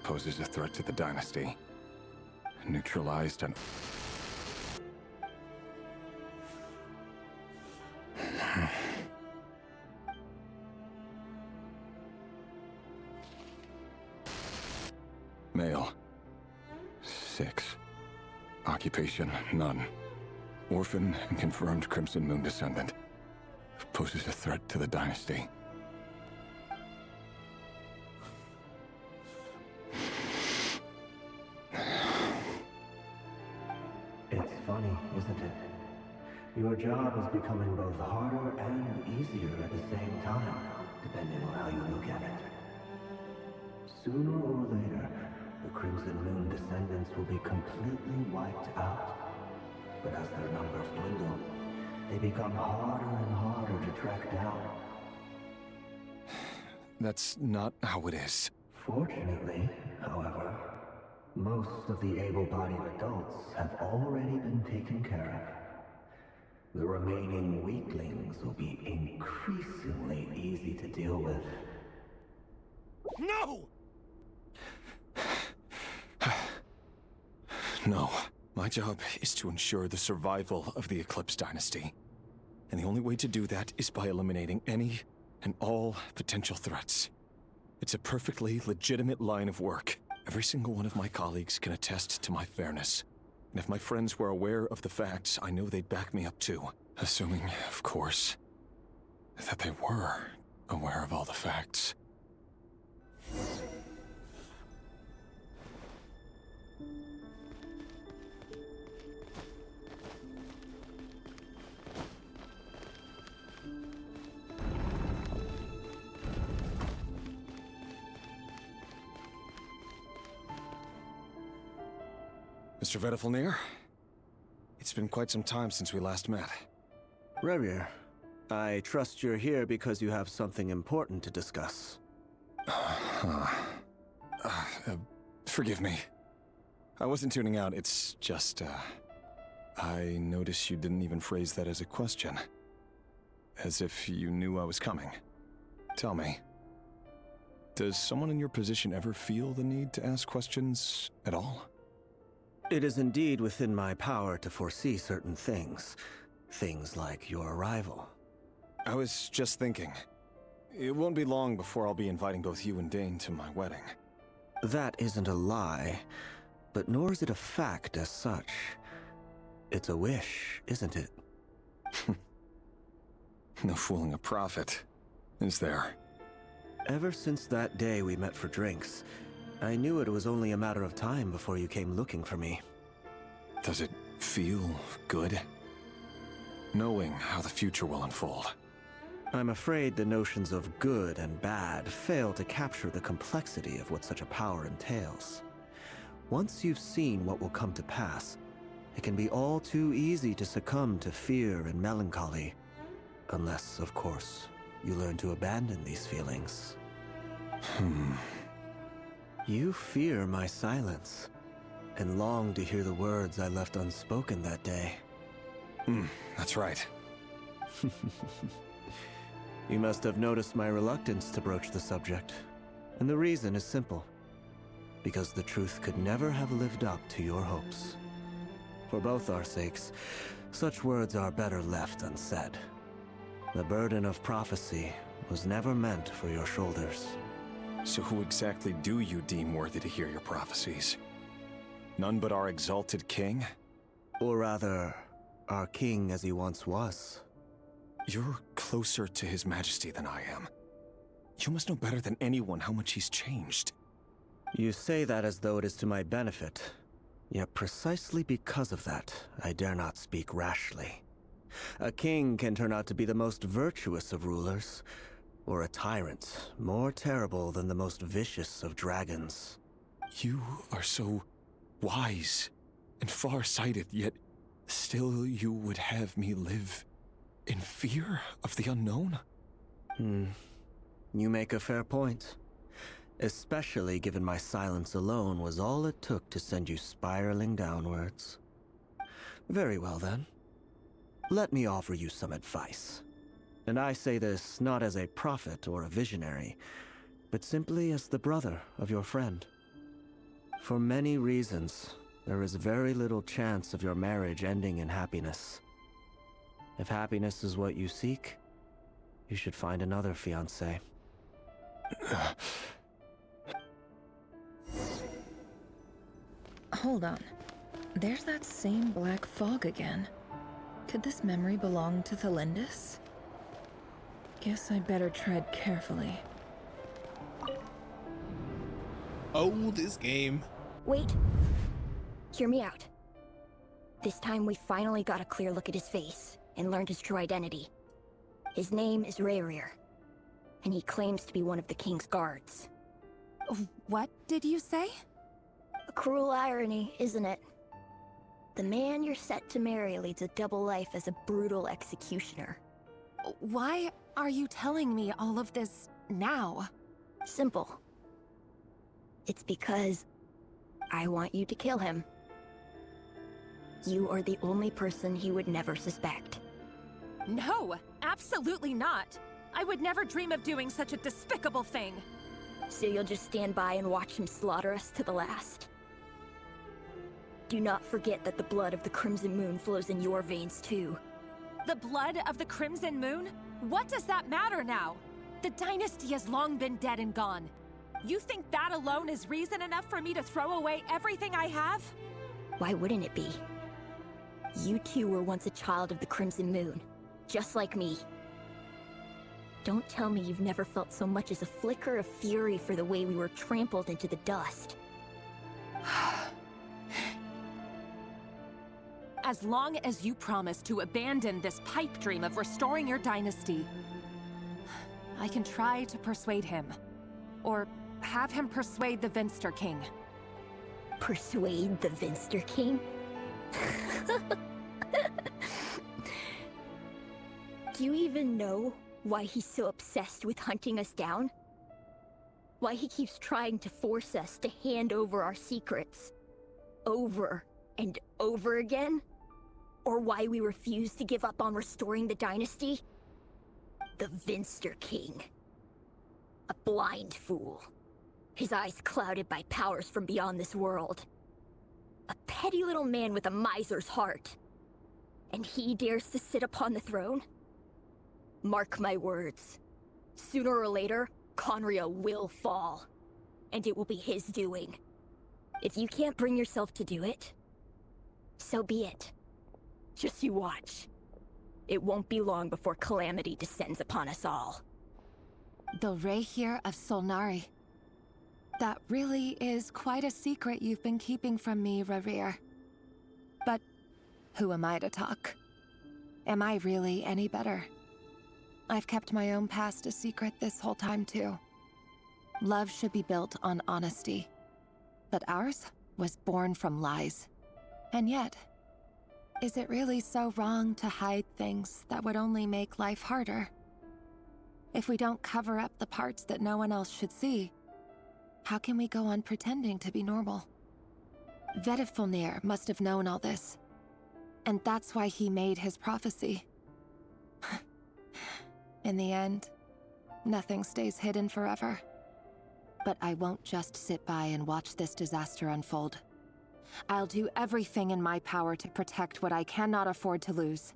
Poses a threat to the dynasty. Neutralized and... Male. 6. Occupation, none. Orphan and confirmed Crimson Moon descendant. Poses a threat to the dynasty.
It's funny, isn't it? Your job is becoming both harder and easier at the same time, depending on how you look at it. Sooner or later, the Crimson Moon descendants will be completely wiped out. But as their numbers dwindle, they become harder and harder to track down.
That's not how it is.
Fortunately, however, most of the able-bodied adults have already been taken care of. The remaining weaklings will be increasingly easy to deal with.
No!
No. My job is to ensure the survival of the Eclipse Dynasty. And the only way to do that is by eliminating any and all potential threats. It's a perfectly legitimate line of work. Every single one of my colleagues can attest to my fairness. And if my friends were aware of the facts, I know they'd back me up too. Assuming, of course, that they were aware of all the facts. Mr. Vedifalnir, it's been quite some time since we last met.
Rerir, I trust you're here because you have something important to discuss.
Forgive me. I wasn't tuning out, it's just, I noticed you didn't even phrase that as a question. As if you knew I was coming. Tell me, does someone in your position ever feel the need to ask questions at all?
It is indeed within my power to foresee certain things. Things like your arrival.
I was just thinking. It won't be long before I'll be inviting both you and Dane to my wedding.
That isn't a lie, but nor is it a fact as such. It's a wish, isn't it?
No fooling a prophet, is there?
Ever since that day we met for drinks, I knew it was only a matter of time before you came looking for me.
Does it feel good? Knowing how the future will unfold.
I'm afraid the notions of good and bad fail to capture the complexity of what such a power entails. Once you've seen what will come to pass, it can be all too easy to succumb to fear and melancholy. Unless, of course, you learn to abandon these feelings. You fear my silence, and long to hear the words I left unspoken that day.
That's right.
You must have noticed my reluctance to broach the subject, and the reason is simple. Because the truth could never have lived up to your hopes. For both our sakes, such words are better left unsaid. The burden of prophecy was never meant for your shoulders.
So who exactly do you deem worthy to hear your prophecies? None but our exalted king?
Or rather, our king as he once was.
You're closer to his majesty than I am. You must know better than anyone how much he's changed.
You say that as though it is to my benefit. Yet precisely because of that, I dare not speak rashly.
A king can turn out to be the most virtuous of rulers, or a tyrant more terrible than the most vicious of dragons.
You are so wise and far-sighted, yet still you would have me live in fear of the unknown?
You make a fair point. Especially given my silence alone was all it took to send you spiraling downwards. Very well then. Let me offer you some advice. And I say this not as a prophet or a visionary, but simply as the brother of your friend. For many reasons, there is very little chance of your marriage ending in happiness. If happiness is what you seek, you should find another fiancé.
Hold on. There's that same black fog again. Could this memory belong to Thelindis? Guess I'd better tread carefully.
Oh, this game.
Wait. Hear me out. This time we finally got a clear look at his face and learned his true identity. His name is Rayrir, and he claims to be one of the king's guards.
What did you say?
A cruel irony, isn't it? The man you're set to marry leads a double life as a brutal executioner.
Why are you telling me all of this now?
Simple. It's because I want you to kill him. You are the only person he would never suspect.
No, absolutely not. I would never dream of doing such a despicable thing.
So you'll just stand by and watch him slaughter us to the last? Do not forget that the blood of the Crimson Moon flows in your veins too.
The blood of the Crimson Moon? What does that matter now? The dynasty has long been dead and gone. You think that alone is reason enough for me to throw away everything I have?
Why wouldn't it be? You two were once a child of the Crimson Moon, just like me. Don't tell me you've never felt so much as a flicker of fury for the way we were trampled into the dust.
As long as you promise to abandon this pipe dream of restoring your dynasty, I can try to persuade him. Or have him persuade the Vinster King.
Persuade the Vinster King? Do you even know why he's so obsessed with hunting us down? Why he keeps trying to force us to hand over our secrets over and over again? Or why we refuse to give up on restoring the dynasty? The Vinster King. A blind fool. His eyes clouded by powers from beyond this world. A petty little man with a miser's heart. And he dares to sit upon the throne? Mark my words. Sooner or later, Conria will fall. And it will be his doing. If you can't bring yourself to do it, so be it. Just you watch. It won't be long before calamity descends upon us all.
The Rayrir of Solnari. That really is quite a secret you've been keeping from me, Rayrir. But who am I to talk? Am I really any better? I've kept my own past a secret this whole time too. Love should be built on honesty. But ours was born from lies. And yet, is it really so wrong to hide things that would only make life harder? If we don't cover up the parts that no one else should see, how can we go on pretending to be normal? Vedifulnir must have known all this. And that's why he made his prophecy. In the end, nothing stays hidden forever. But I won't just sit by and watch this disaster unfold. I'll do everything in my power to protect what I cannot afford to lose,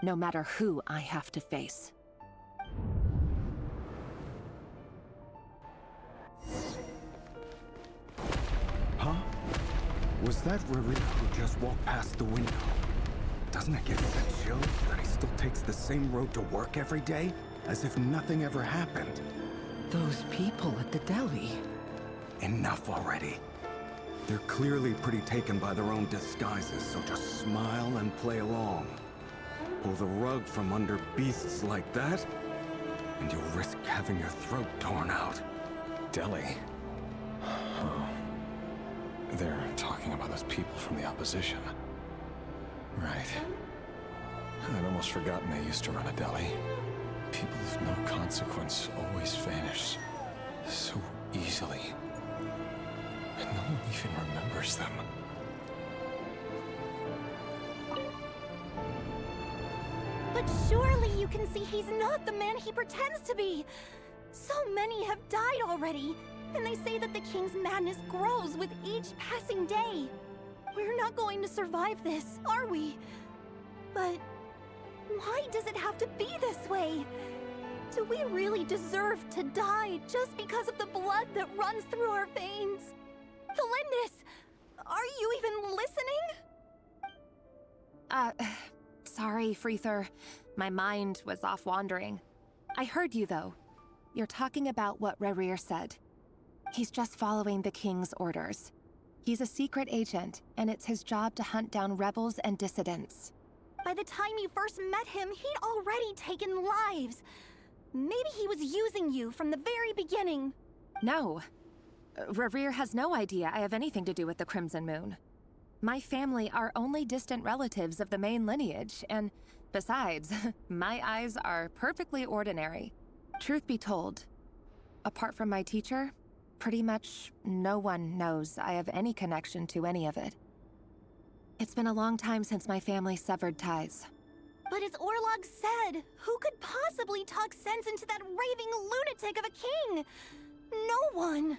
no matter who I have to face.
Huh? Was that Riri who just walked past the window? Doesn't it give you the chills that he still takes the same road to work every day, as if nothing ever happened?
Those people at the deli.
Enough already. They're clearly pretty taken by their own disguises, so just smile and play along. Pull the rug from under beasts like that, and you'll risk having your throat torn out. Delhi? Oh. They're talking about those people from the opposition. Right. I'd almost forgotten they used to run a deli. People of no consequence always vanish so easily. And no one even remembers them.
But surely you can see he's not the man he pretends to be! So many have died already, and they say that the king's madness grows with each passing day. We're not going to survive this, are we? But why does it have to be this way? Do we really deserve to die just because of the blood that runs through our veins? Felindis, are you even listening?
Sorry, Freether. My mind was off wandering. I heard you, though. You're talking about what Rerir said. He's just following the king's orders. He's a secret agent, and it's his job to hunt down rebels and dissidents.
By the time you first met him, he'd already taken lives. Maybe he was using you from the very beginning.
No. Rerir has no idea I have anything to do with the Crimson Moon. My family are only distant relatives of the main lineage, and besides, my eyes are perfectly ordinary. Truth be told, apart from my teacher, pretty much no one knows I have any connection to any of it. It's been a long time since my family severed ties.
But as Orlog said, who could possibly talk sense into that raving lunatic of a king? No one.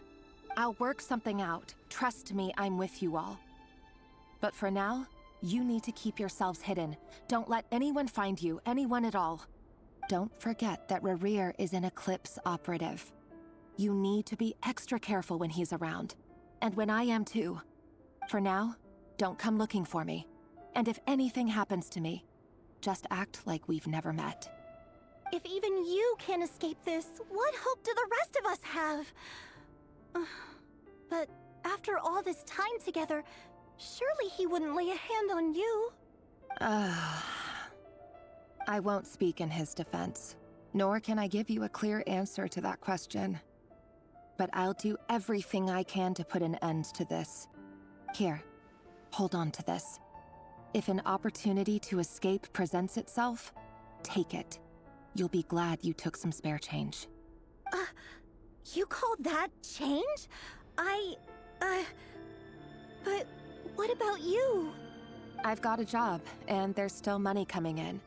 I'll work something out. Trust me, I'm with you all. But for now, you need to keep yourselves hidden. Don't let anyone find you, anyone at all. Don't forget that Rerir is an Eclipse operative. You need to be extra careful when he's around. And when I am too. For now, don't come looking for me. And if anything happens to me, just act like we've never met.
If even you can't escape this, what hope do the rest of us have? But after all this time together, surely he wouldn't lay a hand on you.
I won't speak in his defense, nor can I give you a clear answer to that question. But I'll do everything I can to put an end to this. Here, hold on to this. If an opportunity to escape presents itself, take it. You'll be glad you took some spare change.
You call that change? But what about you?
I've got a job, and there's still money coming in.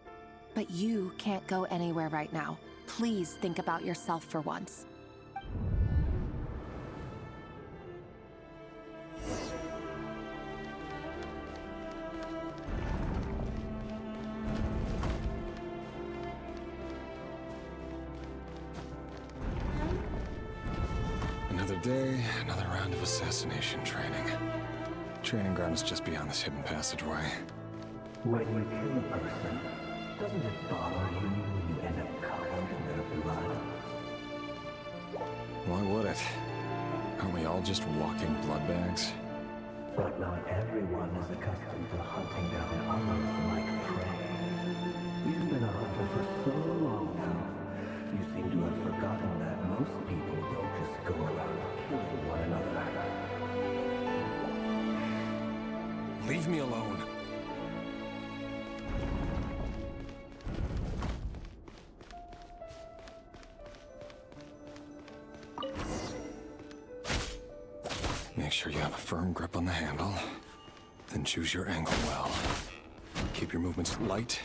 But you can't go anywhere right now. Please think about yourself for once.
Another day, another round of assassination training. Training ground is just beyond this hidden passageway.
When you kill a person, doesn't it bother you when you end up covered in their blood?
Why would it? Aren't we all just walking blood bags?
But not everyone is accustomed to hunting down others like prey. You've been a hunter for so long now, you seem to have forgotten that most people don't just go around killing one another.
Leave me alone. Make sure you have a firm grip on the handle, then choose your angle well. Keep your movements light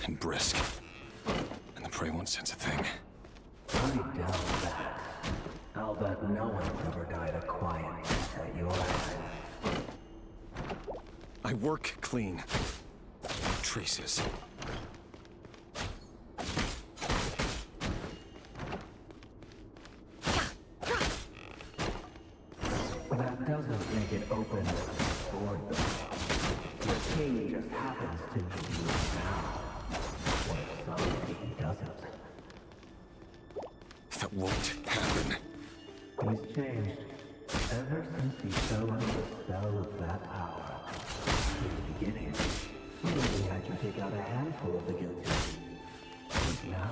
and brisk, and the prey won't sense a thing.
I doubt that. I'll bet no one's ever died a quiet death at your hands.
I work clean. No traces.
That doesn't make it open or the king just happens to be you now. What if somebody doesn't?
That won't happen.
He's changed. Ever since he fell under the spell of that power. In the beginning, he was the had you take out a handful of the guilty. But now...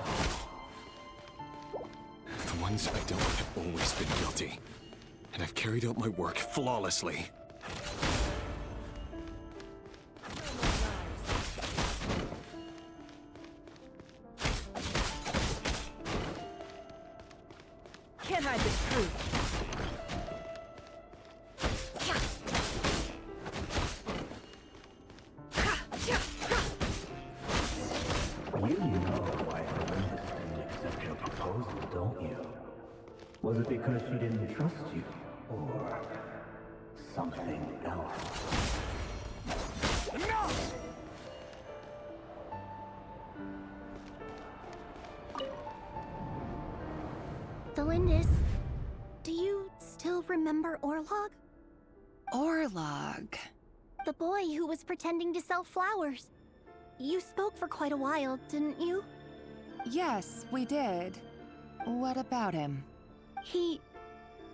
The ones I dealt with have always been guilty. And I've carried out my work flawlessly.
Can't hide the truth.
You know why Felinda didn't accept your proposal, don't you? Was it because she didn't trust you? Or something else?
Enough!
Delindis, do you still remember Orlog?
Orlog.
The boy who was pretending to sell flowers. You spoke for quite a while, didn't you?
Yes, we did. What about him?
He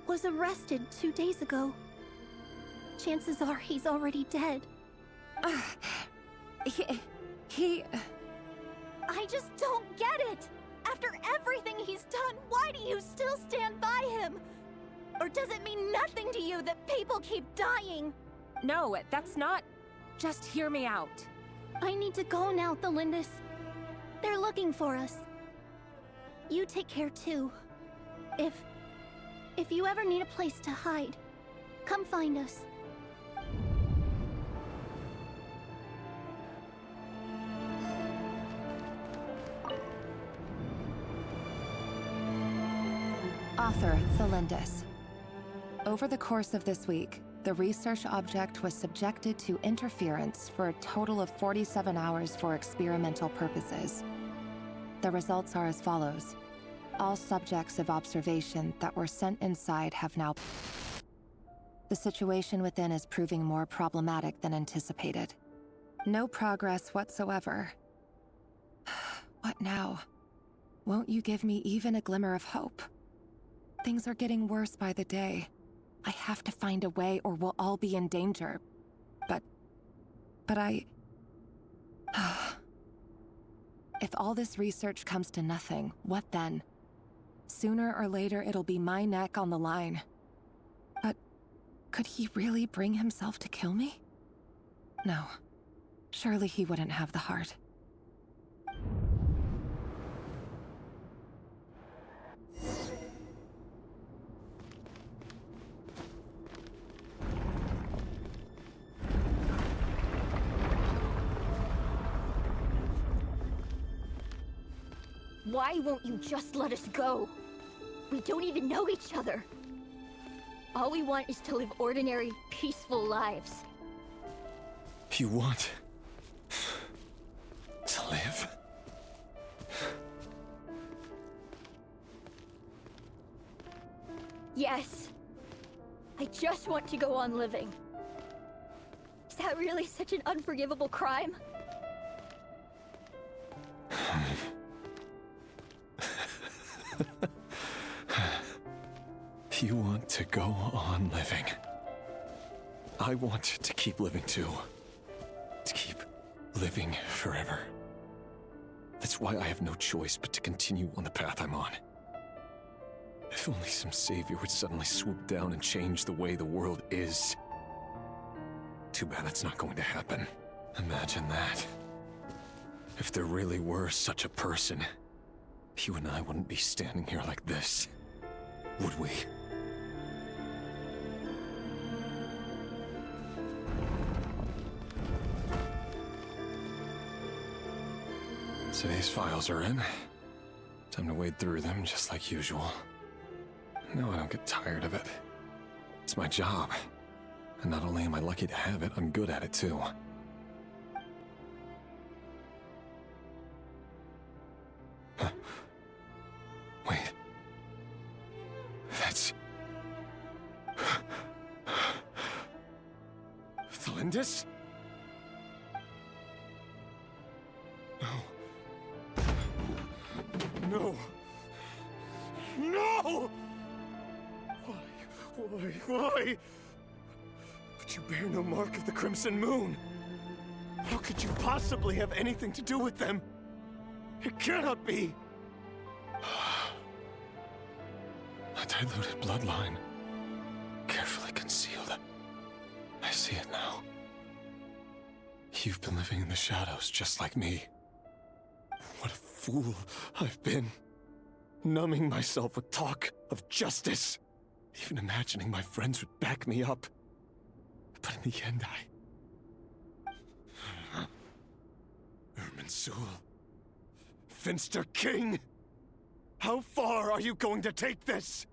was arrested 2 days ago. Chances are he's already dead.
He...
I just don't get it! After everything he's done, why do you still stand by him? Or does it mean nothing to you that people keep dying?
No, that's not... Just hear me out.
I need to go now, Thelindis. They're looking for us. You take care too. If you ever need a place to hide, come find us.
Author, Thelindis. Over the course of this week, the research object was subjected to interference for a total of 47 hours for experimental purposes. The results are as follows. All subjects of observation that were sent inside have now... The situation within is proving more problematic than anticipated. No progress whatsoever. What now? Won't you give me even a glimmer of hope? Things are getting worse by the day. I have to find a way or we'll all be in danger. But I... If all this research comes to nothing, what then? Sooner or later, it'll be my neck on the line. But could he really bring himself to kill me? No. Surely he wouldn't have the heart.
Why won't you just let us go? We don't even know each other. All we want is to live ordinary, peaceful lives.
You want... to live?
Yes. I just want to go on living. Is that really such an unforgivable crime?
You want to go on living. I want to keep living too. To keep living forever. That's why I have no choice but to continue on the path I'm on. If only some savior would suddenly swoop down and change the way the world is. Too bad that's not going to happen. Imagine that. If there really were such a person, you and I wouldn't be standing here like this, would we? Today's files are in. Time to wade through them just like usual. No, I don't get tired of it. It's my job. And not only am I lucky to have it, I'm good at it too. Huh. Wait. That's... Thelindis? No. No! Why? But you bear no mark of the Crimson Moon.
How could you possibly have anything to do with them? It cannot be!
A diluted bloodline. Carefully concealed. I see it now. You've been living in the shadows just like me. What a fool I've been. Numbing myself with talk of justice. Even imagining my friends would back me up. But in the end,
Irminsul. Finster King! How far are you going to take this?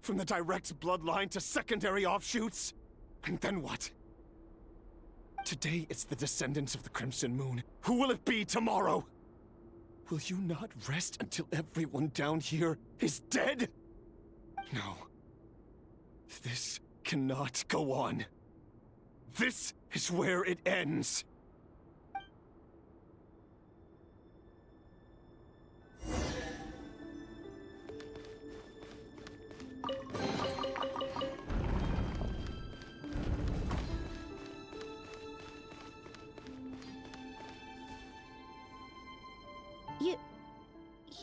From the direct bloodline to secondary offshoots? And then what? Today it's the descendants of the Crimson Moon. Who will it be tomorrow? Will you not rest until everyone down here is dead? No. This cannot go on. This is where it ends.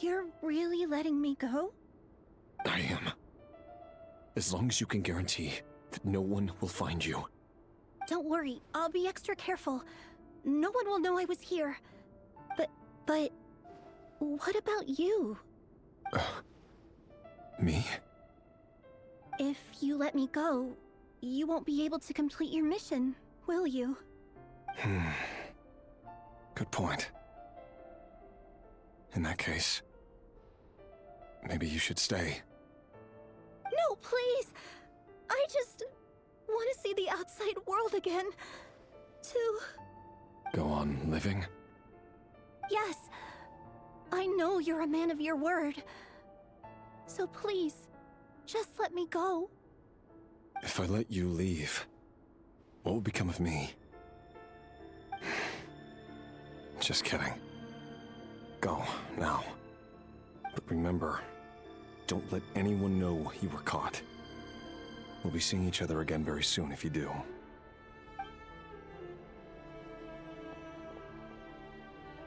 You're really letting me go?
I am. As long as you can guarantee that no one will find you.
Don't worry, I'll be extra careful. No one will know I was here. But... what about you?
Me?
If you let me go, you won't be able to complete your mission, will you?
Good point. In that case, maybe you should stay.
No, please! I just want to see the outside world again. To...
Go on living?
Yes. I know you're a man of your word. So please, just let me go.
If I let you leave, what will become of me? Just kidding. Go, now. But remember, don't let anyone know you were caught. We'll be seeing each other again very soon if you do.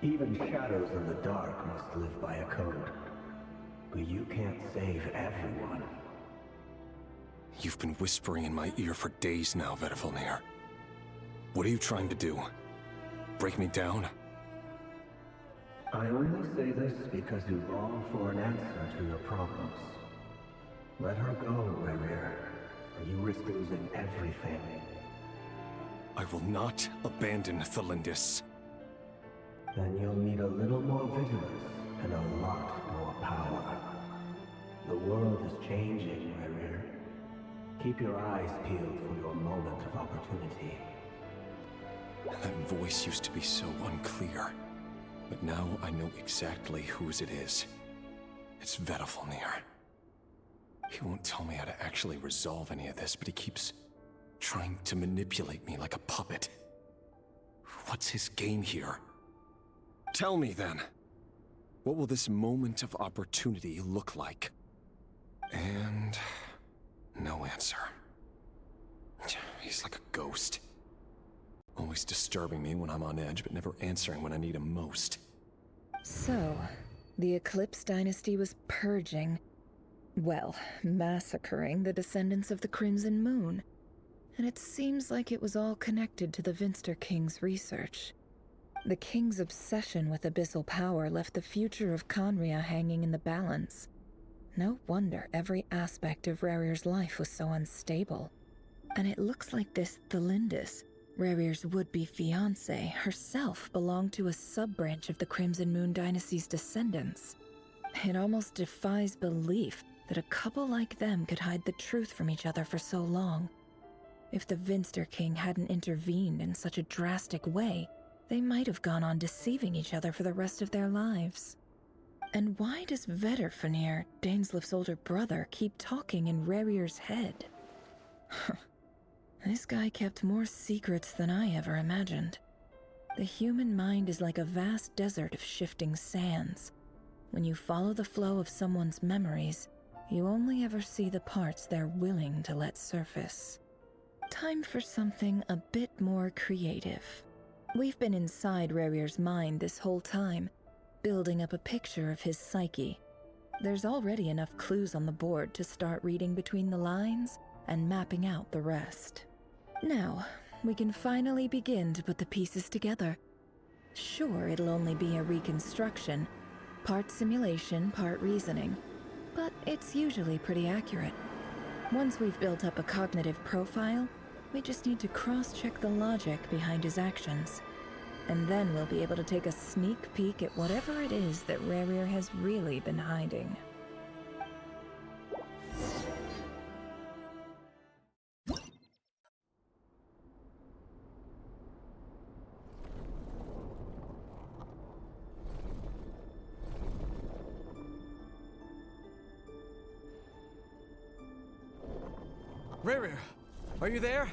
Even shadows in the dark must live by a code. But you can't save everyone.
You've been whispering in my ear for days now, Vedifalnir. What are you trying to do? Break me down?
I only say this because you long for an answer to your problems. Let her go, Rerir, or you risk losing everything.
I will not abandon Thelindis.
Then you'll need a little more vigilance and a lot more power. The world is changing, Rerir. Keep your eyes peeled for your moment of opportunity.
That voice used to be so unclear. But now I know exactly whose it is. It's Vedifalnir. He won't tell me how to actually resolve any of this, but he keeps trying to manipulate me like a puppet. What's his game here? Tell me then. What will this moment of opportunity look like? And... no answer. He's like a ghost. Always disturbing me when I'm on edge, but never answering when I need him most.
So, the Eclipse Dynasty was purging, well, massacring the descendants of the Crimson Moon. And it seems like it was all connected to the Vinster King's research. The King's obsession with abyssal power left the future of Conria hanging in the balance. No wonder every aspect of Rerir's life was so unstable. And it looks like this Thelindis, Rerir's would-be fiancée, herself belonged to a sub-branch of the Crimson Moon Dynasty's descendants. It almost defies belief that a couple like them could hide the truth from each other for so long. If the Vinster King hadn't intervened in such a drastic way, they might have gone on deceiving each other for the rest of their lives. And why does Vedifalnir, Daneslif's older brother, keep talking in Rerir's head? This guy kept more secrets than I ever imagined. The human mind is like a vast desert of shifting sands. When you follow the flow of someone's memories, you only ever see the parts they're willing to let surface. Time for something a bit more creative. We've been inside Rerir's mind this whole time, building up a picture of his psyche. There's already enough clues on the board to start reading between the lines and mapping out the rest. Now, we can finally begin to put the pieces together. Sure, it'll only be a reconstruction, part simulation, part reasoning, but it's usually pretty accurate. Once we've built up a cognitive profile, we just need to cross-check the logic behind his actions. And then we'll be able to take a sneak peek at whatever it is that Rerir has really been hiding.
Rerir, are you there?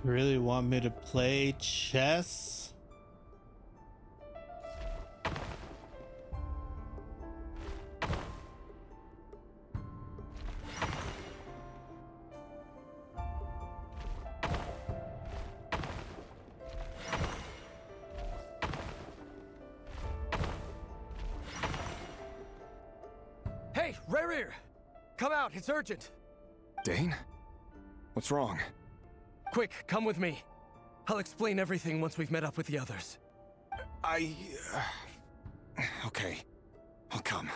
You really want me to play chess?
Hey, Rerir! Come out, it's urgent!
Dane? What's wrong?
Quick, come with me. I'll explain everything once we've met up with the others.
Okay, I'll come.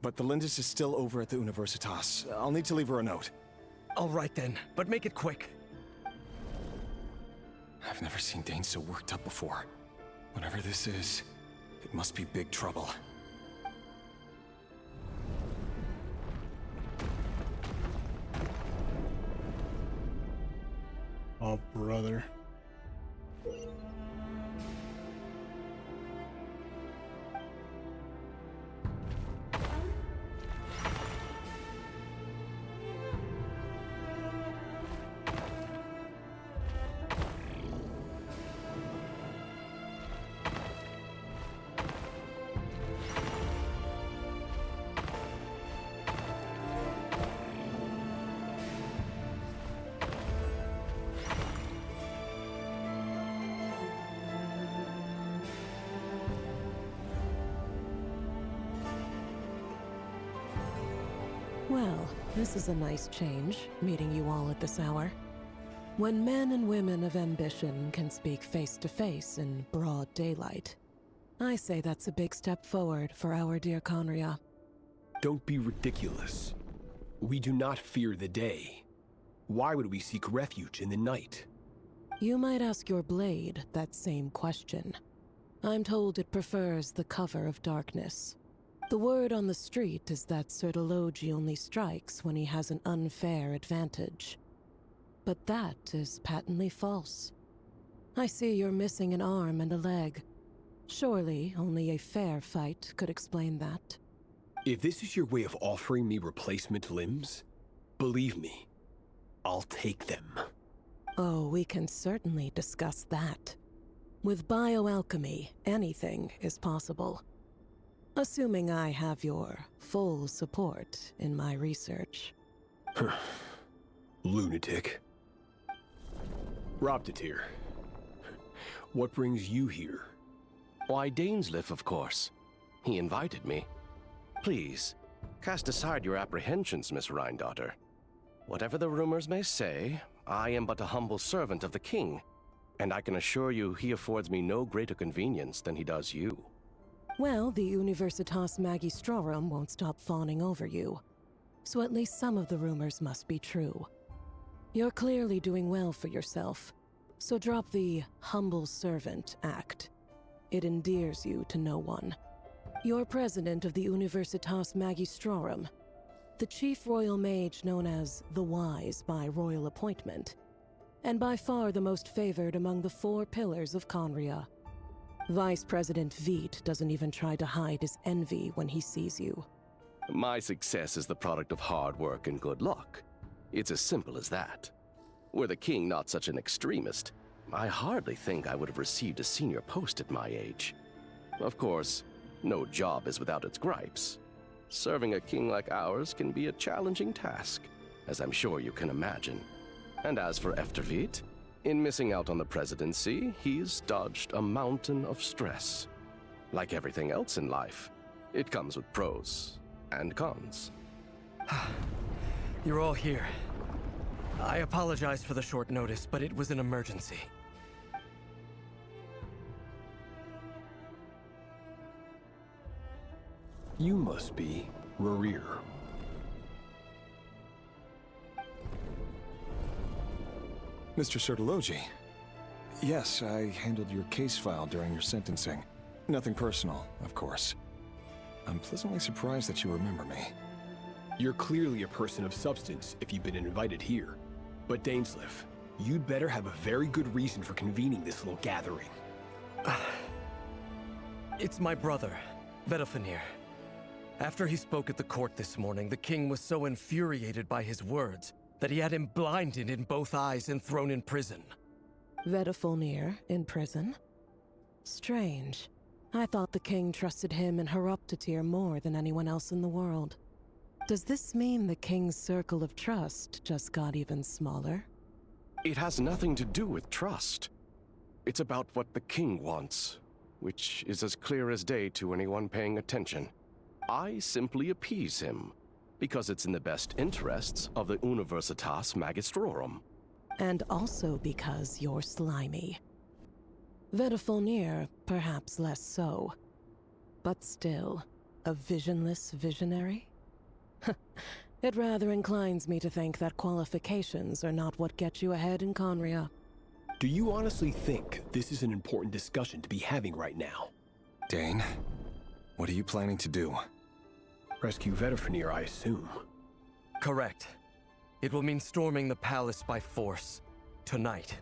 But the Lindis is still over at the Universitas. I'll need to leave her a note.
All right then, but make it quick.
I've never seen Dane so worked up before. Whatever this is, it must be big trouble.
Oh, brother.
Well, this is a nice change, meeting you all at this hour. When men and women of ambition can speak face to face in broad daylight, I say that's a big step forward for our dear Conria.
Don't be ridiculous. We do not fear the day. Why would we seek refuge in the night?
You might ask your blade that same question. I'm told it prefers the cover of darkness. The word on the street is that Sertologi only strikes when he has an unfair advantage. But that is patently false. I see you're missing an arm and a leg. Surely only a fair fight could explain that.
If this is your way of offering me replacement limbs, believe me, I'll take them.
Oh, we can certainly discuss that. With bioalchemy, anything is possible. Assuming I have your full support in my research.
Lunatic. Robtatir, what brings you here?
Why, Dainsleif, of course. He invited me. Please, cast aside your apprehensions, Miss Rhindaughter. Whatever the rumors may say, I am but a humble servant of the king, and I can assure you he affords me no greater convenience than he does you.
Well, the Universitas Magistrorum won't stop fawning over you, so at least some of the rumors must be true. You're clearly doing well for yourself, so drop the humble servant act. It endears you to no one. You're president of the Universitas Magistrorum, the chief royal mage known as the Wise by royal appointment, and by far the most favored among the 4 pillars of Conria. Vice President Veit doesn't even try to hide his envy when he sees you.
My success is the product of hard work and good luck. It's as simple as that. Were the king not such an extremist, I hardly think I would have received a senior post at my age. Of course, no job is without its gripes. Serving a king like ours can be a challenging task, as I'm sure you can imagine. And as for Eftervit, in missing out on the presidency, he's dodged a mountain of stress. Like everything else in life, it comes with pros and cons.
You're all here. I apologize for the short notice, but it was an emergency.
You must be Rerir.
Mr. Sertologi. Yes, I handled your case file during your sentencing. Nothing personal, of course. I'm pleasantly surprised that you remember me.
You're clearly a person of substance if you've been invited here. But Dainsleif, you'd better have a very good reason for convening this little gathering.
It's my brother, Vedalfenir. After he spoke at the court this morning, the king was so infuriated by his words that he had him blinded in both eyes and thrown in prison.
Vedalfenir in prison? Strange. I thought the king trusted him and Heroptatir more than anyone else in the world. Does this mean the king's circle of trust just got even smaller?
It has nothing to do with trust. It's about what the king wants, which is as clear as day to anyone paying attention. I simply appease him, because it's in the best interests of the Universitas Magistrorum.
And also because you're slimy. Vedalfenir, perhaps less so. But still, a visionless visionary? It rather inclines me to think that qualifications are not what get you ahead in Conria.
Do you honestly think this is an important discussion to be having right now?
Dane, what are you planning to do?
Rescue Vedalfenir, I assume.
Correct. It will mean storming the palace by force. Tonight.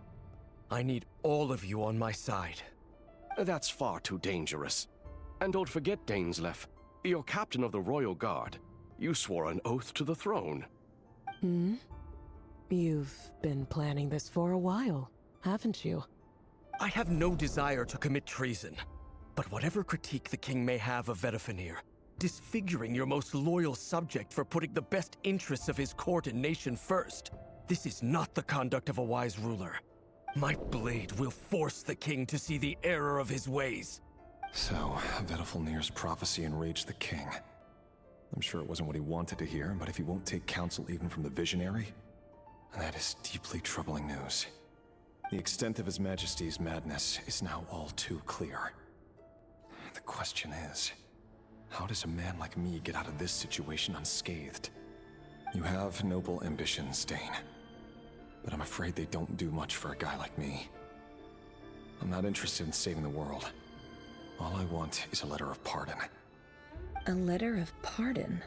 I need all of you on my side.
That's far too dangerous. And don't forget, Dainsleif, you're captain of the Royal Guard. You swore an oath to the throne.
Hmm? You've been planning this for a while, haven't you?
I have no desire to commit treason. But whatever critique the king may have of Vedalfenir, disfiguring your most loyal subject for putting the best interests of his court and nation first, this is not the conduct of a wise ruler. My blade will force the king to see the error of his ways.
So, Vedalfenir's prophecy enraged the king. I'm sure it wasn't what he wanted to hear, but if he won't take counsel even from the visionary, that is deeply troubling news. The extent of His Majesty's madness is now all too clear. The question is, how does a man like me get out of this situation unscathed? You have noble ambitions, Dane, but I'm afraid they don't do much for a guy like me. I'm not interested in saving the world. All I want is a letter of pardon.
A letter of pardon?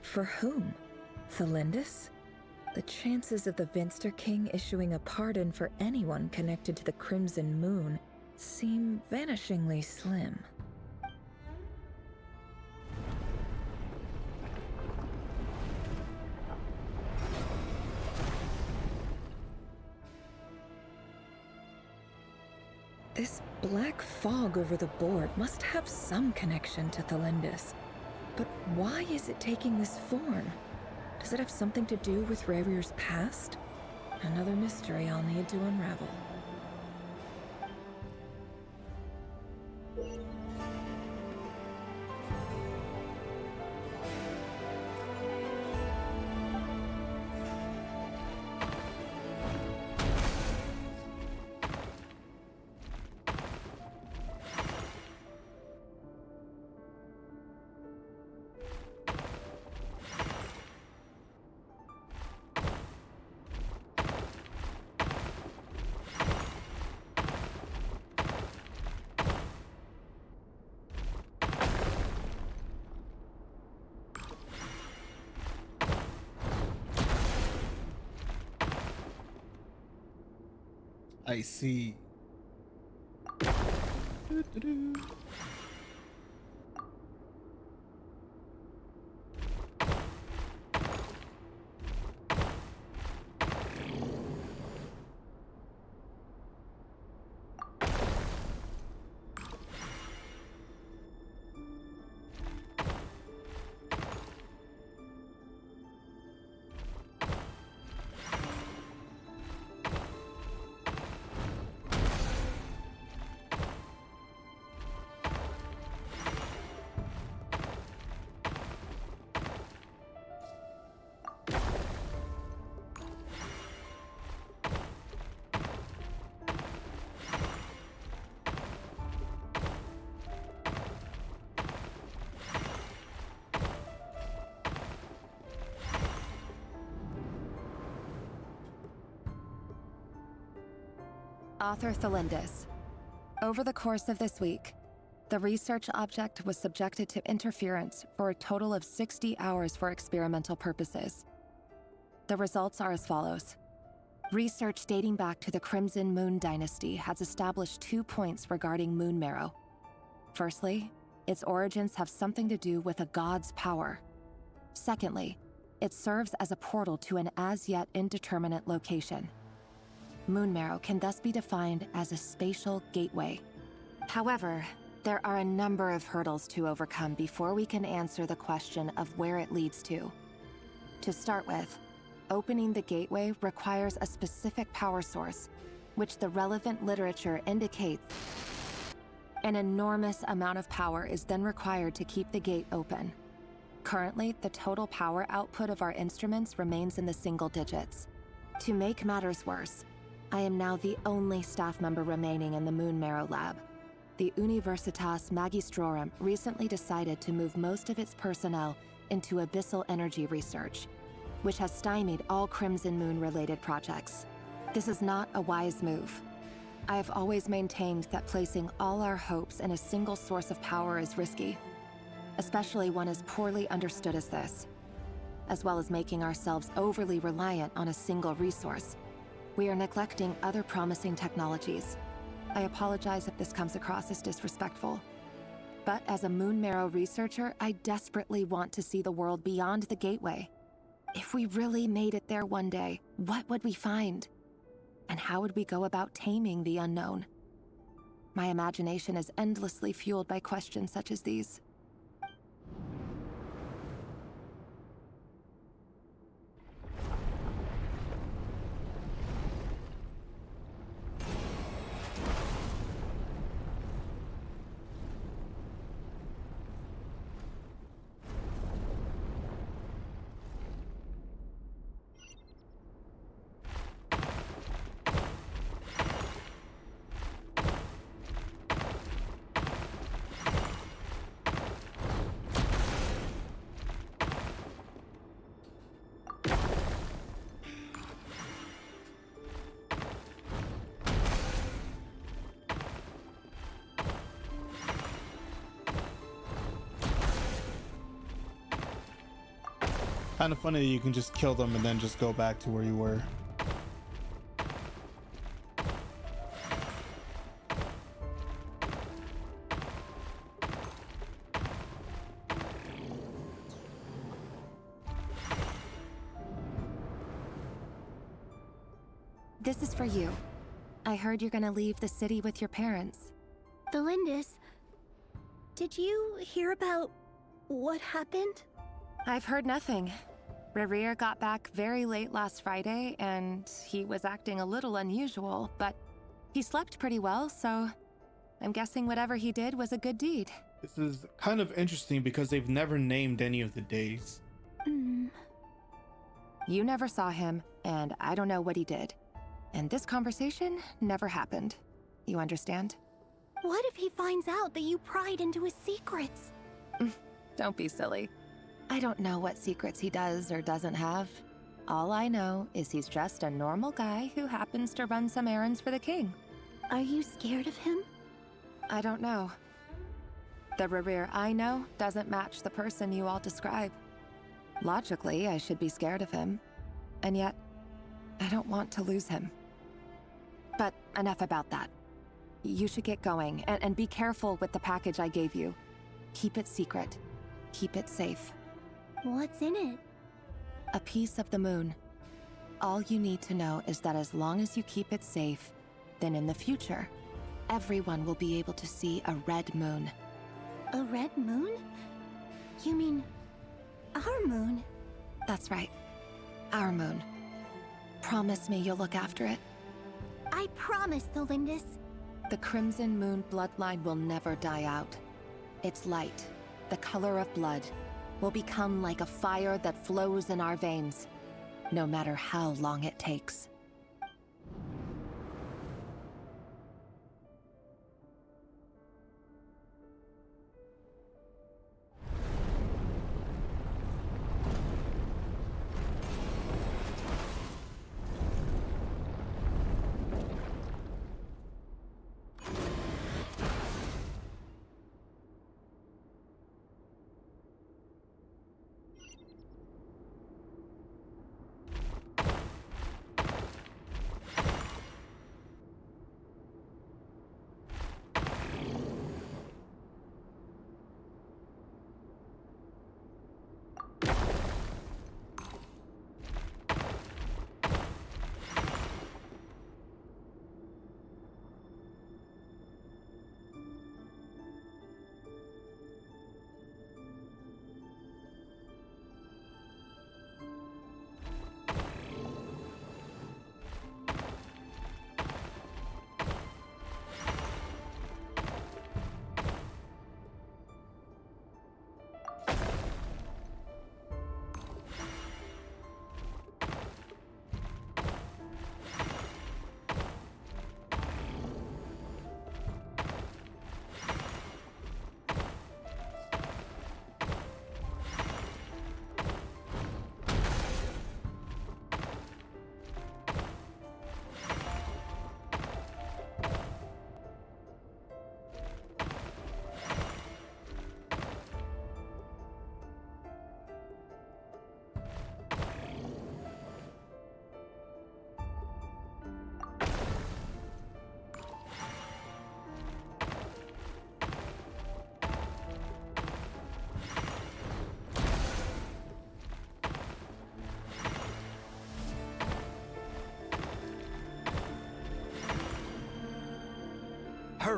For whom? Thelindis? The chances of the Vinster King issuing a pardon for anyone connected to the Crimson Moon seem vanishingly slim. This black fog over the board must have some connection to Thelindis. But why is it taking this form? Does it have something to do with Revir's past? Another mystery I'll need to unravel.
I see.
Author Thelindis. Over the course of this week, the research object was subjected to interference for a total of 60 hours for experimental purposes. The results are as follows. Research dating back to the Crimson Moon Dynasty has established 2 points regarding moon marrow. Firstly, its origins have something to do with a god's power. Secondly, it serves as a portal to an as-yet indeterminate location. Moon marrow can thus be defined as a spatial gateway. However, there are a number of hurdles to overcome before we can answer the question of where it leads to. To start with, opening the gateway requires a specific power source, which the relevant literature indicates. An enormous amount of power is then required to keep the gate open. Currently, the total power output of our instruments remains in the single digits. To make matters worse, I am now the only staff member remaining in the Moon Marrow Lab. The Universitas Magistrorum recently decided to move most of its personnel into abyssal energy research, which has stymied all Crimson Moon-related projects. This is not a wise move. I have always maintained that placing all our hopes in a single source of power is risky, especially one as poorly understood as this. As well as making ourselves overly reliant on a single resource, we are neglecting other promising technologies. I apologize if this comes across as disrespectful. But as a Moon Marrow researcher, I desperately want to see the world beyond the gateway. If we really made it there one day, what would we find? And how would we go about taming the unknown? My imagination is endlessly fueled by questions such as these.
Kind of funny that you can just kill them and then just go back to where you were.
This is for you. I heard you're gonna leave the city with your parents.
Thelindis, did you hear about what happened?
I've heard nothing. Rerir got back very late last Friday, and he was acting a little unusual, but he slept pretty well, so I'm guessing whatever he did was a good deed.
This is kind of interesting because they've never named any of the days.
You never saw him, and I don't know what he did. And this conversation never happened. You understand?
What if he finds out that you pried into his secrets?
Don't be silly. I don't know what secrets he does or doesn't have. All I know is he's just a normal guy who happens to run some errands for the king.
Are you scared of him?
I don't know. The Rerir I know doesn't match the person you all describe. Logically, I should be scared of him. And yet, I don't want to lose him. But enough about that. You should get going, and be careful with the package I gave you. Keep it secret. Keep it safe.
What's in it?
A piece of the moon. All you need to know is that as long as you keep it safe, then in the future, everyone will be able to see a red moon.
A red moon? You mean our moon?
That's right. Our moon. Promise me you'll look after it.
I promise, Thelindis.
The Crimson Moon bloodline will never die out. Its light, the color of blood, will become like a fire that flows in our veins, no matter how long it takes.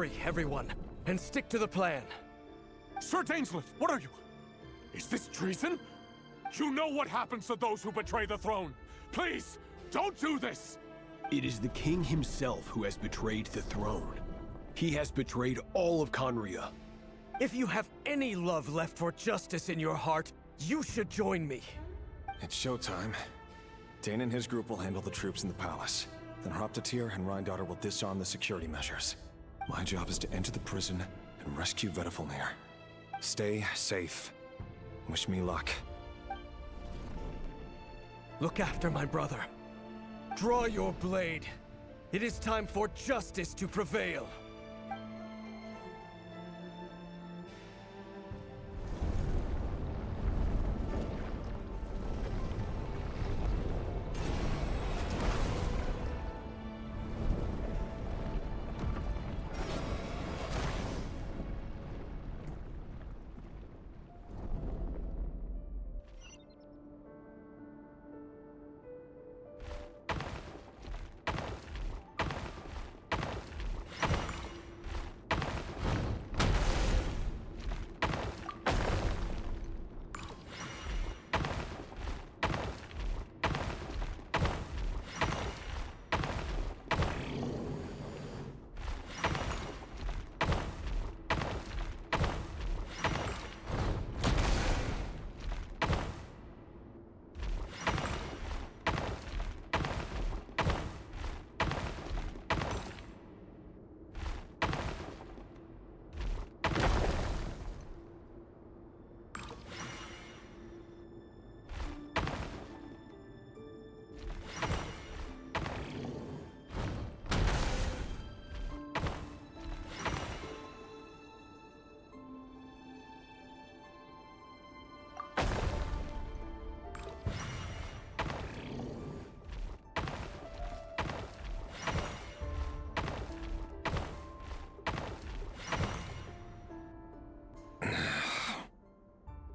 Hurry, everyone, and stick to the plan.
Sir Dainsleif, what are you? Is this treason? You know what happens to those who betray the throne. Please, don't do this!
It is the king himself who has betrayed the throne. He has betrayed all of Conria.
If you have any love left for justice in your heart, you should join me.
It's showtime. Dane and his group will handle the troops in the palace. Then Hraptatir and Rhindaughter will disarm the security measures. My job is to enter the prison and rescue Vedifalnir. Stay safe. Wish me luck.
Look after my brother. Draw your blade. It is time for justice to prevail.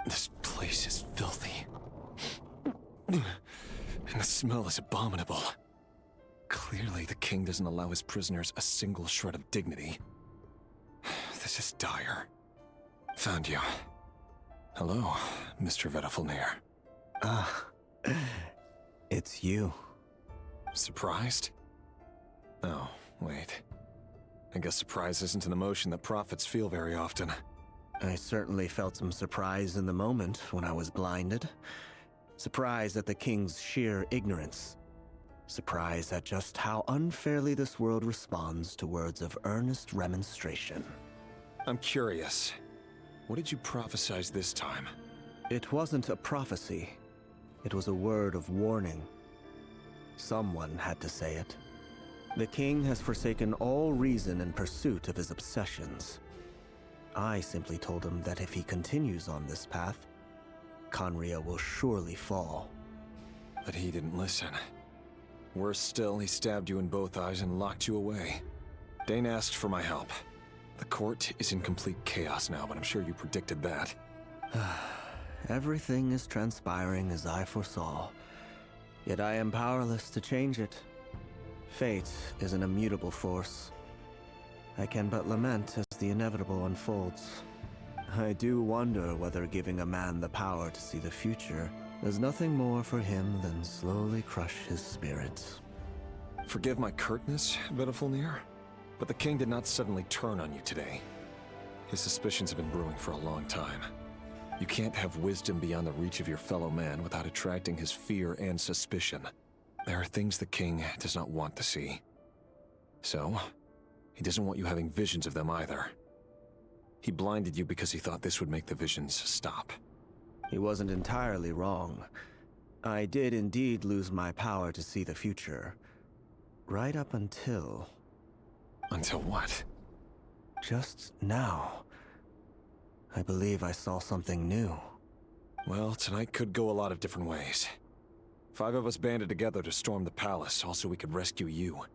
This place is filthy. And the smell is abominable. Clearly, the king doesn't allow his prisoners a single shred of dignity. This is dire. Found you. Hello, Mr. Vedifalnir.
It's you.
Surprised? Oh, wait. I guess surprise isn't an emotion that prophets feel very often.
I certainly felt some surprise in the moment when I was blinded. Surprise at the king's sheer ignorance. Surprise at just how unfairly this world responds to words of earnest remonstration.
I'm curious. What did you prophesize this time?
It wasn't a prophecy. It was a word of warning. Someone had to say it. The king has forsaken all reason in pursuit of his obsessions. I simply told him that if he continues on this path, Conria will surely fall.
But he didn't listen. Worse still, he stabbed you in both eyes and locked you away. Dane asked for my help. The court is in complete chaos now, but I'm sure you predicted that.
Everything is transpiring as I foresaw, yet I am powerless to change it. Fate is an immutable force. I can but lament as the inevitable unfolds. I do wonder whether giving a man the power to see the future does nothing more for him than slowly crush his spirit.
Forgive my curtness, Vedifalnir, but the king did not suddenly turn on you today. His suspicions have been brewing for a long time. You can't have wisdom beyond the reach of your fellow man without attracting his fear and suspicion. There are things the king does not want to see. So, he doesn't want you having visions of them either. He blinded you because he thought this would make the visions stop.
He wasn't entirely wrong. I did indeed lose my power to see the future. Right up until...
Until what?
Just now. I believe I saw something new.
Well, tonight could go a lot of different ways. 5 of us banded together to storm the palace, also we could rescue you.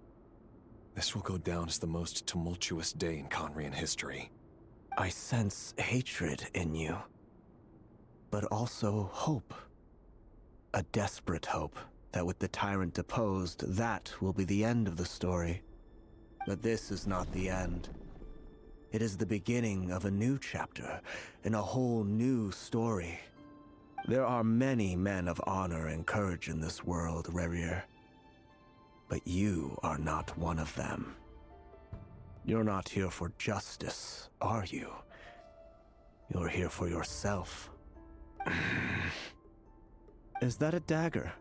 This will go down as the most tumultuous day in Conrian history.
I sense hatred in you. But also hope. A desperate hope that with the tyrant deposed, that will be the end of the story. But this is not the end. It is the beginning of a new chapter in a whole new story. There are many men of honor and courage in this world, Rerir. But you are not one of them. You're not here for justice, are you? You're here for yourself. Is that a dagger?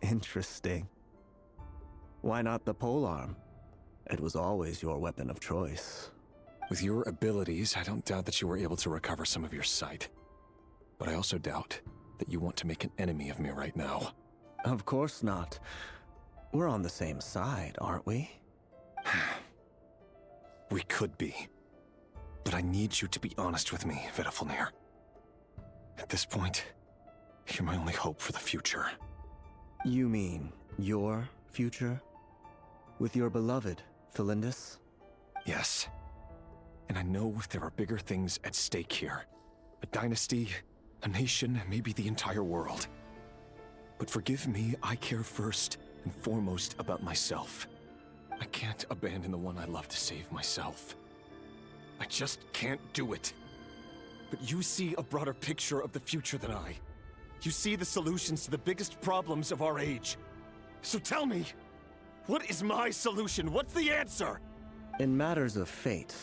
Interesting. Why not the polearm? It was always your weapon of choice.
With your abilities, I don't doubt that you were able to recover some of your sight. But I also doubt that you want to make an enemy of me right now.
Of course not. We're on the same side, aren't we?
We could be. But I need you to be honest with me, Vedafilnir. At this point, you're my only hope for the future.
You mean your future? With your beloved, Felindis?
Yes. And I know there are bigger things at stake here. A dynasty, a nation, maybe the entire world. But forgive me, I care first and foremost about myself. I can't abandon the one I love to save myself. I just can't do it. But you see a broader picture of the future than I. You see the solutions to the biggest problems of our age. So tell me, what is my solution? What's the answer?
In matters of fate,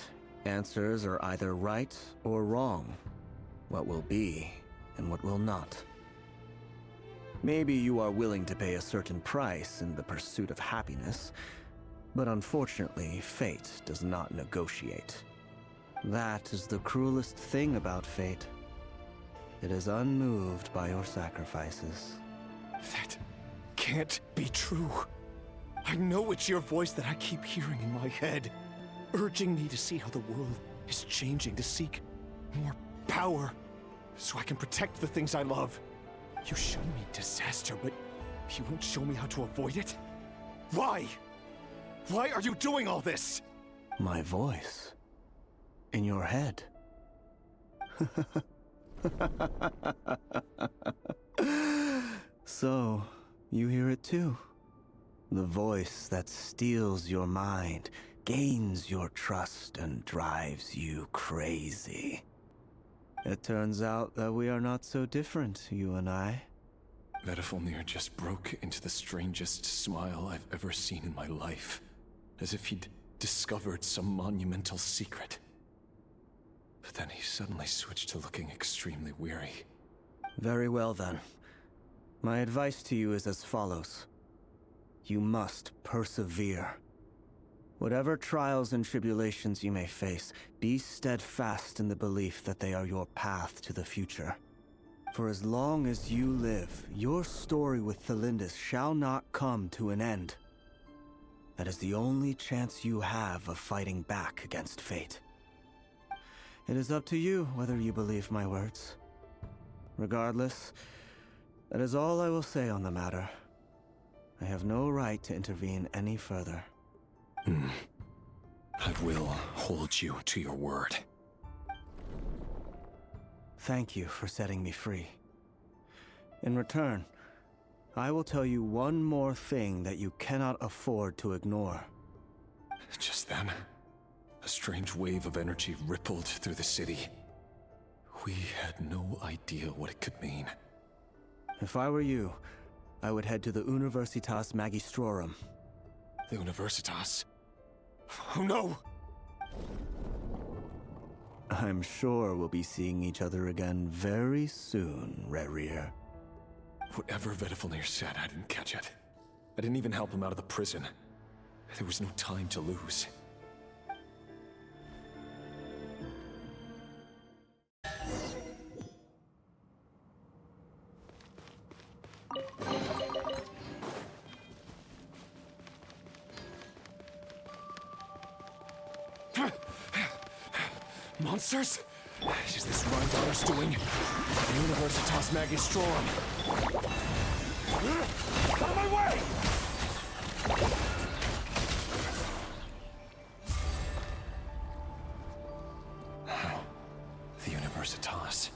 answers are either right or wrong. What will be and what will not. Maybe you are willing to pay a certain price in the pursuit of happiness, but unfortunately, fate does not negotiate. That is the cruelest thing about fate. It is unmoved by your sacrifices.
That can't be true. I know it's your voice that I keep hearing in my head, urging me to see how the world is changing, to seek more power, so I can protect the things I love. You show me disaster, but you won't show me how to avoid it? Why? Why are you doing all this?
My voice. In your head. So, you hear it too? The voice that steals your mind, gains your trust, and drives you crazy. It turns out that we are not so different, you and I.
Vedafilnir just broke into the strangest smile I've ever seen in my life, as if he'd discovered some monumental secret. But then he suddenly switched to looking extremely weary.
Very well then. My advice to you is as follows. You must persevere. Whatever trials and tribulations you may face, be steadfast in the belief that they are your path to the future. For as long as you live, your story with Felindis shall not come to an end. That is the only chance you have of fighting back against fate. It is up to you whether you believe my words. Regardless, that is all I will say on the matter. I have no right to intervene any further.
I will hold you to your word.
Thank you for setting me free. In return, I will tell you one more thing that you cannot afford to ignore.
Just then, a strange wave of energy rippled through the city. We had no idea what it could mean.
If I were you, I would head to the Universitas Magistrorum.
The Universitas? Oh no!
I'm sure we'll be seeing each other again very soon, Rerir.
Whatever Vedafilnir said, I didn't catch it. I didn't even help him out of the prison. There was no time to lose. Monsters? Is this Rhindaughter's doing? The Universitas Magistrorum. Out of my way! The Universitas.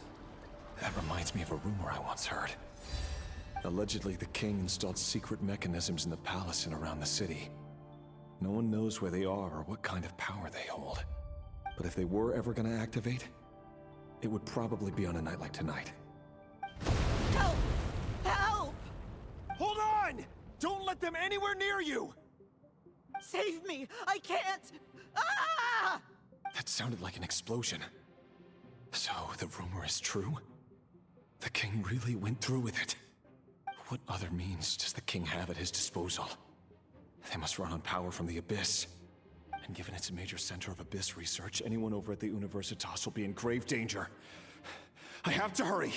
That reminds me of a rumor I once heard. Allegedly, the king installed secret mechanisms in the palace and around the city. No one knows where they are or what kind of power they hold. But if they were ever gonna activate, it would probably be on a night like tonight.
Help! Help!
Hold on! Don't let them anywhere near you!
Save me! I can't! Ah!
That sounded like an explosion. So, the rumor is true? The king really went through with it? What other means does the king have at his disposal? They must run on power from the Abyss. And given it's a major center of Abyss research, anyone over at the Universitas will be in grave danger. I have to hurry!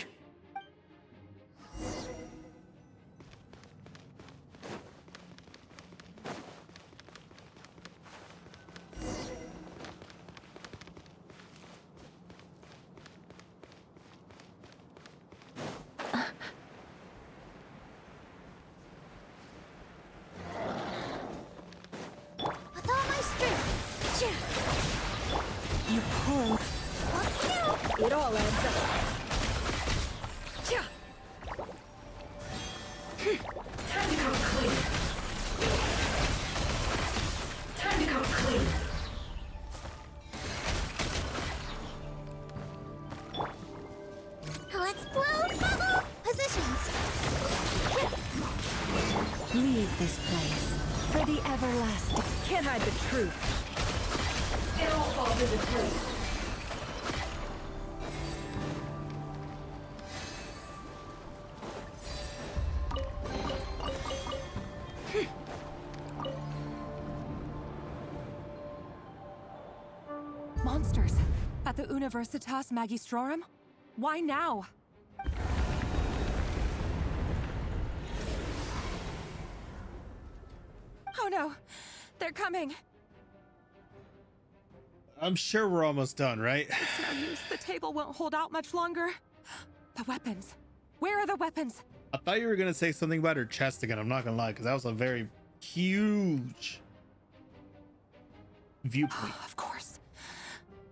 With all my strength!
You pull. It all adds up.
Time to come clean. Time to come clean.
Let's blow bubble positions!
Leave this place for the everlasting.
Can't hide the truth.
It all falls into place.
Monsters at the Universitas Magistrorum? Why now? Oh no, they're coming.
I'm sure we're almost done, right?
It's no use. The table won't hold out much longer. The weapons. Where are the weapons?
I thought you were gonna say something about her chest again. I'm not gonna lie, because that was a very huge viewpoint.
Of course.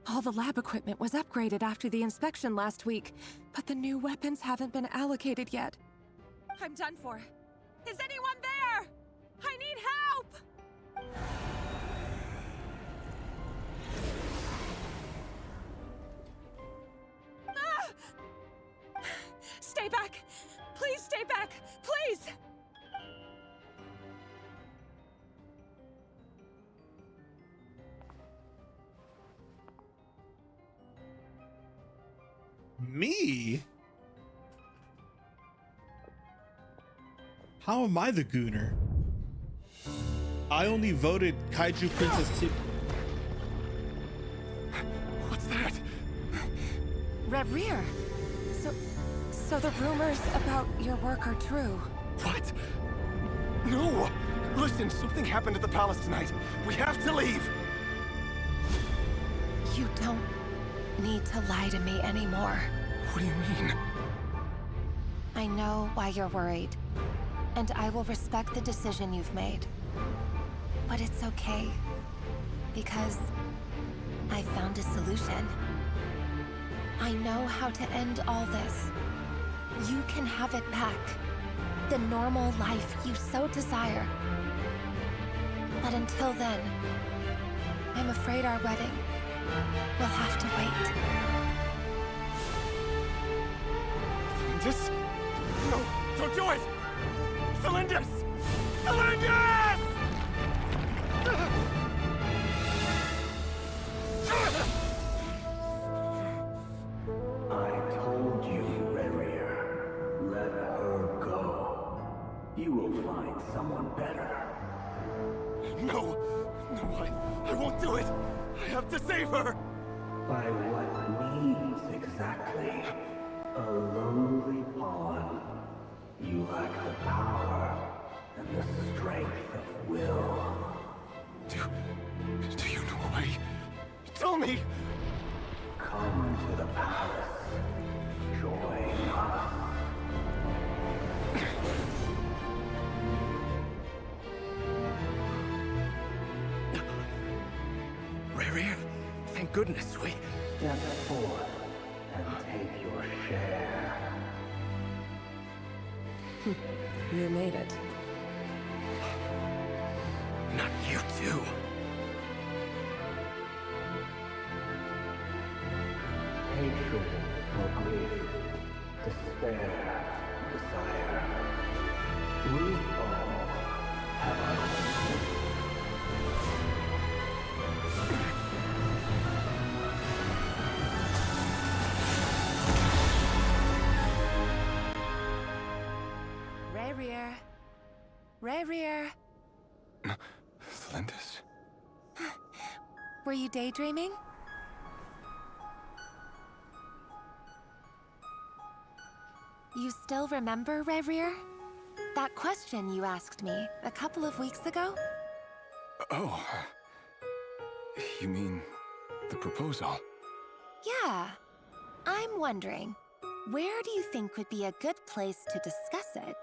All the lab equipment was upgraded after the inspection last week, but the new weapons haven't been allocated yet. I'm done for. Is anyone there? I need help! Ah! Stay back! Please stay back! Please!
Me? How am I the gooner? I only voted Kaiju Princess 2.
What's that?
Red Rear. So the rumors about your work are true.
What? No! Listen, something happened at the palace tonight. We have to leave!
You don't need to lie to me anymore.
What do you mean?
I know why you're worried, and I will respect the decision you've made. But it's okay, because I found a solution. I know how to end all this. You can have it back. The normal life you so desire. But until then, I'm afraid our wedding will have to wait.
Cylindus? No, don't do it! Cylindus! Cylindus!
I told you, Rerir. Let her go. You will find someone better.
No! No, I won't do it! I have to save her!
By what means exactly? A lowly pawn. You lack the power and the strength of will.
Do you know why? Tell me!
Come to the palace. Join us.
Rerir, thank goodness we...
Step forth and take your share.
You made it.
Not you too.
hatred or grief, despair or desire. We all have our own.
Rayrear. Rayrear.
Flindis?
Were you daydreaming? You still remember, Rayrear? That question you asked me a couple of weeks ago?
Oh. You mean the proposal?
Yeah. I'm wondering, where do you think would be a good place to discuss it?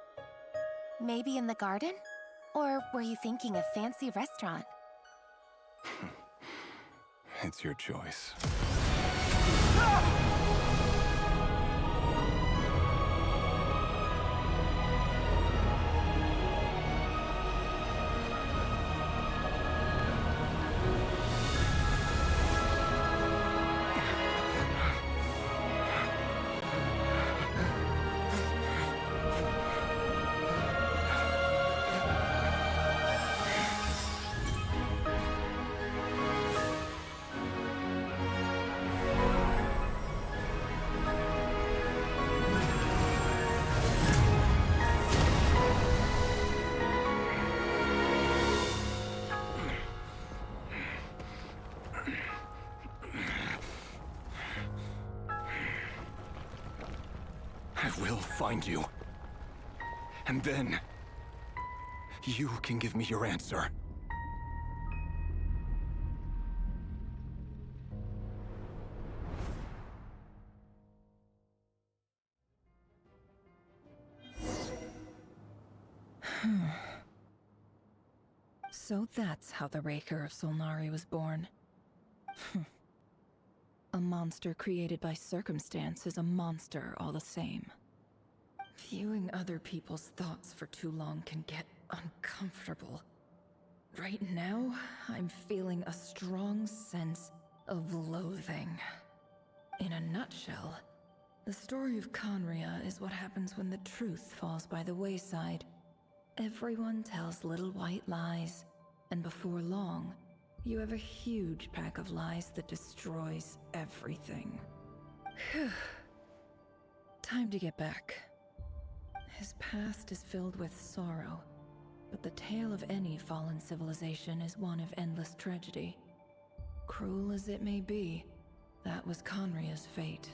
Maybe in the garden? Or were you thinking a fancy restaurant?
It's your choice. I will find you. And then, you can give me your answer.
So that's how the Raker of Solnari was born. A monster created by circumstance is a monster all the same. Viewing other people's thoughts for too long can get uncomfortable. Right now, I'm feeling a strong sense of loathing. In a nutshell, the story of Conria is what happens when the truth falls by the wayside. Everyone tells little white lies, and before long, you have a huge pack of lies that destroys everything. Whew. Time to get back. His past is filled with sorrow, but the tale of any fallen civilization is one of endless tragedy. Cruel as it may be, that was Conria's fate.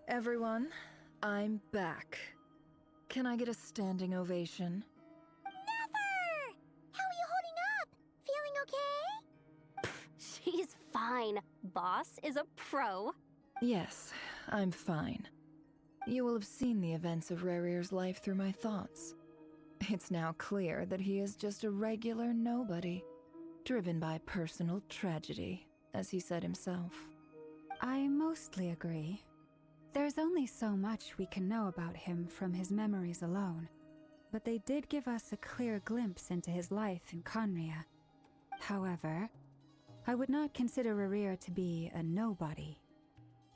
Everyone, I'm back. Can I get a standing ovation?
Never! How are you holding up? Feeling okay? She's fine. Boss is a pro.
Yes, I'm fine. You will have seen the events of Rarier's life through my thoughts. It's now clear that he is just a regular nobody, driven by personal tragedy, as he said himself.
I mostly agree. There's only so much we can know about him from his memories alone, but they did give us a clear glimpse into his life in Conria. However, I would not consider Rarir to be a nobody.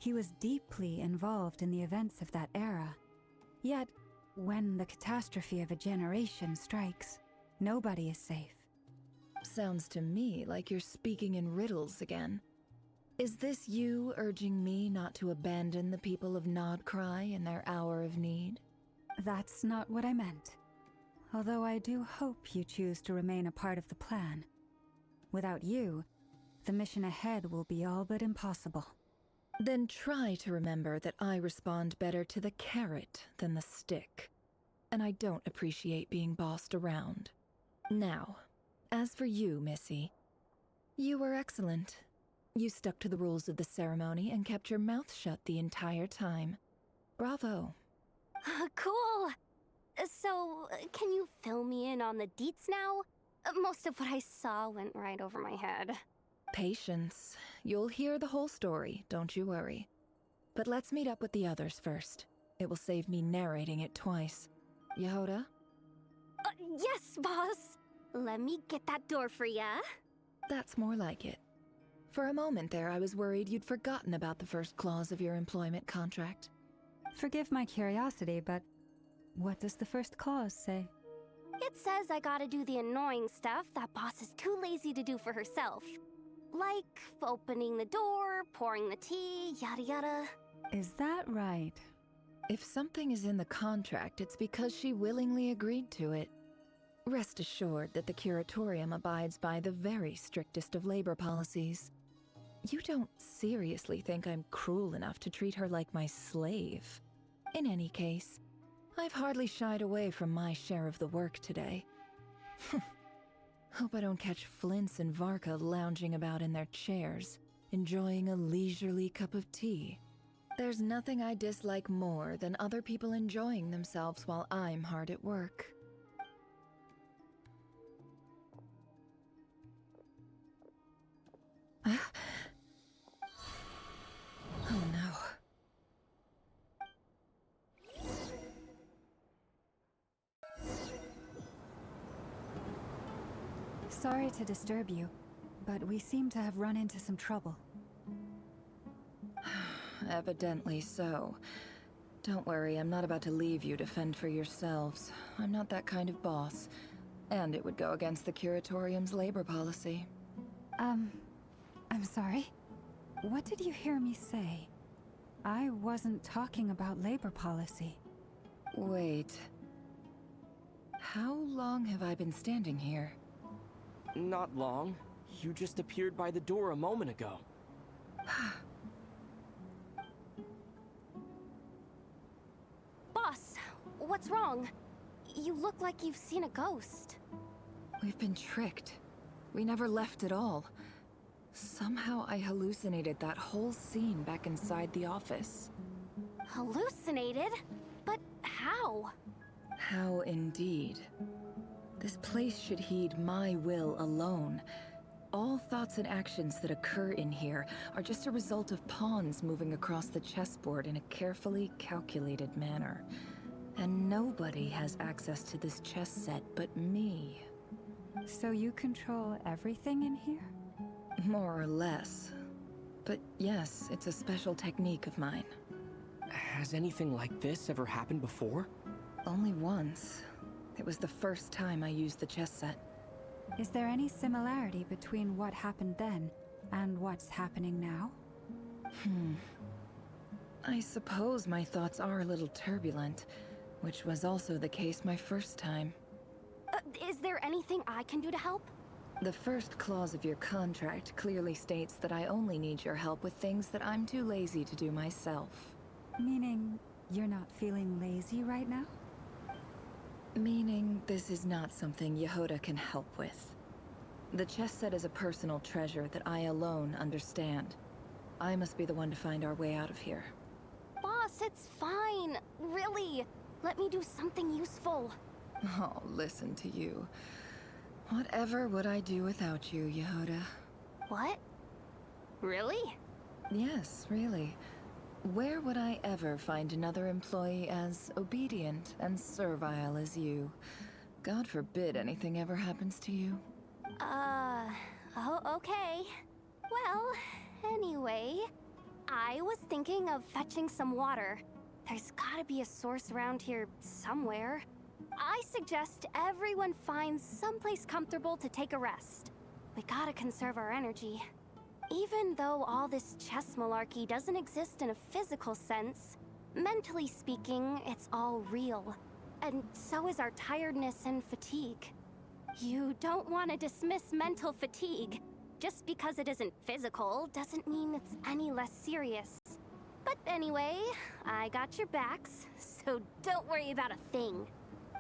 He was deeply involved in the events of that era. Yet, when the catastrophe of a generation strikes, nobody is safe.
Sounds to me like you're speaking in riddles again. Is this you urging me not to abandon the people of Krai in their hour of need?
That's not what I meant. Although I do hope you choose to remain a part of the plan. Without you, the mission ahead will be all but impossible.
Then try to remember that I respond better to the carrot than the stick. And I don't appreciate being bossed around. Now, as for you, Missy, you were excellent. You stuck to the rules of the ceremony and kept your mouth shut the entire time. Bravo.
Cool. So, can you fill me in on the deets now? Most of what I saw went right over my head.
Patience. you'll hear the whole story, don't you worry. But let's meet up with the others first. It will save me narrating it twice. Yehoda?
Yes, boss! Let me get that door for ya.
That's more like it. For a moment there, I was worried you'd forgotten about the first clause of your employment contract.
Forgive my curiosity, but what does the first clause say?
It says I gotta do the annoying stuff that boss is too lazy to do for herself. Like opening the door, pouring the tea, yada yada.
Is that right?
If something is in the contract, it's because she willingly agreed to it. Rest assured that the Curatorium abides by the very strictest of labor policies. You don't seriously think I'm cruel enough to treat her like my slave? In any case, I've hardly shied away from my share of the work today. Hope I don't catch Flintz and Varka lounging about in their chairs, enjoying a leisurely cup of tea. There's nothing I dislike more than other people enjoying themselves while I'm hard at work. Oh no.
Sorry to disturb you, but we seem to have run into some trouble.
Evidently so. Don't worry, I'm not about to leave you to fend for yourselves. I'm not that kind of boss. And it would go against the Curatorium's labor policy.
I'm sorry? What did you hear me say? I wasn't talking about labor policy.
Wait. How long have I been standing here?
Not long. You just appeared by the door a moment ago.
Boss, what's wrong? You look like you've seen a ghost.
We've been tricked. We never left at all. Somehow I hallucinated that whole scene back inside the office.
Hallucinated? But how?
How indeed. This place should heed my will alone. All thoughts and actions that occur in here are just a result of pawns moving across the chessboard in a carefully calculated manner. And nobody has access to this chess set but me.
So you control everything in here?
More or less. But yes, it's a special technique of mine.
Has anything like this ever happened before?
Only once. It was the first time I used the chess set.
Is there any similarity between what happened then and what's happening now?
I suppose my thoughts are a little turbulent, which was also the case my first time.
Is there anything I can do to help?
The first clause of your contract clearly states that I only need your help with things that I'm too lazy to do myself.
Meaning, you're not feeling lazy right now?
Meaning, this is not something Yehoda can help with. The chess set is a personal treasure that I alone understand. I must be the one to find our way out of here.
Boss, it's fine. Really. Let me do something useful.
Oh, listen to you. Whatever would I do without you, Yehoda?
What? Really?
Yes, really. Where would I ever find another employee as obedient and servile as you? God forbid anything ever happens to you.
Oh, okay. Well, anyway, I was thinking of fetching some water. There's gotta be a source around here somewhere. I suggest everyone finds someplace comfortable to take a rest. We gotta conserve our energy. Even though all this chess malarkey doesn't exist in a physical sense, mentally speaking, it's all real. And so is our tiredness and fatigue. You don't want to dismiss mental fatigue. Just because it isn't physical doesn't mean it's any less serious. But anyway, I got your backs, so don't worry about a thing.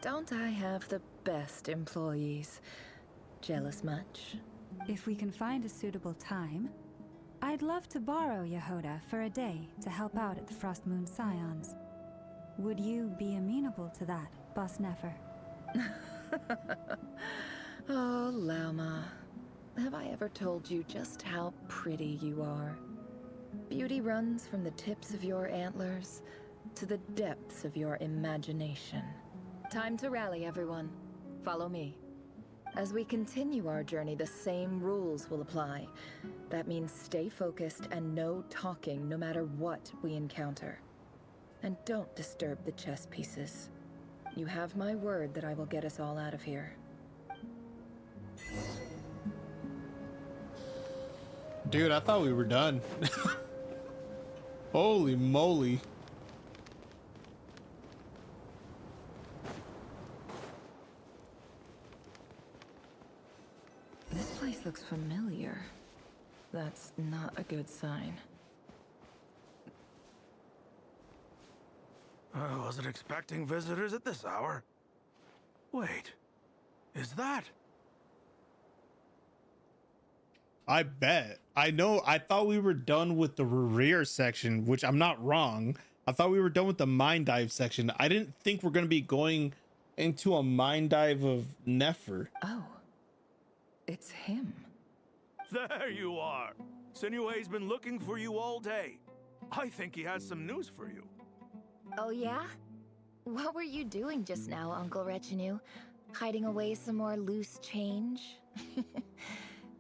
Don't I have the best employees? Jealous much?
If we can find a suitable time, I'd love to borrow Yehoda for a day to help out at the Frost Moon Scions. Would you be amenable to that, Boss Nefer?
Oh, Lauma. have I ever told you just how pretty you are? Beauty runs from the tips of your antlers to the depths of your imagination. Time to rally, everyone. Follow me. As we continue our journey, the same rules will apply. That means stay focused and no talking no matter what we encounter. And don't disturb the chess pieces. You have my word that I will get us all out of here.
Dude, I thought we were done. Holy moly.
This place looks familiar. That's not a good sign.
I wasn't expecting visitors at this hour. Wait, is that?
I bet. I know. I thought we were done with the rear section, which I'm not wrong. I thought we were done with the mine dive section. I didn't think we're going to be going into a mine dive of Nefer.
Oh, it's him.
There you are. Sinue's been looking for you all day. I think he has some news for you.
Oh yeah? What were you doing just now, Uncle Retinue? Hiding away some more loose change?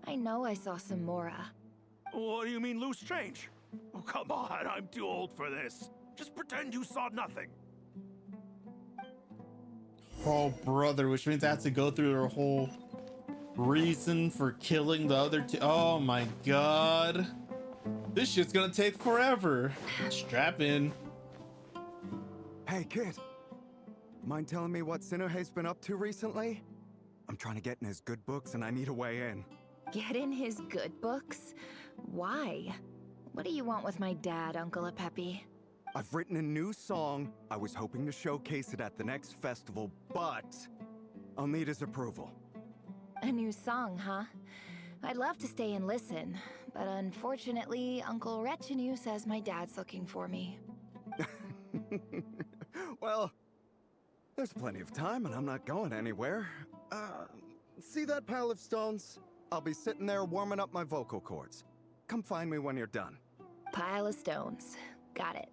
I know I saw some Mora.
What do you mean loose change? Oh, come on, I'm too old for this. Just pretend you saw nothing.
Oh, brother, which means I have to go through their whole reason for killing the other two. Oh my god. This shit's gonna take forever. Strap in.
Hey, kid. Mind telling me what Sinuhe's been up to recently? I'm trying to get in his good books and I need a way in.
Get in his good books? Why? What do you want with my dad, Uncle Apepi?
I've written a new song. I was hoping to showcase it at the next festival, but I'll need his approval.
A new song, huh? I'd love to stay and listen, but unfortunately, Uncle Retinue says my dad's looking for me.
Well, there's plenty of time and I'm not going anywhere. See that pile of stones? I'll be sitting there warming up my vocal cords. Come find me when you're done.
Pile of stones. Got it.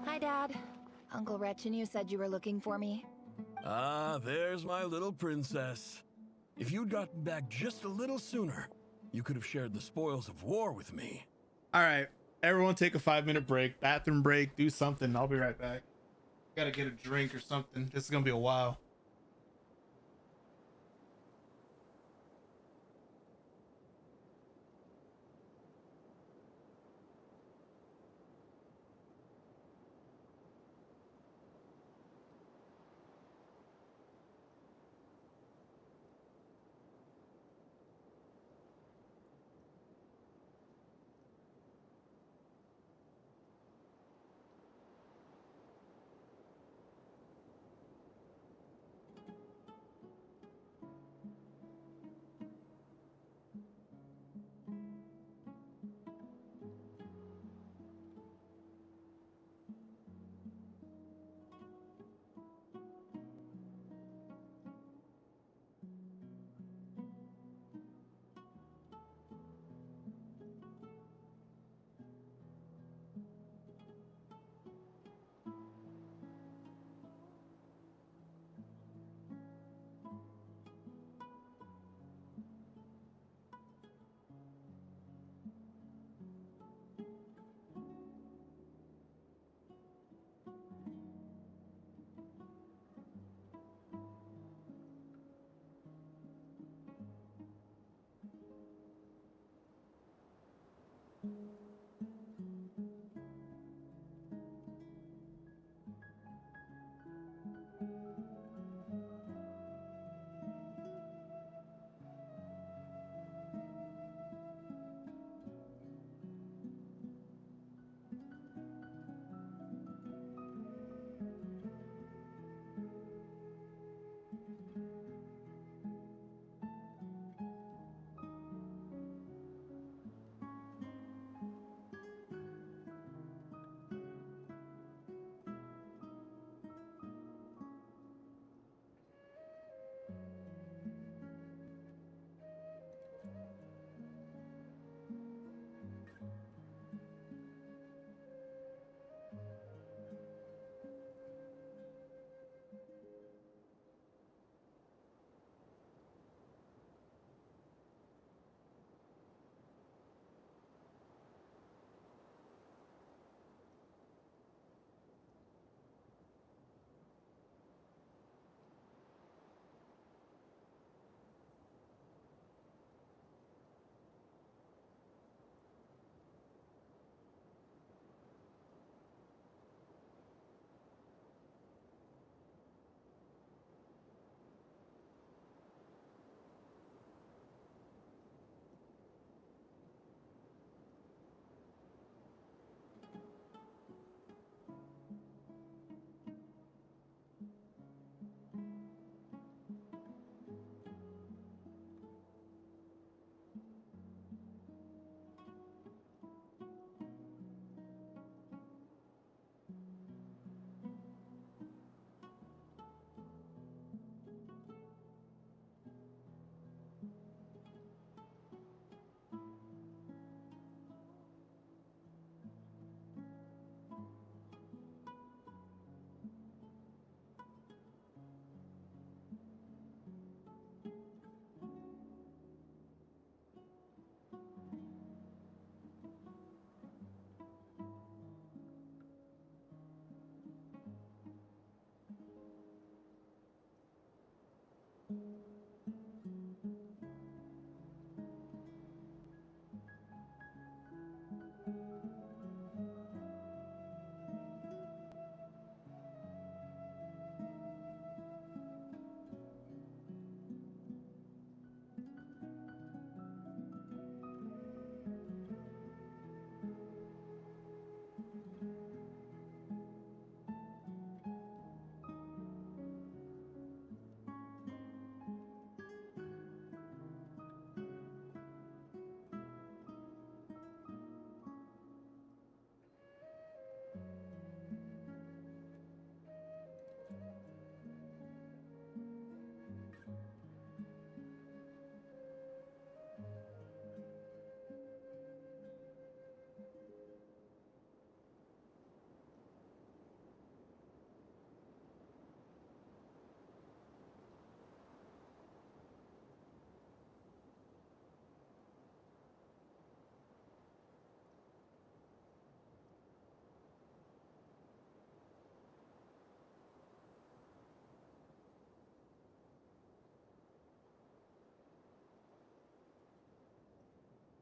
Hi, Dad. Uncle Retinue said you were looking for me.
Ah, there's my little princess. If you'd gotten back just a little sooner, you could have shared the spoils of war with me.
All right, everyone take a 5-minute break, bathroom break, do something. I'll be right back. Gotta get a drink or something. This is gonna be a while.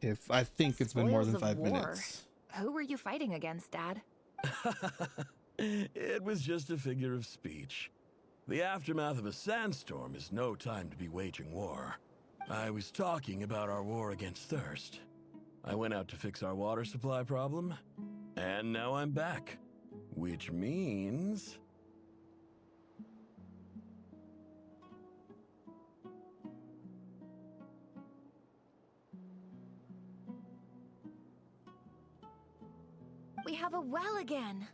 If I think it's been more
Spoils
than
of
5
war.
minutes.
Who were you fighting against, Dad?
It was just a figure of speech. The aftermath of a sandstorm is no time to be waging war. I was talking about our war against thirst. I went out to fix our water supply problem, and now I'm back. Which means...
We have a well again.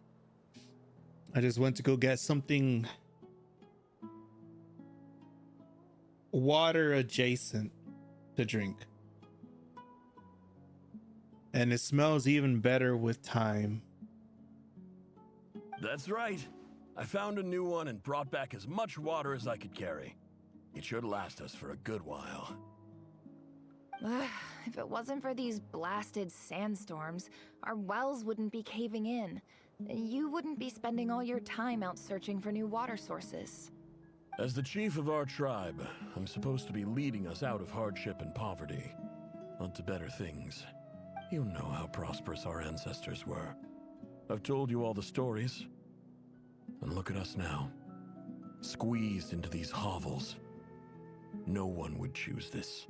I just went to go get something water adjacent to drink. And it smells even better with time.
That's right. I found a new one and brought back as much water as I could carry. It should last us for a good while.
If it wasn't for these blasted sandstorms, our wells wouldn't be caving in. You wouldn't be spending all your time out searching for new water sources.
As the chief of our tribe, I'm supposed to be leading us out of hardship and poverty, onto better things. You know how prosperous our ancestors were. I've told you all the stories. And look at us now, squeezed into these hovels. No one would choose this,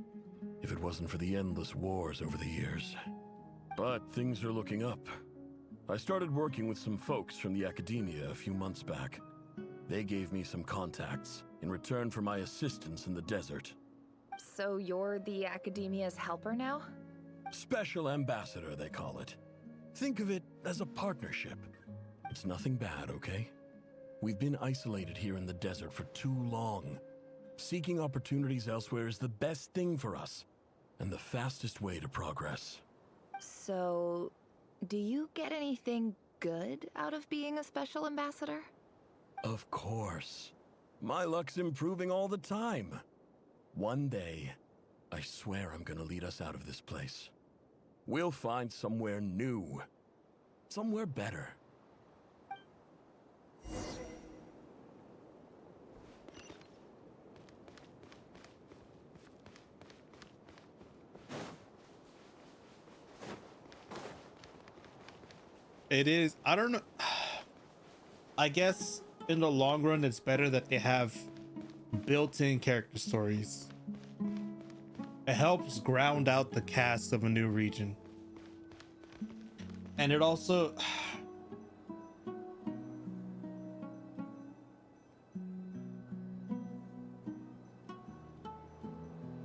if it wasn't for the endless wars over the years. But things are looking up. I started working with some folks from the academia a few months back. They gave me some contacts in return for my assistance in the desert.
So you're the academia's helper now?
Special ambassador, they call it. Think of it as a partnership. It's nothing bad, okay? We've been isolated here in the desert for too long. Seeking opportunities elsewhere is the best thing for us, and the fastest way to progress.
So, do you get anything good out of being a special ambassador?
Of course. My luck's improving all the time. One day, I swear I'm gonna lead us out of this place. We'll find somewhere new. Somewhere better.
It is, I don't know. I guess in the long run, it's better that they have built-in character stories. It helps ground out the cast of a new region. And it also...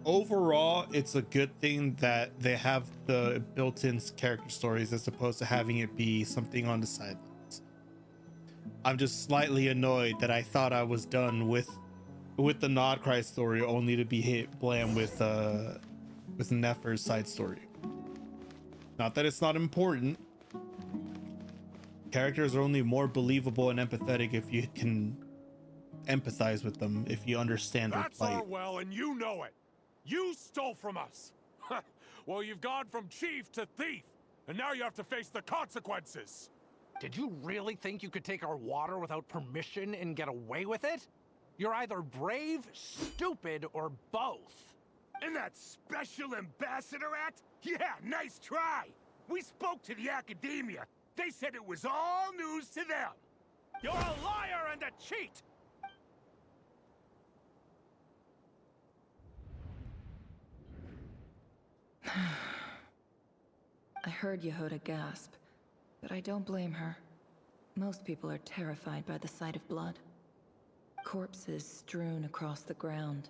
Overall, it's a good thing that they have the built-in character stories as opposed to having it be something on the sidelines. I'm just slightly annoyed that I thought I was done with the Nod Krai story, only to be hit blam with Nefer's side story. Not that it's not important. Characters are only more believable and empathetic if you can empathize with them, if you understand their
That's
plight.
our well, and you know it. You stole from us. Well, you've gone from chief to thief, and now you have to face the consequences.
Did you really think you could take our water without permission and get away with it? You're either brave, stupid, or both.
And that special ambassador act? Yeah, nice try. We spoke to the academia. They said it was all news to them. You're a liar and a cheat.
I heard Yehuda gasp, but I don't blame her. Most people are terrified by the sight of blood. Corpses strewn across the ground.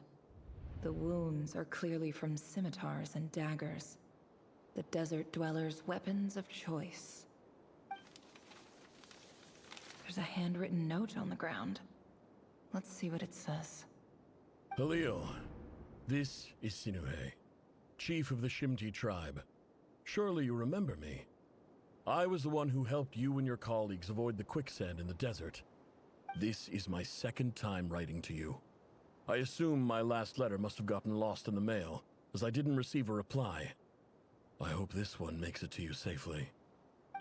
The wounds are clearly from scimitars and daggers. The desert dwellers' weapons of choice. There's a handwritten note on the ground. Let's see what it says.
Halil, this is Sinuhe, chief of the Shimti tribe. Surely you remember me. I was the one who helped you and your colleagues avoid the quicksand in the desert. This is my second time writing to you. I assume my last letter must have gotten lost in the mail, as I didn't receive a reply. I hope this one makes it to you safely.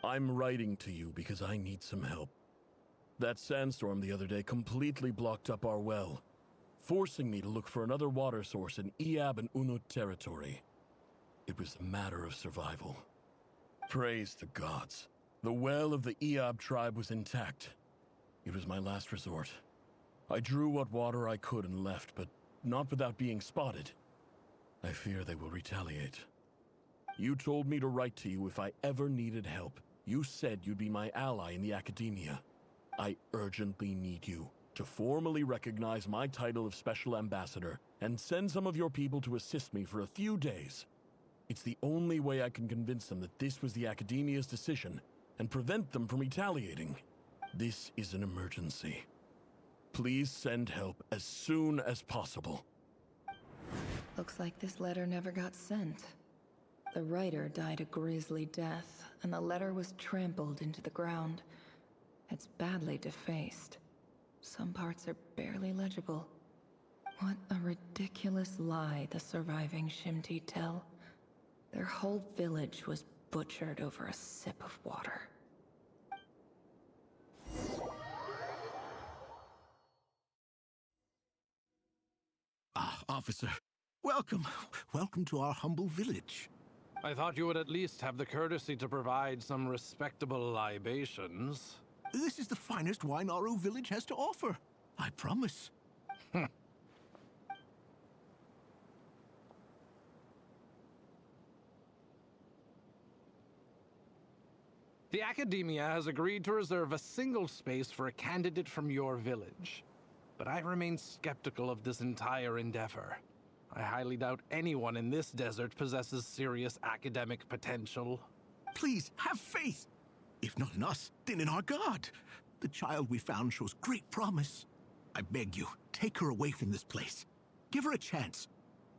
I'm writing to you because I need some help. That sandstorm the other day completely blocked up our well, forcing me to look for another water source in Iab and Unut territory. It was a matter of survival. Praise the gods. The well of the Eob tribe was intact. It was my last resort. I drew what water I could and left, but not without being spotted. I fear they will retaliate. You told me to write to you if I ever needed help. You said you'd be my ally in the academia. I urgently need you to formally recognize my title of Special Ambassador and send some of your people to assist me for a few days. It's the only way I can convince them that this was the academia's decision and prevent them from retaliating. This is an emergency. Please send help as soon as possible.
Looks like this letter never got sent. The writer died a grisly death, and the letter was trampled into the ground. It's badly defaced. Some parts are barely legible. What a ridiculous lie the surviving Shimti tell. Their whole village was butchered over a sip of water.
Ah, officer. Welcome. Welcome to our humble village.
I thought you would at least have the courtesy to provide some respectable libations.
This is the finest wine Aru village has to offer. I promise.
The Academia has agreed to reserve a single space for a candidate from your village. But I remain skeptical of this entire endeavor. I highly doubt anyone in this desert possesses serious academic potential.
Please, have faith. If not in us, then in our god. The child we found shows great promise. I beg you, take her away from this place. Give her a chance.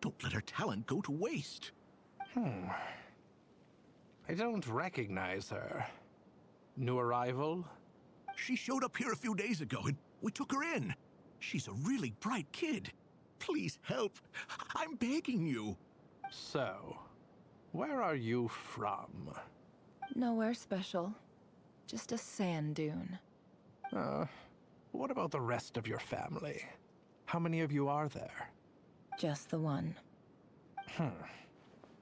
Don't let her talent go to waste.
I don't recognize her. New arrival?
She showed up here a few days ago and we took her in. She's a really bright kid. Please help. I'm begging you.
So, where are you from?
Nowhere special. Just a sand dune.
What about the rest of your family? How many of you are there?
Just the one.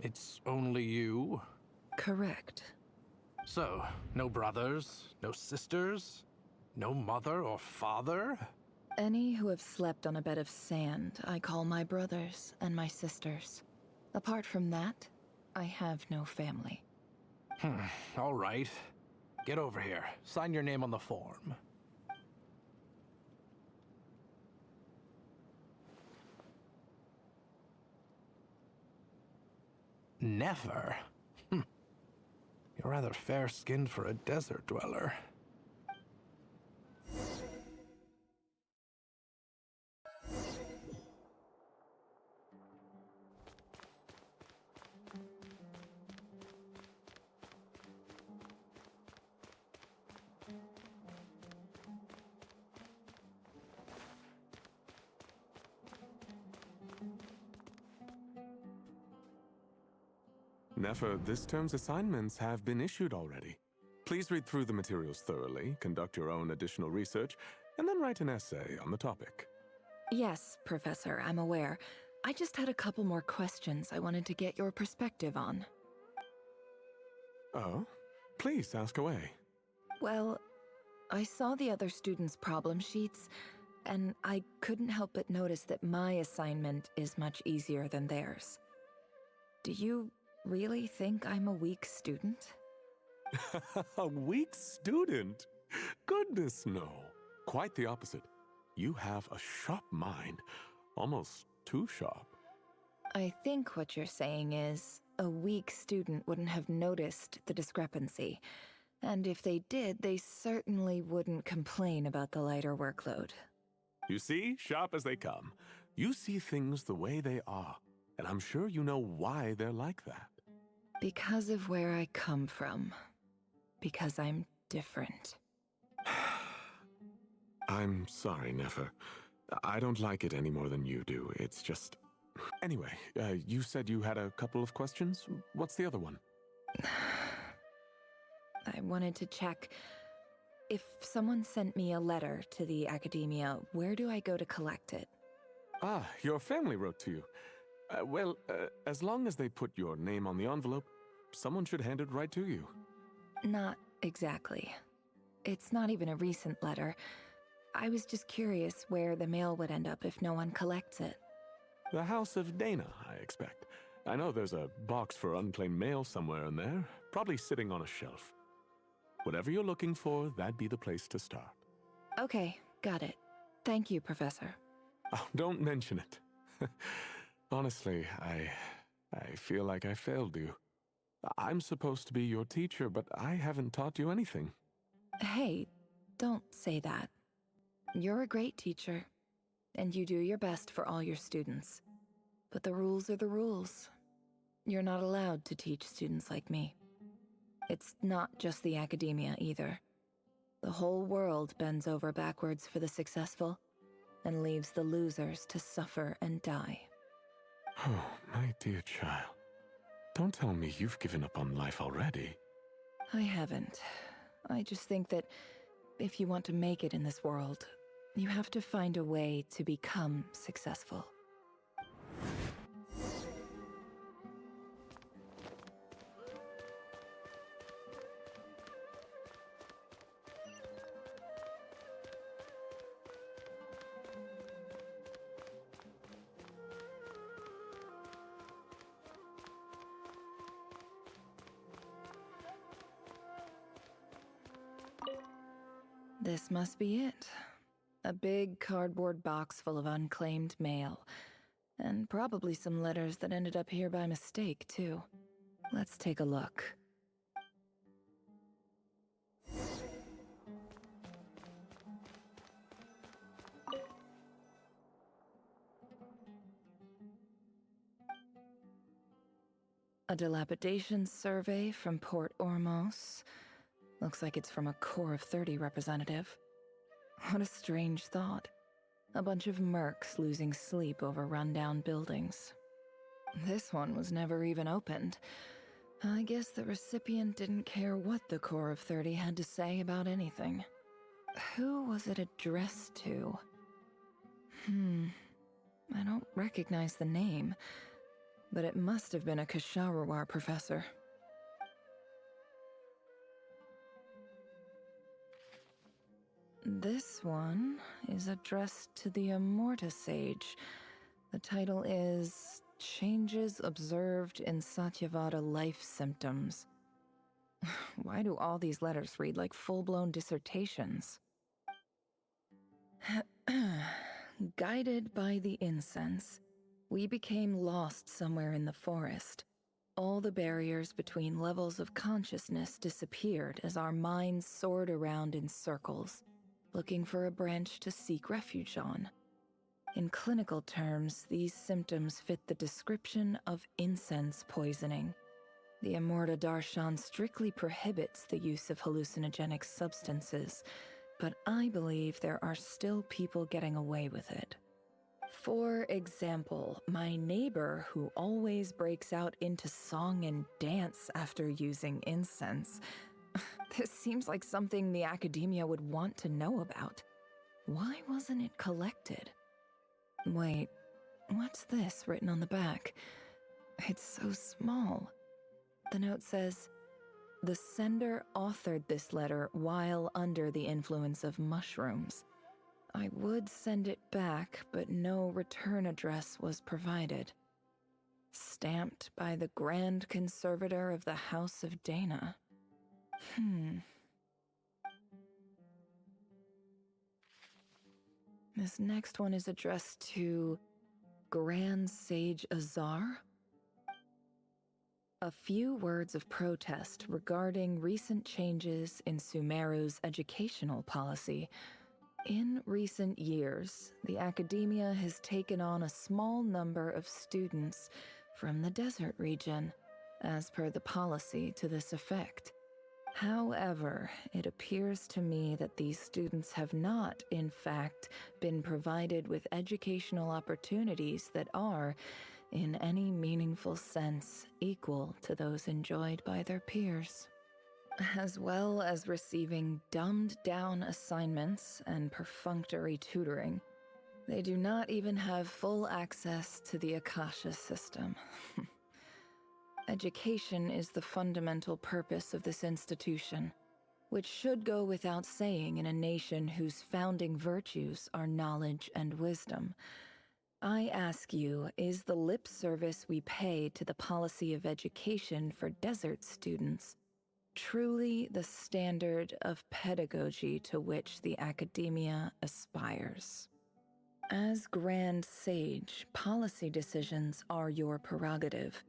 It's only you?
Correct.
So, no brothers, no sisters, no mother or father?
Any who have slept on a bed of sand, I call my brothers and my sisters. Apart from that, I have no family.
All right. Get over here. Sign your name on the form. Never? You're rather fair-skinned for a desert dweller.
Nefer, this term's assignments have been issued already. Please read through the materials thoroughly, conduct your own additional research, and then write an essay on the topic.
Yes, Professor, I'm aware. I just had a couple more questions I wanted to get your perspective on.
Oh? Please, ask away.
Well, I saw the other students' problem sheets, and I couldn't help but notice that my assignment is much easier than theirs. Do you really think I'm a weak student?
A weak student? Goodness, no. Quite the opposite. You have a sharp mind. Almost too sharp.
I think what you're saying is, a weak student wouldn't have noticed the discrepancy. And if they did, they certainly wouldn't complain about the lighter workload.
You see, sharp as they come. You see things the way they are. And I'm sure you know why they're like that.
Because of where I come from. Because I'm different.
I'm sorry, Nefer. I don't like it any more than you do. It's just... Anyway, you said you had a couple of questions? What's the other one?
I wanted to check. If someone sent me a letter to the Academia, where do I go to collect it?
Ah, your family wrote to you. As long as they put your name on the envelope, someone should hand it right to you.
Not exactly. It's not even a recent letter. I was just curious where the mail would end up if no one collects it.
The House of Dana, I expect. I know there's a box for unclaimed mail somewhere in there, probably sitting on a shelf. Whatever you're looking for, that'd be the place to start.
Okay, got it. Thank you, Professor.
Oh, don't mention it. Honestly, I feel like I failed you. I'm supposed to be your teacher, but I haven't taught you anything.
Hey, don't say that. You're a great teacher, and you do your best for all your students. But the rules are the rules. You're not allowed to teach students like me. It's not just the academia either. The whole world bends over backwards for the successful, and leaves the losers to suffer and die.
Oh, my dear child. Don't tell me you've given up on life already.
I haven't. I just think that if you want to make it in this world, you have to find a way to become successful. This must be it. A big cardboard box full of unclaimed mail. And probably some letters that ended up here by mistake, too. Let's take a look. A dilapidation survey from Port Ormos. Looks like it's from a Core of 30 representative. What a strange thought. A bunch of mercs losing sleep over rundown buildings. This one was never even opened. I guess the recipient didn't care what the Core of 30 had to say about anything. Who was it addressed to? I don't recognize the name, but it must have been a Kasharawar professor. This one is addressed to the Immorta Sage. The title is Changes Observed in Satyavada Life Symptoms. Why do all these letters read like full-blown dissertations? Guided by the incense, we became lost somewhere in the forest. All the barriers between levels of consciousness disappeared as our minds soared around in circles, looking for a branch to seek refuge on. In clinical terms, these symptoms fit the description of incense poisoning. The Immorta Darshan strictly prohibits the use of hallucinogenic substances, but I believe there are still people getting away with it. For example, my neighbor who always breaks out into song and dance after using incense. This seems like something the academia would want to know about. Why wasn't it collected? Wait, what's this written on the back? It's so small. The note says, "The sender authored this letter while under the influence of mushrooms. I would send it back, but no return address was provided. Stamped by the Grand Conservator of the House of Dana." This next one is addressed to Grand Sage Azar. A few words of protest regarding recent changes in Sumeru's educational policy. In recent years, the academia has taken on a small number of students from the desert region, as per the policy to this effect. However, it appears to me that these students have not, in fact, been provided with educational opportunities that are, in any meaningful sense, equal to those enjoyed by their peers. As well as receiving dumbed-down assignments and perfunctory tutoring, They do not even have full access to the Akasha system. Education is the fundamental purpose of this institution, which should go without saying in a nation whose founding virtues are knowledge and wisdom. I ask you, is the lip service we pay to the policy of education for desert students truly the standard of pedagogy to which the academia aspires? As Grand Sage, policy decisions are your prerogative,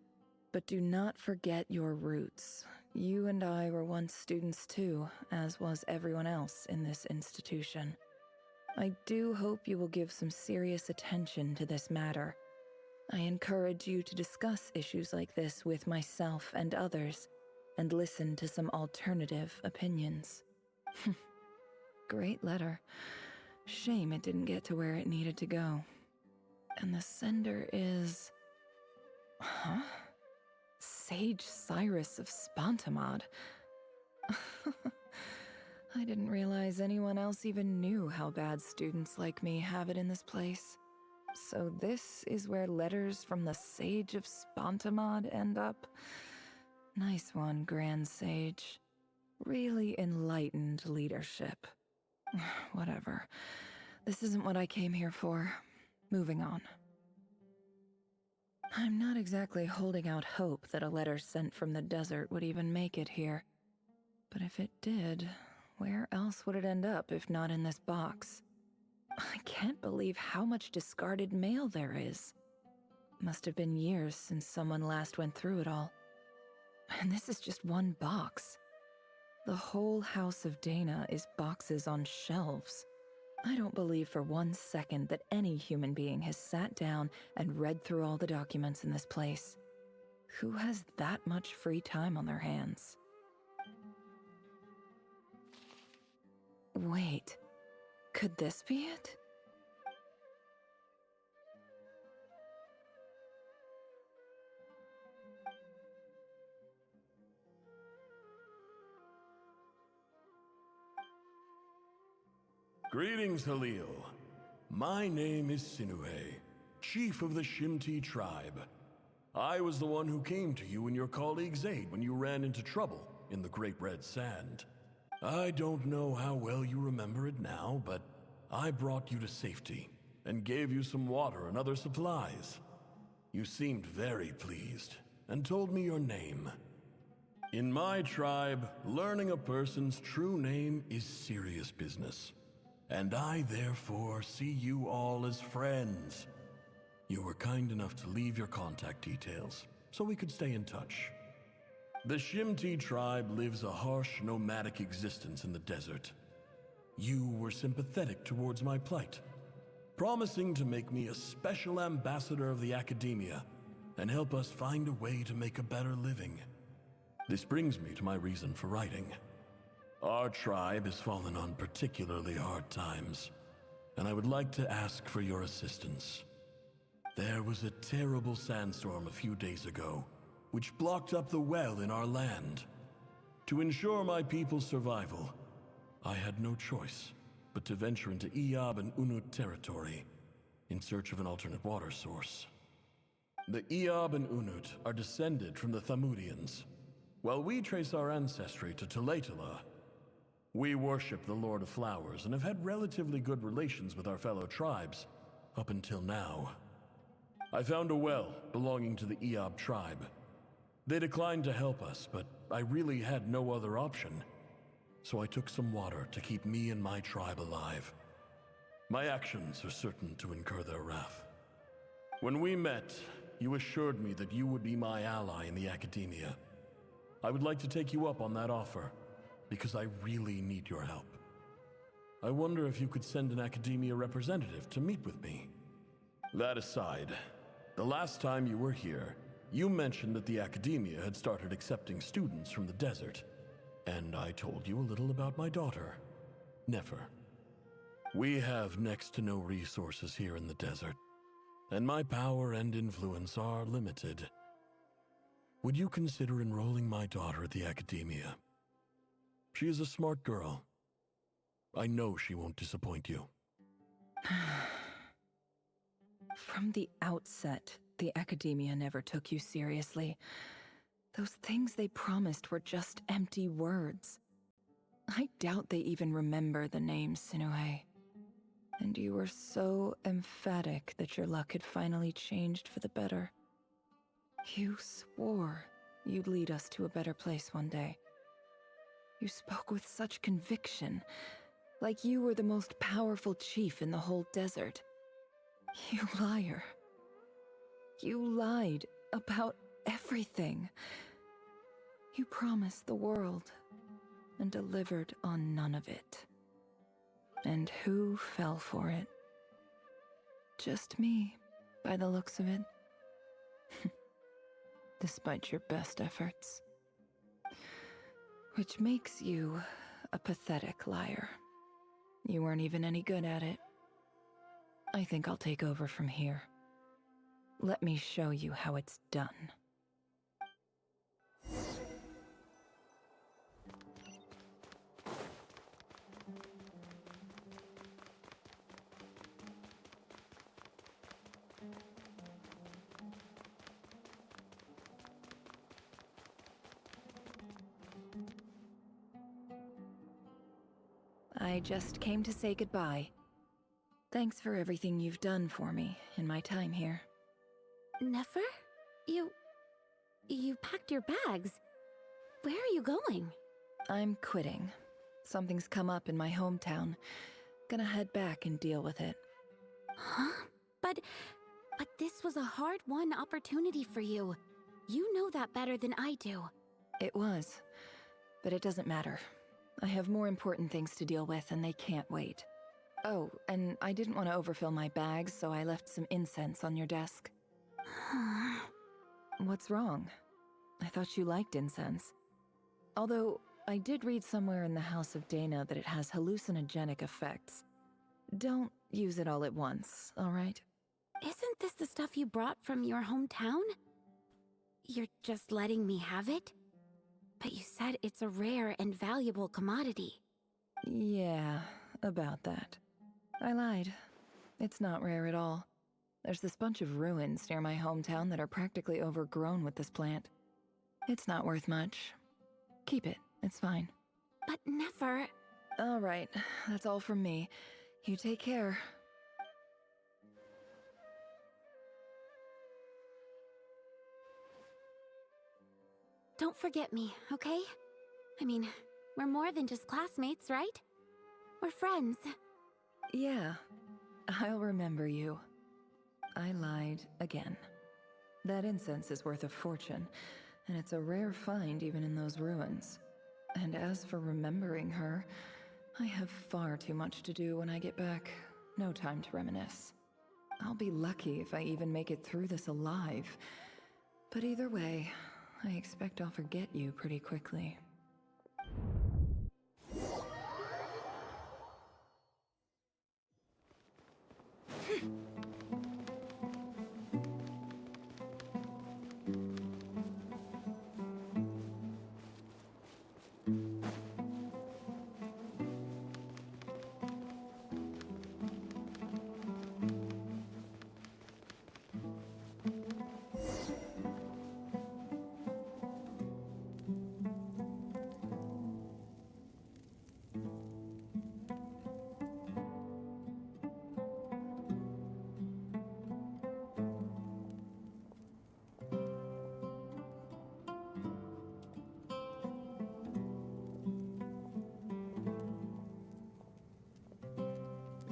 but do not forget your roots. You and I were once students too, as was everyone else in this institution. I do hope you will give some serious attention to this matter. I encourage you to discuss issues like this with myself and others, and listen to some alternative opinions. Great letter. Shame it didn't get to where it needed to go. And the sender is... Huh? Sage Cyrus of Spontamod. I didn't realize anyone else even knew how bad students like me have it in this place. So this is where letters from the Sage of Spontamod end up? Nice one, Grand Sage. Really enlightened leadership. Whatever. This isn't what I came here for. Moving on. I'm not exactly holding out hope that a letter sent from the desert would even make it here. But if it did, where else would it end up if not in this box? I can't believe how much discarded mail there is. Must have been years since someone last went through it all. And this is just one box. The whole House of Dana is boxes on shelves. I don't believe for 1 second that any human being has sat down and read through all the documents in this place. Who has that much free time on their hands? Wait, could this be it?
Greetings, Halil. My name is Sinue, chief of the Shimti tribe. I was the one who came to you and your colleague Zaid when you ran into trouble in the Great Red Sand. I don't know how well you remember it now, but I brought you to safety and gave you some water and other supplies. You seemed very pleased and told me your name. In my tribe, learning a person's true name is serious business. And I therefore see you all as friends. You were kind enough to leave your contact details, so we could stay in touch. The Shimti tribe lives a harsh, nomadic existence in the desert. You were sympathetic towards my plight, promising to make me a special ambassador of the academia and help us find a way to make a better living. This brings me to my reason for writing. Our tribe has fallen on particularly hard times, and I would like to ask for your assistance. There was a terrible sandstorm a few days ago, which blocked up the well in our land. To ensure my people's survival, I had no choice but to venture into Iyab and Unut territory in search of an alternate water source. The Iyab and Unut are descended from the Thamudians, while we trace our ancestry to Tulatala. We worship the Lord of Flowers and have had relatively good relations with our fellow tribes up until now. I found a well belonging to the Iyab tribe. They declined to help us, but I really had no other option, so I took some water to keep me and my tribe alive. My actions are certain to incur their wrath. When we met, you assured me that you would be my ally in the academia. I would like to take you up on that offer, because I really need your help. I wonder if you could send an academia representative to meet with me. That aside, the last time you were here, you mentioned that the academia had started accepting students from the desert, and I told you a little about my daughter, Nefer. We have next to no resources here in the desert, and my power and influence are limited. Would you consider enrolling my daughter at the academia? She is a smart girl. I know she won't disappoint you.
From the outset, the Academia never took you seriously. Those things they promised were just empty words. I doubt they even remember the name Sinuhe. And you were so emphatic that your luck had finally changed for the better. You swore you'd lead us to a better place one day. You spoke with such conviction, like you were the most powerful chief in the whole desert. You liar. You lied about everything. You promised the world and delivered on none of it. And who fell for it? Just me, by the looks of it. Despite your best efforts. Which makes you a pathetic liar. You weren't even any good at it. I think I'll take over from here. Let me show you how it's done. I just came to say goodbye. Thanks for everything you've done for me in my time here.
Nefer? You packed your bags. Where are you going?
I'm quitting. Something's come up in my hometown. Gonna head back and deal with it.
Huh? But this was a hard-won opportunity for you. You know that better than I do.
It was. But it doesn't matter. I have more important things to deal with and they can't wait. Oh, and I didn't want to overfill my bags, so I left some incense on your desk. What's wrong? I thought you liked incense. Although, I did read somewhere in the House of Dana that it has hallucinogenic effects. Don't use it all at once, alright?
Isn't this the stuff you brought from your hometown? You're just letting me have it? But you said it's a rare and valuable commodity.
Yeah, about that. I lied. It's not rare at all. There's this bunch of ruins near my hometown that are practically overgrown with this plant. It's not worth much. Keep it, it's fine.
But Nefer...
Alright, that's all from me. You take care.
Don't forget me, okay? I mean, we're more than just classmates, right? We're friends.
Yeah, I'll remember you. I lied again. That incense is worth a fortune, and it's a rare find even in those ruins. And as for remembering her, I have far too much to do when I get back. No time to reminisce. I'll be lucky if I even make it through this alive. But either way, I expect I'll forget you pretty quickly.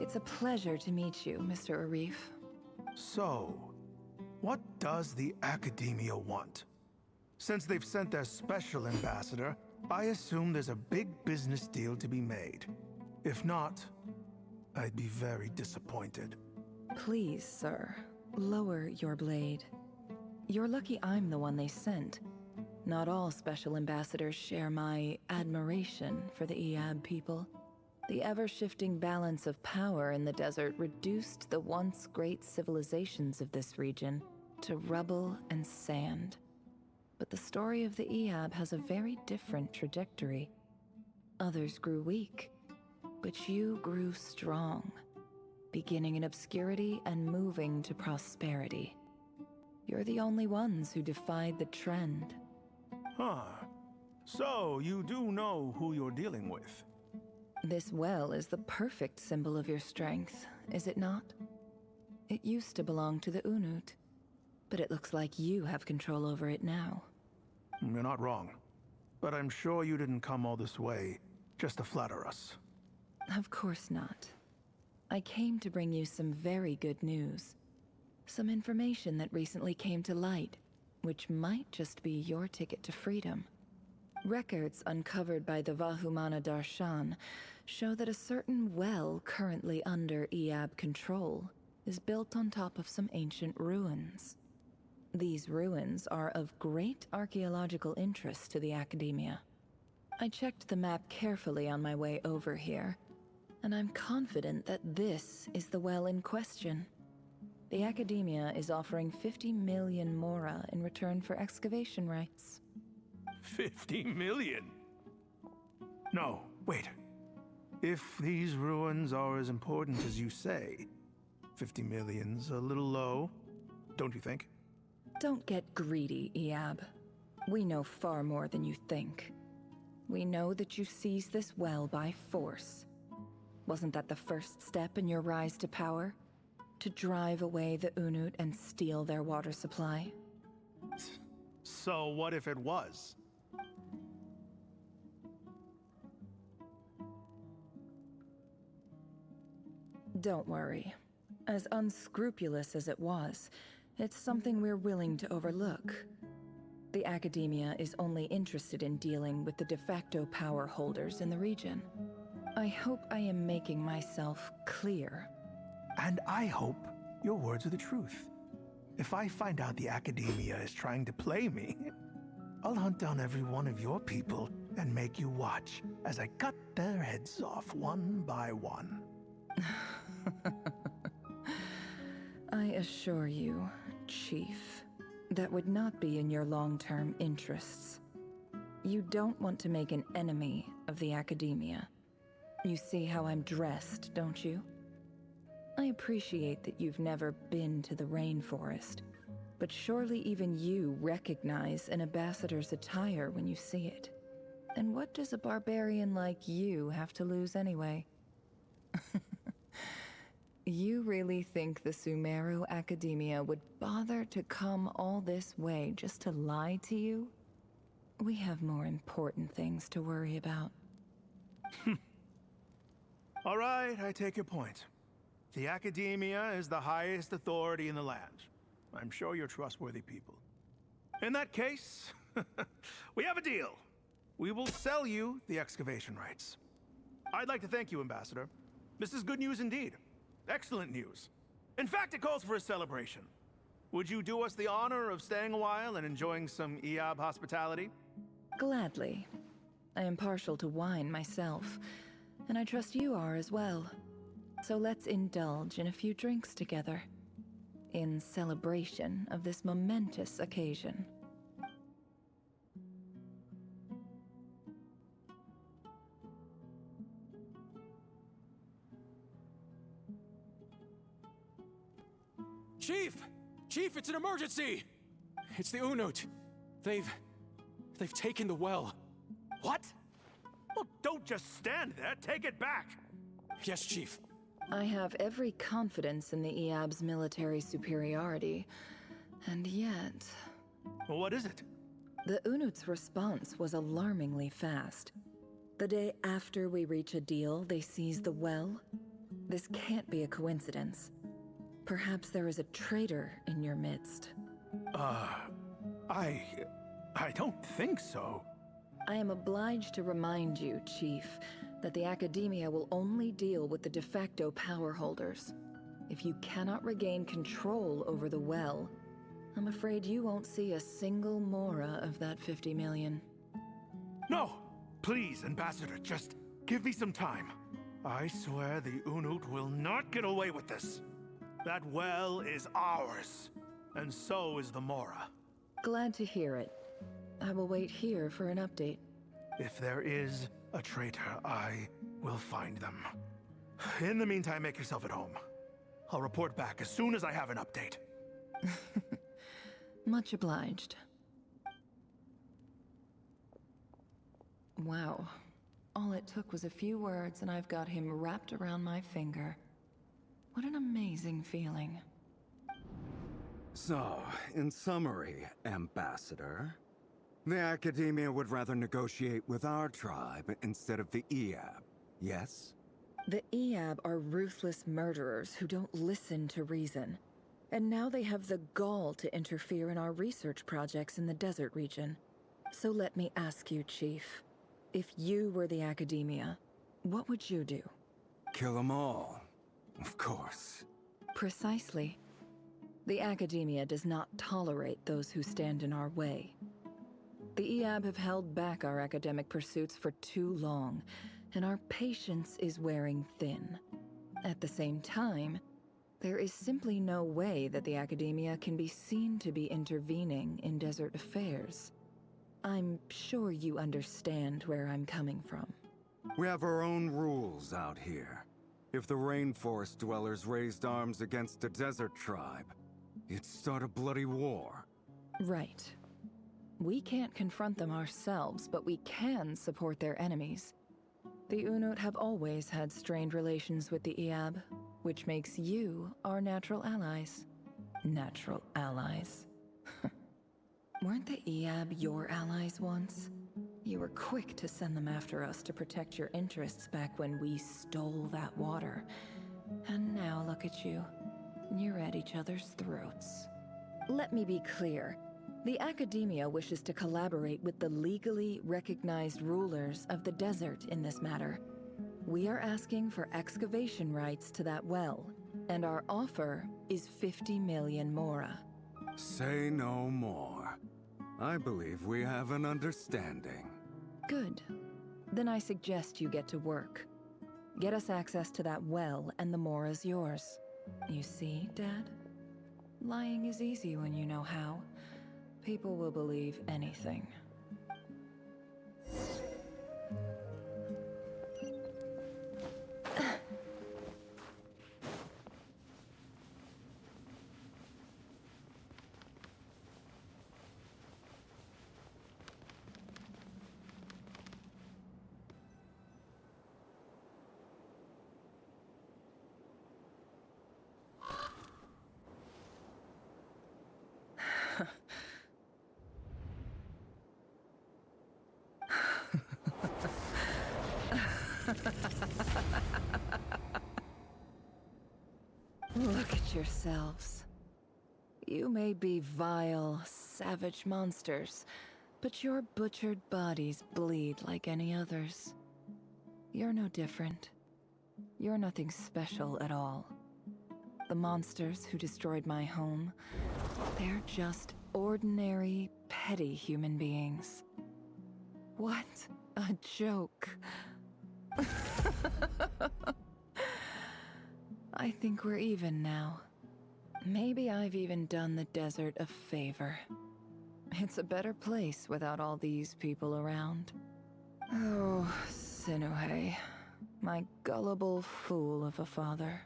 It's a pleasure to meet you, Mr. Arif.
So, what does the Academia want? Since they've sent their special ambassador, I assume there's a big business deal to be made. If not, I'd be very disappointed.
Please, sir, lower your blade. You're lucky I'm the one they sent. Not all special ambassadors share my admiration for the Iab people. The ever-shifting balance of power in the desert reduced the once great civilizations of this region to rubble and sand. But the story of the Iab has a very different trajectory. Others grew weak, but you grew strong. beginning in obscurity and moving to prosperity. You're the only ones who defied the trend.
Huh. So, you do know who you're dealing with?
This well is the perfect symbol of your strength, is it not? It used to belong to the Unut, but it looks like you have control over it now.
You're not wrong. But I'm sure you didn't come all this way just to flatter us.
Of course not. I came to bring you some very good news. Some information that recently came to light, which might just be your ticket to freedom. Records uncovered by the Vahumana Darshan show that a certain well currently under Iab control is built on top of some ancient ruins. These ruins are of great archaeological interest to the Academia. I checked the map carefully on my way over here, and I'm confident that this is the well in question. The Academia is offering 50 million mora in return for excavation rights.
50 million? No, wait. If these ruins are as important as you say, 50 million's a little low, don't you think?
Don't get greedy, Iab. We know far more than you think. We know that you seized this well by force. Wasn't that the first step in your rise to power? To drive away the Unut and steal their water supply?
So what if it was?
Don't worry. As unscrupulous as it was, it's something we're willing to overlook. The Academia is only interested in dealing with the de facto power holders in the region. I hope I am making myself clear.
And I hope your words are the truth. If I find out the Academia is trying to play me, I'll hunt down every one of your people and make you watch as I cut their heads off one by one.
I assure you, Chief, that would not be in your long-term interests. You don't want to make an enemy of the Academia. You see how I'm dressed, don't you? I appreciate that you've never been to the rainforest, but surely even you recognize an ambassador's attire when you see it. And what does a barbarian like you have to lose anyway? You really think the Sumeru Academia would bother to come all this way just to lie to you? We have more important things to worry about.
All right, I take your point. The Academia is the highest authority in the land. I'm sure you're trustworthy people. In that case, we have a deal. We will sell you the excavation rights. I'd like to thank you, Ambassador. This is good news indeed. Excellent news. In fact, it calls for a celebration. Would you do us the honor of staying a while and enjoying some Iab hospitality?
Gladly. I am partial to wine myself, and I trust you are as well. So let's indulge in a few drinks together, in celebration of this momentous occasion.
Chief! Chief, it's an emergency! It's the Unut. They've taken the well.
What? Well, don't just stand there. Take it back.
Yes, Chief.
I have every confidence in the Iab's military superiority, and yet...
Well, what is it?
The Unut's response was alarmingly fast. The day after we reach a deal, they seize the well. This can't be a coincidence. Perhaps there is a traitor in your midst.
I don't think so.
I am obliged to remind you, Chief, that the Academia will only deal with the de facto power holders. If you cannot regain control over the well, I'm afraid you won't see a single mora of that 50 million.
No! Please, Ambassador, just give me some time. I swear the Unut will not get away with this. That well is ours, and so is the mora.
Glad to hear it. I will wait here for an update.
If there is a traitor, I will find them. In the meantime, make yourself at home. I'll report back as soon as I have an update.
Much obliged. Wow. All it took was a few words and I've got him wrapped around my finger. What an amazing feeling.
So, in summary, Ambassador, the Academia would rather negotiate with our tribe instead of the Eab, yes?
The Eab are ruthless murderers who don't listen to reason. And now they have the gall to interfere in our research projects in the desert region. So let me ask you, Chief. If you were the Academia, what would you do?
Kill them all, of course.
Precisely. The Academia does not tolerate those who stand in our way. The Eab have held back our academic pursuits for too long, and our patience is wearing thin. At the same time, there is simply no way that the Academia can be seen to be intervening in desert affairs. I'm sure you understand where I'm coming from.
We have our own rules out here. If the rainforest dwellers raised arms against a desert tribe, it'd start a bloody war.
Right. We can't confront them ourselves, but we can support their enemies. The Unut have always had strained relations with the Eab, which makes you our natural allies. Natural allies. Weren't the Eab your allies once? You were quick to send them after us to protect your interests back when we stole that water. And now look at you. You're at each other's throats. Let me be clear. The Academia wishes to collaborate with the legally recognized rulers of the desert in this matter. We are asking for excavation rights to that well, and our offer is 50 million mora.
Say no more. I believe we have an understanding.
Good. Then I suggest you get to work. Get us access to that well, and the mora's yours. You see, Dad? Lying is easy when you know how. People will believe anything. Look at yourselves. You may be vile, savage monsters, but your butchered bodies bleed like any others. You're no different. You're nothing special at all. The monsters who destroyed my home, they're just ordinary, petty human beings. What a joke. I think we're even now. Maybe I've even done the desert a favor. It's a better place without all these people around. Oh, Sinuhe, my gullible fool of a father.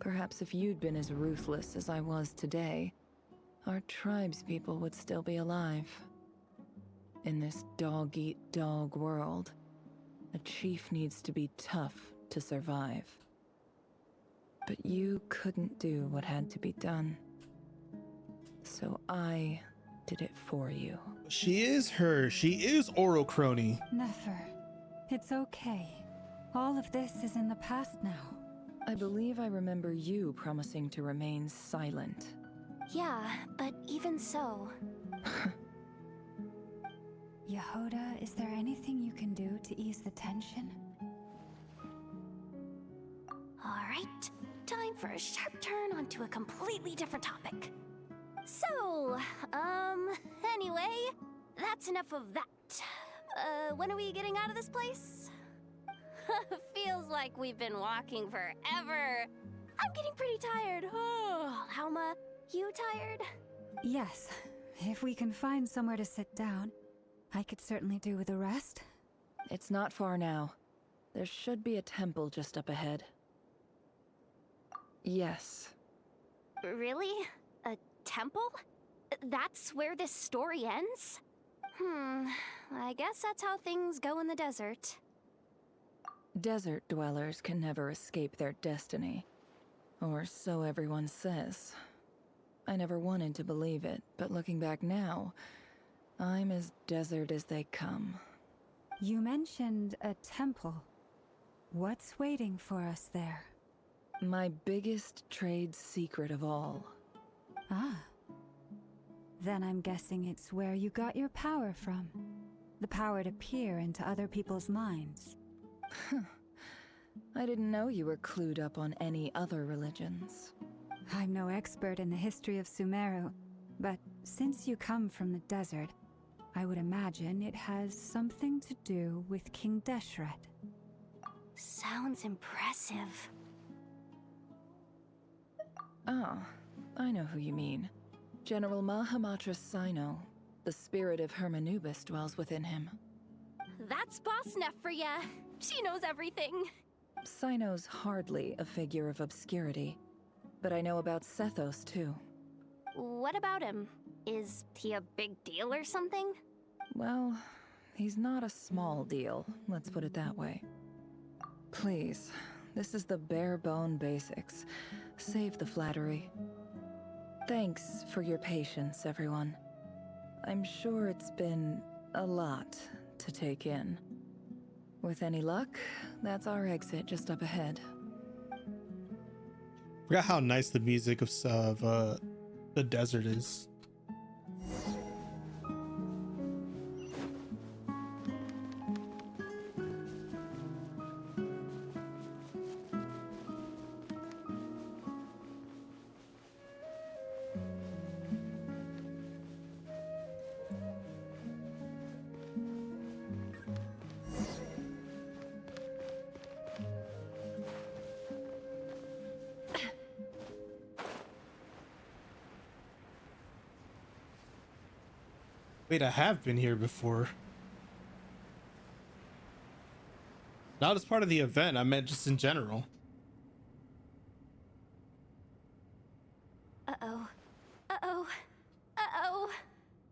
Perhaps if you'd been as ruthless as I was today, our tribespeople would still be alive. In this dog-eat-dog world, a chief needs to be tough to survive. But you couldn't do what had to be done. So I did it for you.
She is her. She is Oro Crony.
Nefer, it's okay. All of this is in the past now.
I believe I remember you promising to remain silent.
Yeah, but even so...
Yehoda, is there anything you can do to ease the tension?
Alright, time for a sharp turn onto a completely different topic. So, anyway, that's enough of that. When are we getting out of this place? Feels like we've been walking forever. I'm getting pretty tired. Oh, Lauma, you tired?
Yes. If we can find somewhere to sit down, I could certainly do with a rest.
It's not far now. There should be a temple just up ahead. Yes.
Really? A temple? That's where this story ends? I guess that's how things go in the desert.
Desert dwellers can never escape their destiny. Or so everyone says. I never wanted to believe it, but looking back now, I'm as desert as they come.
You mentioned a temple. What's waiting for us there?
My biggest trade secret of all.
Ah. Then I'm guessing it's where you got your power from. The power to peer into other people's minds.
I didn't know you were clued up on any other religions.
I'm no expert in the history of Sumeru, but since you come from the desert, I would imagine it has something to do with King Deshret.
Sounds impressive.
Ah, I know who you mean. General Mahamatra Sino. The spirit of Hermanubis dwells within him.
That's Boss Neff for ya. She knows everything.
Sino's hardly a figure of obscurity, but I know about Sethos too.
What about him? Is he a big deal or something?
Well, he's not a small deal, let's put it that way. Please, this is the bare-bone basics. Save the flattery. Thanks for your patience, everyone. I'm sure it's been a lot to take in. With any luck, that's our exit just up ahead.
Forgot how nice the music of the desert is. Wait, I have been here before. Not as part of the event, I meant just in general.
Uh-oh. Uh-oh. Uh-oh.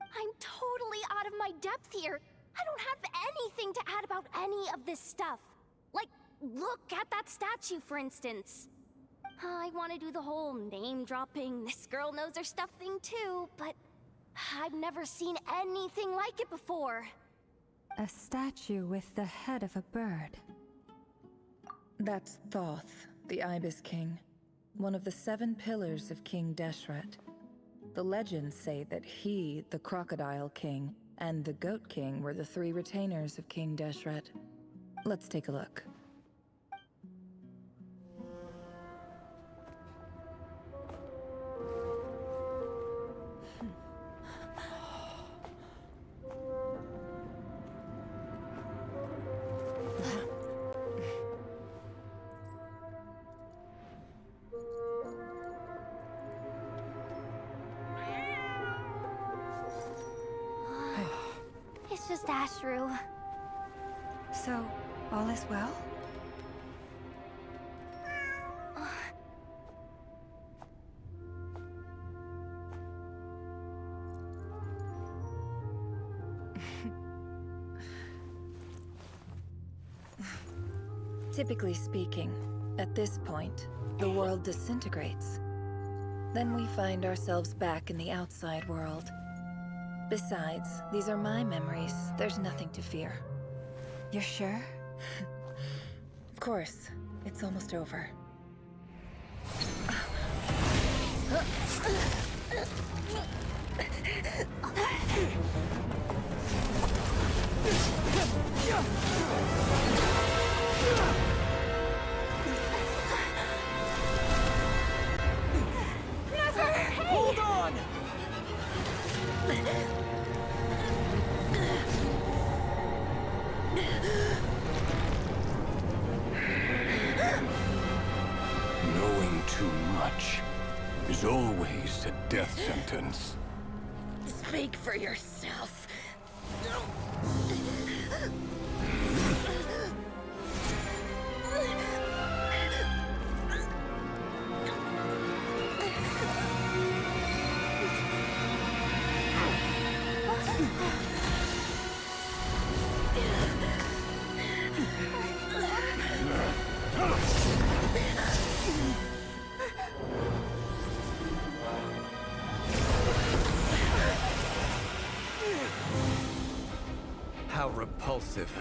I'm totally out of my depth here. I don't have anything to add about any of this stuff. Like, look at that statue, for instance. I want to do the whole name-dropping, this girl knows her stuff thing too, but I've never seen anything like it before.
A statue with the head of a bird.
That's Thoth, the Ibis King, one of the 7 pillars of King Deshret. The legends say that he, the Crocodile King, and the Goat King were the 3 retainers of King Deshret. Let's take a look.
It's just Ashru.
So, all is well?
Typically speaking, at this point, the world disintegrates. Then we find ourselves back in the outside world. Besides, these are my memories. There's nothing to fear.
You're sure?
Of course. It's almost over.
Hold on!
Knowing too much is always a death sentence.
Speak for yourself.
repulsive.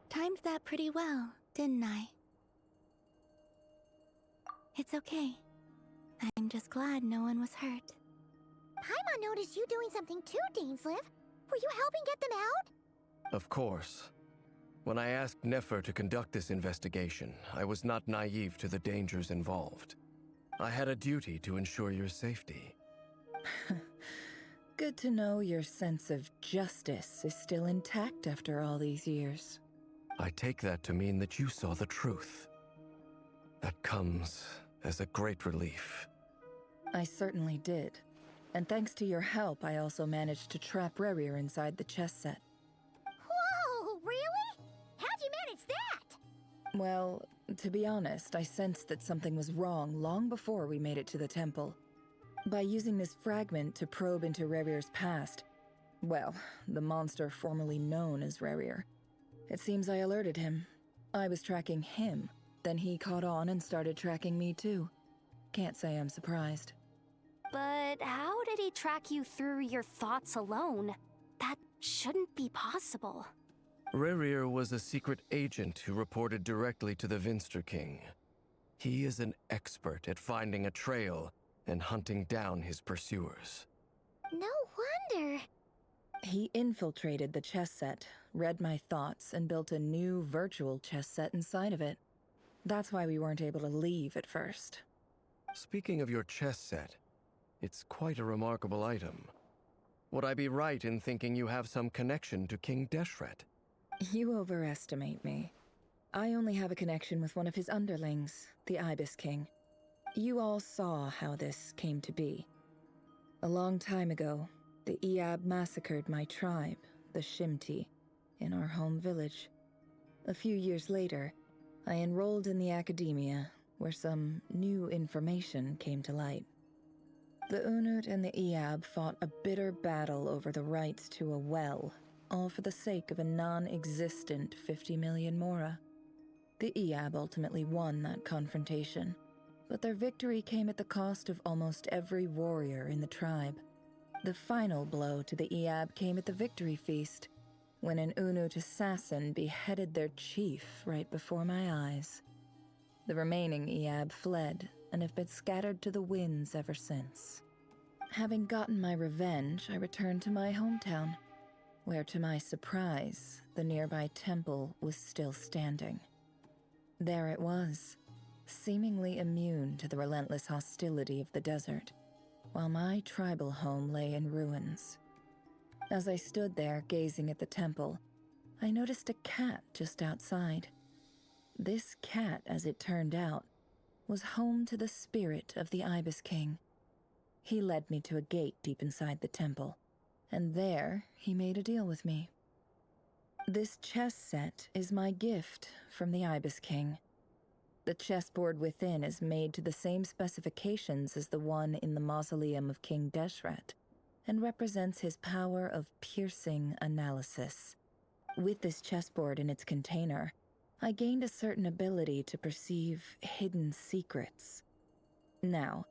Timed that pretty well, didn't I? It's okay. I'm just glad no one was hurt. Paimon noticed you doing something too, Dainsleif. Were you helping get them out?
Of course. When I asked Nefer to conduct this investigation, I was not naive to the dangers involved. I had a duty to ensure your safety.
Good to know your sense of justice is still intact after all these years.
I take that to mean that you saw the truth. That comes as a great relief.
I certainly did. And thanks to your help, I also managed to trap Rerir inside the chess set.
Whoa, really? How'd you manage that?
Well, to be honest, I sensed that something was wrong long before we made it to the temple. By using this fragment to probe into Rerir's past, well, the monster formerly known as Rerir, it seems I alerted him. I was tracking him, then he caught on and started tracking me too. Can't say I'm surprised.
But how did he track you through your thoughts alone? That shouldn't be possible.
Rerir was a secret agent who reported directly to the Vinster King. He is an expert at finding a trail and hunting down his pursuers.
No wonder.
He infiltrated the chess set, read my thoughts, and built a new virtual chess set inside of it. That's why we weren't able to leave at first.
Speaking of your chess set, it's quite a remarkable item. Would I be right in thinking you have some connection to King Deshret?
You overestimate me. I only have a connection with one of his underlings, the Ibis King. You all saw how this came to be. A long time ago, the Eab massacred my tribe, the Shimti, in our home village. A few years later, I enrolled in the academia, where some new information came to light. The Unut and the Eab fought a bitter battle over the rights to a well, all for the sake of a non-existent 50 million Mora. The Eab ultimately won that confrontation, but their victory came at the cost of almost every warrior in the tribe. The final blow to the Eab came at the victory feast, when an Unut assassin beheaded their chief right before my eyes. The remaining Eab fled and have been scattered to the winds ever since. Having gotten my revenge, I returned to my hometown, where to my surprise, the nearby temple was still standing. There it was, seemingly immune to the relentless hostility of the desert, while my tribal home lay in ruins. As I stood there gazing at the temple, I noticed a cat just outside. This cat, as it turned out, was home to the spirit of the Ibis King. He led me to a gate deep inside the temple, and there he made a deal with me. This chess set is my gift from the Ibis King. The chessboard within is made to the same specifications as the one in the mausoleum of King Deshret, and represents his power of piercing analysis. With this chessboard in its container, I gained a certain ability to perceive hidden secrets. Now,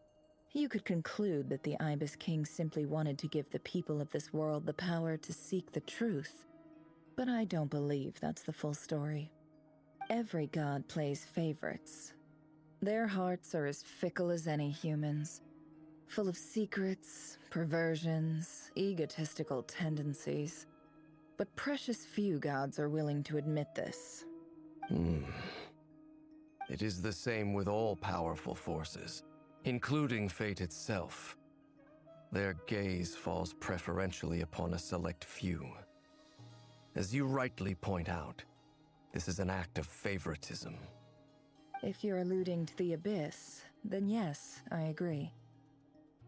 you could conclude that the Ibis King simply wanted to give the people of this world the power to seek the truth, but I don't believe that's the full story. Every god plays favorites. Their hearts are as fickle as any human's, full of secrets, perversions, egotistical tendencies. But precious few gods are willing to admit this.
It is the same with all powerful forces, including fate itself. Their gaze falls preferentially upon a select few. As you rightly point out, this is an act of favoritism.
If you're alluding to the Abyss, then yes, I agree.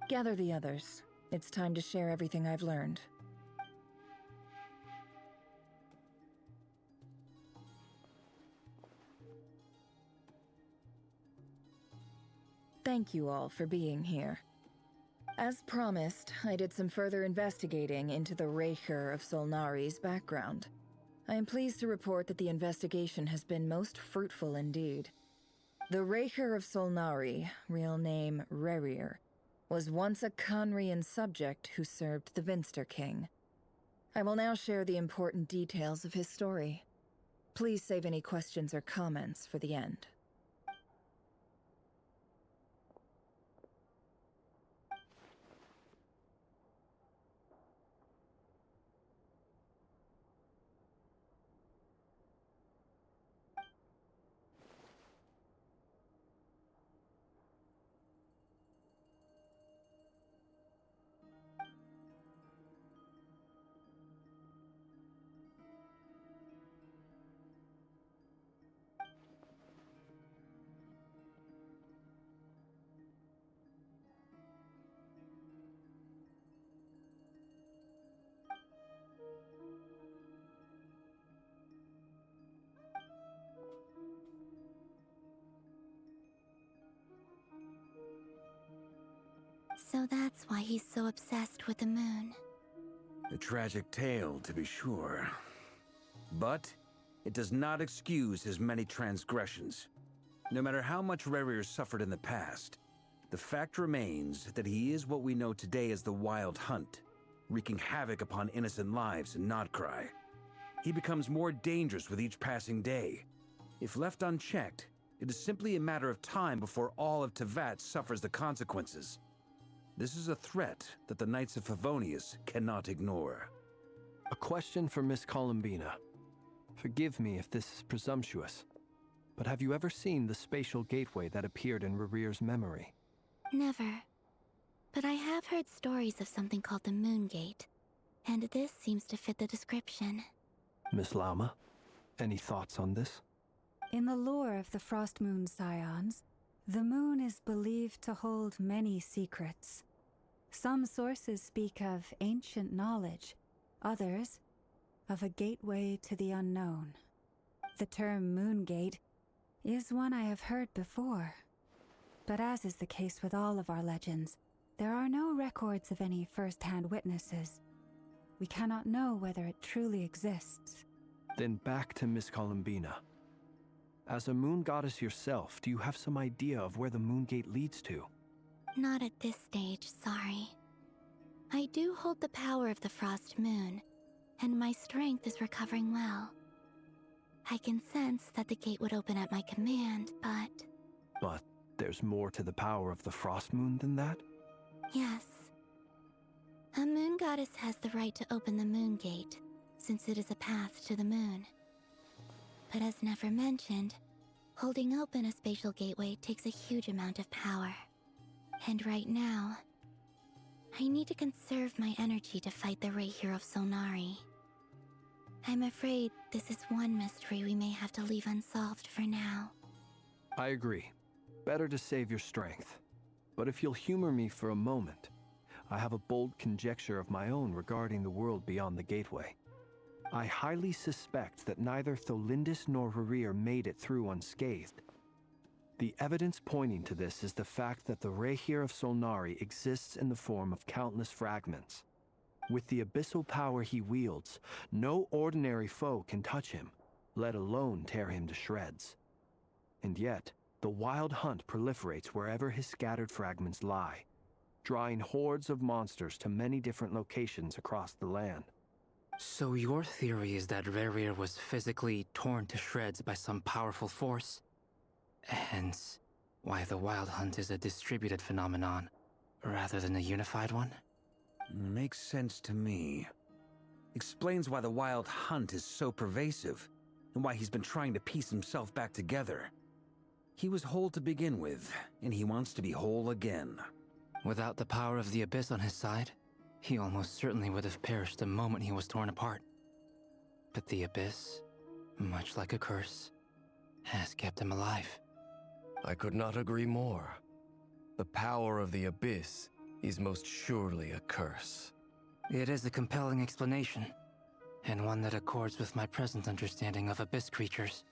Gather the others. It's time to share everything I've learned. Thank you all for being here. As promised, I did some further investigating into the Raker of Solnari's background. I am pleased to report that the investigation has been most fruitful indeed. The Raker of Solnari, real name Rerir, was once a Conrian subject who served the Vinster King. I will now share the important details of his story. Please save any questions or comments for the end.
So that's why he's so obsessed with the moon.
A tragic tale, to be sure. But it does not excuse his many transgressions. No matter how much Rerir suffered in the past, the fact remains that he is what we know today as the Wild Hunt, wreaking havoc upon innocent lives in Krai. He becomes more dangerous with each passing day. If left unchecked, it is simply a matter of time before all of Teyvat suffers the consequences. This is a threat that the Knights of Favonius cannot ignore.
A question for Miss Columbina. Forgive me if this is presumptuous, but have you ever seen the spatial gateway that appeared in Rerir's memory?
Never. But I have heard stories of something called the Moon Gate, and this seems to fit the description.
Miss Lama, any thoughts on this?
In the lore of the Frost Moon Scions, the moon is believed to hold many secrets. Some sources speak of ancient knowledge, others of a gateway to the unknown. The term Moon Gate is one I have heard before. But as is the case with all of our legends, there are no records of any first-hand witnesses. We cannot know whether it truly exists.
Then back to Miss Columbina. As a moon goddess yourself, do you have some idea of where the Moon Gate leads to?
Not at this stage, sorry. I do hold the power of the Frost Moon, and my strength is recovering well. I can sense that the gate would open at my command, but...
But there's more to the power of the Frost Moon than that?
Yes. A moon goddess has the right to open the Moon Gate, since it is a path to the moon. But as never mentioned, holding open a spatial gateway takes a huge amount of power. And right now, I need to conserve my energy to fight the Raker of Solnari. I'm afraid this is one mystery we may have to leave unsolved for now.
I agree. Better to save your strength. But if you'll humor me for a moment, I have a bold conjecture of my own regarding the world beyond the gateway. I highly suspect that neither Tholindis nor Rerir made it through unscathed. The evidence pointing to this is the fact that the Raker of Solnari exists in the form of countless fragments. With the abyssal power he wields, no ordinary foe can touch him, let alone tear him to shreds. And yet, the Wild Hunt proliferates wherever his scattered fragments lie, drawing hordes of monsters to many different locations across the land.
So your theory is that Rerir was physically torn to shreds by some powerful force? Hence, why the Wild Hunt is a distributed phenomenon, rather than a unified one?
Makes sense to me. Explains why the Wild Hunt is so pervasive, and why he's been trying to piece himself back together. He was whole to begin with, and he wants to be whole again.
Without the power of the Abyss on his side, he almost certainly would have perished the moment he was torn apart. But the Abyss, much like a curse, has kept him alive.
I could not agree more. The power of the Abyss is most surely a curse.
It is a compelling explanation, and one that accords with my present understanding of Abyss creatures.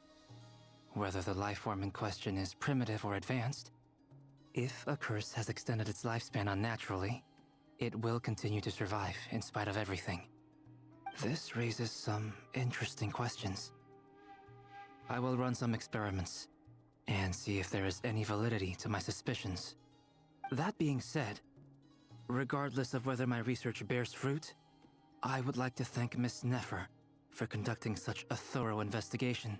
Whether the life form in question is primitive or advanced, if a curse has extended its lifespan unnaturally, it will continue to survive in spite of everything. This raises some interesting questions. I will run some experiments and see if there is any validity to my suspicions. That being said, regardless of whether my research bears fruit, I would like to thank Miss Nefer for conducting such a thorough investigation.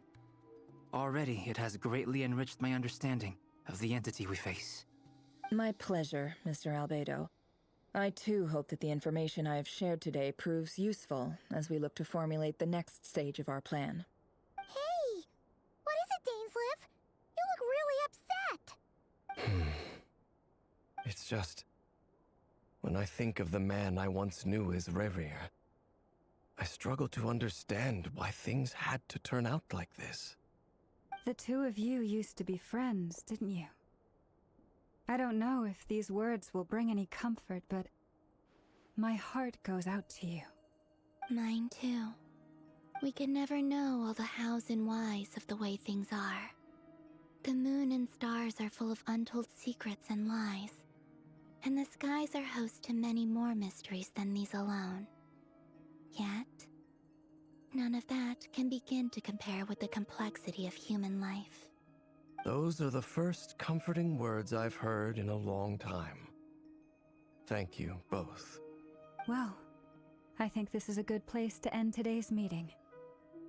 Already, it has greatly enriched my understanding of the entity we face.
My pleasure, Mr. Albedo. I too hope that the information I have shared today proves useful as we look to formulate the next stage of our plan.
Hey! What is it, Dainsleif? You look really upset!
It's just... when I think of the man I once knew as Rerir, I struggle to understand why things had to turn out like this.
The two of you used to be friends, didn't you? I don't know if these words will bring any comfort, but my heart goes out to you.
Mine too. We can never know all the hows and whys of the way things are. The moon and stars are full of untold secrets and lies, and the skies are host to many more mysteries than these alone. Yet, none of that can begin to compare with the complexity of human life.
Those are the first comforting words I've heard in a long time. Thank you, both.
Well, I think this is a good place to end today's meeting.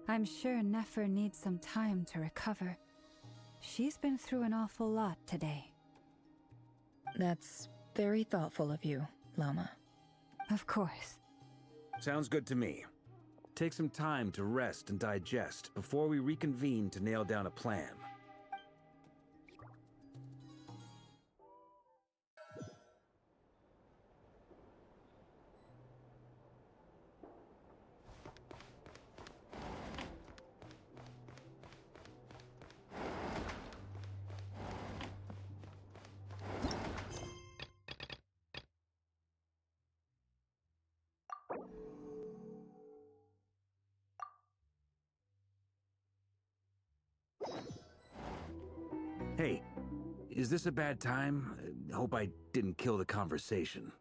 I'm sure Nefer needs some time to recover. She's been through an awful lot today.
That's very thoughtful of you, Lama.
Of course.
Sounds good to me. Take some time to rest and digest before we reconvene to nail down a plan. Hey, is this a bad time? Hope I didn't kill the conversation.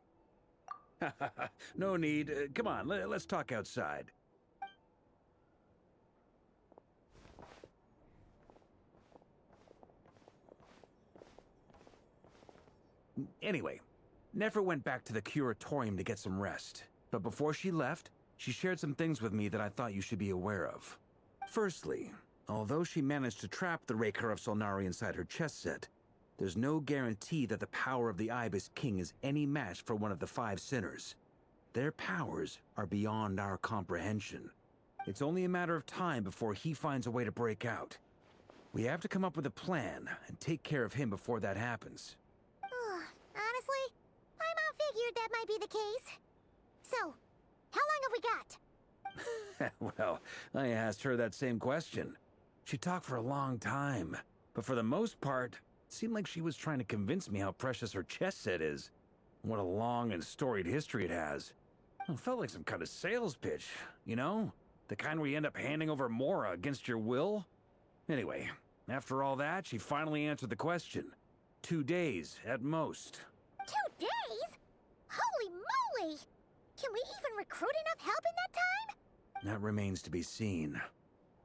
No need. Come on, let's talk outside. Anyway, Nefer went back to the curatorium to get some rest. But before she left, she shared some things with me that I thought you should be aware of. Firstly, although she managed to trap the Raker of Solnari inside her chess set, there's no guarantee that the power of the Ibis King is any match for one of the 5 sinners. Their powers are beyond our comprehension. It's only a matter of time before he finds a way to break out. We have to come up with a plan and take care of him before that happens.
Honestly, my mom figured that might be the case. So, how long have we got?
Well, I asked her that same question. She talked for a long time, but for the most part, it seemed like she was trying to convince me how precious her chess set is. What a long and storied history it has. It felt like some kind of sales pitch, you know? The kind where you end up handing over Mora against your will? Anyway, after all that, she finally answered the question. 2 days, at most.
2 days? Holy moly! Can we even recruit enough help in that time?
That remains to be seen.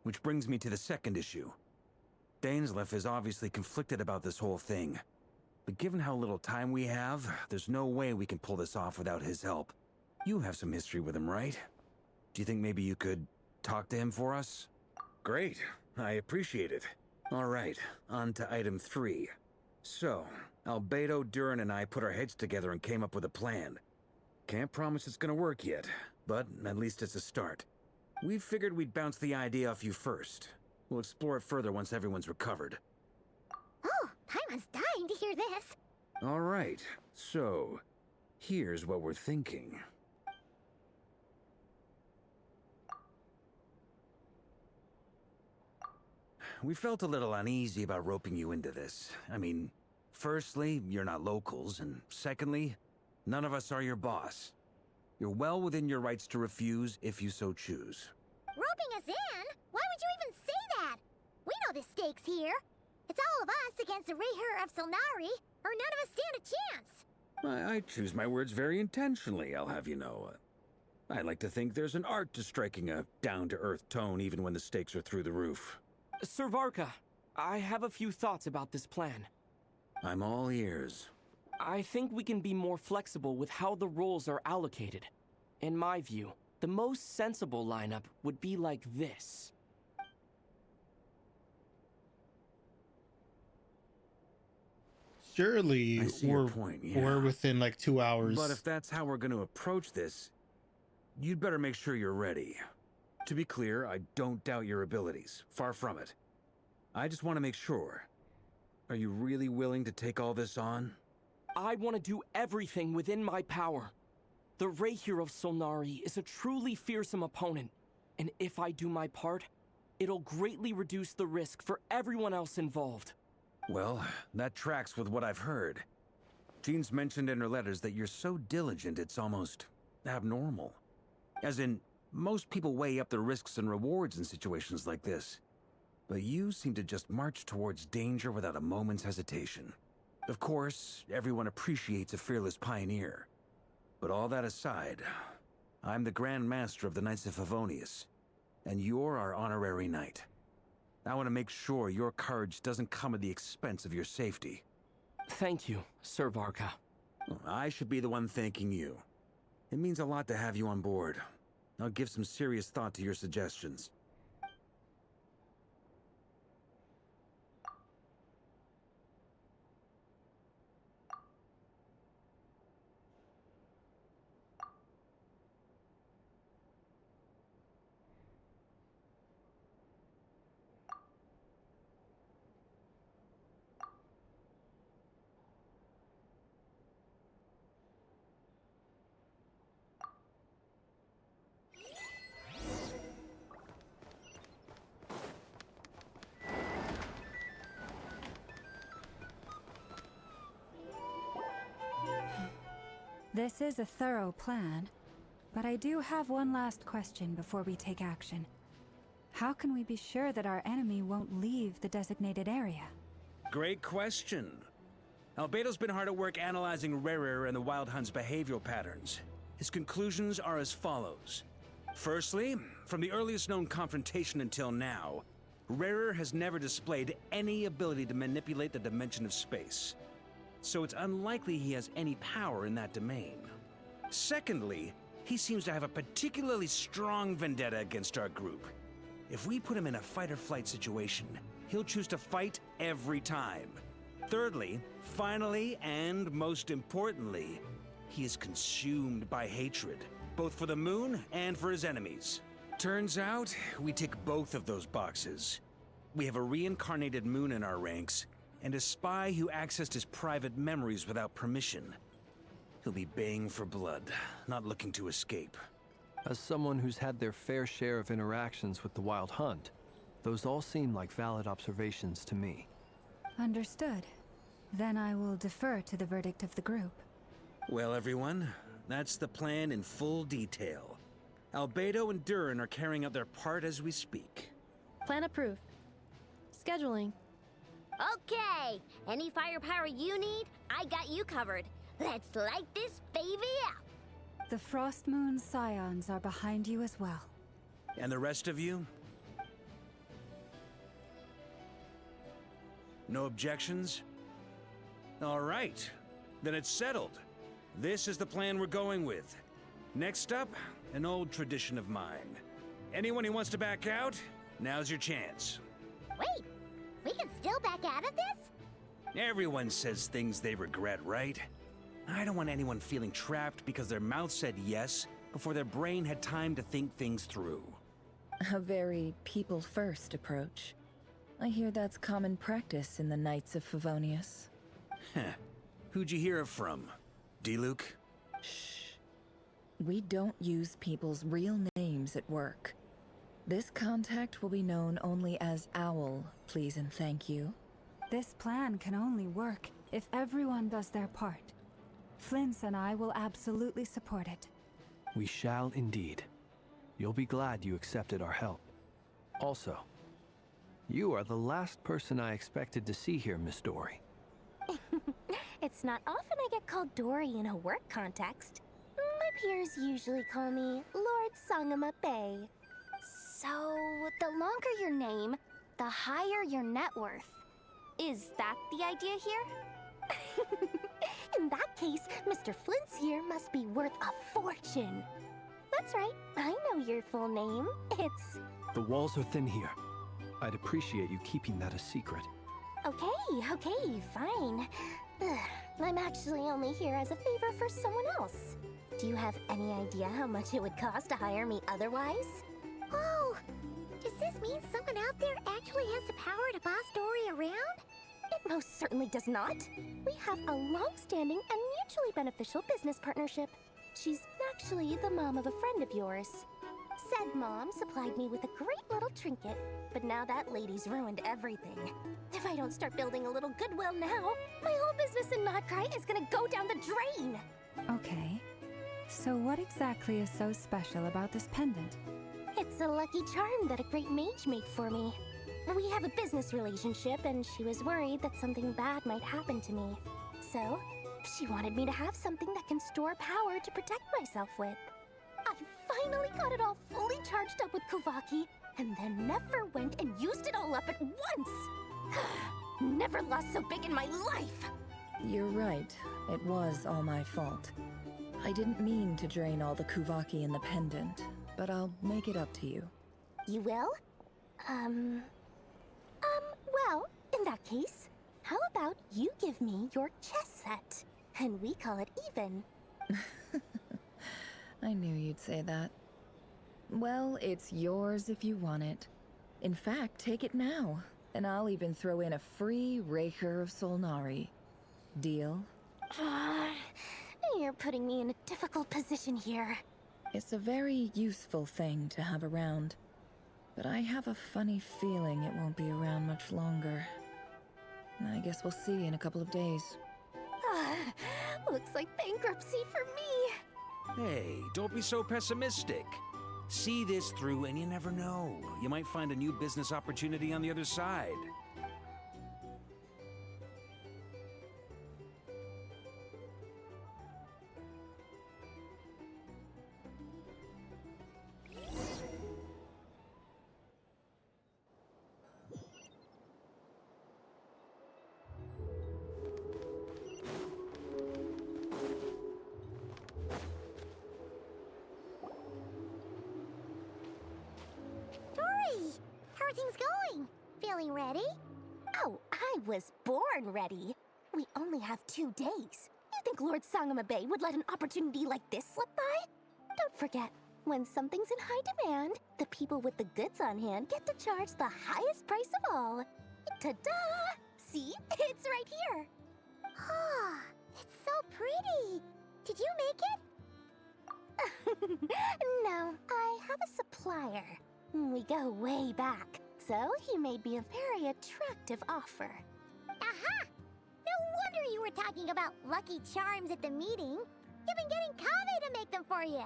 Which brings me to the second issue. Dainsleif is obviously conflicted about this whole thing. But given how little time we have, there's no way we can pull this off without his help. You have some history with him, right? Do you think maybe you could talk to him for us? Great. I appreciate it. All right, on to item 3. So, Albedo, Durin, and I put our heads together and came up with a plan. Can't promise it's gonna work yet, but at least it's a start. We figured we'd bounce the idea off you first. We'll explore it further once everyone's recovered.
Okay, Paimon's dying to hear this.
All right, so here's what we're thinking. We felt a little uneasy about roping you into this. I mean, firstly, you're not locals, and secondly, none of us are your boss. You're well within your rights to refuse if you so choose.
Roping us in? Why would you even say that? We know the stakes here. It's all of us against the Rayher of Solnari, or none of us stand a chance.
I choose my words very intentionally, I'll have you know. I like to think there's an art to striking a down-to-earth tone even when the stakes are through the roof.
Sir Varka, I have a few thoughts about this plan.
I'm all ears.
I think we can be more flexible with how the roles are allocated. In my view, the most sensible lineup would be like this.
Surely
I see
we're
your point, yeah.
we're within like 2 hours.
But if that's how we're going to approach this, you'd better make sure you're ready. To be clear, I don't doubt your abilities. Far from it. I just want to make sure. Are you really willing to take all this on?
I want to do everything within my power. The Rayher of Solnari is a truly fearsome opponent, and if I do my part, it'll greatly reduce the risk for everyone else involved.
Well, that tracks with what I've heard. Jean's mentioned in her letters that you're so diligent it's almost abnormal. As in, most people weigh up the risks and rewards in situations like this. But you seem to just march towards danger without a moment's hesitation. Of course, everyone appreciates a fearless pioneer. But all that aside, I'm the Grand Master of the Knights of Favonius, and you're our honorary knight. I want to make sure your courage doesn't come at the expense of your safety.
Thank you, Sir Varka.
I should be the one thanking you. It means a lot to have you on board. I'll give some serious thought to your suggestions.
This is a thorough plan, but I do have one last question before we take action. How can we be sure that our enemy won't leave the designated area?
Great question. Albedo's been hard at work analyzing Rayher and the Wild Hunt's behavioral patterns. His conclusions are as follows. Firstly, from the earliest known confrontation until now, Rayher has never displayed any ability to manipulate the dimension of space. So it's unlikely he has any power in that domain. Secondly, he seems to have a particularly strong vendetta against our group. If we put him in a fight-or-flight situation, he'll choose to fight every time. Thirdly, finally, and most importantly, he is consumed by hatred, both for the moon and for his enemies. Turns out, we tick both of those boxes. We have a reincarnated moon in our ranks, and a spy who accessed his private memories without permission. He'll be baying for blood, not looking to escape.
As someone who's had their fair share of interactions with the Wild Hunt, those all seem like valid observations to me.
Understood. Then I will defer to the verdict of the group.
Well, everyone, that's the plan in full detail. Albedo and Durin are carrying out their part as we speak.
Plan approved. Scheduling.
Okay, any firepower you need, I got you covered. Let's light this baby up.
The Frost Moon Scions are behind you as well.
And the rest of you? No objections? All right, then it's settled. This is the plan we're going with. Next up, an old tradition of mine. Anyone who wants to back out, now's your chance.
Wait, we can still back out of this?
Everyone says things they regret, right? I don't want anyone feeling trapped because their mouth said yes before their brain had time to think things through.
A very people-first approach. I hear that's common practice in the Knights of Favonius.
Heh. Who'd you hear it from? D-Luke?
Shh. We don't use people's real names at work. This contact will be known only as Owl, please and thank you.
This plan can only work if everyone does their part. Flint's and I will absolutely support it.
We shall indeed. You'll be glad you accepted our help. Also, you are the last person I expected to see here, Miss Dory.
It's not often I get called Dory in a work context. My peers usually call me Lord Sangama Bay. So, the longer your name, the higher your net worth. Is that the idea here? In that case, Mr. Flint's here must be worth a fortune. That's right, I know your full name. It's...
The walls are thin here. I'd appreciate you keeping that a secret.
Okay, fine. Ugh, I'm actually only here as a favor for someone else. Do you have any idea how much it would cost to hire me otherwise?
Oh, does this mean someone out there actually has the power to boss Dory around?
It most certainly does not. We have a long-standing and mutually beneficial business partnership. She's actually the mom of a friend of yours. Said mom supplied me with a great little trinket, but now that lady's ruined everything. If I don't start building a little goodwill now, my whole business in Krai is gonna go down the drain!
Okay. So what exactly is so special about this pendant?
It's a lucky charm that a great mage made for me. We have a business relationship, and she was worried that something bad might happen to me. So, she wanted me to have something that can store power to protect myself with. I finally got it all fully charged up with Kuvaki, and then never went and used it all up at once! Never lost so big in my life!
You're right. It was all my fault. I didn't mean to drain all the Kuvaki in the pendant, but I'll make it up to you.
You will? Well, in that case, how about you give me your chess set? And we call it even.
I knew you'd say that. Well, it's yours if you want it. In fact, take it now, and I'll even throw in a free Raker of Solnari. Deal?
You're putting me in a difficult position here.
It's a very useful thing to have around, but I have a funny feeling it won't be around much longer. I guess we'll see in a couple of days.
Looks like bankruptcy for me.
Hey, don't be so pessimistic. See this through and you never know. You might find a new business opportunity on the other side.
Dory! How are things going? Feeling ready?
Oh, I was born ready. We only have 2 days. You think Lord Sangama Bay would let an opportunity like this slip by? Don't forget, when something's in high demand, the people with the goods on hand get to charge the highest price of all. Ta-da! See? It's right here.
Ah, it's so pretty. Did you make it?
No, I have a supplier. We go way back, so he made me a very attractive offer.
Aha! No wonder you were talking about lucky charms at the meeting. You've been getting Kave to make them for you.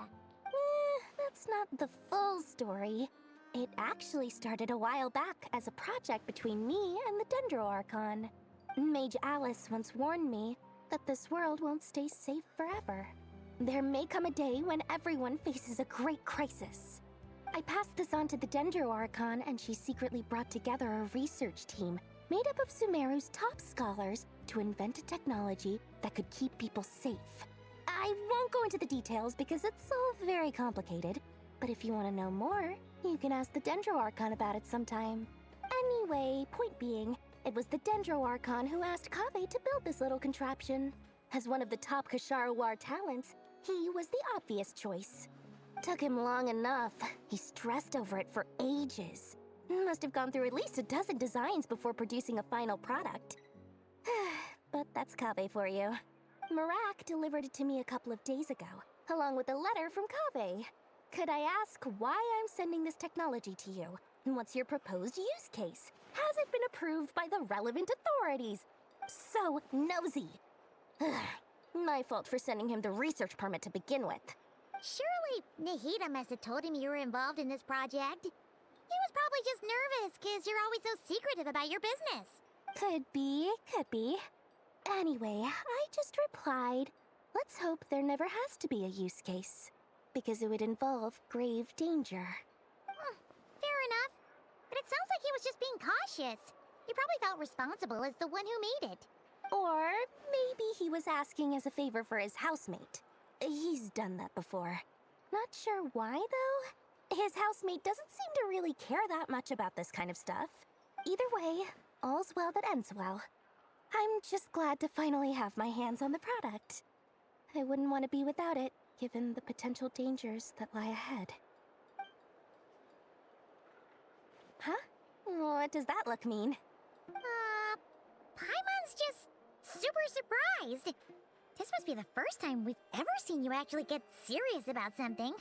That's not the full story. It actually started a while back as a project between me and the Dendro Archon. Mage Alice once warned me that this world won't stay safe forever. There may come a day when everyone faces a great crisis. I passed this on to the Dendro Archon, and she secretly brought together a research team made up of Sumeru's top scholars to invent a technology that could keep people safe. I won't go into the details because it's all very complicated, but if you want to know more, you can ask the Dendro Archon about it sometime. Anyway, point being, it was the Dendro Archon who asked Kave to build this little contraption. As one of the top Kasharawar talents, he was the obvious choice. Took him long enough. He stressed over it for ages. Must have gone through at least a dozen designs before producing a final product. But that's Kaveh for you. Marak delivered it to me a couple of days ago, along with a letter from Kaveh. Could I ask why I'm sending this technology to you? And what's your proposed use case? Has it been approved by the relevant authorities? So nosy. My fault for sending him the research permit to begin with.
Surely Nahida must have told him you were involved in this project. He was probably just nervous because you're always so secretive about your business.
Could be, could be. Anyway, I just replied, let's hope there never has to be a use case, because it would involve grave danger.
Fair enough. But it sounds like he was just being cautious. He probably felt responsible as the one who made it.
Or maybe he was asking as a favor for his housemate. He's done that before. Not sure why, though. His housemate doesn't seem to really care that much about this kind of stuff. Either way, all's well that ends well. I'm just glad to finally have my hands on the product. I wouldn't want to be without it, given the potential dangers that lie ahead. Huh? What does that look mean?
Paimon's just super surprised. This must be the first time we've ever seen you actually get serious about something.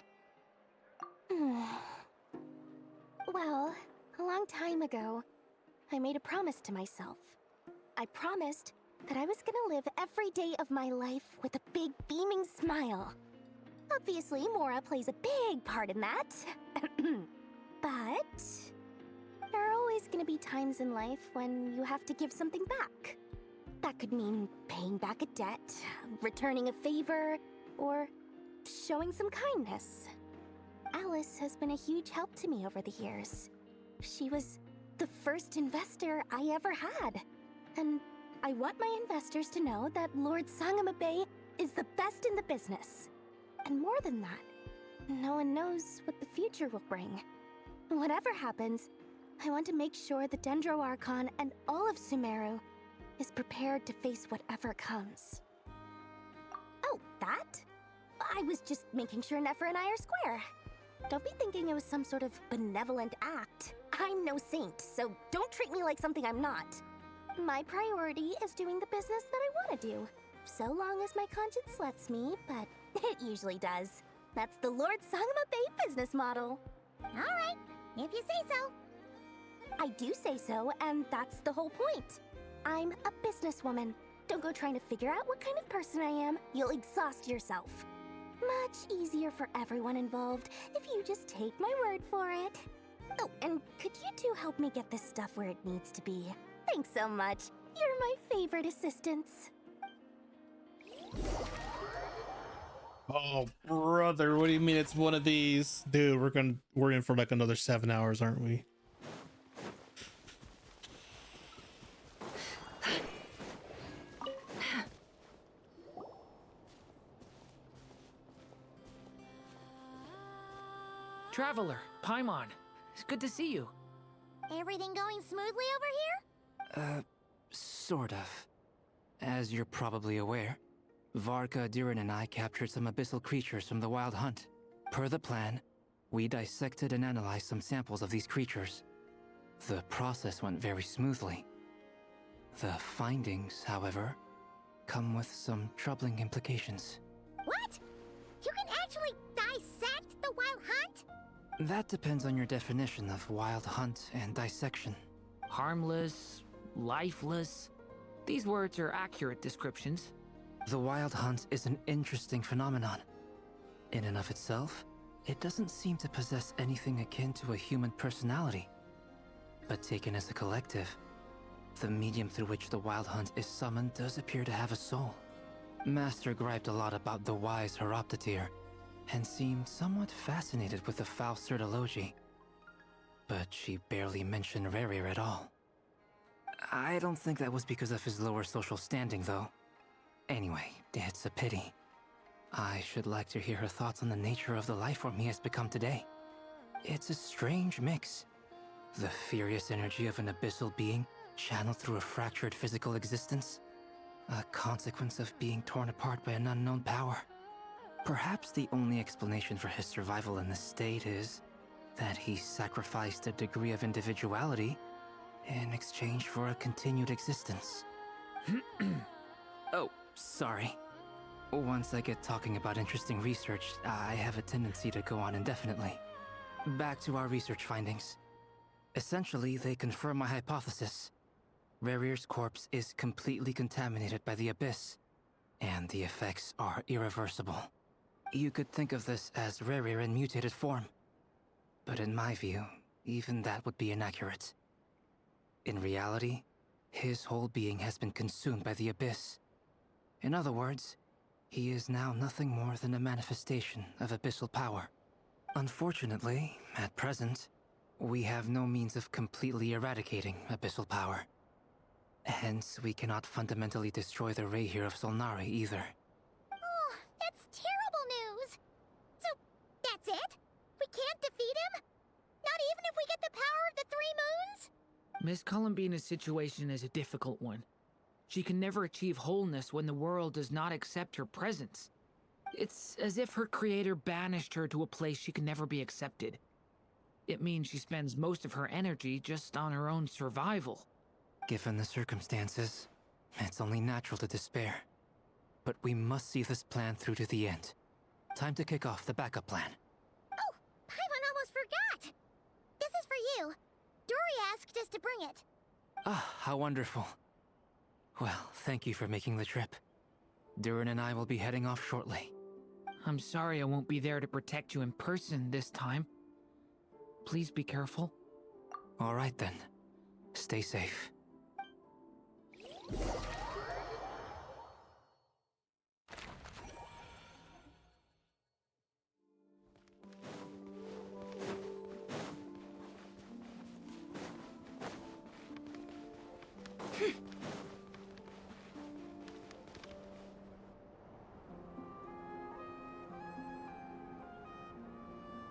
Well, a long time ago, I made a promise to myself. I promised that I was gonna live every day of my life with a big beaming smile. Obviously, Mora plays a big part in that. But there are always gonna be times in life when you have to give something back. That could mean paying back a debt, returning a favor, or showing some kindness. Alice has been a huge help to me over the years. She was the first investor I ever had. And I want my investors to know that Lord Sangamabe is the best in the business. And more than that, no one knows what the future will bring. Whatever happens, I want to make sure the Dendro Archon and all of Sumeru is prepared to face whatever comes. Oh, that? I was just making sure Nefer and I are square. Don't be thinking it was some sort of benevolent act. I'm no saint, so don't treat me like something I'm not. My priority is doing the business that I want to do, so long as my conscience lets me, but it usually does. That's the Lord Sangamabe business model.
Alright, if you say so.
I do say so, and that's the whole point. I'm a businesswoman. Don't go trying to figure out what kind of person I am. You'll exhaust yourself. Much easier for everyone involved if you just take my word for it. Oh, and could you two help me get this stuff where it needs to be? Thanks so much. You're my favorite assistants.
Oh, brother, what do you mean it's one of these? Dude, we're in for like another 7 hours, aren't we?
Traveler, Paimon, it's good to see you.
Everything going smoothly over here?
Sort of. As you're probably aware, Varka, Durin, and I captured some abyssal creatures from the Wild Hunt. Per the plan, we dissected and analyzed some samples of these creatures. The process went very smoothly. The findings, however, come with some troubling implications.
What? You can actually dissect the Wild Hunt?
That depends on your definition of Wild Hunt and dissection.
Harmless, lifeless. These words are accurate descriptions.
The Wild Hunt is an interesting phenomenon. In and of itself, it doesn't seem to possess anything akin to a human personality. But taken as a collective, the medium through which the Wild Hunt is summoned does appear to have a soul. Master griped a lot about the wise Horoptatyr, and seemed somewhat fascinated with the foul Certology. But she barely mentioned Rerir at all. I don't think that was because of his lower social standing, though. Anyway, it's a pity. I should like to hear her thoughts on the nature of the life form he has become today. It's a strange mix. The furious energy of an abyssal being channeled through a fractured physical existence. A consequence of being torn apart by an unknown power. Perhaps the only explanation for his survival in this state is that he sacrificed a degree of individuality in exchange for a continued existence. Oh, sorry. Once I get talking about interesting research, I have a tendency to go on indefinitely. Back to our research findings. Essentially, they confirm my hypothesis. Rerir's corpse is completely contaminated by the Abyss, and the effects are irreversible. You could think of this as Rerir in mutated form. But in my view, even that would be inaccurate. In reality, his whole being has been consumed by the Abyss. In other words, he is now nothing more than a manifestation of abyssal power. Unfortunately, at present, we have no means of completely eradicating abyssal power. Hence, we cannot fundamentally destroy the Rayhir of Solnari either.
Oh, that's terrible news! So, that's it? We can't defeat him? Not even if we get the power of the Three Moons?
Miss Columbina's situation is a difficult one. She can never achieve wholeness when the world does not accept her presence. It's as if her creator banished her to a place she can never be accepted. It means she spends most of her energy just on her own survival.
Given the circumstances, it's only natural to despair. But we must see this plan through to the end. Time to kick off the backup plan.
Oh, Paimon almost forgot! This is for you. Dory asked us to bring it.
Ah, how wonderful. Well, thank you for making the trip. Durin and I will be heading off shortly.
I'm sorry I won't be there to protect you in person this time. Please be careful.
All right then. Stay safe.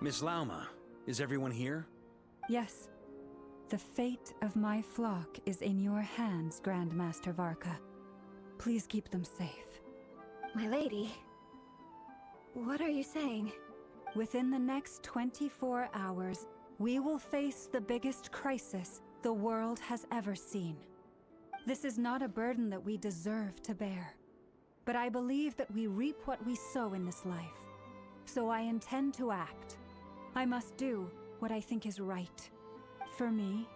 Miss Lauma, is everyone here?
Yes. The fate of my flock is in your hands, Grand Master Varka. Please keep them safe.
My lady, what are you saying?
Within the next 24 hours, we will face the biggest crisis the world has ever seen. This is not a burden that we deserve to bear, but I believe that we reap what we sow in this life. So I intend to act. I must do what I think is right. For me,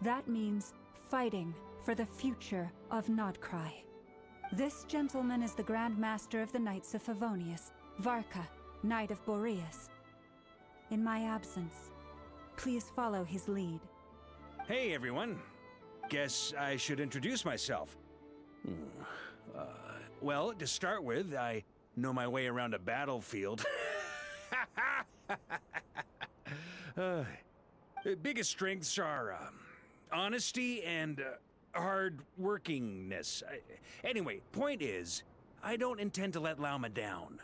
that means fighting for the future of Nodkrai. This gentleman is the Grand Master of the Knights of Favonius, Varka, Knight of Boreas. In my absence, please follow his lead.
Hey, everyone. Guess I should introduce myself. Well, to start with, I know my way around a battlefield. Biggest strengths are honesty and hard workingness. Anyway, point is, I don't intend to let Lauma down.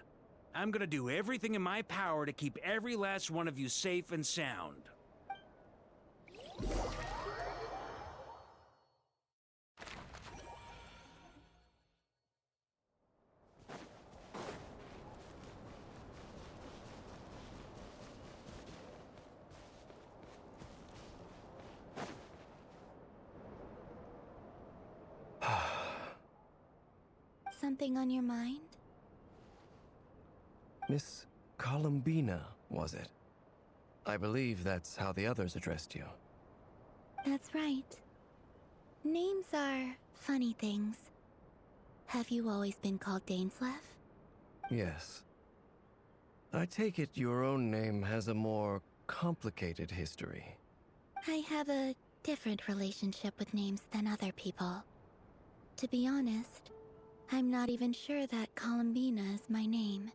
I'm gonna do everything in my power to keep every last one of you safe and sound.
Something on your mind?
Miss Columbina, was it? I believe that's how the others addressed you.
That's right. Names are funny things. Have you always been called Dainslev?
Yes. I take it your own name has a more complicated history.
I have a different relationship with names than other people. To be honest, I'm not even sure that Columbina is my name.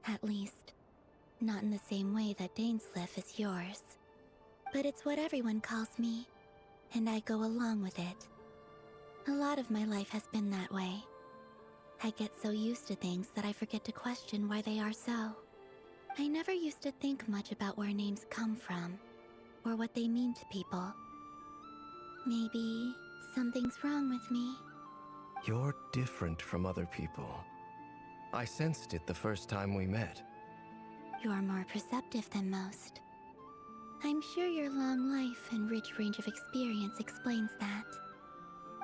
At least, not in the same way that Dainslev is yours. But it's what everyone calls me, and I go along with it. A lot of my life has been that way. I get so used to things that I forget to question why they are so. I never used to think much about where names come from, or what they mean to people. Maybe something's wrong with me.
You're different from other people. I sensed it the first time we met.
You're more perceptive than most. I'm sure your long life and rich range of experience explains that.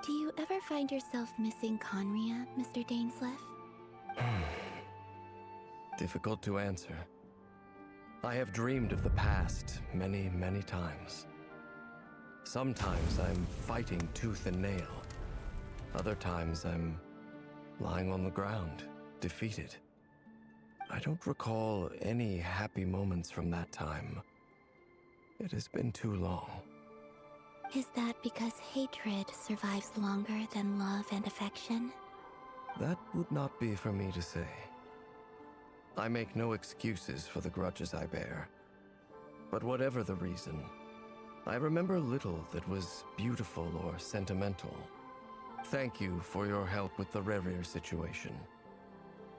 Do you ever find yourself missing Conria, Mr. Dainsleif?
Difficult to answer. I have dreamed of the past many, many times. Sometimes I'm fighting tooth and nail. Other times I'm lying on the ground, defeated. I don't recall any happy moments from that time. It has been too long.
Is that because hatred survives longer than love and affection?
That would not be for me to say. I make no excuses for the grudges I bear. But whatever the reason, I remember little that was beautiful or sentimental. Thank you for your help with the Rerir situation.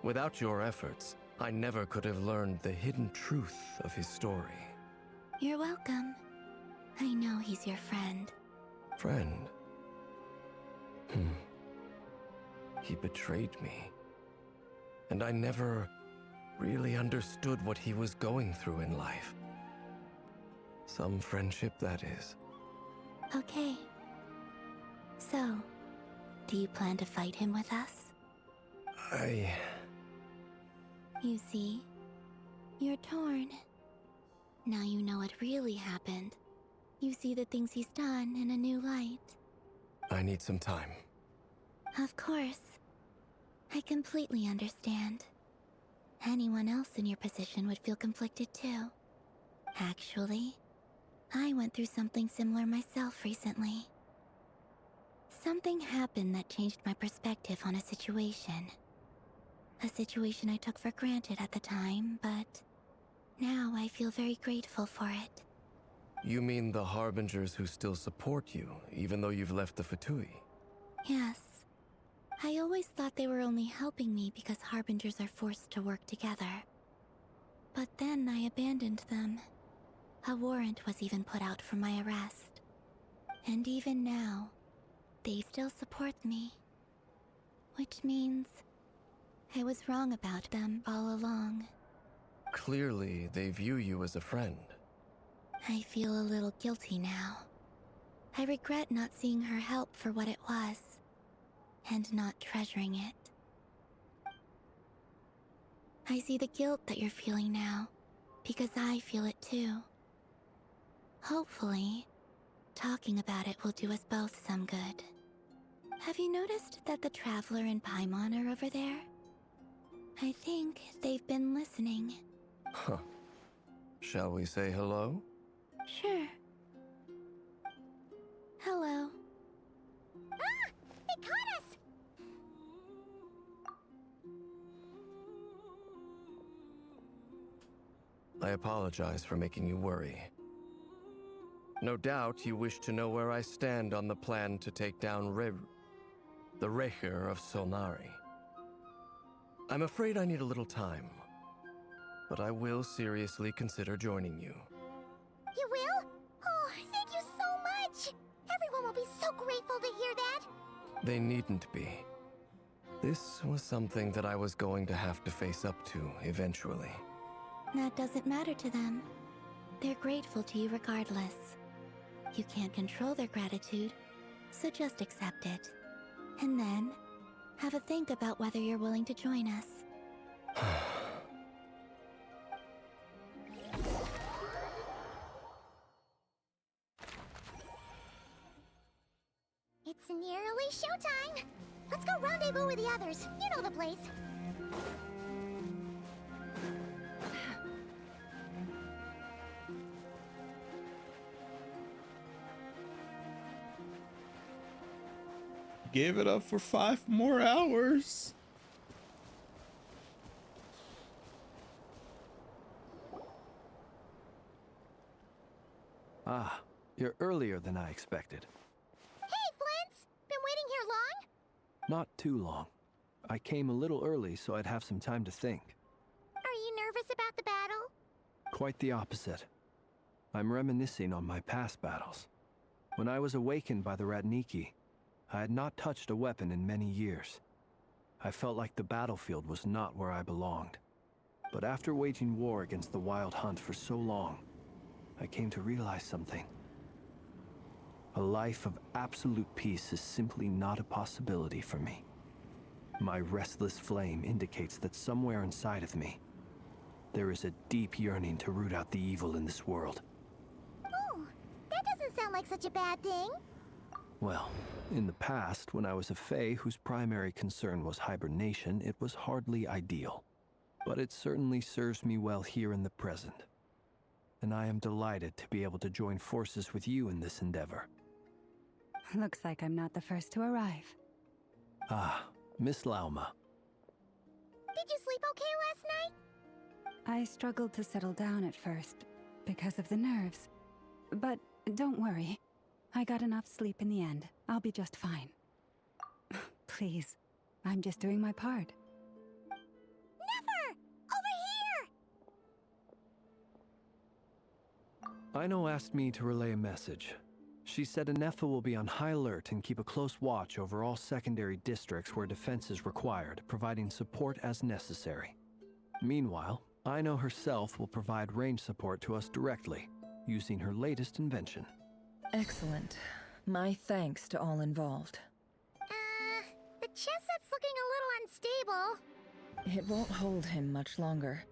Without your efforts, I never could have learned the hidden truth of his story.
You're welcome. I know he's your friend.
Friend? He betrayed me. And I never really understood what he was going through in life. Some friendship, that is.
Okay. So, do you plan to fight him with us? You see, you're torn. Now you know what really happened. You see the things he's done in a new light.
I need some time.
Of course. I completely understand. Anyone else in your position would feel conflicted too. Actually, I went through something similar myself recently. Something happened that changed my perspective on a situation. A situation I took for granted at the time, but now I feel very grateful for it.
You mean the Harbingers who still support you, even though you've left the Fatui?
Yes. I always thought they were only helping me because Harbingers are forced to work together. But then I abandoned them. A warrant was even put out for my arrest. And even now, they still support me. Which means I was wrong about them all along.
Clearly, they view you as a friend.
I feel a little guilty now. I regret not seeing her help for what it was, and not treasuring it. I see the guilt that you're feeling now, because I feel it too. Hopefully, talking about it will do us both some good. Have you noticed that the Traveler and Paimon are over there? I think they've been listening.
Huh. Shall we say hello?
Sure. Hello.
Ah! They caught us!
I apologize for making you worry. No doubt you wish to know where I stand on the plan to take down the Recher of Solnari. I'm afraid I need a little time, but I will seriously consider joining you.
You will? Oh, thank you so much! Everyone will be so grateful to hear that!
They needn't be. This was something that I was going to have to face up to eventually.
That doesn't matter to them. They're grateful to you regardless. You can't control their gratitude, so just accept it. And then, have a think about whether you're willing to join us.
It's nearly showtime! Let's go rendezvous with the others. You know the place.
Gave it up for 5 more hours.
Ah, you're earlier than I expected.
Hey, Flint's! Been waiting here long?
Not too long. I came a little early so I'd have some time to think.
Are you nervous about the battle?
Quite the opposite. I'm reminiscing on my past battles. When I was awakened by the Ratniki, I had not touched a weapon in many years. I felt like the battlefield was not where I belonged. But after waging war against the Wild Hunt for so long, I came to realize something. A life of absolute peace is simply not a possibility for me. My restless flame indicates that somewhere inside of me, there is a deep yearning to root out the evil in this world.
Oh, that doesn't sound like such a bad thing.
Well, in the past, when I was a Fae whose primary concern was hibernation, it was hardly ideal. But it certainly serves me well here in the present. And I am delighted to be able to join forces with you in this endeavor.
Looks like I'm not the first to arrive.
Ah, Miss Lauma.
Did you sleep okay last night?
I struggled to settle down at first, because of the nerves. But don't worry. I got enough sleep in the end. I'll be just fine. Please, I'm just doing my part.
Never! Over here!
Ino asked me to relay a message. She said Anefa will be on high alert and keep a close watch over all secondary districts where defense is required, providing support as necessary. Meanwhile, Ino herself will provide range support to us directly, using her latest invention.
Excellent. My thanks to all involved.
The chess set's looking a little unstable.
It won't hold him much longer.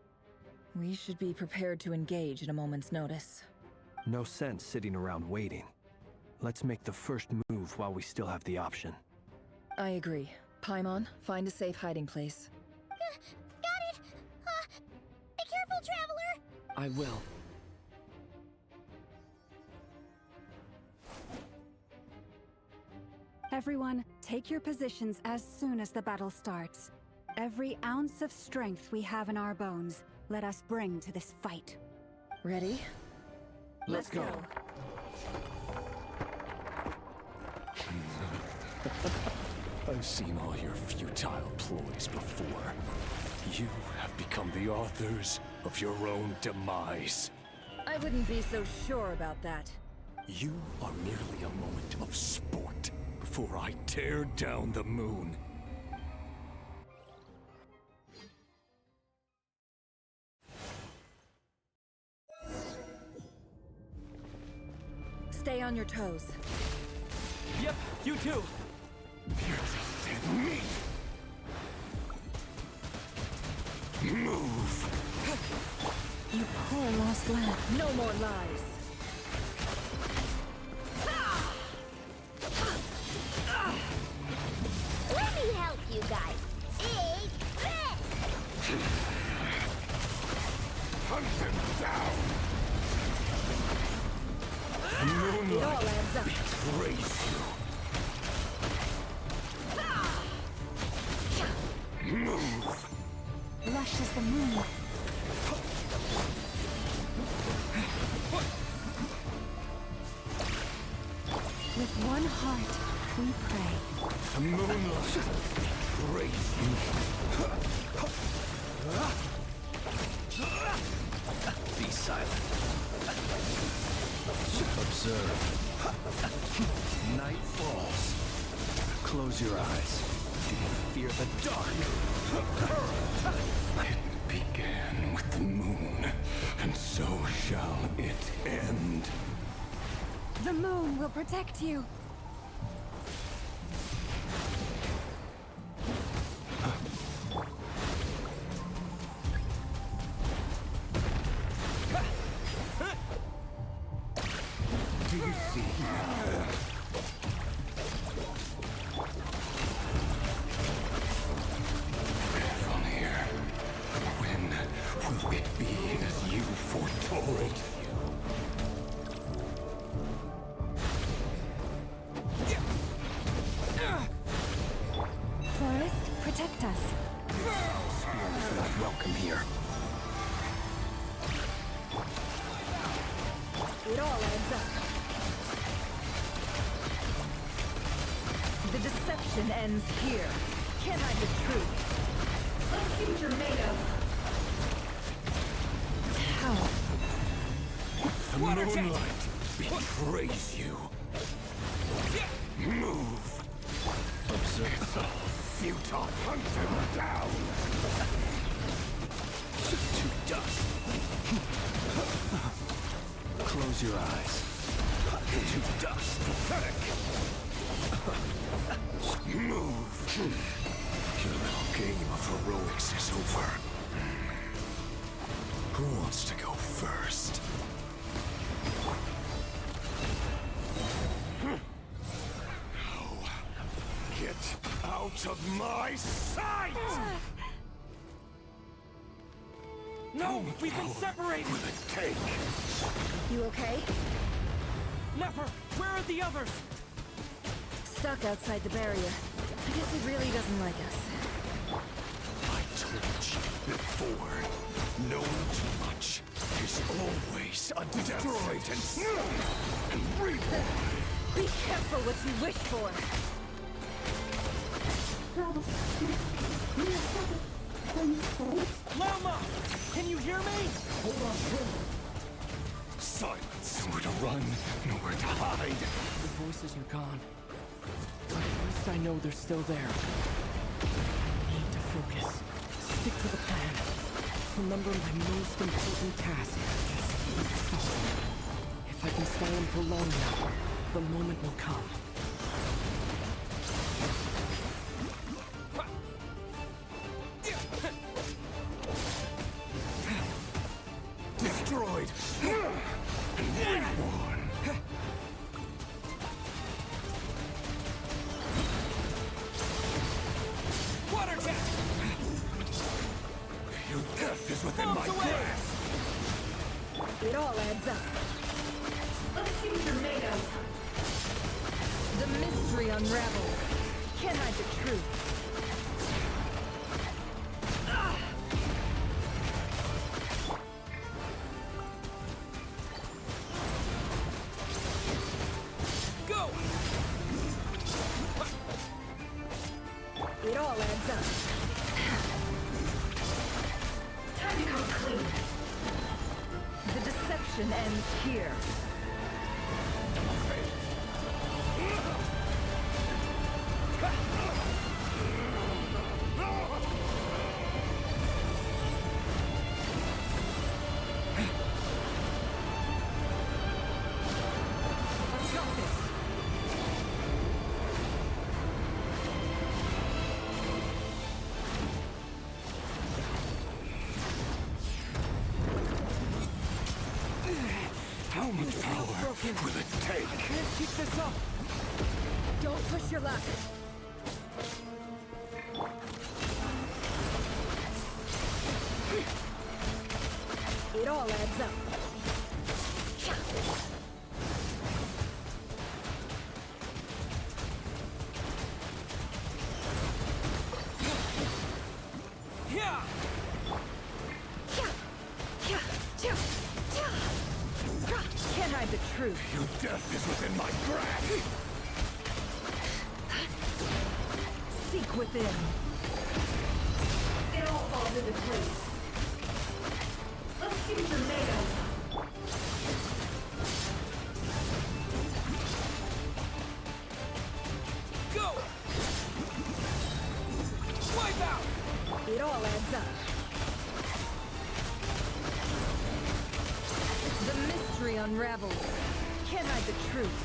We should be prepared to engage at a moment's notice.
No sense sitting around waiting. Let's make the first move while we still have the option.
I agree. Paimon, find a safe hiding place.
Got it! Be careful, Traveler!
I will.
Everyone, take your positions as soon as the battle starts. Every ounce of strength we have in our bones, let us bring to this fight.
Ready?
Let's go.
I've seen all your futile ploys before. You have become the authors of your own demise.
I wouldn't be so sure about that.
You are merely a moment of sport before I tear down the moon.
Stay on your toes.
Yep, you too.
Me. Move.
You poor lost lamb. No more lies.
Let me help you guys. Take this!
Hunt them down.
It all adds up.
Betrays you. Move.
Lush as the moon. With one heart, we pray.
The moonlight betrays you.
Be silent. Observe. Night falls. Close your eyes. Do you fear the dark?
It began with the moon, and so shall it end.
The moon will protect you.
Do you see? From here, when will it be as you foretold?
Forest, protect us.
Spear is not welcome here.
It all adds up. The deception ends here. Can't hide the truth. Let's see what you're made of. How?
The moonlight betrays you. Move.
Observe.
Futile. Hunt them down.
To dust.
Close your eyes. Cut into dust. Pathetic! Move! Your little game of heroics is over. Who wants to go first? No. Get out of my sight!
No! We've been separated!
Will it take?
You okay?
Never! Where are the others?
Stuck outside the barrier. I guess he really doesn't like us.
I told you before. Knowing too much is always a death sentence. And reborn.
Be careful what you wish for.
Lama! Can you hear me?
Hold on. Silence. Nowhere to run, nowhere to hide.
The voices are gone. But at least I know they're still there. I need to focus. Stick to the plan. Remember my most important task. Just keep stalling. If I can stall him for long enough, the moment will come.
Destroyed. Reborn.
Water jet!
Your death is within my grasp.
It all adds up. Let's see what you're made of. The mystery unravels. Can't hide the truth.
Go!
It all adds up. Time to come clean. The deception ends here.
How much power will it take?
Can't keep this up!
Don't push your luck. It all adds up.
Yeah!
Can't hide the truth.
Your death is within my grasp.
Seek within. It all falls into place. Let's see what you're made of.
Go! Wipe out!
It all adds up. The mystery unravels. Can't hide the truth.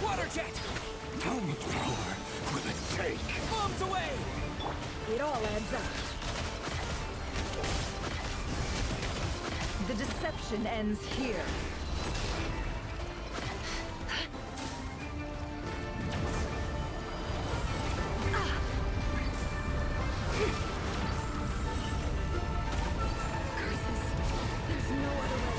Water jet!
How much power will it take?
Bombs away!
It all adds up. The deception ends here. There's no other way.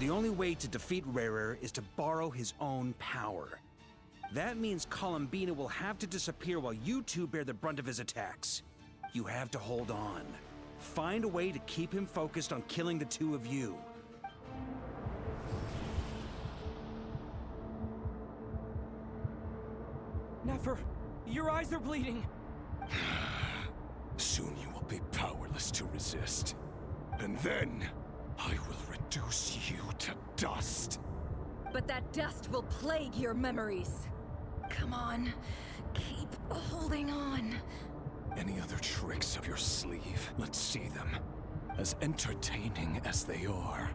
The only way to defeat Rarer is to borrow his own power. That means Columbina will have to disappear while you two bear the brunt of his attacks. You have to hold on. Find a way to keep him focused on killing the two of you.
Nefer, your eyes are bleeding.
Soon you will be powerless to resist. And then, I will reduce you to dust.
But that dust will plague your memories. Come on, keep holding on.
Any other tricks up your sleeve? Let's see them. As entertaining as they are,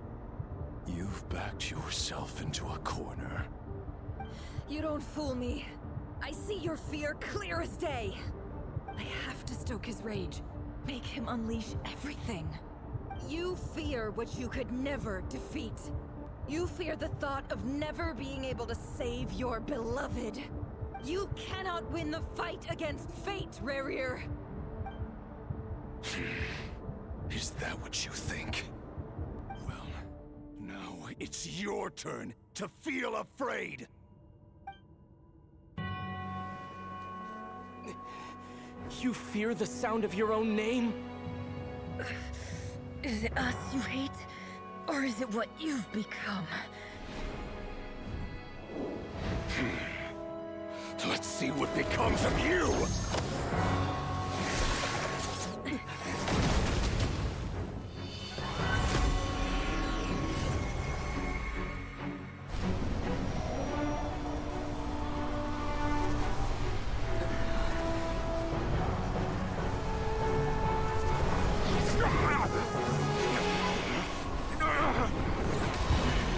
you've backed yourself into a corner.
You don't fool me. I see your fear clear as day. I have to stoke his rage. Make him unleash everything. You fear what you could never defeat. You fear the thought of never being able to save your beloved. You cannot win the fight against fate, Rerir.
Is that what you think? Well, now it's your turn to feel afraid!
You fear the sound of your own name?
Is it us you hate? Or is it what you've become?
Let's see what becomes of you!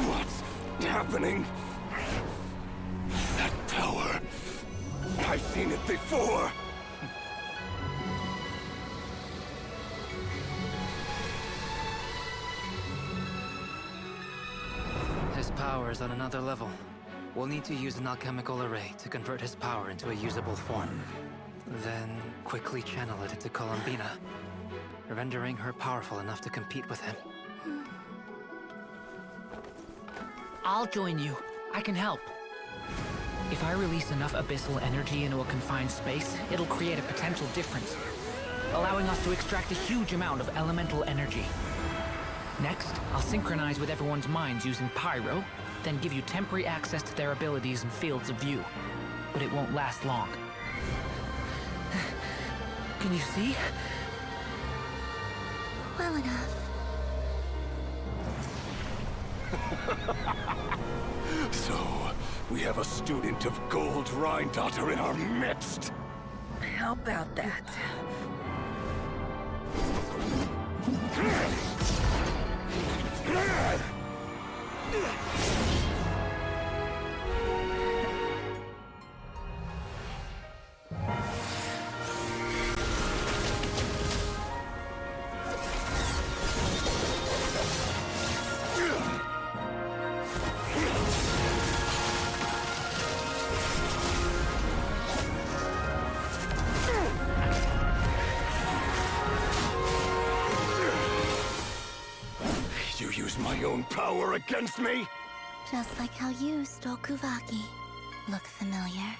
What's happening? That power... I've seen it before!
His power is on another level. We'll need to use an alchemical array to convert his power into a usable form. Then quickly channel it into Columbina, rendering her powerful enough to compete with him.
I'll join you. I can help. If I release enough abyssal energy into a confined space, it'll create a potential difference, allowing us to extract a huge amount of elemental energy. Next, I'll synchronize with everyone's minds using Pyro, then give you temporary access to their abilities and fields of view. But it won't last long. Can you see?
Well enough.
So, we have a student of Gold Rhine-Daughter in our midst!
How about that?
You use my own power against me?
Just like how you stole Kuvaki. Look familiar?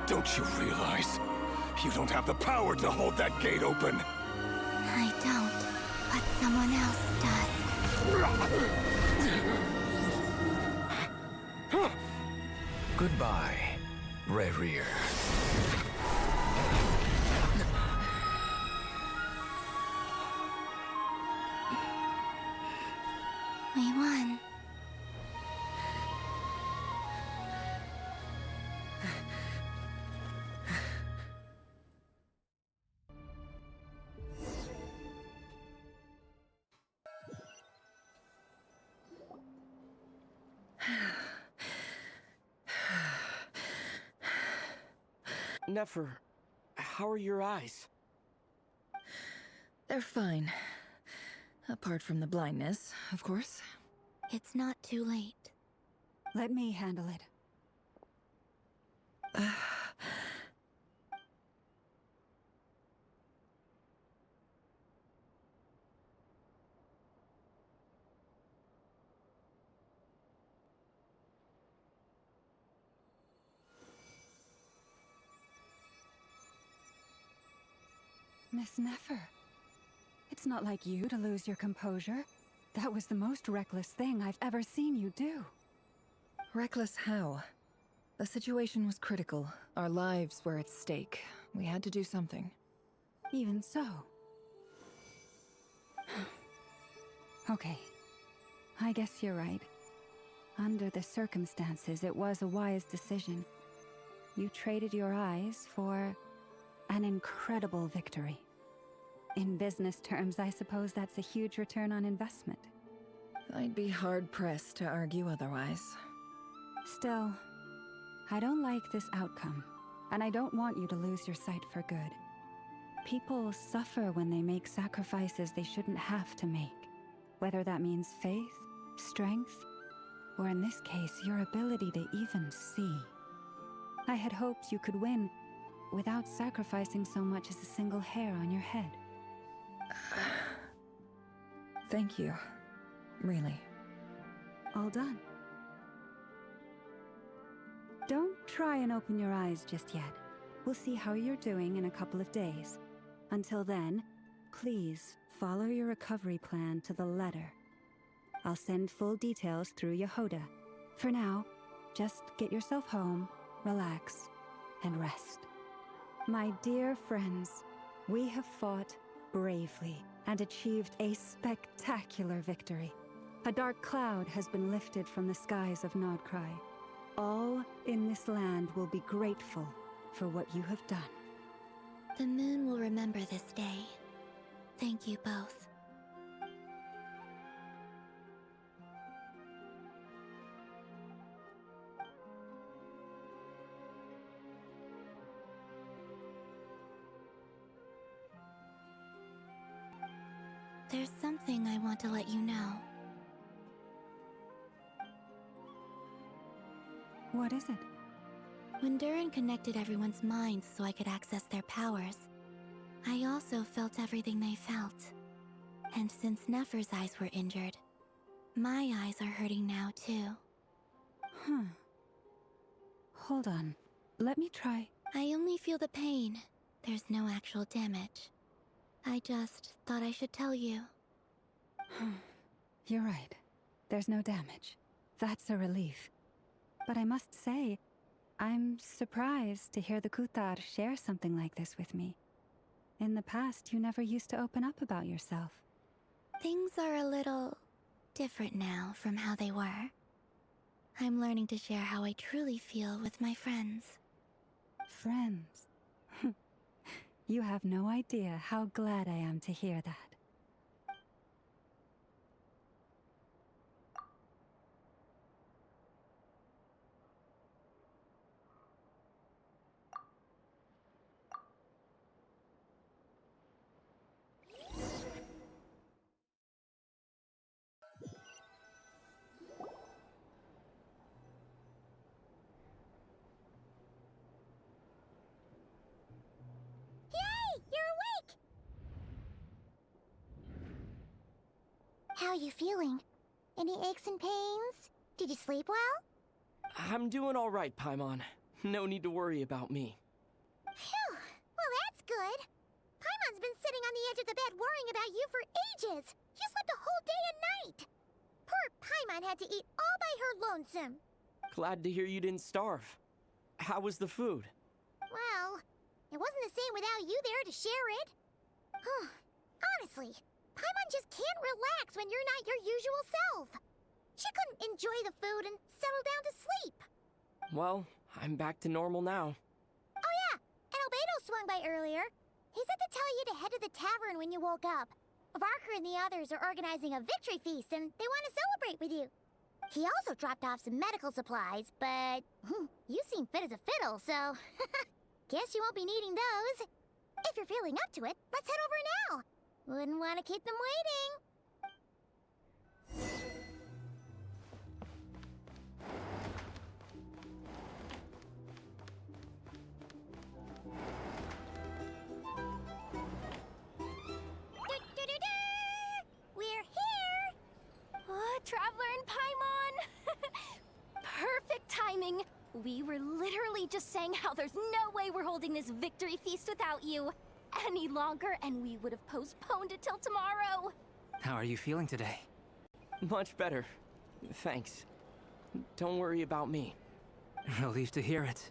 Don't you realize? You don't have the power to hold that gate open!
I don't, but someone else does.
Goodbye, Rerir.
We won.
Nefer, how are your eyes?
They're fine. Apart from the blindness, of course.
It's not too late.
Let me handle it. Miss Nefer. It's not like you to lose your composure. That was the most reckless thing I've ever seen you do.
Reckless how? The situation was critical. Our lives were at stake. We had to do something.
Even so. Okay. I guess you're right. Under the circumstances, it was a wise decision. You traded your eyes for an incredible victory. In business terms, I suppose that's a huge return on investment.
I'd be hard-pressed to argue otherwise.
Still, I don't like this outcome, and I don't want you to lose your sight for good. People suffer when they make sacrifices they shouldn't have to make, whether that means faith, strength, or in this case, your ability to even see. I had hoped you could win without sacrificing so much as a single hair on your head.
Thank you. Really.
All done. Don't try and open your eyes just yet. We'll see how you're doing in a couple of days. Until then, please follow your recovery plan to the letter. I'll send full details through Yehoda. For now, just get yourself home, relax, and rest. My dear friends, we have fought bravely and achieved a spectacular victory. A dark cloud has been lifted from the skies of Krai. All in this land will be grateful for what you have done.
The moon will remember this day. Thank you both. There's something I want to let you know.
What is it?
When Durin connected everyone's minds so I could access their powers, I also felt everything they felt. And since Nefer's eyes were injured, my eyes are hurting now too.
Huh. Hold on. Let me try.
I only feel the pain. There's no actual damage. I just thought I should tell you.
You're right. There's no damage. That's a relief. But I must say, I'm surprised to hear the Kutar share something like this with me. In the past, you never used to open up about yourself.
Things are a little different now from how they were. I'm learning to share how I truly feel with my friends.
Friends? You have no idea how glad I am to hear that.
How are you feeling? Any aches and pains? Did you sleep well?
I'm doing all right, Paimon. No need to worry about me.
Phew! Well, that's good. Paimon's been sitting on the edge of the bed worrying about you for ages. You slept a whole day and night. Poor Paimon had to eat all by her lonesome.
Glad to hear you didn't starve. How was the food?
Well, it wasn't the same without you there to share it. Honestly, Paimon just can't relax when you're not your usual self. She couldn't enjoy the food and settle down to sleep.
Well, I'm back to normal now.
Oh yeah, and Albedo swung by earlier. He said to tell you to head to the tavern when you woke up. Varker and the others are organizing a victory feast and they want to celebrate with you. He also dropped off some medical supplies, but you seem fit as a fiddle, so guess you won't be needing those. If you're feeling up to it, let's head over now. Wouldn't want to keep them waiting.
literally just saying how there's no way we're holding this victory feast without you any longer, and we would have postponed it till tomorrow.
How are you feeling today?
Much better. Thanks. Don't worry about me.
Relieved to hear it.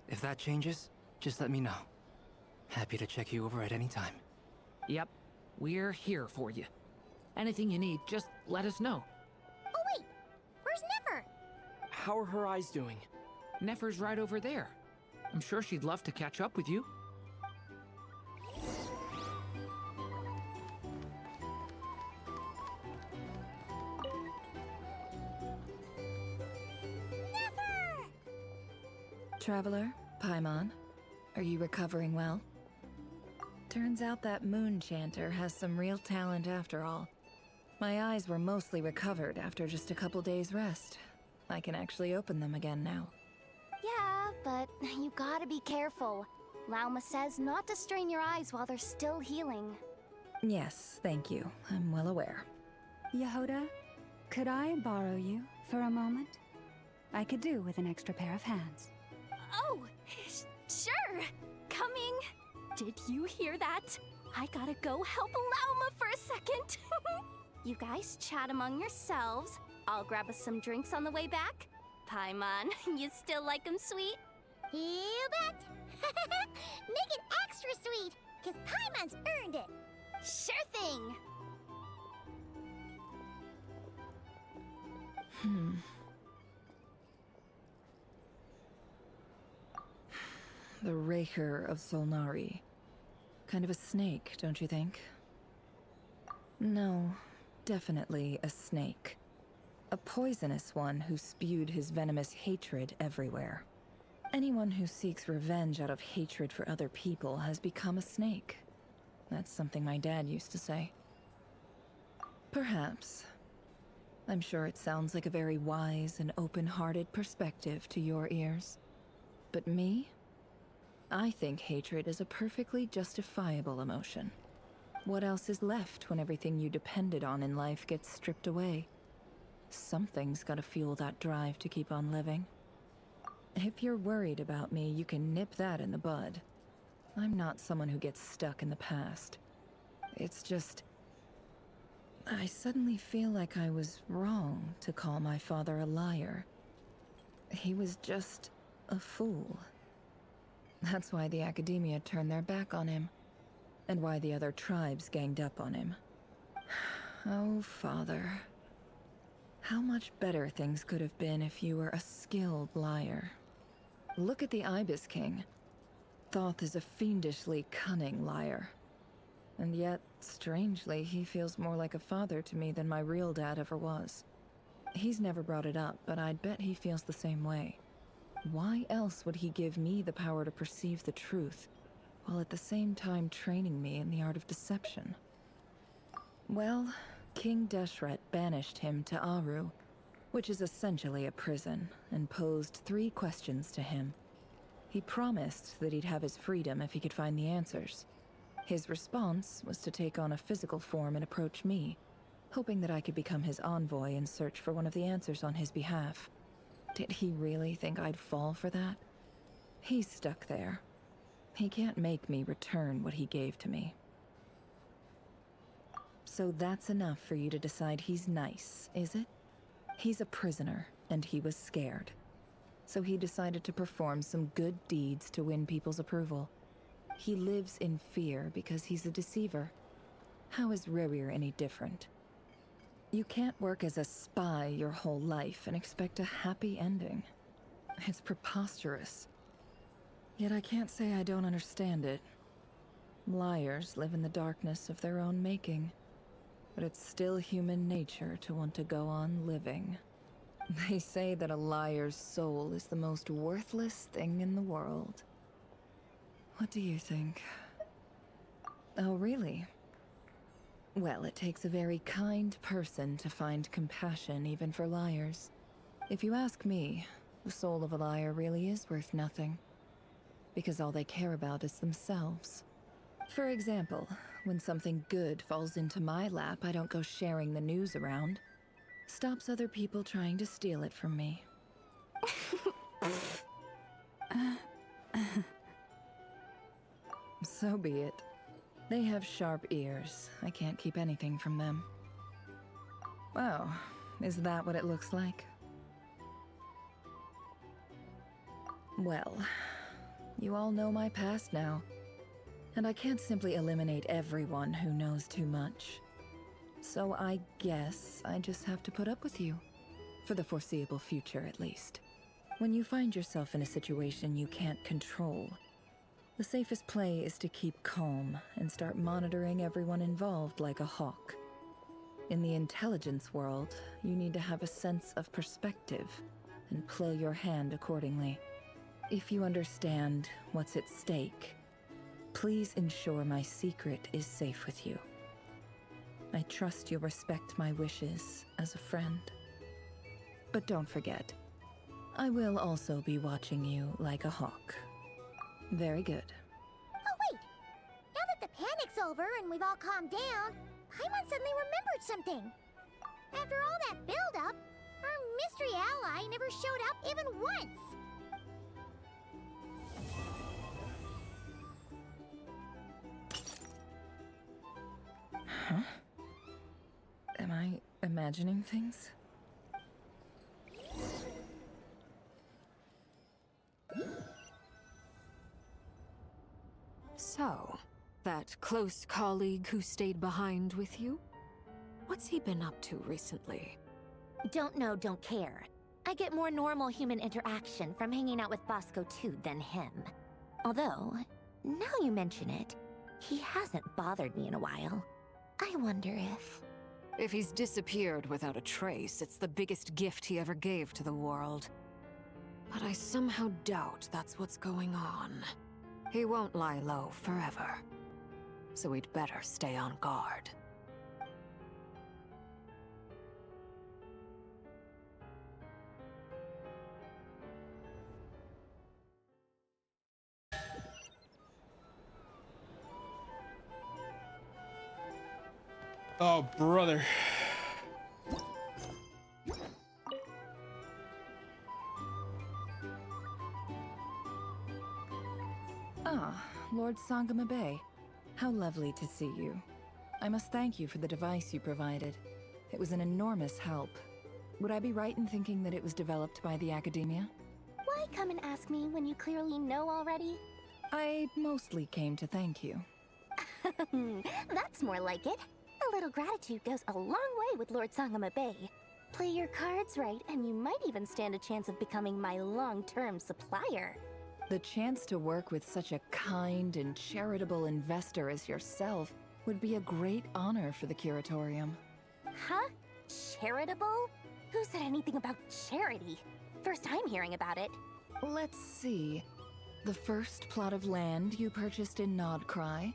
If that changes, just let me know. Happy to check you over at any time.
Yep, we're here for you. Anything you need, just let us know.
Oh wait, where's Nefer?
How are her eyes doing?
Nefer's right over there. I'm sure she'd love to catch up with you.
Traveler, Paimon, are you recovering well? Turns out that moon chanter has some real talent after all. My eyes were mostly recovered after just a couple days' rest. I can actually open them again now.
Yeah, but you gotta be careful. Lauma says not to strain your eyes while they're still healing.
Yes, thank you. I'm well aware.
Yehoda, could I borrow you for a moment? I could do with an extra pair of hands.
Oh, sure. Coming. Did you hear that? I gotta go help Lauma for a second. You guys chat among yourselves. I'll grab us some drinks on the way back. Paimon, you still like 'em sweet?
You bet. Make it extra sweet, because Paimon's earned it.
Sure thing.
The Raker of Solnari. Kind of a snake, don't you think? No, definitely a snake. A poisonous one who spewed his venomous hatred everywhere. Anyone who seeks revenge out of hatred for other people has become a snake. That's something my dad used to say. Perhaps. I'm sure it sounds like a very wise and open-hearted perspective to your ears. But me? I think hatred is a perfectly justifiable emotion. What else is left when everything you depended on in life gets stripped away? Something's gotta fuel that drive to keep on living. If you're worried about me, you can nip that in the bud. I'm not someone who gets stuck in the past. It's just... I suddenly feel like I was wrong to call my father a liar. He was just a fool. That's why the Academia turned their back on him, and why the other tribes ganged up on him. Oh, Father. How much better things could have been if you were a skilled liar. Look at the Ibis King. Thoth is a fiendishly cunning liar. And yet, strangely, he feels more like a father to me than my real dad ever was. He's never brought it up, but I'd bet he feels the same way. Why else would he give me the power to perceive the truth, while at the same time training me in the art of deception? Well, King Deshret banished him to Aru, which is essentially a prison, and posed 3 questions to him. He promised that he'd have his freedom if he could find the answers. His response was to take on a physical form and approach me, hoping that I could become his envoy and search for one of the answers on his behalf. Did he really think I'd fall for that? He's stuck there. He can't make me return what he gave to me. So that's enough for you to decide he's nice, is it? He's a prisoner, and he was scared. So he decided to perform some good deeds to win people's approval. He lives in fear because he's a deceiver. How is Rerir any different? You can't work as a spy your whole life and expect a happy ending. It's preposterous. Yet I can't say I don't understand it. Liars live in the darkness of their own making. But it's still human nature to want to go on living. They say that a liar's soul is the most worthless thing in the world. What do you think? Oh, really? Well, it takes a very kind person to find compassion even for liars. If you ask me, the soul of a liar really is worth nothing. Because all they care about is themselves. For example, when something good falls into my lap, I don't go sharing the news around. Stops other people trying to steal it from me. So be it. They have sharp ears. I can't keep anything from them. Wow, is that what it looks like? Well, you all know my past now, and I can't simply eliminate everyone who knows too much. So I guess I just have to put up with you. For the foreseeable future, at least. When you find yourself in a situation you can't control, the safest play is to keep calm and start monitoring everyone involved like a hawk. In the intelligence world, you need to have a sense of perspective and play your hand accordingly. If you understand what's at stake, please ensure my secret is safe with you. I trust you'll respect my wishes as a friend. But don't forget, I will also be watching you like a hawk. Very good.
Oh wait! Now that the panic's over and we've all calmed down, Paimon suddenly remembered something. After all that build-up, our mystery ally never showed up even once!
Huh? Am I imagining things?
So, that close colleague who stayed behind with you? What's he been up to recently?
Don't know, don't care. I get more normal human interaction from hanging out with Bosco too than him. Although, now you mention it, he hasn't bothered me in a while. I wonder if...
If he's disappeared without a trace, it's the biggest gift he ever gave to the world. But I somehow doubt that's what's going on. He won't lie low forever. So we'd better stay on guard.
Oh, brother.
Ah, Lord Sangama Bay. How lovely to see you. I must thank you for the device you provided. It was an enormous help. Would I be right in thinking that it was developed by the Academia?
Why come and ask me when you clearly know already?
I mostly came to thank you.
That's more like it. A little gratitude goes a long way with Lord Sangama Bay. Play your cards right, and you might even stand a chance of becoming my long-term supplier.
The chance to work with such a kind and charitable investor as yourself would be a great honor for the Curatorium.
Huh? Charitable? Who said anything about charity? First time hearing about it.
Let's see. The first plot of land you purchased in Krai,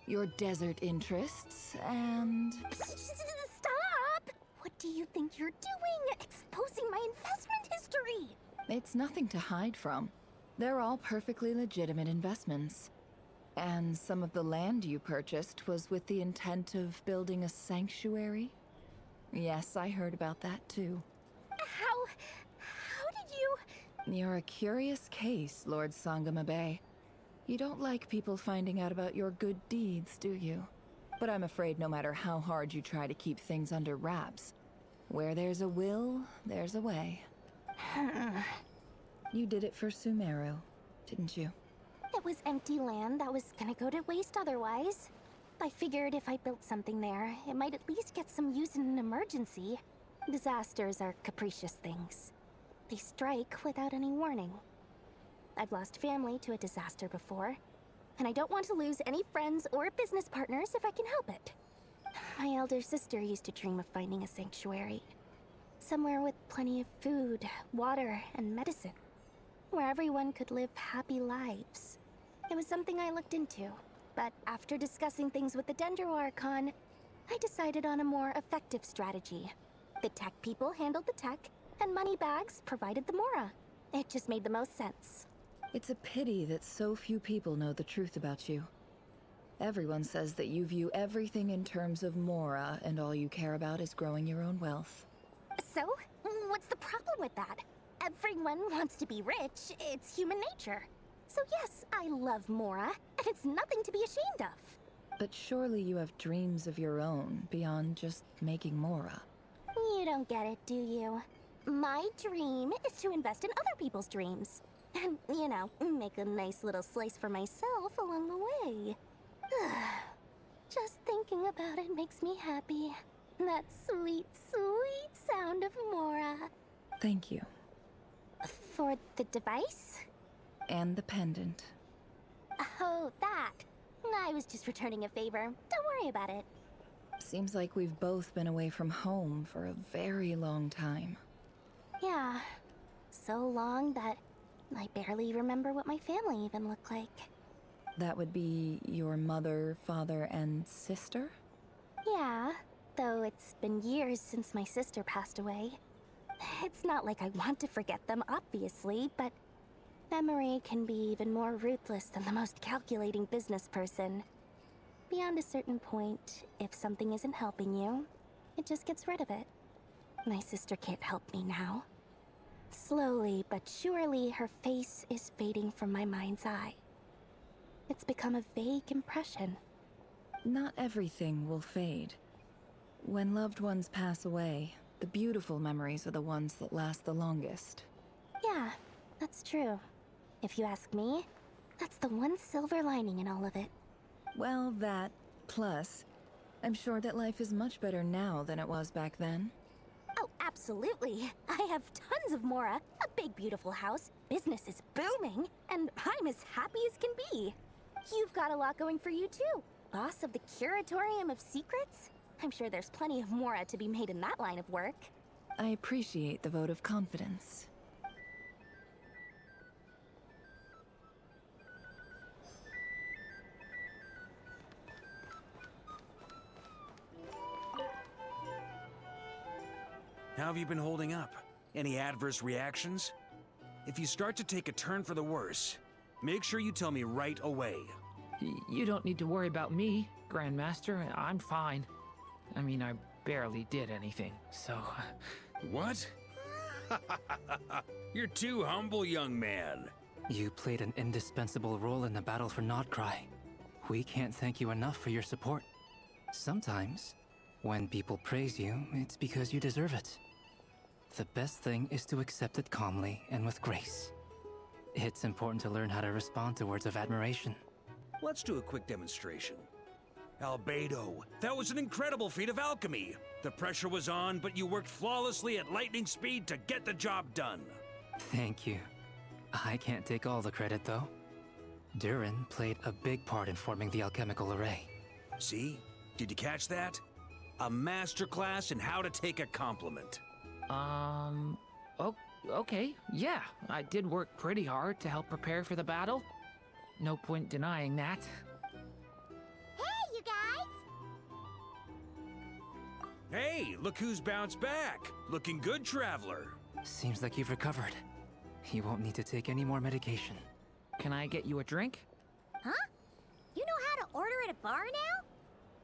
your desert interests, and...
Stop! What do you think you're doing? Exposing my investment history!
It's nothing to hide from. They're all perfectly legitimate investments. And some of the land you purchased was with the intent of building a sanctuary? Yes, I heard about that too.
How did you...
You're a curious case, Lord Sangama Bay. You don't like people finding out about your good deeds, do you? But I'm afraid no matter how hard you try to keep things under wraps, where there's a will, there's a way. You did it for Sumeru, didn't you?
It was empty land that was gonna go to waste otherwise. I figured if I built something there, it might at least get some use in an emergency. Disasters are capricious things. They strike without any warning. I've lost family to a disaster before, and I don't want to lose any friends or business partners if I can help it. My elder sister used to dream of finding a sanctuary. Somewhere with plenty of food, water, and medicine. Where everyone could live happy lives. It was something I looked into, but after discussing things with the Dendro Archon, I decided on a more effective strategy. The tech people handled the tech, and Moneybags provided the Mora. It just made the most sense.
It's a pity that so few people know the truth about you. Everyone says that you view everything in terms of Mora, and all you care about is growing your own wealth.
So, what's the problem with that? Everyone wants to be rich, it's human nature. So yes, I love Mora, and it's nothing to be ashamed of.
But surely you have dreams of your own beyond just making Mora.
You don't get it, do you? My dream is to invest in other people's dreams. And, you know, make a nice little slice for myself along the way. Just thinking about it makes me happy. That sweet, sweet sound of Mora.
Thank you.
For the device?
And the pendant.
Oh, that. I was just returning a favor. Don't worry about it.
Seems like we've both been away from home for a very long time.
Yeah. So long that I barely remember what my family even looked like.
That would be your mother, father, and sister?
Yeah, though it's been years since my sister passed away. It's not like I want to forget them, obviously, but memory can be even more ruthless than the most calculating business person. Beyond a certain point, if something isn't helping you, it just gets rid of it. My sister can't help me now. Slowly but surely, her face is fading from my mind's eye. It's become a vague impression.
Not everything will fade. When loved ones pass away, the beautiful memories are the ones that last the longest.
Yeah, that's true. If you ask me, that's the one silver lining in all of it.
Well, that, plus, I'm sure that life is much better now than it was back then.
Oh, absolutely. I have tons of Mora, a big beautiful house, business is booming, and I'm as happy as can be. You've got a lot going for you too. Boss of the Curatorium of Secrets? I'm sure there's plenty of Mora to be made in that line of work.
I appreciate the vote of confidence.
How have you been holding up? Any adverse reactions? If you start to take a turn for the worse, make sure you tell me right away.
You don't need to worry about me, Grandmaster. I'm fine. I mean, I barely did anything, so...
What? You're too humble, young man.
You played an indispensable role in the battle for Krai. We can't thank you enough for your support. Sometimes, when people praise you, it's because you deserve it. The best thing is to accept it calmly and with grace. It's important to learn how to respond to words of admiration.
Let's do a quick demonstration. Albedo, that was an incredible feat of alchemy. The pressure was on, but you worked flawlessly at lightning speed to get the job done.
Thank you. I can't take all the credit, though. Durin played a big part in forming the alchemical array.
See? Did you catch that? A masterclass in how to take a compliment.
Okay, yeah. I did work pretty hard to help prepare for the battle. No point denying that.
Hey, you guys!
Hey, look who's bounced back. Looking good, Traveler.
Seems like you've recovered. You won't need to take any more medication.
Can I get you a drink?
Huh? You know how to order at a bar now?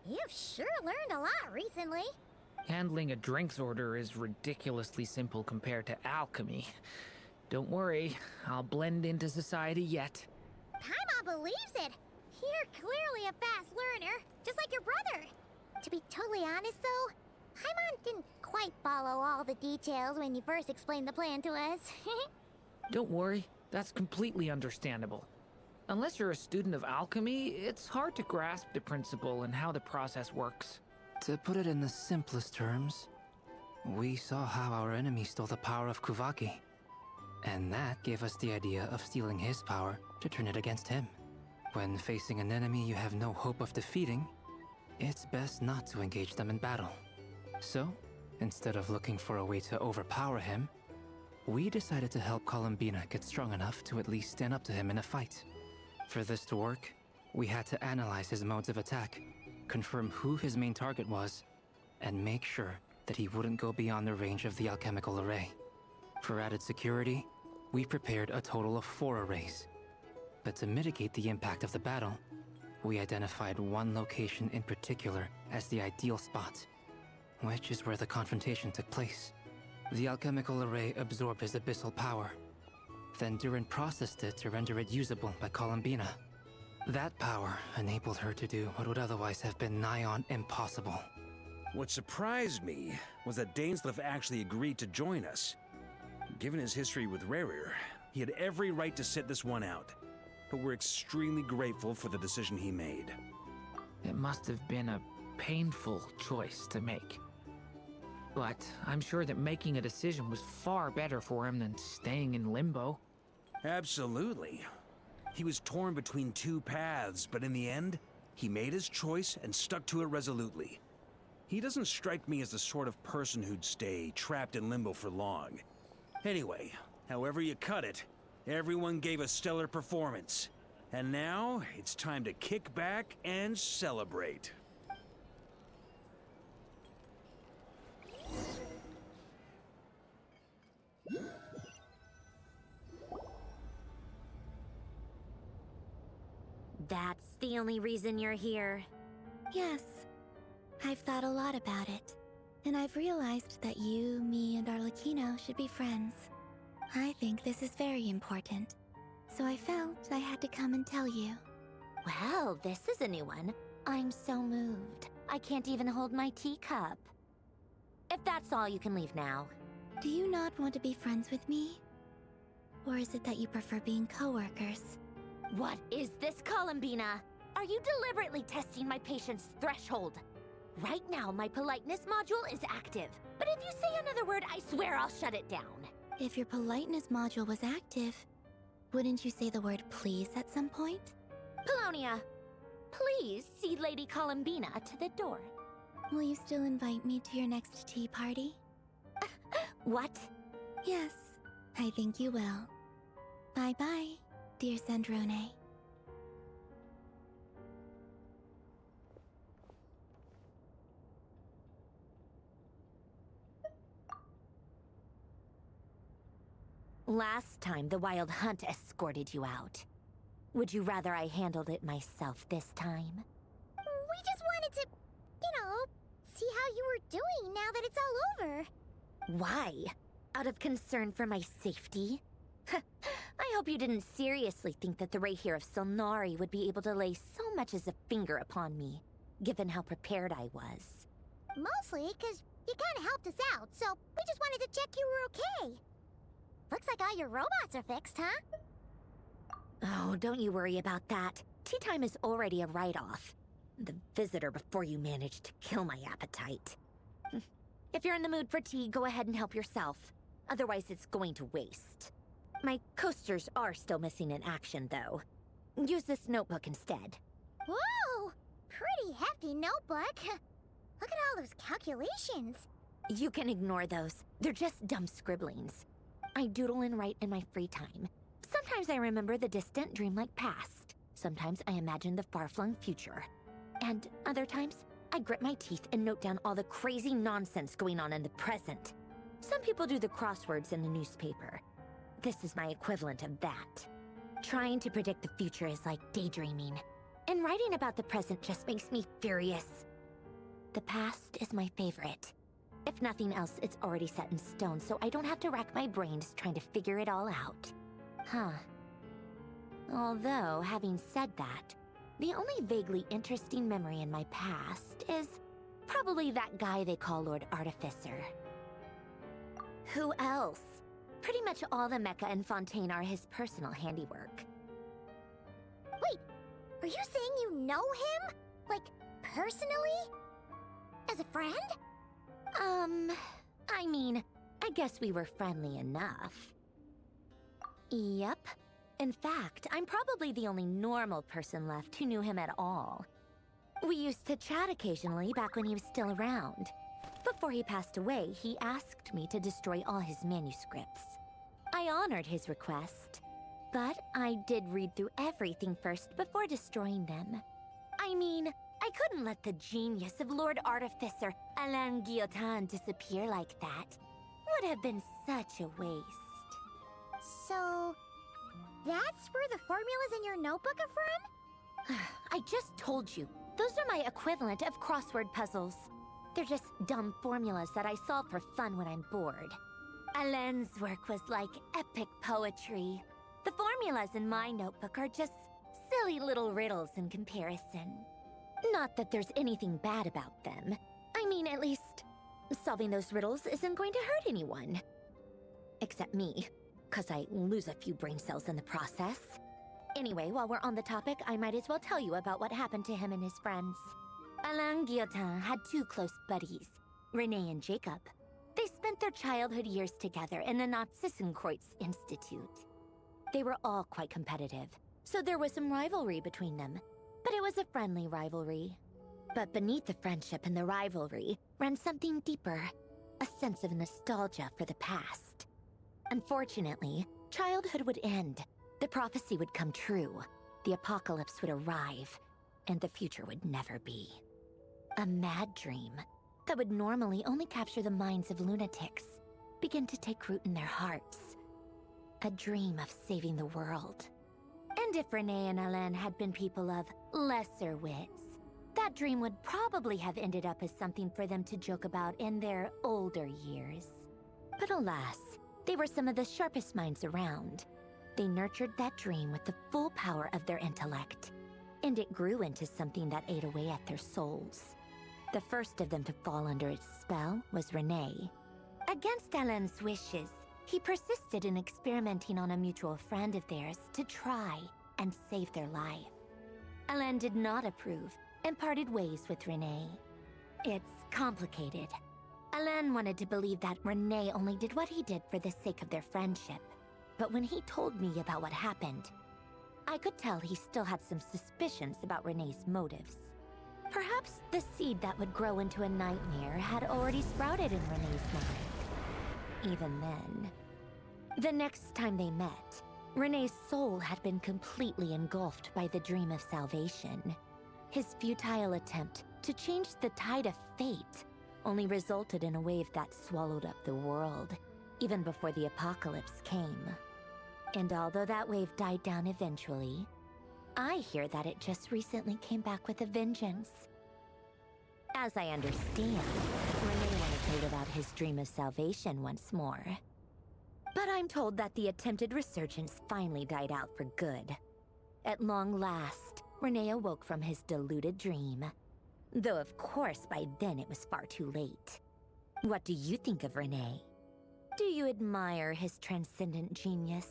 You've sure learned a lot recently.
Handling a drinks order is ridiculously simple compared to alchemy. Don't worry, I'll blend into society yet.
Paimon believes it. You're clearly a fast learner, just like your brother. To be totally honest, though, Paimon didn't quite follow all the details when you first explained the plan to us.
Don't worry, that's completely understandable. Unless you're a student of alchemy, it's hard to grasp the principle and how the process works.
To put it in the simplest terms, we saw how our enemy stole the power of Kuvaki. And that gave us the idea of stealing his power to turn it against him. When facing an enemy you have no hope of defeating, it's best not to engage them in battle. So, instead of looking for a way to overpower him, we decided to help Columbina get strong enough to at least stand up to him in a fight. For this to work, we had to analyze his modes of attack, confirm who his main target was, and make sure that he wouldn't go beyond the range of the alchemical array. For added security, we prepared a total of 4 arrays. But to mitigate the impact of the battle, we identified one location in particular as the ideal spot, which is where the confrontation took place. The alchemical array absorbed his abyssal power, then Durin processed it to render it usable by Columbina. That power enabled her to do what would otherwise have been nigh on impossible.
What surprised me was that Dainsleif actually agreed to join us. Given his history with Rerir, he had every right to sit this one out. But we're extremely grateful for the decision he made.
It must have been a painful choice to make. But I'm sure that making a decision was far better for him than staying in limbo.
Absolutely. He was torn between two paths, but in the end, he made his choice and stuck to it resolutely. He doesn't strike me as the sort of person who'd stay trapped in limbo for long. Anyway, however you cut it, everyone gave a stellar performance. And now, it's time to kick back and celebrate.
That's the only reason you're here. Yes. I've thought a lot about it. And I've realized that you, me, and Arlecchino should be friends. I think this is very important. So I felt I had to come and tell you. Well, this is a new one. I'm so moved. I can't even hold my teacup. If that's all, you can leave now. Do you not want to be friends with me? Or is it that you prefer being co-workers? What is this, Columbina? Are you deliberately testing my patience threshold? Right now, my politeness module is active. But if you say another word, I swear I'll shut it down. If your politeness module was active, wouldn't you say the word please at some point? Polonia, please see Lady Columbina to the door. Will you still invite me to your next tea party? What? Yes, I think you will. Bye-bye, dear Sandrone. Last time, the Wild Hunt escorted you out. Would you rather I handled it myself this time? We just wanted to, see how you were doing now that it's all over. Why? Out of concern for my safety? I hope you didn't seriously think that the Rayhir of Solnari would be able to lay so much as a finger upon me, given how prepared I was. Mostly because you kind of helped us out, so we just wanted to check you were okay. Looks like all your robots are fixed, huh? Oh, don't you worry about that. Tea time is already a write-off. The visitor before you managed to kill my appetite. If you're in the mood for tea, go ahead and help yourself. Otherwise, it's going to waste. My coasters are still missing in action, though. Use this notebook instead. Whoa! Pretty hefty notebook. Look at all those calculations. You can ignore those. They're just dumb scribblings. I doodle and write in my free time. Sometimes I remember the distant, dreamlike past. Sometimes I imagine the far-flung future. And other times, I grit my teeth and note down all the crazy nonsense going on in the present. Some people do the crosswords in the newspaper. This is my equivalent of that. Trying to predict the future is like daydreaming. And writing about the present just makes me furious. The past is my favorite. If nothing else, it's already set in stone, so I don't have to rack my brains trying to figure it all out. Huh. Although, having said that, the only vaguely interesting memory in my past is probably that guy they call Lord Artificer. Who else? Pretty much all the mecha and Fontaine are his personal handiwork. Wait, are you saying you know him? Like, personally? As a friend? I mean, I guess we were friendly enough. Yep. In fact, I'm probably the only normal person left who knew him at all. We used to chat occasionally back when he was still around. Before he passed away, he asked me to destroy all his manuscripts. I honored his request, but I did read through everything first before destroying them. I mean, I couldn't let the genius of Lord Artificer Alain Guillotin disappear like that. Would have been such a waste. So, that's where the formulas in your notebook are from? I just told you. Those are my equivalent of crossword puzzles. They're just dumb formulas that I solve for fun when I'm bored.
Alain's work was like epic poetry. The formulas in my notebook are just silly little riddles in comparison. Not that there's anything bad about them. I mean, at least, solving those riddles isn't going to hurt anyone. Except me, 'cause I lose a few brain cells in the process. Anyway, while we're on the topic, I might as well tell you about what happened to him and his friends. Alain Guillotin had two close buddies, Renee and Jacob. They spent their childhood years together in the Narzissenkreuz Institute. They were all quite competitive, so there was some rivalry between them. But it was a friendly rivalry. But beneath the friendship and the rivalry ran something deeper, a sense of nostalgia for the past. Unfortunately, childhood would end, the prophecy would come true, the apocalypse would arrive, and the future would never be. A mad dream that would normally only capture the minds of lunatics began to take root in their hearts. A dream of saving the world. And if Renee and Alain had been people of lesser wits, that dream would probably have ended up as something for them to joke about in their older years. But alas, they were some of the sharpest minds around. They nurtured that dream with the full power of their intellect, and it grew into something that ate away at their souls. The first of them to fall under its spell was Renee. Against Alain's wishes, he persisted in experimenting on a mutual friend of theirs to try and save their life. Alain did not approve and parted ways with Renee. It's complicated. Alain wanted to believe that Renee only did what he did for the sake of their friendship. But when he told me about what happened, I could tell he still had some suspicions about Renee's motives. Perhaps the seed that would grow into a nightmare had already sprouted in Renee's mind. Even then. The next time they met, Renee's soul had been completely engulfed by the dream of salvation. His futile attempt to change the tide of fate only resulted in a wave that swallowed up the world, even before the apocalypse came. And although that wave died down eventually, I hear that it just recently came back with a vengeance. As I understand, Renee wanted to live out his dream of salvation once more. But I'm told that the attempted resurgence finally died out for good. At long last, Renee awoke from his deluded dream. Though of course by then it was far too late. What do you think of Renee? Do you admire his transcendent genius?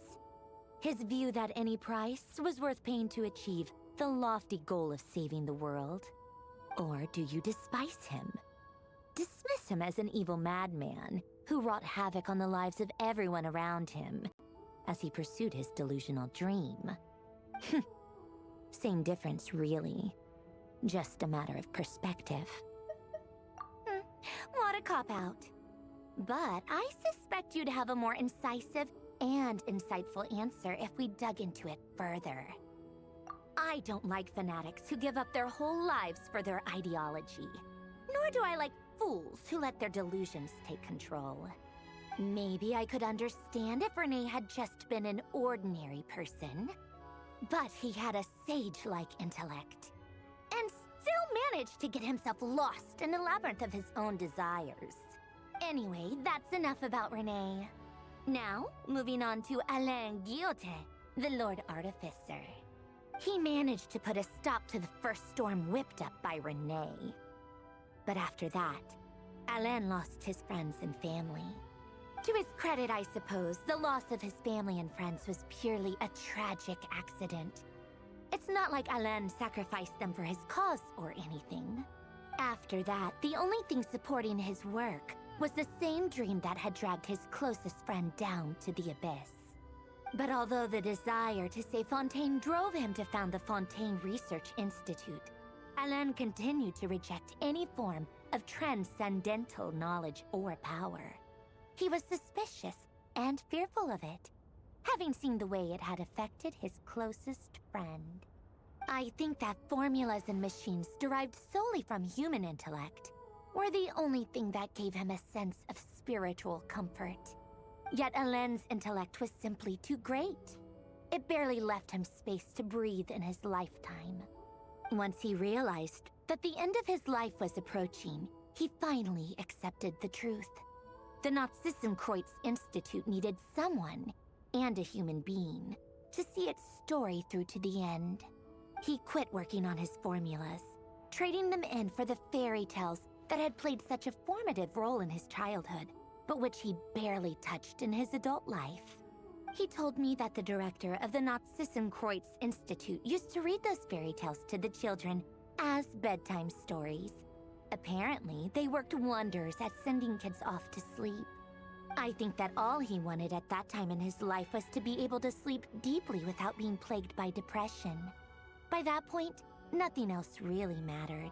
His view that any price was worth paying to achieve the lofty goal of saving the world? Or do you despise him? Dismiss him as an evil madman who wrought havoc on the lives of everyone around him as he pursued his delusional dream? Same difference, really. Just a matter of perspective. What a cop-out. But I suspect you'd have a more incisive and insightful answer if we dug into it further. I don't like fanatics who give up their whole lives for their ideology. Nor do I like fools who let their delusions take control. Maybe I could understand if Renee had just been an ordinary person. But he had a sage-like intellect. And still managed to get himself lost in a labyrinth of his own desires. Anyway, that's enough about Renee. Now, moving on to Alain Guillotin, the Lord Artificer. He managed to put a stop to the first storm whipped up by Renee. But after that, Alain lost his friends and family. To his credit, I suppose, the loss of his family and friends was purely a tragic accident. It's not like Alain sacrificed them for his cause or anything. After that, the only thing supporting his work was the same dream that had dragged his closest friend down to the abyss. But although the desire to save Fontaine drove him to found the Fontaine Research Institute, Alain continued to reject any form of transcendental knowledge or power. He was suspicious and fearful of it, having seen the way it had affected his closest friend. I think that formulas and machines derived solely from human intellect were the only thing that gave him a sense of spiritual comfort. Yet Alain's intellect was simply too great. It barely left him space to breathe in his lifetime. Once he realized that the end of his life was approaching, he finally accepted the truth. The Nazissenkreuz Institute needed someone, and a human being, to see its story through to the end. He quit working on his formulas, trading them in for the fairy tales that had played such a formative role in his childhood, but which he barely touched in his adult life. He told me that the director of the Nazissenkreuz Institute used to read those fairy tales to the children as bedtime stories. Apparently, they worked wonders at sending kids off to sleep. I think that all he wanted at that time in his life was to be able to sleep deeply without being plagued by depression. By that point, nothing else really mattered.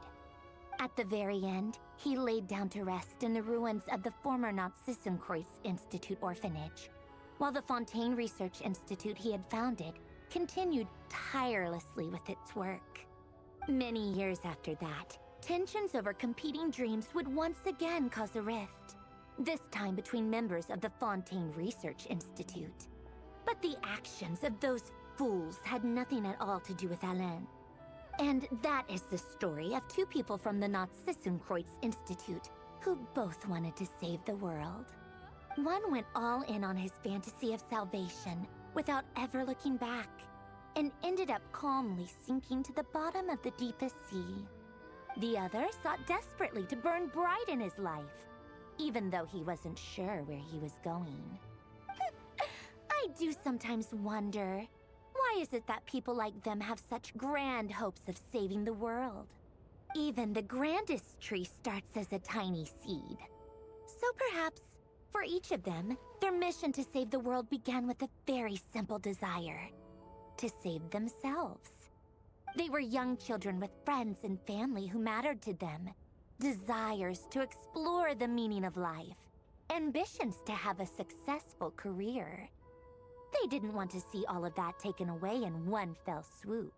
At the very end, he laid down to rest in the ruins of the former Nazissenkreuz Institute orphanage, while the Fontaine Research Institute he had founded continued tirelessly with its work. Many years after that, tensions over competing dreams would once again cause a rift, this time between members of the Fontaine Research Institute. But the actions of those fools had nothing at all to do with Alain. And that is the story of two people from the Nazissenkreuz Institute who both wanted to save the world. One went all in on his fantasy of salvation without ever looking back, and ended up calmly sinking to the bottom of the deepest sea. The other sought desperately to burn bright in his life, even though he wasn't sure where he was going. I do sometimes wonder, why is it that people like them have such grand hopes of saving the world? Even the grandest tree starts as a tiny seed. So perhaps, for each of them, their mission to save the world began with a very simple desire: to save themselves. They were young children with friends and family who mattered to them, desires to explore the meaning of life, ambitions to have a successful career. They didn't want to see all of that taken away in one fell swoop.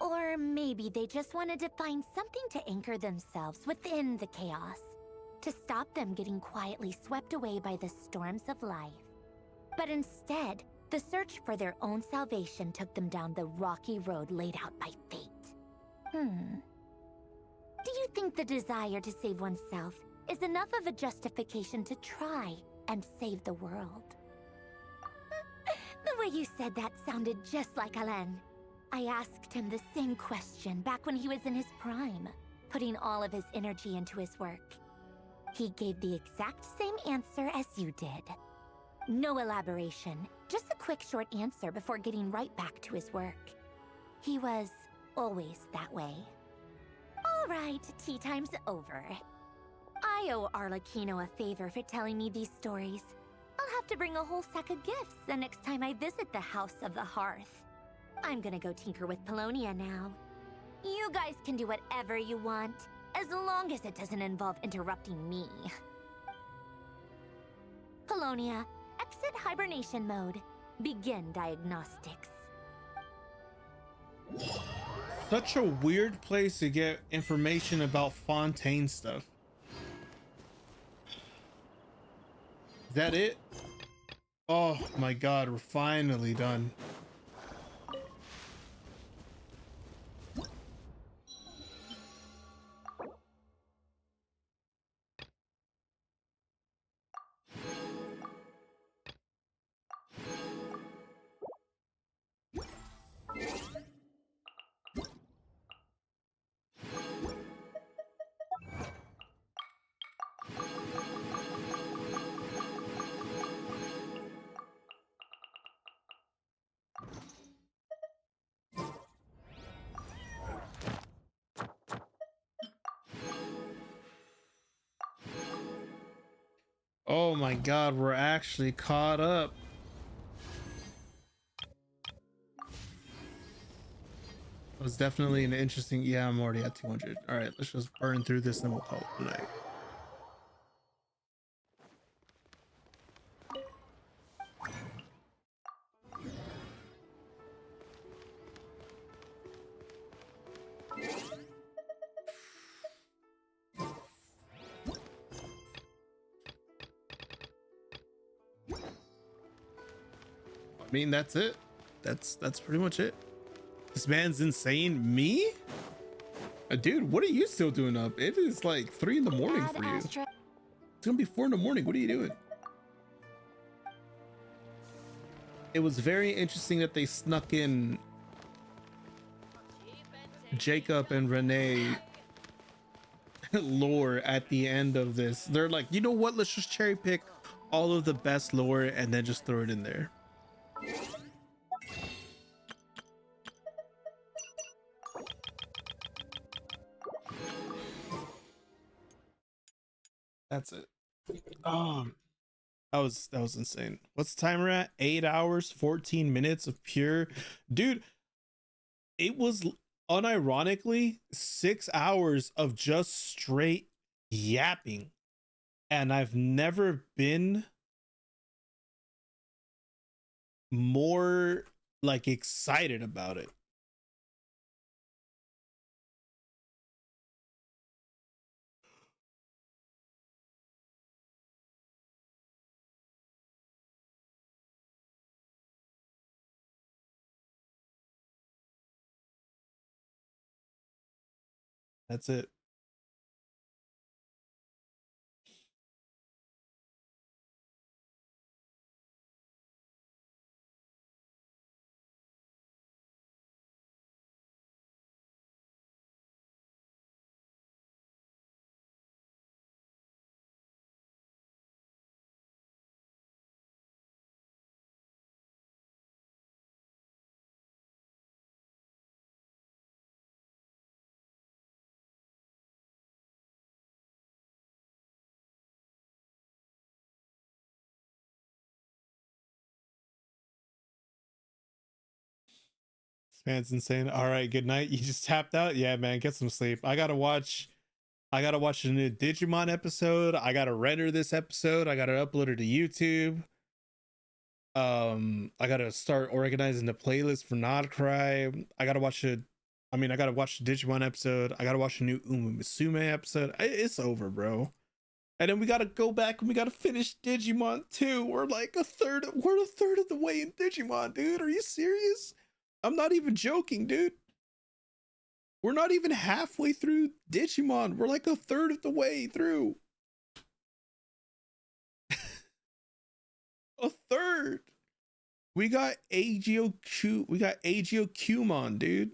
Or maybe they just wanted to find something to anchor themselves within the chaos, to stop them getting quietly swept away by the storms of life. But instead, the search for their own salvation took them down the rocky road laid out by fate. Do you think the desire to save oneself is enough of a justification to try and save the world? The way you said that sounded just like Alain. I asked him the same question back when he was in his prime, putting all of his energy into his work. He gave the exact same answer as you did. No elaboration, just a quick short answer before getting right back to his work. He was always that way. All right, tea time's over. I owe Arlecchino a favor for telling me these stories. I'll have to bring a whole sack of gifts the next time I visit the House of the Hearth. I'm gonna go tinker with Polonia now. You guys can do whatever you want, as long as it doesn't involve interrupting me. Polonia, exit hibernation mode. Begin diagnostics.
Such a weird place to get information about Fontaine stuff. Is that it? Oh my god, we're finally done. Oh my god, we're actually caught up. It was definitely an interesting. Yeah, I'm already at 200. All right, let's just burn through this and we'll call it tonight. I mean, that's it. That's pretty much it. This man's insane. Me? Dude, what are you still doing up? It is like 3 in the morning for you. It's gonna be 4 in the morning. What are you doing? It was very interesting that they snuck in Jacob and Renee lore at the end of this. They're like, you know what? Let's just cherry pick all of the best lore and then just throw it in there. That's it. That was insane. What's the timer at? 8 hours, 14 minutes of pure, dude. It was unironically 6 hours of just straight yapping, and I've never been more like excited about it. That's it. This man's insane. All right, good night. You just tapped out. Yeah, man, get some sleep. I gotta watch the new Digimon episode. I gotta render this episode. I gotta upload it to YouTube. I gotta start organizing the playlist for Not Cry. I gotta watch the Digimon episode. I gotta watch the new Musume episode. It's over, bro. And then we gotta go back and we gotta finish Digimon 2. We're a third of the way in Digimon, dude. Are you serious? I'm not even joking, dude. We're not even halfway through Digimon. We're like a third of the way through. A third. We got AGOQmon, dude.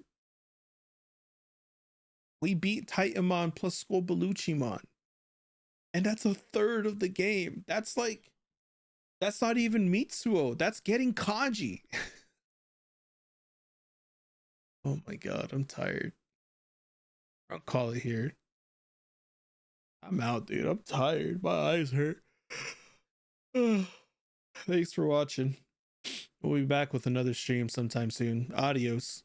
We beat Titanmon plus Scorbellucimon. And that's a third of the game. That's not even Mitsuo. That's getting Kanji. Oh my god, I'm tired. I'll call it here. I'm out, dude. I'm tired. My eyes hurt. Thanks for watching. We'll be back with another stream sometime soon. Adios.